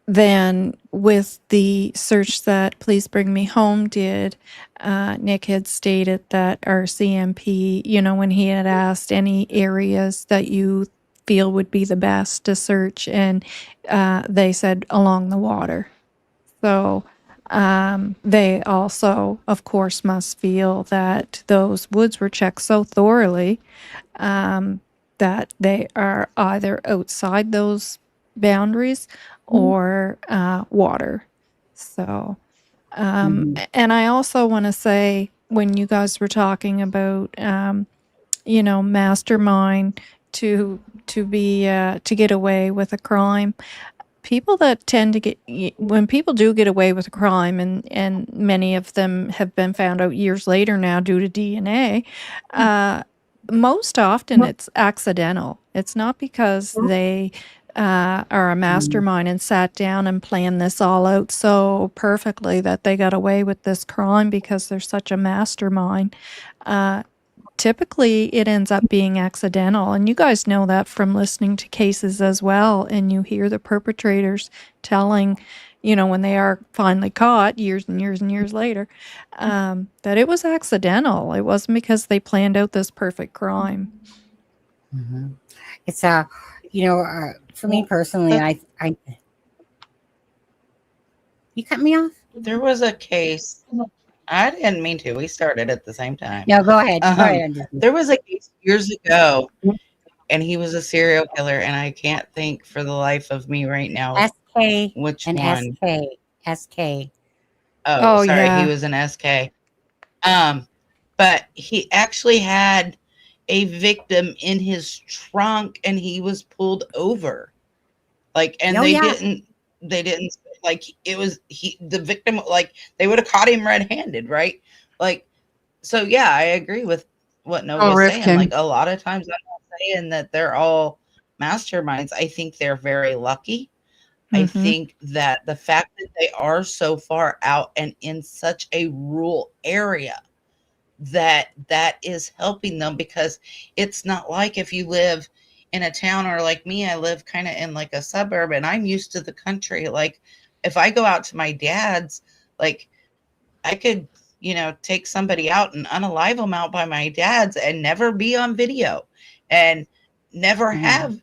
then with the search that Please Bring Me Home did, Nick had stated that RCMP, when he had asked any areas that you feel would be the best to search, and they said along the water. So they also, of course, must feel that those woods were checked so thoroughly that they are either outside those boundaries or water. So, and I also want to say, when you guys were talking about, mastermind to get away with a crime, people that tend to when people do get away with a crime, and many of them have been found out years later now due to DNA, most often it's accidental. It's not because they are a mastermind and sat down and planned this all out so perfectly that they got away with this crime because they're such a mastermind. Typically it ends up being accidental, and you guys know that from listening to cases as well, and you hear the perpetrators telling, when they are finally caught years and years and years later, that it was accidental. It wasn't because they planned out this perfect crime. It's for me personally, I you cut me off. There was a case. I didn't mean to. We started at the same time. No, go ahead. Go ahead. There was a case years ago, and he was a serial killer, and I can't think for the life of me right now SK which and one. SK. Oh, sorry, yeah. he was an SK. But he actually had a victim in his trunk, and he was pulled over. They didn't like it was the victim, like they would have caught him red-handed, right? So yeah, I agree with what Nova was saying. Like, a lot of times I'm not saying that they're all masterminds. I think they're very lucky. I think that the fact that they are so far out and in such a rural area, that is helping them, because it's not like if you live in a town, or like me, I live kind of in like a suburb and I'm used to the country. Like, if I go out to my dad's, like, I could, take somebody out and unalive them out by my dad's and never be on video, and never have,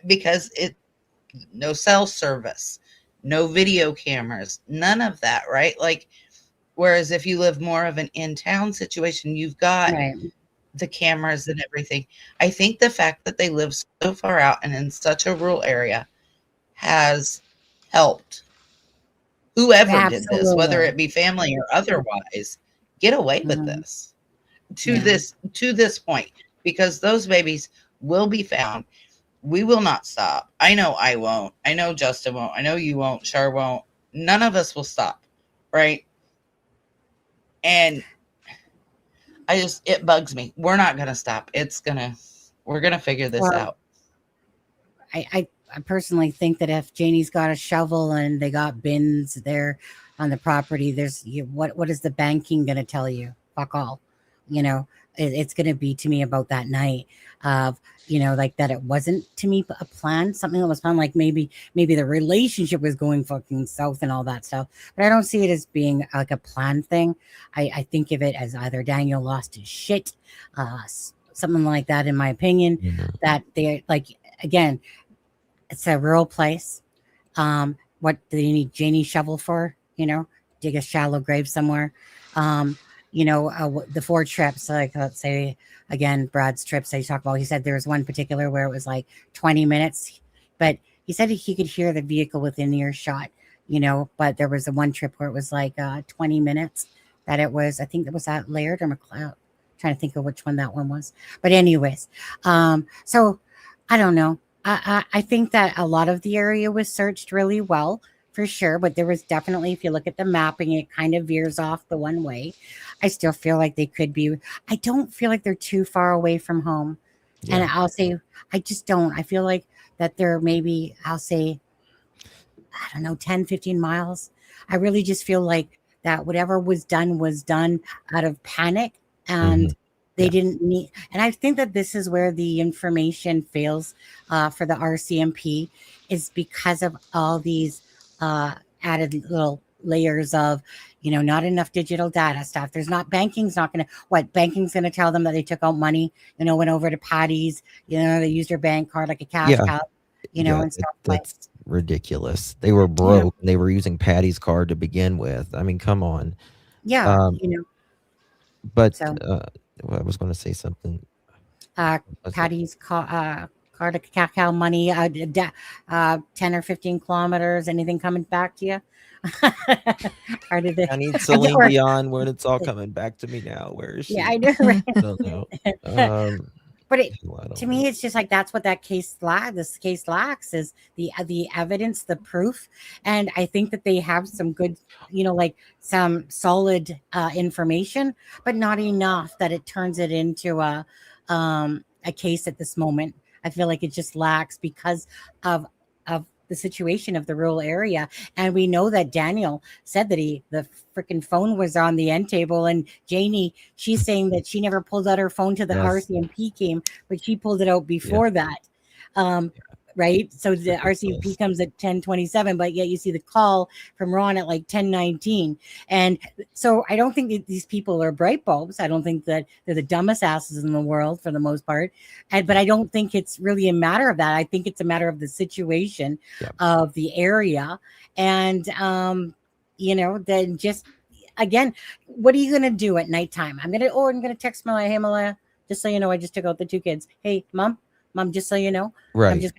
because no cell service, no video cameras, none of that, right? Like, whereas if you live more of an in-town situation, you've got the cameras and everything. I think the fact that they live so far out and in such a rural area has helped whoever did this, whether it be family or otherwise, get away with this to this point, because those babies will be found. We will not stop. I know I won't. I know Justin won't. I know you won't. Char won't. None of us will stop, right? And it bugs me. We're not going to stop. We're going to figure this out. I personally think that if Janie's got a shovel and they got bins there on the property, what is the banking going to tell you? Fuck all. It's going to be to me about that night of, like that it wasn't to me a plan, something that was planned, like maybe the relationship was going fucking south and all that stuff. But I don't see it as being like a planned thing. I think of it as either Daniel lost his shit, something like that, in my opinion, that they, like, again, it's a rural place. What do they need Janie shovel for? Dig a shallow grave somewhere. The 4 trips, like, let's say again, Brad's trips that he talked about, he said there was one particular where it was like 20 minutes, but he said he could hear the vehicle within earshot, but there was a one trip where it was like 20 minutes that it was, I think it was at Laird or McLeod. Trying to think of which one that one was. But anyways, so I don't know. I think that a lot of the area was searched really well, for sure, but there was definitely, if you look at the mapping, it kind of veers off the one way. I still feel like they could be. I don't feel like they're too far away from home. And I'll say, I just don't. I feel like that they're maybe, I'll say, I don't know, 10, 15 miles. I really just feel like that whatever was done out of panic, and they didn't need. And I think that this is where the information fails for the RCMP, is because of all these added little layers of, not enough digital data stuff. There's not banking's not going to banking's going to tell them that they took out money, went over to Patty's, they used their bank card like a cash Yeah. cow, and stuff like. That's ridiculous. They were broke and they were using Patty's card to begin with. I mean, come on. Yeah, But So- I was going to say something. Patty's card of cacao money, 10 or 15 kilometers, anything coming back to you? Or did they, I need Celine Dion when it's all coming back to me now. Where is she? yeah, I know, right? I don't know. But I don't to know. me, it's just like that's what that case this case lacks is the evidence, the proof, and I think that they have some good, like some solid information, but not enough that it turns it into a case at this moment. I feel like it just lacks because of the situation of the rural area, and we know that Daniel said that the freaking phone was on the end table, and Janie, she's saying that she never pulled out her phone till the Yes. RCMP came, but she pulled it out before that. Right, so the RCMP comes at 10:27, but yet you see the call from Ron at like 10:19, and so I don't think that these people are bright bulbs. I don't think that they're the dumbest asses in the world for the most part, but I don't think it's really a matter of that. I think it's a matter of the situation of the area, and then just again, what are you gonna do at nighttime? I'm gonna text my Himalaya, just so you know, I just took out the 2 kids. Hey, mom, just so you know, Right. I'm just.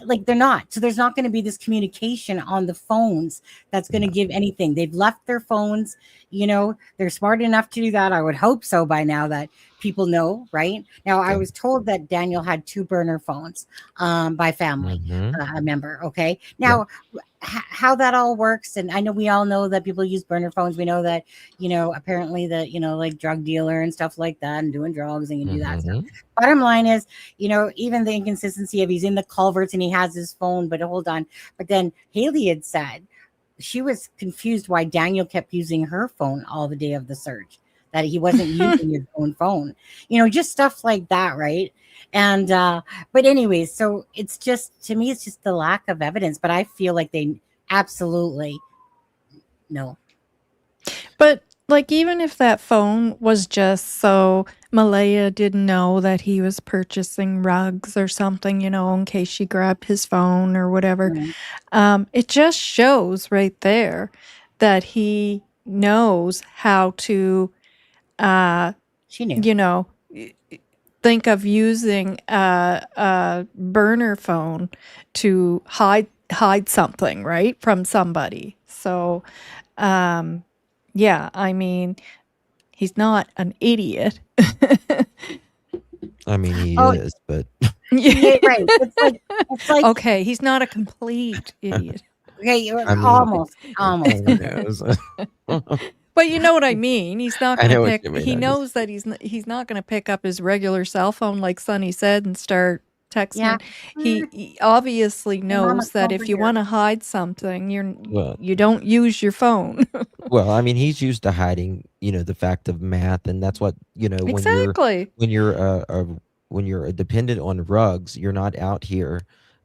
Like they're not. So there's not going to be this communication on the phones that's going to give anything. They've left their phones, they're smart enough to do that. I would hope so by now that people know, right? Now, I was told that Daniel had 2 burner phones by family, a member. Okay. Now, how that all works. And I know we all know that people use burner phones. We know that, apparently that, like drug dealer and stuff like that and doing drugs and you do that stuff. Bottom line is, even the inconsistency of he's in the culverts and he has his phone, but hold on. But then Haley had said she was confused why Daniel kept using her phone all the day of the search, that he wasn't using his own phone, just stuff like that. Right. And, but anyways, so it's just, to me, it's just the lack of evidence, but I feel like they absolutely no. But like, even if that phone was just so Malaya didn't know that he was purchasing rugs or something, in case she grabbed his phone or whatever, it just shows right there that he knows how to, she knew, think of using a burner phone to hide something, right, from somebody. So, yeah, I mean, he's not an idiot. I mean, he is, but Yeah, right. It's like okay, he's not a complete idiot. okay, you're I mean, almost. who knows? But you know what I mean. He's not I going know to what pick. you mean. He I knows that he's not going to pick up his regular cell phone, like Sonny said, and start texting. Yeah. He obviously Mama, knows that come if over you here. want to hide something, Well- you don't use your phone. Well, I mean, he's used to hiding, the fact of math, and that's what Exactly. when you're dependent on rugs, you're not out here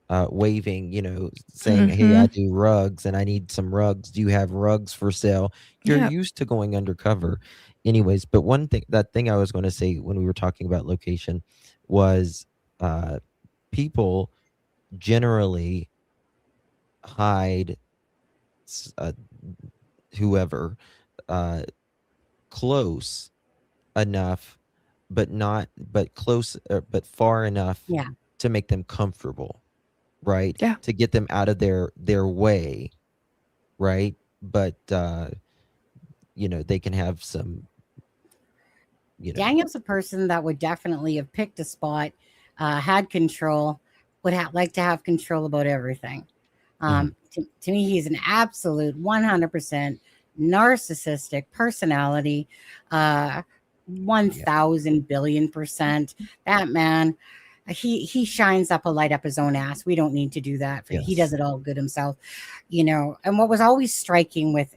waving, saying, "Hey, I do rugs, and I need some rugs. Do you have rugs for sale?" You're Yeah. used to going undercover, anyways. But one thing, I was going to say when we were talking about location was, people generally hide whoever close enough, but far enough Yeah. to make them comfortable, right? Yeah. To get them out of their way, right? But they can have some, Daniel's a person that would definitely have picked a spot, had control, would like to have control about everything. To me, he's an absolute 100% narcissistic personality, 1,000 billion%. That man, he shines up a light up his own ass. We don't need to do that. He Yes. does it all good himself, And what was always striking with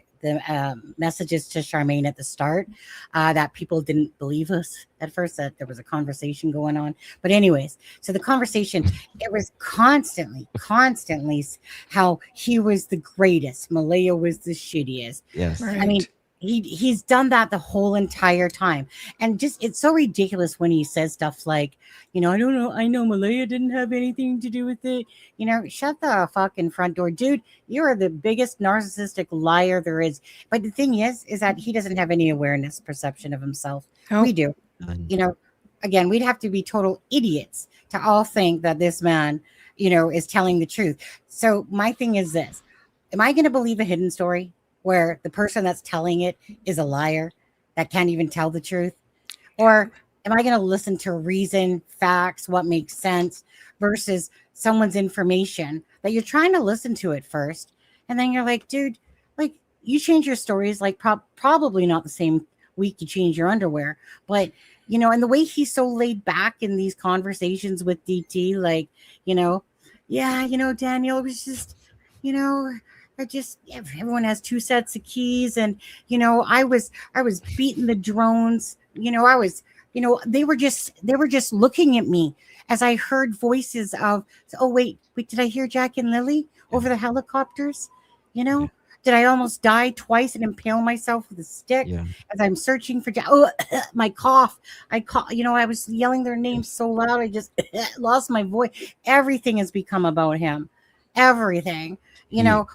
messages to Charmaine at the start, that people didn't believe us at first, that there was a conversation going on. But anyways, so the conversation, it was constantly how he was the greatest, Malaya was the shittiest. Yes. Right. I mean, he's done that the whole entire time. And just, it's so ridiculous when he says stuff like, you know, I know Malaya didn't have anything to do with it. You know, shut the fucking front door, dude. You are the biggest narcissistic liar there is. But the thing is that he doesn't have any awareness, perception of himself. Oh. We do. None. You know, again, we'd have to be total idiots to all think that this man, you know, is telling the truth. So my thing is this: am I going to believe a hidden story where the person that's telling it is a liar that can't even tell the truth? Or am I going to listen to reason, facts, what makes sense, versus someone's information that you're trying to listen to at first, and then you're like, dude, like, you change your stories like probably not the same week you change your underwear, but you know, and the way he's so laid back in these conversations with DT, like, you know, yeah, you know, Daniel, it was just, you know, everyone has two sets of keys, and you know, I was beating the drones, you know, they were just looking at me as I heard voices of, oh wait, did I hear Jack and Lily over the helicopters? You know, Yeah. did I almost die twice and impale myself with a stick as I'm searching for Jack? Oh, my cough. You know, I was yelling their names so loud, I just lost my voice. Everything has become about him. Everything, you know,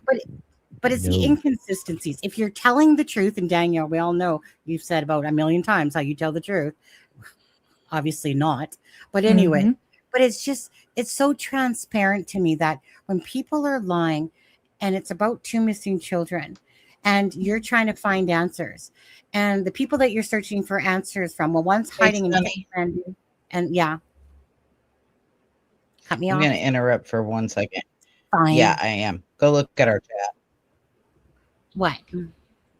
but it's the inconsistencies. If you're telling the truth, and Danielle, we all know you've said about a million times how you tell the truth. Obviously not. But anyway, but it's so transparent to me that when people are lying and it's about two missing children and you're trying to find answers, and the people that you're searching for answers from, well, one's hiding in Kathmandu, and yeah. Cut me I'm off. going to interrupt for 1 second. Fine. Yeah, I am. Go look at our chat. What?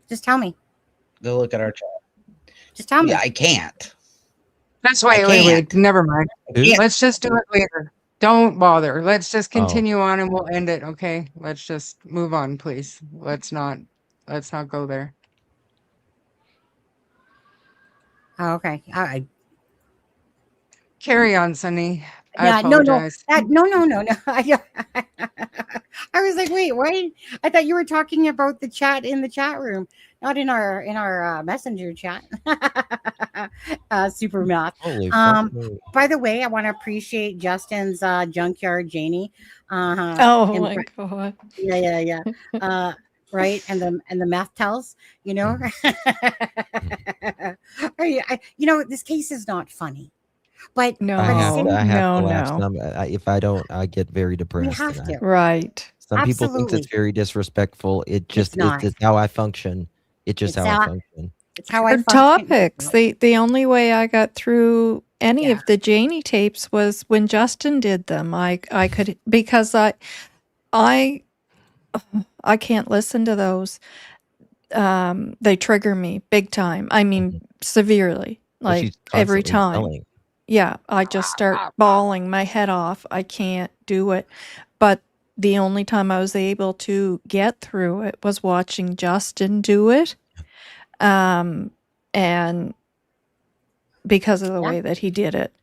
Just tell me. Go look at our chat. Just tell me. Yeah, I can't. That's why. I Wait. can't. Never mind. can't. Let's just do it later. Don't bother. Let's just continue on, and we'll end it. Okay. Let's just move on, please. Let's not go there. Oh, okay. I Carry on, Sunny. Yeah, I apologize. no. I was like, wait, what? I thought you were talking about the chat in the chat room, not in our messenger chat. Super math. Holy fuck me. By the way, I want to appreciate Justin's junkyard Janie. Oh my God. Yeah. Right, and the math tells, you know. You know, this case is not funny. But No, I have to laugh. no. If I don't, I get very depressed. You have to. Right. Some people think Absolutely. it's very disrespectful. It's not. just how I function. It's just how I function. It's how I For function. topics, the only way I got through any of the Janie tapes was when Justin did them. I could, because I can't listen to those. They trigger me big time. I mean, severely, Well, like she's every constantly time. yelling. Yeah, I just start bawling my head off. I can't do it. But the only time I was able to get through it was watching Justin do it. And because of the way that he did it.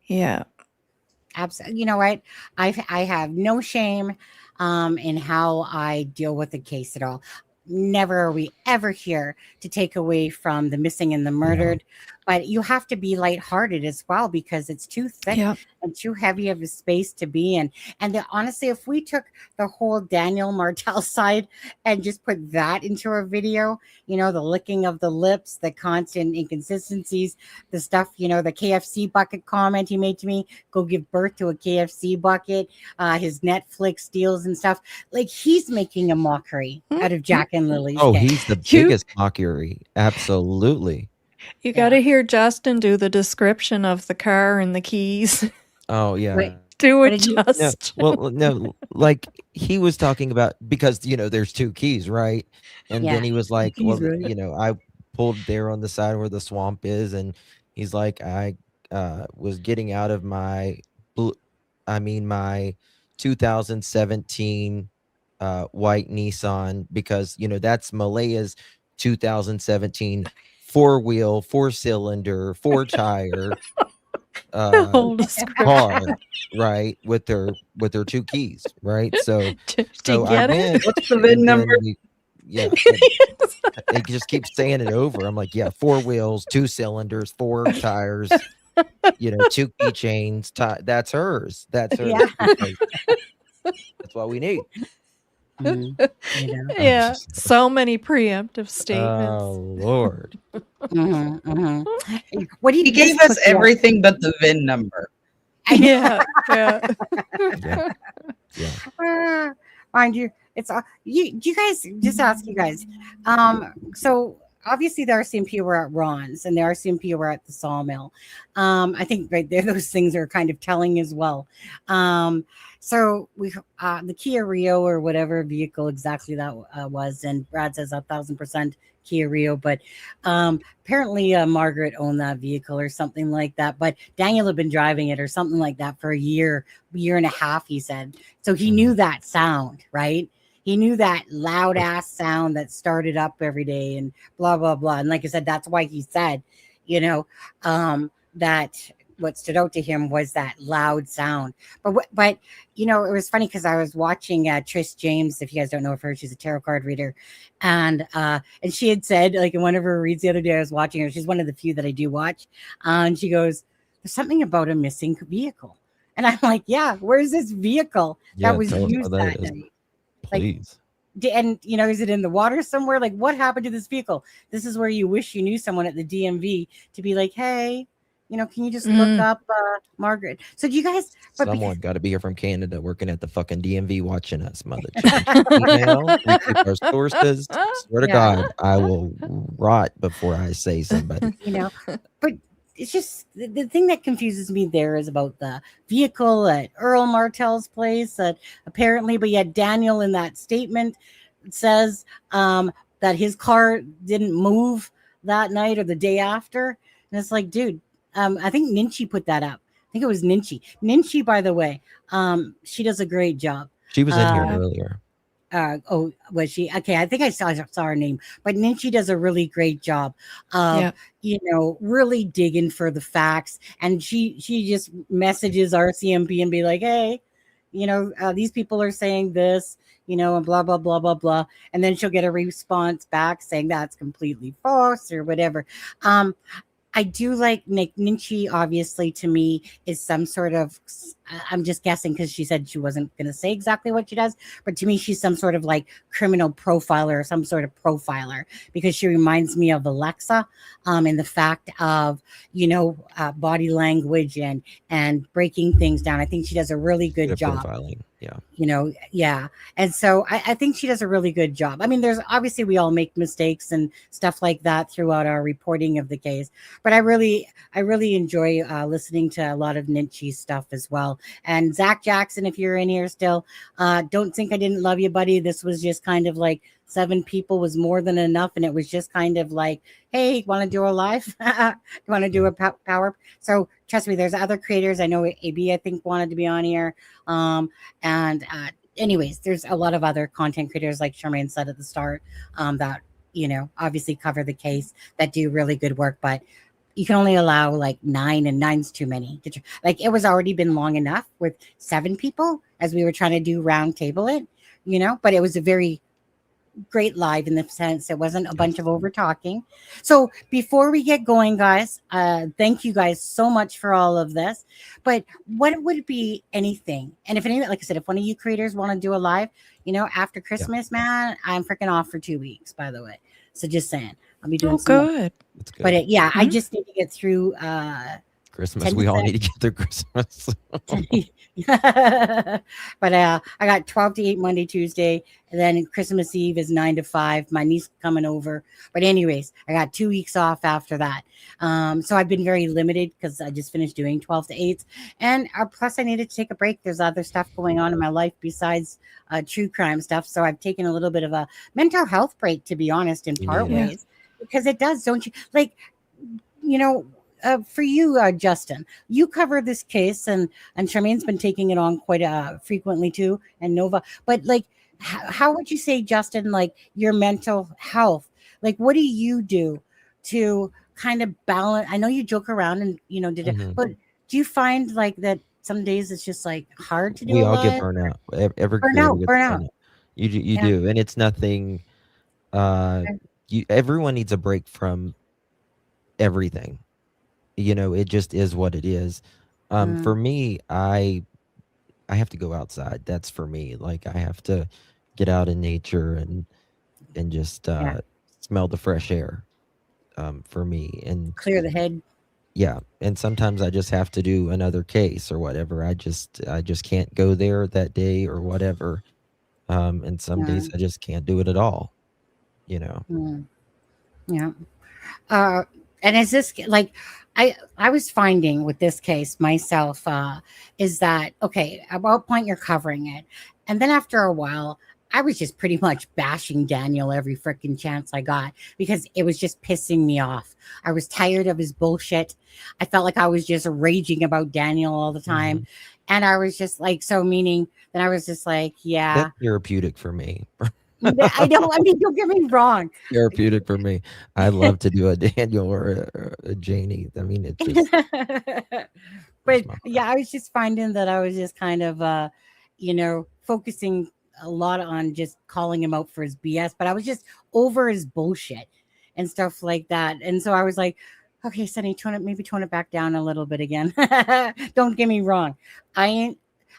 Yeah. Absolutely. You know what? I have no shame in how I deal with the case at all. Never are we ever here to take away from the missing and the murdered, but you have to be lighthearted as well, because it's too thick and too heavy of a space to be in. And honestly, if we took the whole Daniel Martell side and just put that into our video, you know, the licking of the lips, the constant inconsistencies, the stuff, you know, the KFC bucket comment he made to me, go give birth to a KFC bucket, his Netflix deals and stuff, like he's making a mockery out of Jack and Lily's Oh, case. he's the biggest mockery. Absolutely. You got to hear Justin do the description of the car and the keys. Oh, yeah. Wait, Do it, what did Justin. No, like he was talking about, because, you know, there's two keys, right? And then he was like, keys, well, right? you know, I pulled there on the side where the swamp is. And he's like, I was getting out of my 2017 white Nissan, because that's Malaya's 2017 4-wheel, 4-cylinder, 4-tire Whole car, description right, with their 2 keys, right? So to I get it. went, What's the VIN and number? then they just keep saying it over. I'm like, yeah, 4 wheels, 2 cylinders, 4 tires, 2 keychains. That's hers. That's hers. Yeah. Because that's what we need. Mhm. You know. I'm Yeah, just like, so many preemptive oh statements. Lord. What do you He gave just us quickly- everything but the VIN number. Yeah, yeah. Yeah. Mind you, it's you guys, just ask you guys. So obviously the RCMP were at Ron's and the RCMP were at the sawmill. I think right there those things are kind of telling as well. So we the Kia Rio or whatever vehicle exactly that was, and Brad says 1,000% Kia Rio, but apparently Margaret owned that vehicle or something like that. But Daniel had been driving it or something like that for a year and a half, he said. So he knew that sound, right? He knew that loud ass sound that started up every day and blah blah blah. And like I said, that's why he said, that what stood out to him was that loud sound. But it was funny because I was watching Trish James. If you guys don't know of her, she's a tarot card reader, and she had said, like, in one of her reads the other day, I was watching her. She's one of the few that I do watch, and she goes, "There's something about a missing vehicle," and I'm like, "Yeah, where's this vehicle Yeah, that was tell us used how that that is. night? Please. And is it in the water somewhere? Like, what happened to this vehicle? This is where you wish you knew someone at the DMV to be like, hey." Can you just look up Margaret? So do you guys? Someone got to be here from Canada working at the fucking DMV watching us, mother. Email, we keep our sources. Swear to God, I will rot before I say somebody. But it's just the thing that confuses me there is about the vehicle at Earl Martell's place that apparently, but yet Daniel in that statement says that his car didn't move that night or the day after. And it's like, dude, I think Ninchi put that up. I think it was Ninchi. Ninchi, by the way, she does a great job. She was in here earlier. Was she? Okay, I think I saw her name. But Ninchi does a really great job of, really digging for the facts. And she just messages RCMP and be like, hey, these people are saying this, and blah, blah, blah, blah, blah. And then she'll get a response back saying that's completely false or whatever. I do like Nick Ninchi, obviously, to me, is some sort of, I'm just guessing because she said she wasn't going to say exactly what she does, but to me, she's some sort of like criminal profiler or some sort of profiler because she reminds me of Alexa in the fact of, body language and breaking things down. I think she does a really good job. Profiling. Yeah. Yeah. And so I think she does a really good job. I mean, there's obviously we all make mistakes and stuff like that throughout our reporting of the case, but I really enjoy listening to a lot of Ninchi's stuff as well. And Zach Jackson, if you're in here still, don't think I didn't love you, buddy. This was just kind of like 7 people was more than enough. And it was just kind of like, hey, want to do a live? Want to do a power? So trust me, there's other creators. I know AB, I think, wanted to be on here. Anyways, there's a lot of other content creators, like Charmaine said at the start, that, obviously cover the case, that do really good work. But you can only allow like 9, and 9's too many. Like, it was already been long enough with 7 people as we were trying to do round table it, but it was a very great live in the sense it wasn't a bunch of over talking. So before we get going, guys, thank you guys so much for all of this. But what would be anything? And if any, like I said, if one of you creators want to do a live, after Christmas, man, I'm freaking off for 2 weeks, by the way. So just saying, I'll be doing some good. That's good. But I just need to get through Christmas. We all need to get through Christmas. But I got 12 to 8 Monday, Tuesday, and then Christmas Eve is 9 to 5. My niece coming over. But anyways, I got 2 weeks off after that. So I've been very limited because I just finished doing 12 to 8s. And plus I needed to take a break. There's other stuff going on in my life besides true crime stuff. So I've taken a little bit of a mental health break, to be honest, in part ways. Because it does, don't you? Like, for you, Justin, you cover this case, and Charmaine's been taking it on quite frequently too, and Nova. But like, how would you say, Justin, like your mental health? Like, what do you do to kind of balance? I know you joke around and Mhm. but do you find like that some days it's just like hard to do We a all get lot? burnout. Every creator gets Burnout. burnout. You Yeah. do, and it's nothing. Okay. Everyone needs a break from everything. It just is what it is. For Mm, me, I have to go outside. That's for me. Like I have to get out in nature and just yeah. smell the fresh air. For me, and Clear the head. yeah, and sometimes I just have to do another case or whatever. I just can't go there that day or whatever. And some days Mm, I just can't do it at all. You know. mm, yeah. Uh, and is this like I was finding with this case myself is that okay, at what point you're covering it, and then after a while, I was just pretty much bashing Daniel every freaking chance I got because it was just pissing me off. I was tired of his bullshit. I felt like I was just raging about Daniel all the time, Mhm. and I was just like so meaning. Then I was just like, That's yeah, therapeutic for me. I don't. I mean, don't get me wrong. Therapeutic for me. I love to do a Daniel or a Janie. I mean, it's just But cross my heart. yeah, I was just finding that I was just kind of focusing a lot on just calling him out for his BS, but I was just over his bullshit and stuff like that. And so I was like, okay, Sonny, tone it back down a little bit again. Don't get me wrong. I ain't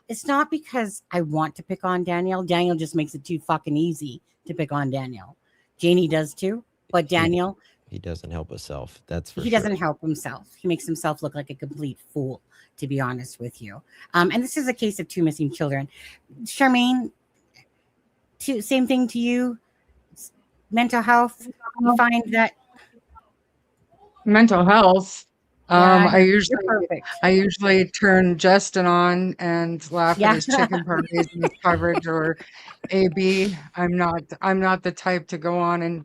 it's not because I want to pick on Daniel. Daniel just makes it too fucking easy to pick on Daniel. Janie does too, but He Daniel, he doesn't help himself. That's for he sure. doesn't help himself. He makes himself look like a complete fool, to be honest with you. And this is a case of two missing children. Charmaine, same thing to you. Mental health. You find that, Mental health. yeah, I you're usually perfect. I usually turn Justin on and laugh at Yeah. his chicken parties and his coverage, or AB. I'm not the type to go on and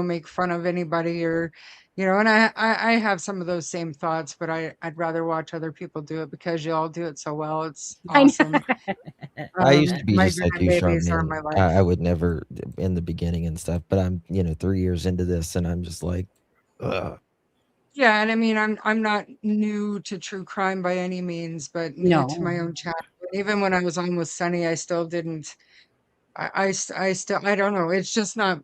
make fun of anybody, or and I have some of those same thoughts, but I'd rather watch other people do it because you all do it so well. It's I awesome. I used to be My just like you, grandbabies are Charmaine. my life. I would never in the beginning and stuff, but I'm 3 years into this, and I'm just like, ugh. Yeah, and I mean, I'm not new to true crime by any means, but new to no. my own channel. Even when I was on with Sunny, I still didn't. I still I don't know. It's just not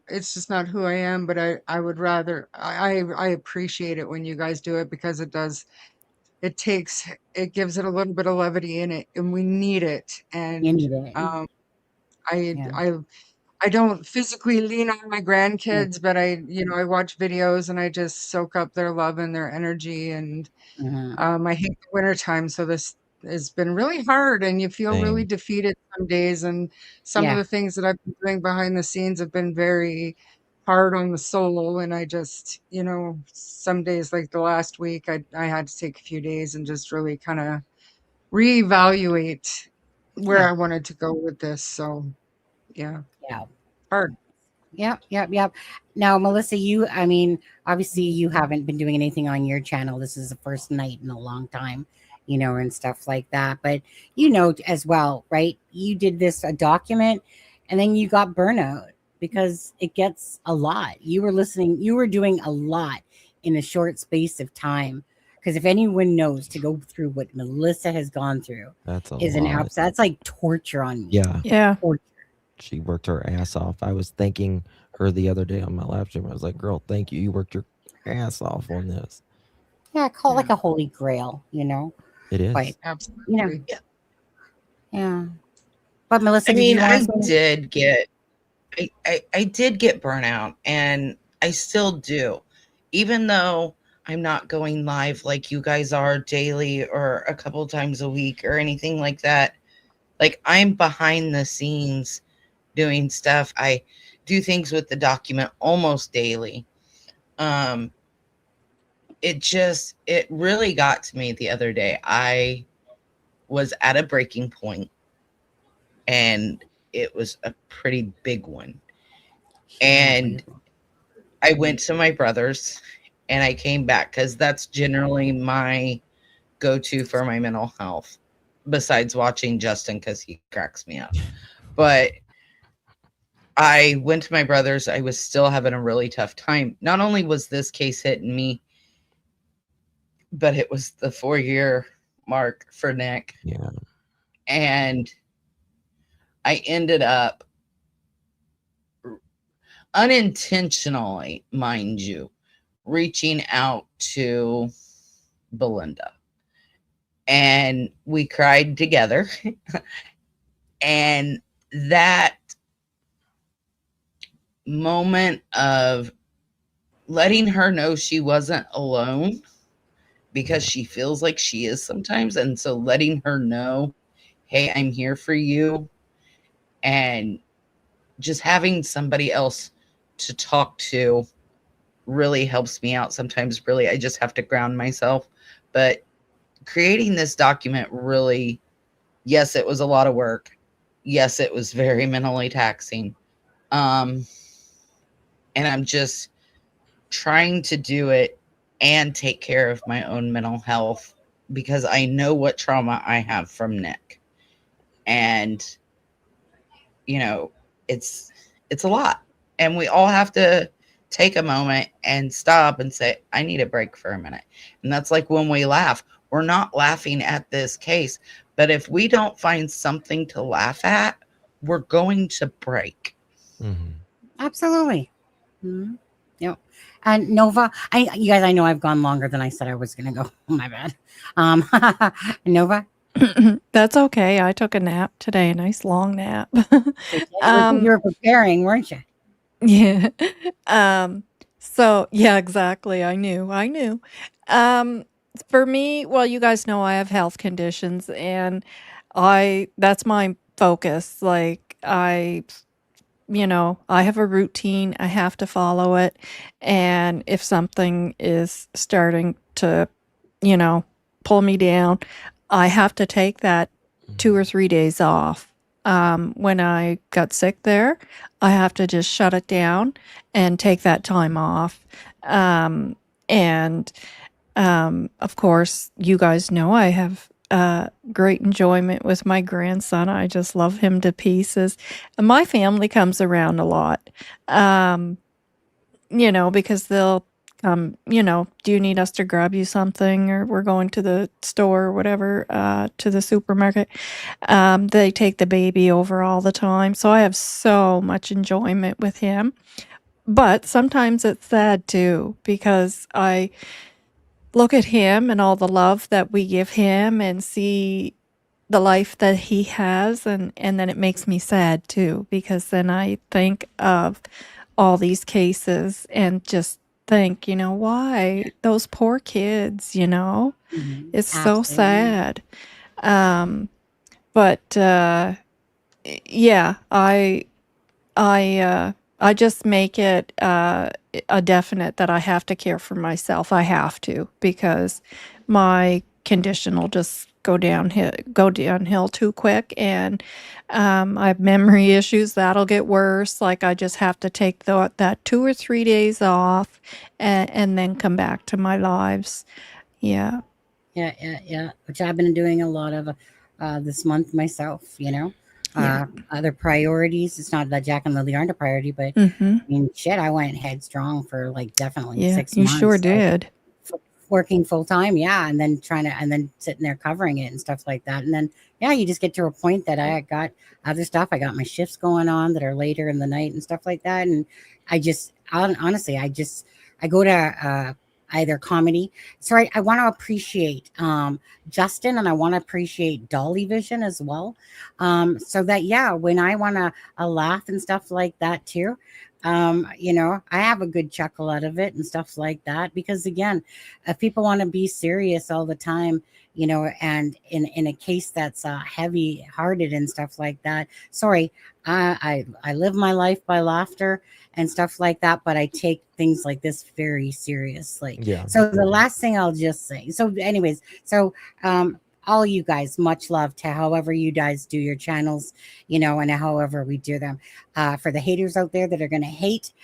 who I am. But I would rather I appreciate it when you guys do it because it gives it a little bit of levity in it, and we need it. You And need it. I Yeah. I I don't physically lean on my Yeah. grandkids, but I watch videos and I just soak up their love and their energy. And Mhm. I hate the winter time, so this has been really hard, and you feel really Same. defeated some days. And some of Yeah. the things that I've been doing behind the scenes have been very hard on the soul. And I just, some days like the last week, I had to take a few days and just really kind of reevaluate where Yeah. I wanted to go with this. So yeah, Yeah. hard. Yep, yep, yep. Now, Melissa, I mean, obviously you haven't been doing anything on your channel. This is the first night in a long time, and stuff like that. But as well, right? You did a document, and then you got burnout because it gets a lot. You were doing a lot in a short space of time. Because if anyone knows to go through what Melissa has gone through That's a is lot. that's like torture on me. Yeah, Yeah. Torture. she worked her ass off. I was thanking her the other day on my live stream. I was like, "Girl, thank you. You worked your ass off on this." Yeah, I call it Yeah, like a holy grail. It But is. you know, absolutely. yeah. But Melissa, I did mean, you want to say? I did get burnout, and I still do, even though I'm not going live like you guys are daily or a couple times a week or anything like that. Like, I'm behind the scenes doing stuff. I do things with the document almost daily. It really got to me the other day. I was at a breaking point, and it was a pretty big one. And I went to my brother's, and I came back because that's generally my go-to for my mental health, besides watching Justin because he cracks me up. But I went to my brother's. I was still having a really tough time. Not only was this case hitting me, but it was the 4-year mark for Nick. Yeah. And I ended up unintentionally, mind you, reaching out to Belinda. And we cried together. And that moment of letting her know she wasn't alone, because she feels like she is sometimes. And so letting her know, hey, I'm here for you. And just having somebody else to talk to really helps me out sometimes. Really, I just have to ground myself. But creating this document really, yes, it was a lot of work. Yes, it was very mentally taxing. And I'm just trying to do it and take care of my own mental health, because I know what trauma I have from Nick. And, you know, it's a lot. And we all have to take a moment and stop and say, I need a break for a minute. And that's like when we laugh. We're not laughing at this case, but if we don't find something to laugh at, we're going to break. Mm-hmm. Absolutely. Mm-hmm. Yep. And Nova, you guys, I know I've gone longer than I said I was going to go. Oh, my bad. Nova? That's okay. I took a nap today, a nice long nap. You were preparing, weren't you? Yeah. So yeah, exactly. I knew. For me, well, you guys know I have health conditions, and that's my focus. Like I have a routine. I have to follow it. And if something is starting to, pull me down, I have to take that 2 or 3 days off. When I got sick there, I have to just shut it down and take that time off. Of course, you guys know I have great enjoyment with my grandson. I just love him to pieces. And my family comes around a lot, because they'll come, do you need us to grab you something? Or we're going to the store or whatever, to the supermarket. They take the baby over all the time. So I have so much enjoyment with him. But sometimes it's sad too, because I look at him and all the love that we give him and see the life that he has, and then it makes me sad too, because then I think of all these cases and just think, why those poor kids, Mm-hmm. it's so sad. But yeah, I just make it a definite that I have to care for myself. I have to, because my condition will just go downhill too quick, and I have memory issues that'll get worse. Like I just have to take that 2 or 3 days off, and then come back to my lives. Yeah. Yeah. Which I've been doing a lot of this month myself, other priorities. It's not that Jack and Lily aren't a priority, but Mm-hmm. I mean, shit, I went headstrong for like definitely Yeah, 6 you months. sure like, did. working full time, yeah, and then sitting there covering it and stuff like that. And then, yeah, you just get to a point that I got other stuff. I got my shifts going on that are later in the night and stuff like that. And I just, honestly, I go to either comedy. So I want to appreciate Justin, and I want to appreciate Dolly Vision as well. So that, yeah, when I want to laugh and stuff like that too, I have a good chuckle out of it and stuff like that, because again, if people want to be serious all the time, and in a case that's heavy hearted and stuff like that, sorry, I live my life by laughter and stuff like that, but I take things like this very seriously. Yeah. So the last thing I'll just say, so anyways, all you guys, much love to however you guys do your channels, and however we do them. For the haters out there that are going to hate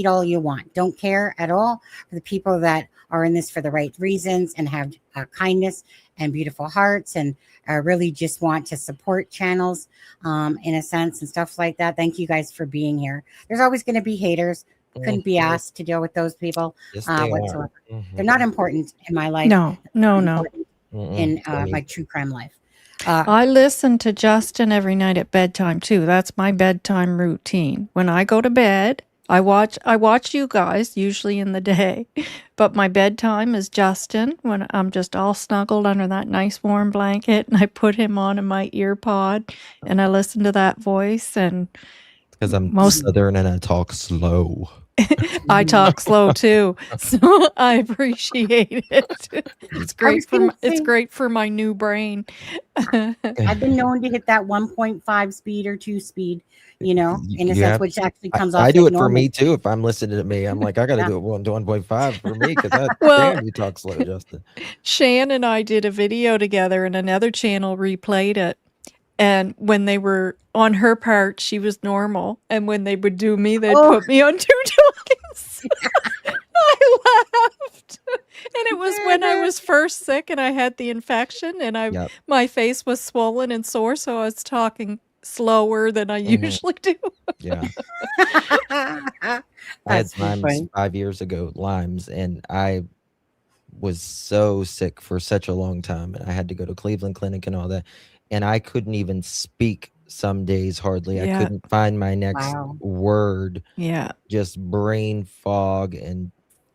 all you want. Don't care at all. For the people that are in this for the right reasons and have kindness and beautiful hearts and really just want to support channels in a sense and stuff like that. Thank you guys for being here. There's always going to be haters. Couldn't be asked to deal with those people Yes, they whatsoever. are. They're not important in my life. No, no, no. Important in my true crime life. I listen to Justin every night at bedtime too. That's my bedtime routine. When I go to bed, I watch you guys usually in the day, but my bedtime is Justin when I'm just all snuggled under that nice warm blanket, and I put him on in my ear pod and I listen to that voice. And Because I'm most Southern and I talk slow. I talk slow too, so I appreciate it. It's great for my new brain. I've been known to hit that 1.5 speed or 2 speed, in a You sense, have- which actually comes off. I do like it for normal. me too. If I'm listening to me, I'm like, I got to do it 1.5 for me because Well- damn, you talk slow, Justin. Shan and I did a video together, and another channel replayed it. And when they were on her part, she was normal. And when they would do me, they'd put me on 2 tones. I laughed. And it was when I was first sick and I had the infection and my face was swollen and sore. So I was talking slower than I usually do. Yeah. I had Lyme's 5 years ago, Lyme's, and I was so sick for such a long time. And I had to go to Cleveland Clinic and all that. And I couldn't even speak some days hardly. Yeah. I couldn't find my next word. Yeah. Just brain fog and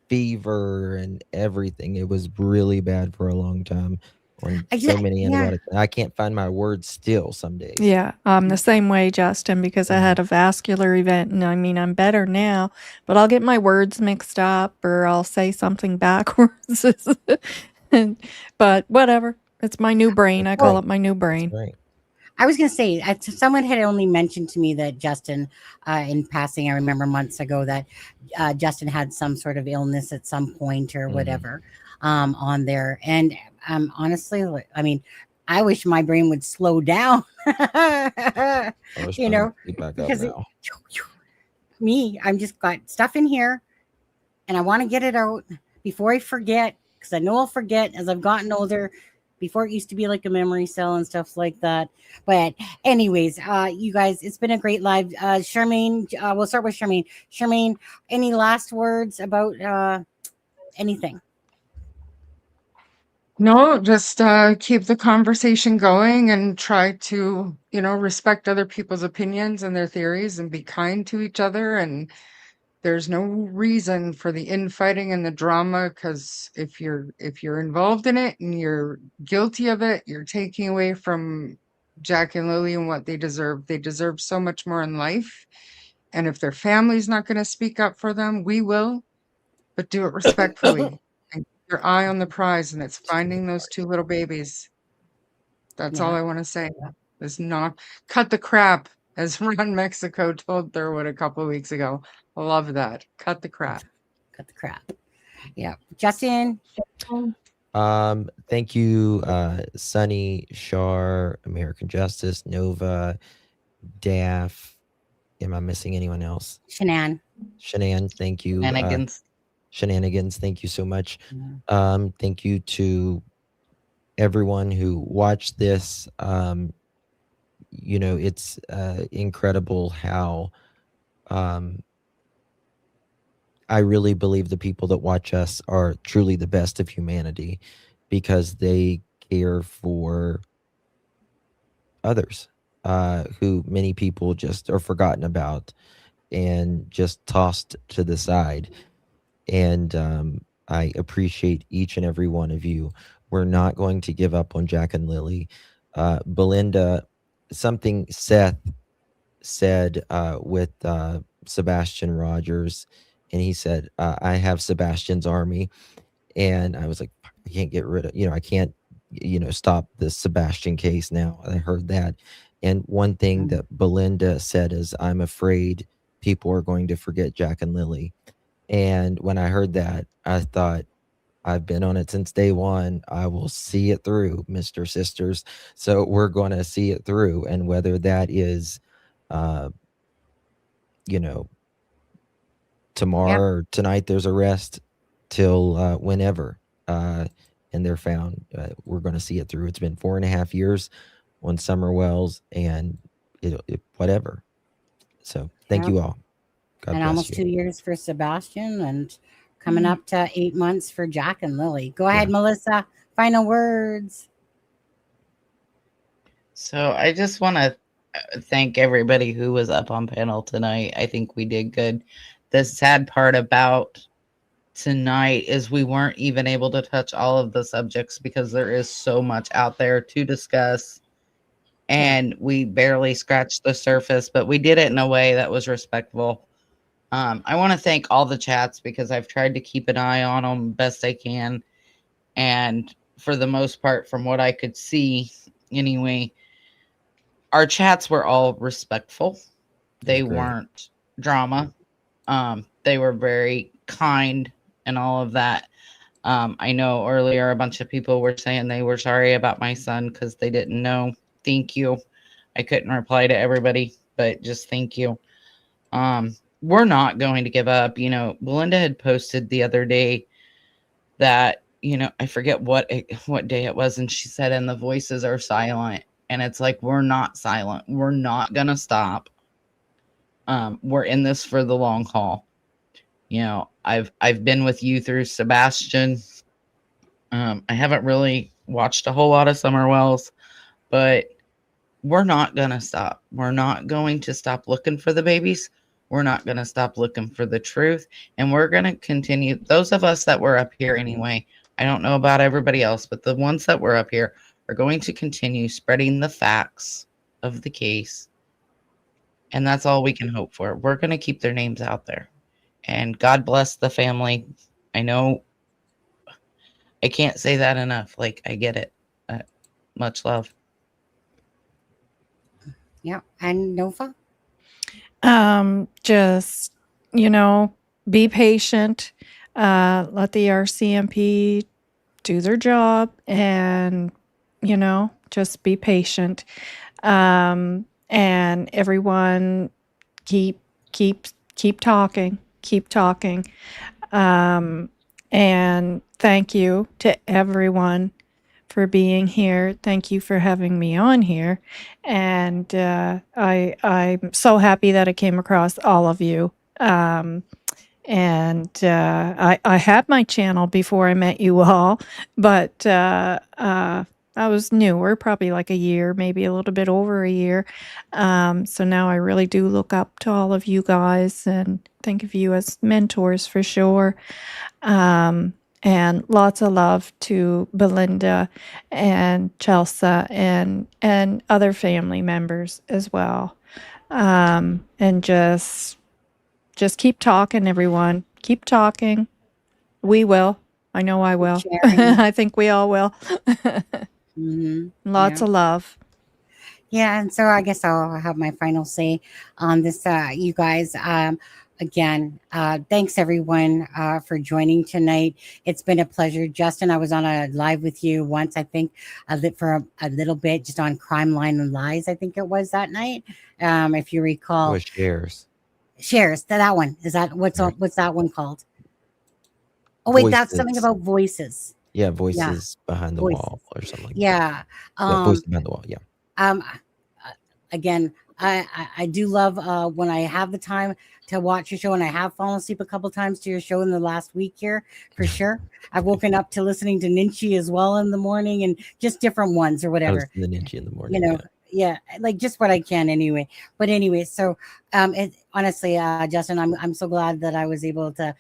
fever and everything. It was really bad for a long time on so many antibiotics. I can't find my words still some days. Yeah, I'm the same way, Justin, because I had a vascular event. And I mean, I'm better now, but I'll get my words mixed up or I'll say something backwards. But whatever. It's my new brain. I call it my new brain. Right. I was going to say, someone had only mentioned to me that Justin, in passing, I remember months ago that Justin had some sort of illness at some point or whatever on there. And honestly, I mean, I wish my brain would slow down, because I'm just got stuff in here and I want to get it out before I forget, because I know I'll forget as I've gotten older. Before it used to be like a memory cell and stuff like that. But anyways, you guys, it's been a great live. Charmaine, we'll start with Charmaine. Charmaine, any last words about anything? No, just keep the conversation going and try to, respect other people's opinions and their theories and be kind to each other. And there's no reason for the infighting and the drama, because if you're involved in it and you're guilty of it, you're taking away from Jack and Lily and what they deserve. They deserve so much more in life. And if their family's not going to speak up for them, we will, but do it respectfully and keep your eye on the prize, and it's finding those 2 little babies. That's all I want to say. Is not cut the crap, as Ron Mexico told Thurwood a couple of weeks ago. I love that. Cut the crap. Cut the crap. Yeah. Justin. Thank you, Sunny, Shar, American Justice, Nova, Daff. Am I missing anyone else? Shanann, thank you. Shenanigans, thank you so much. Thank you to everyone who watched this. It's incredible how I really believe the people that watch us are truly the best of humanity, because they care for others who many people just are forgotten about and just tossed to the side. And I appreciate each and every one of you. We're not going to give up on Jack and Lily. Belinda, something Seth said with Sebastian Rogers, and he said, I have Sebastian's army. And I was like, I can't get rid of, I can't, stop the Sebastian case now. I heard that. And one thing that Belinda said is, I'm afraid people are going to forget Jack and Lily. And when I heard that, I thought, I've been on it since day one. I will see it through, Mr. Sisters. So we're going to see it through. And whether that is, tomorrow or tonight, there's arrest, till whenever, and they're found. We're going to see it through. It's been 4.5 years on summer wells, and whatever. So thank Yeah. you all. God And bless almost you. 2 years for Sebastian, and coming up to 8 months for Jack and Lily. Go ahead, Yeah. Melissa. Final words. So I just want to thank everybody who was up on panel tonight. I think we did good. The sad part about tonight is we weren't even able to touch all of the subjects because there is so much out there to discuss, and we barely scratched the surface, but we did it in a way that was respectful. I want to thank all the chats because I've tried to keep an eye on them best I can, and for the most part, from what I could see anyway, our chats were all respectful. They weren't drama. They were very kind and all of that. I know earlier a bunch of people were saying they were sorry about my son because they didn't know. Thank you. I couldn't reply to everybody, but just thank you. We're not going to give up. You know, Belinda had posted the other day that, you know, I forget what day it was, and she said, and the voices are silent. And it's like, we're not silent. We're not gonna stop. We're in this for the long haul. You know, I've been with you through Sebastian. I haven't really watched a whole lot of Summer Wells, but we're not gonna stop. We're not going to stop looking for the babies. We're not gonna stop looking for the truth, and we're gonna continue. Those of us that were up here anyway, I don't know about everybody else, but the ones that were up here are going to continue spreading the facts of the case. And that's all we can hope for. We're going to keep their names out there. And God bless the family. I know I can't say that enough. Like, I get it. Much love. Yeah. And Nova? Just, you know, be patient. Let the RCMP do their job, and, you know, just be patient. And everyone keep talking. Keep talking. And thank you to everyone for being here. Thank you for having me on here. And I'm so happy that I came across all of you. And I had my channel before I met you all, but I was newer, probably like a year, maybe a little bit over a year. So now I really do look up to all of you guys and think of you as mentors for sure. And lots of love to Belinda and Chelsea and other family members as well. And just keep talking, everyone. Keep talking. We will. I know I will. I think we all will. Lots of love. Yeah, and so I guess I'll have my final say on this. You guys, again, thanks everyone for joining tonight. It's been a pleasure. Justin, I was on a live with you once, I think, for a little bit, just on Crime Line and Lies, I think it was that night, if you recall. It was Shares, that one. Is that what's that one called? Oh wait, that's something about voices. Yeah, voices behind the wall or something like that. Yeah. Voices behind the wall, yeah. Again, I do love when I have the time to watch your show, and I have fallen asleep a couple times to your show in the last week here, for sure. I've woken up to listening to Ninchi as well in the morning, and just different ones or whatever. The Ninchi in the morning. You know, yeah, like just what I can anyway. But anyway, so honestly, Justin, I'm so glad that I was able to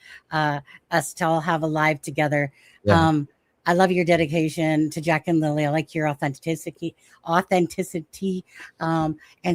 us to all have a live together. Yeah. I love your dedication to Jack and Lily. I like your authenticity, and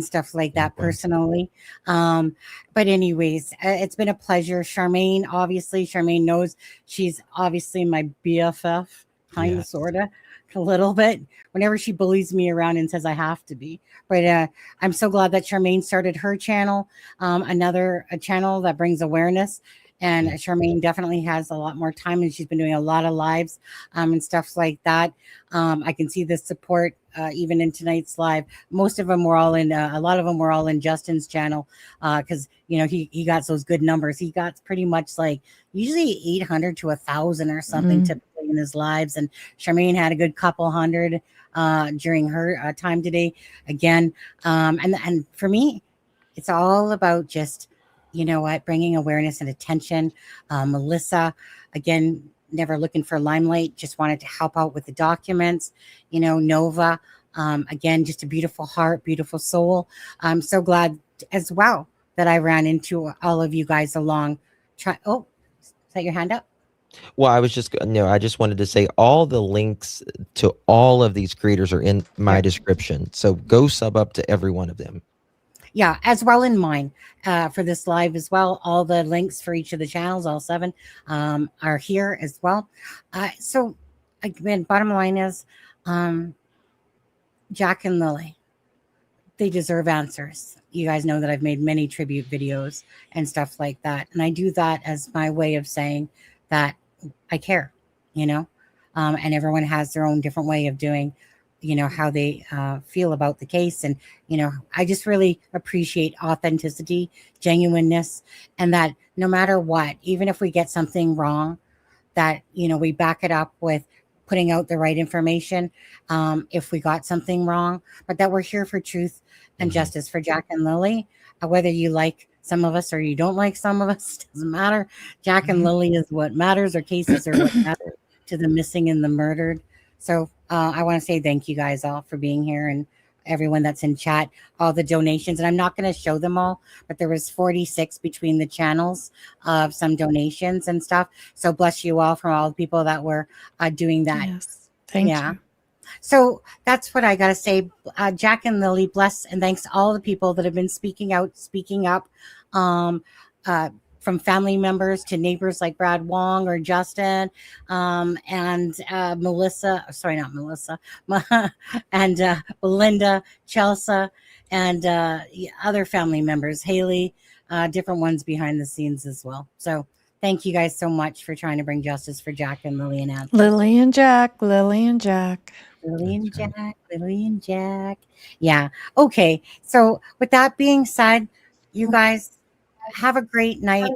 stuff like that personally. But anyways, it's been a pleasure. Charmaine knows she's obviously my BFF, kind of, sort of, a little bit, whenever she bullies me around and says I have to be. But I'm so glad that Charmaine started her channel, a channel that brings awareness. And Charmaine definitely has a lot more time, and she's been doing a lot of lives and stuff like that. I can see the support even in tonight's live. Most of them were all in, a lot of them were all in Justin's channel, because he got those good numbers. He got pretty much like usually 800 to 1,000 or something typically in his lives. And Charmaine had a good couple hundred during her time today again. And for me, it's all about just, bringing awareness and attention. Melissa, again, never looking for limelight, just wanted to help out with the documents. Nova, again, just a beautiful heart, beautiful soul. I'm so glad as well that I ran into all of you guys along. Oh, is that your hand up? Well, I just wanted to say all the links to all of these creators are in my description. So go sub up to every one of them. Yeah, as well in mine for this live as well. All the links for each of the channels, all 7, are here as well. So again, bottom line is Jack and Lily, they deserve answers. You guys know that I've made many tribute videos and stuff like that. And I do that as my way of saying that I care, and everyone has their own different way of doing how they feel about the case. And, I just really appreciate authenticity, genuineness, and that no matter what, even if we get something wrong, that, we back it up with putting out the right information if we got something wrong, but that we're here for truth and justice for Jack and Lily. Whether you like some of us or you don't like some of us, doesn't matter. Jack and Lily is what matters. Our cases are what matter to the missing and the murdered. So I want to say thank you guys all for being here, and everyone that's in chat, all the donations. And I'm not going to show them all, but there was 46 between the channels of some donations and stuff. So bless you all from all the people that were doing that. Yes. Thank you. So that's what I got to say. Jack and Lily, bless and thanks to all the people that have been speaking out, speaking up, from family members to neighbors like Brad Wong or Justin, and Melissa, sorry, not Melissa, and Belinda, Chelsea, and other family members, Haley, different ones behind the scenes as well. So thank you guys so much for trying to bring justice for Jack and Lily and Anthony. Lily and Jack, Lily and Jack. Lily and Jack, Lily and Jack. Yeah. Okay. So with that being said, you guys have a great night.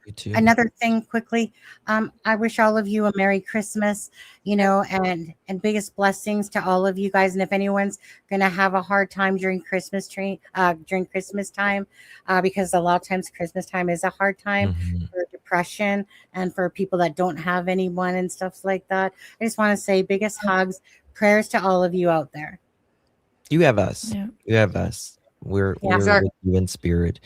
You too. Another thing quickly, I wish all of you a Merry Christmas, and biggest blessings to all of you guys. And if anyone's gonna have a hard time during Christmas time, because a lot of times Christmas time is a hard time for depression and for people that don't have anyone and stuff like that. I just want to say biggest hugs, prayers to all of you out there. You have us. Yeah. You have us. We're Exactly. with you in spirit.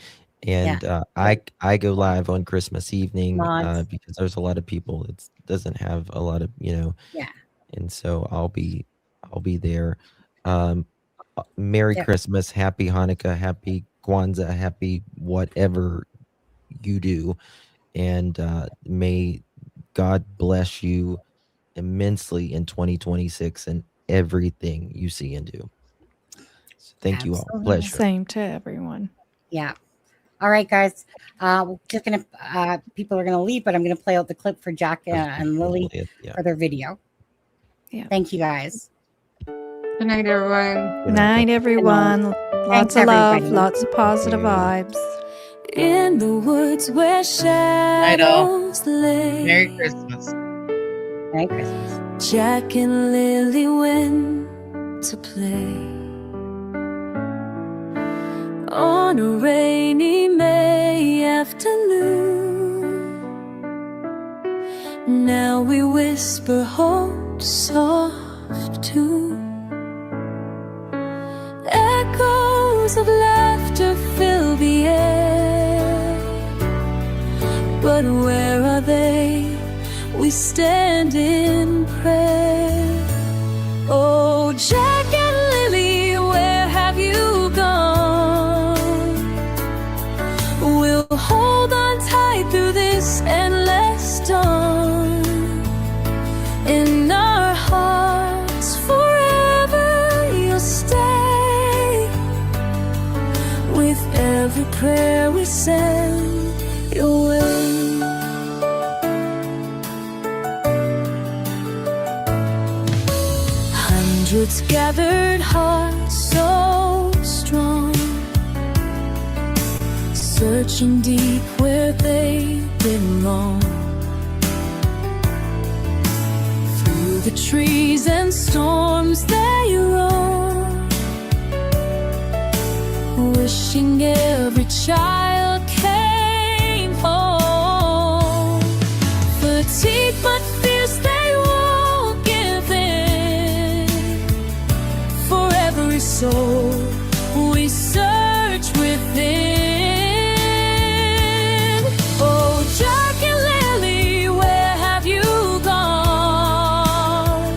And I go live on Christmas evening because there's a lot of people that doesn't have a lot of, and so I'll be there. Merry Christmas, Happy Hanukkah, Happy Kwanzaa, Happy whatever you do. And may God bless you immensely in 2026 and everything you see and do. So thank you all. Pleasure. Same to everyone. Yeah. All right, guys. We're just gonna people are gonna leave, but I'm gonna play out the clip for Jack and Lily for their video. Yeah. Thank you, guys. Good night, everyone. Good night, everyone. Lots of love, lots of positive vibes. In the woods where shadows lay. Merry Christmas. Merry Christmas. Jack and Lily went to play. On a rainy May afternoon, now we whisper hope's soft tune. Echoes of laughter fill the air, but where are they? We stand in prayer. Oh, Jack and Lily, where have you gone? We'll hold on tight through this endless dawn. In our hearts forever you'll stay. With every prayer we send your way. roots gathered, hearts so strong, searching deep where they belong. Through the trees and storms they roam, wishing every child came home. Fatigued but fierce, they won't give in. For every soul we search within. Oh, Jack and Lily, where have you gone?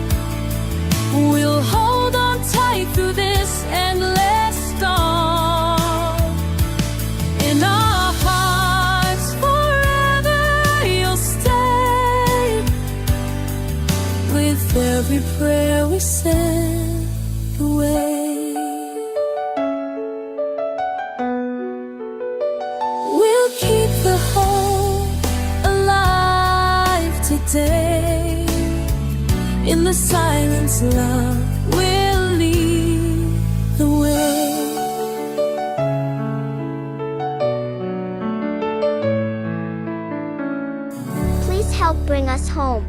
We'll hold on tight through this endless storm. In our hearts forever you'll stay, with every prayer we send away. We'll keep the hope alive today. In the silence, love will lead the way. Please help bring us home.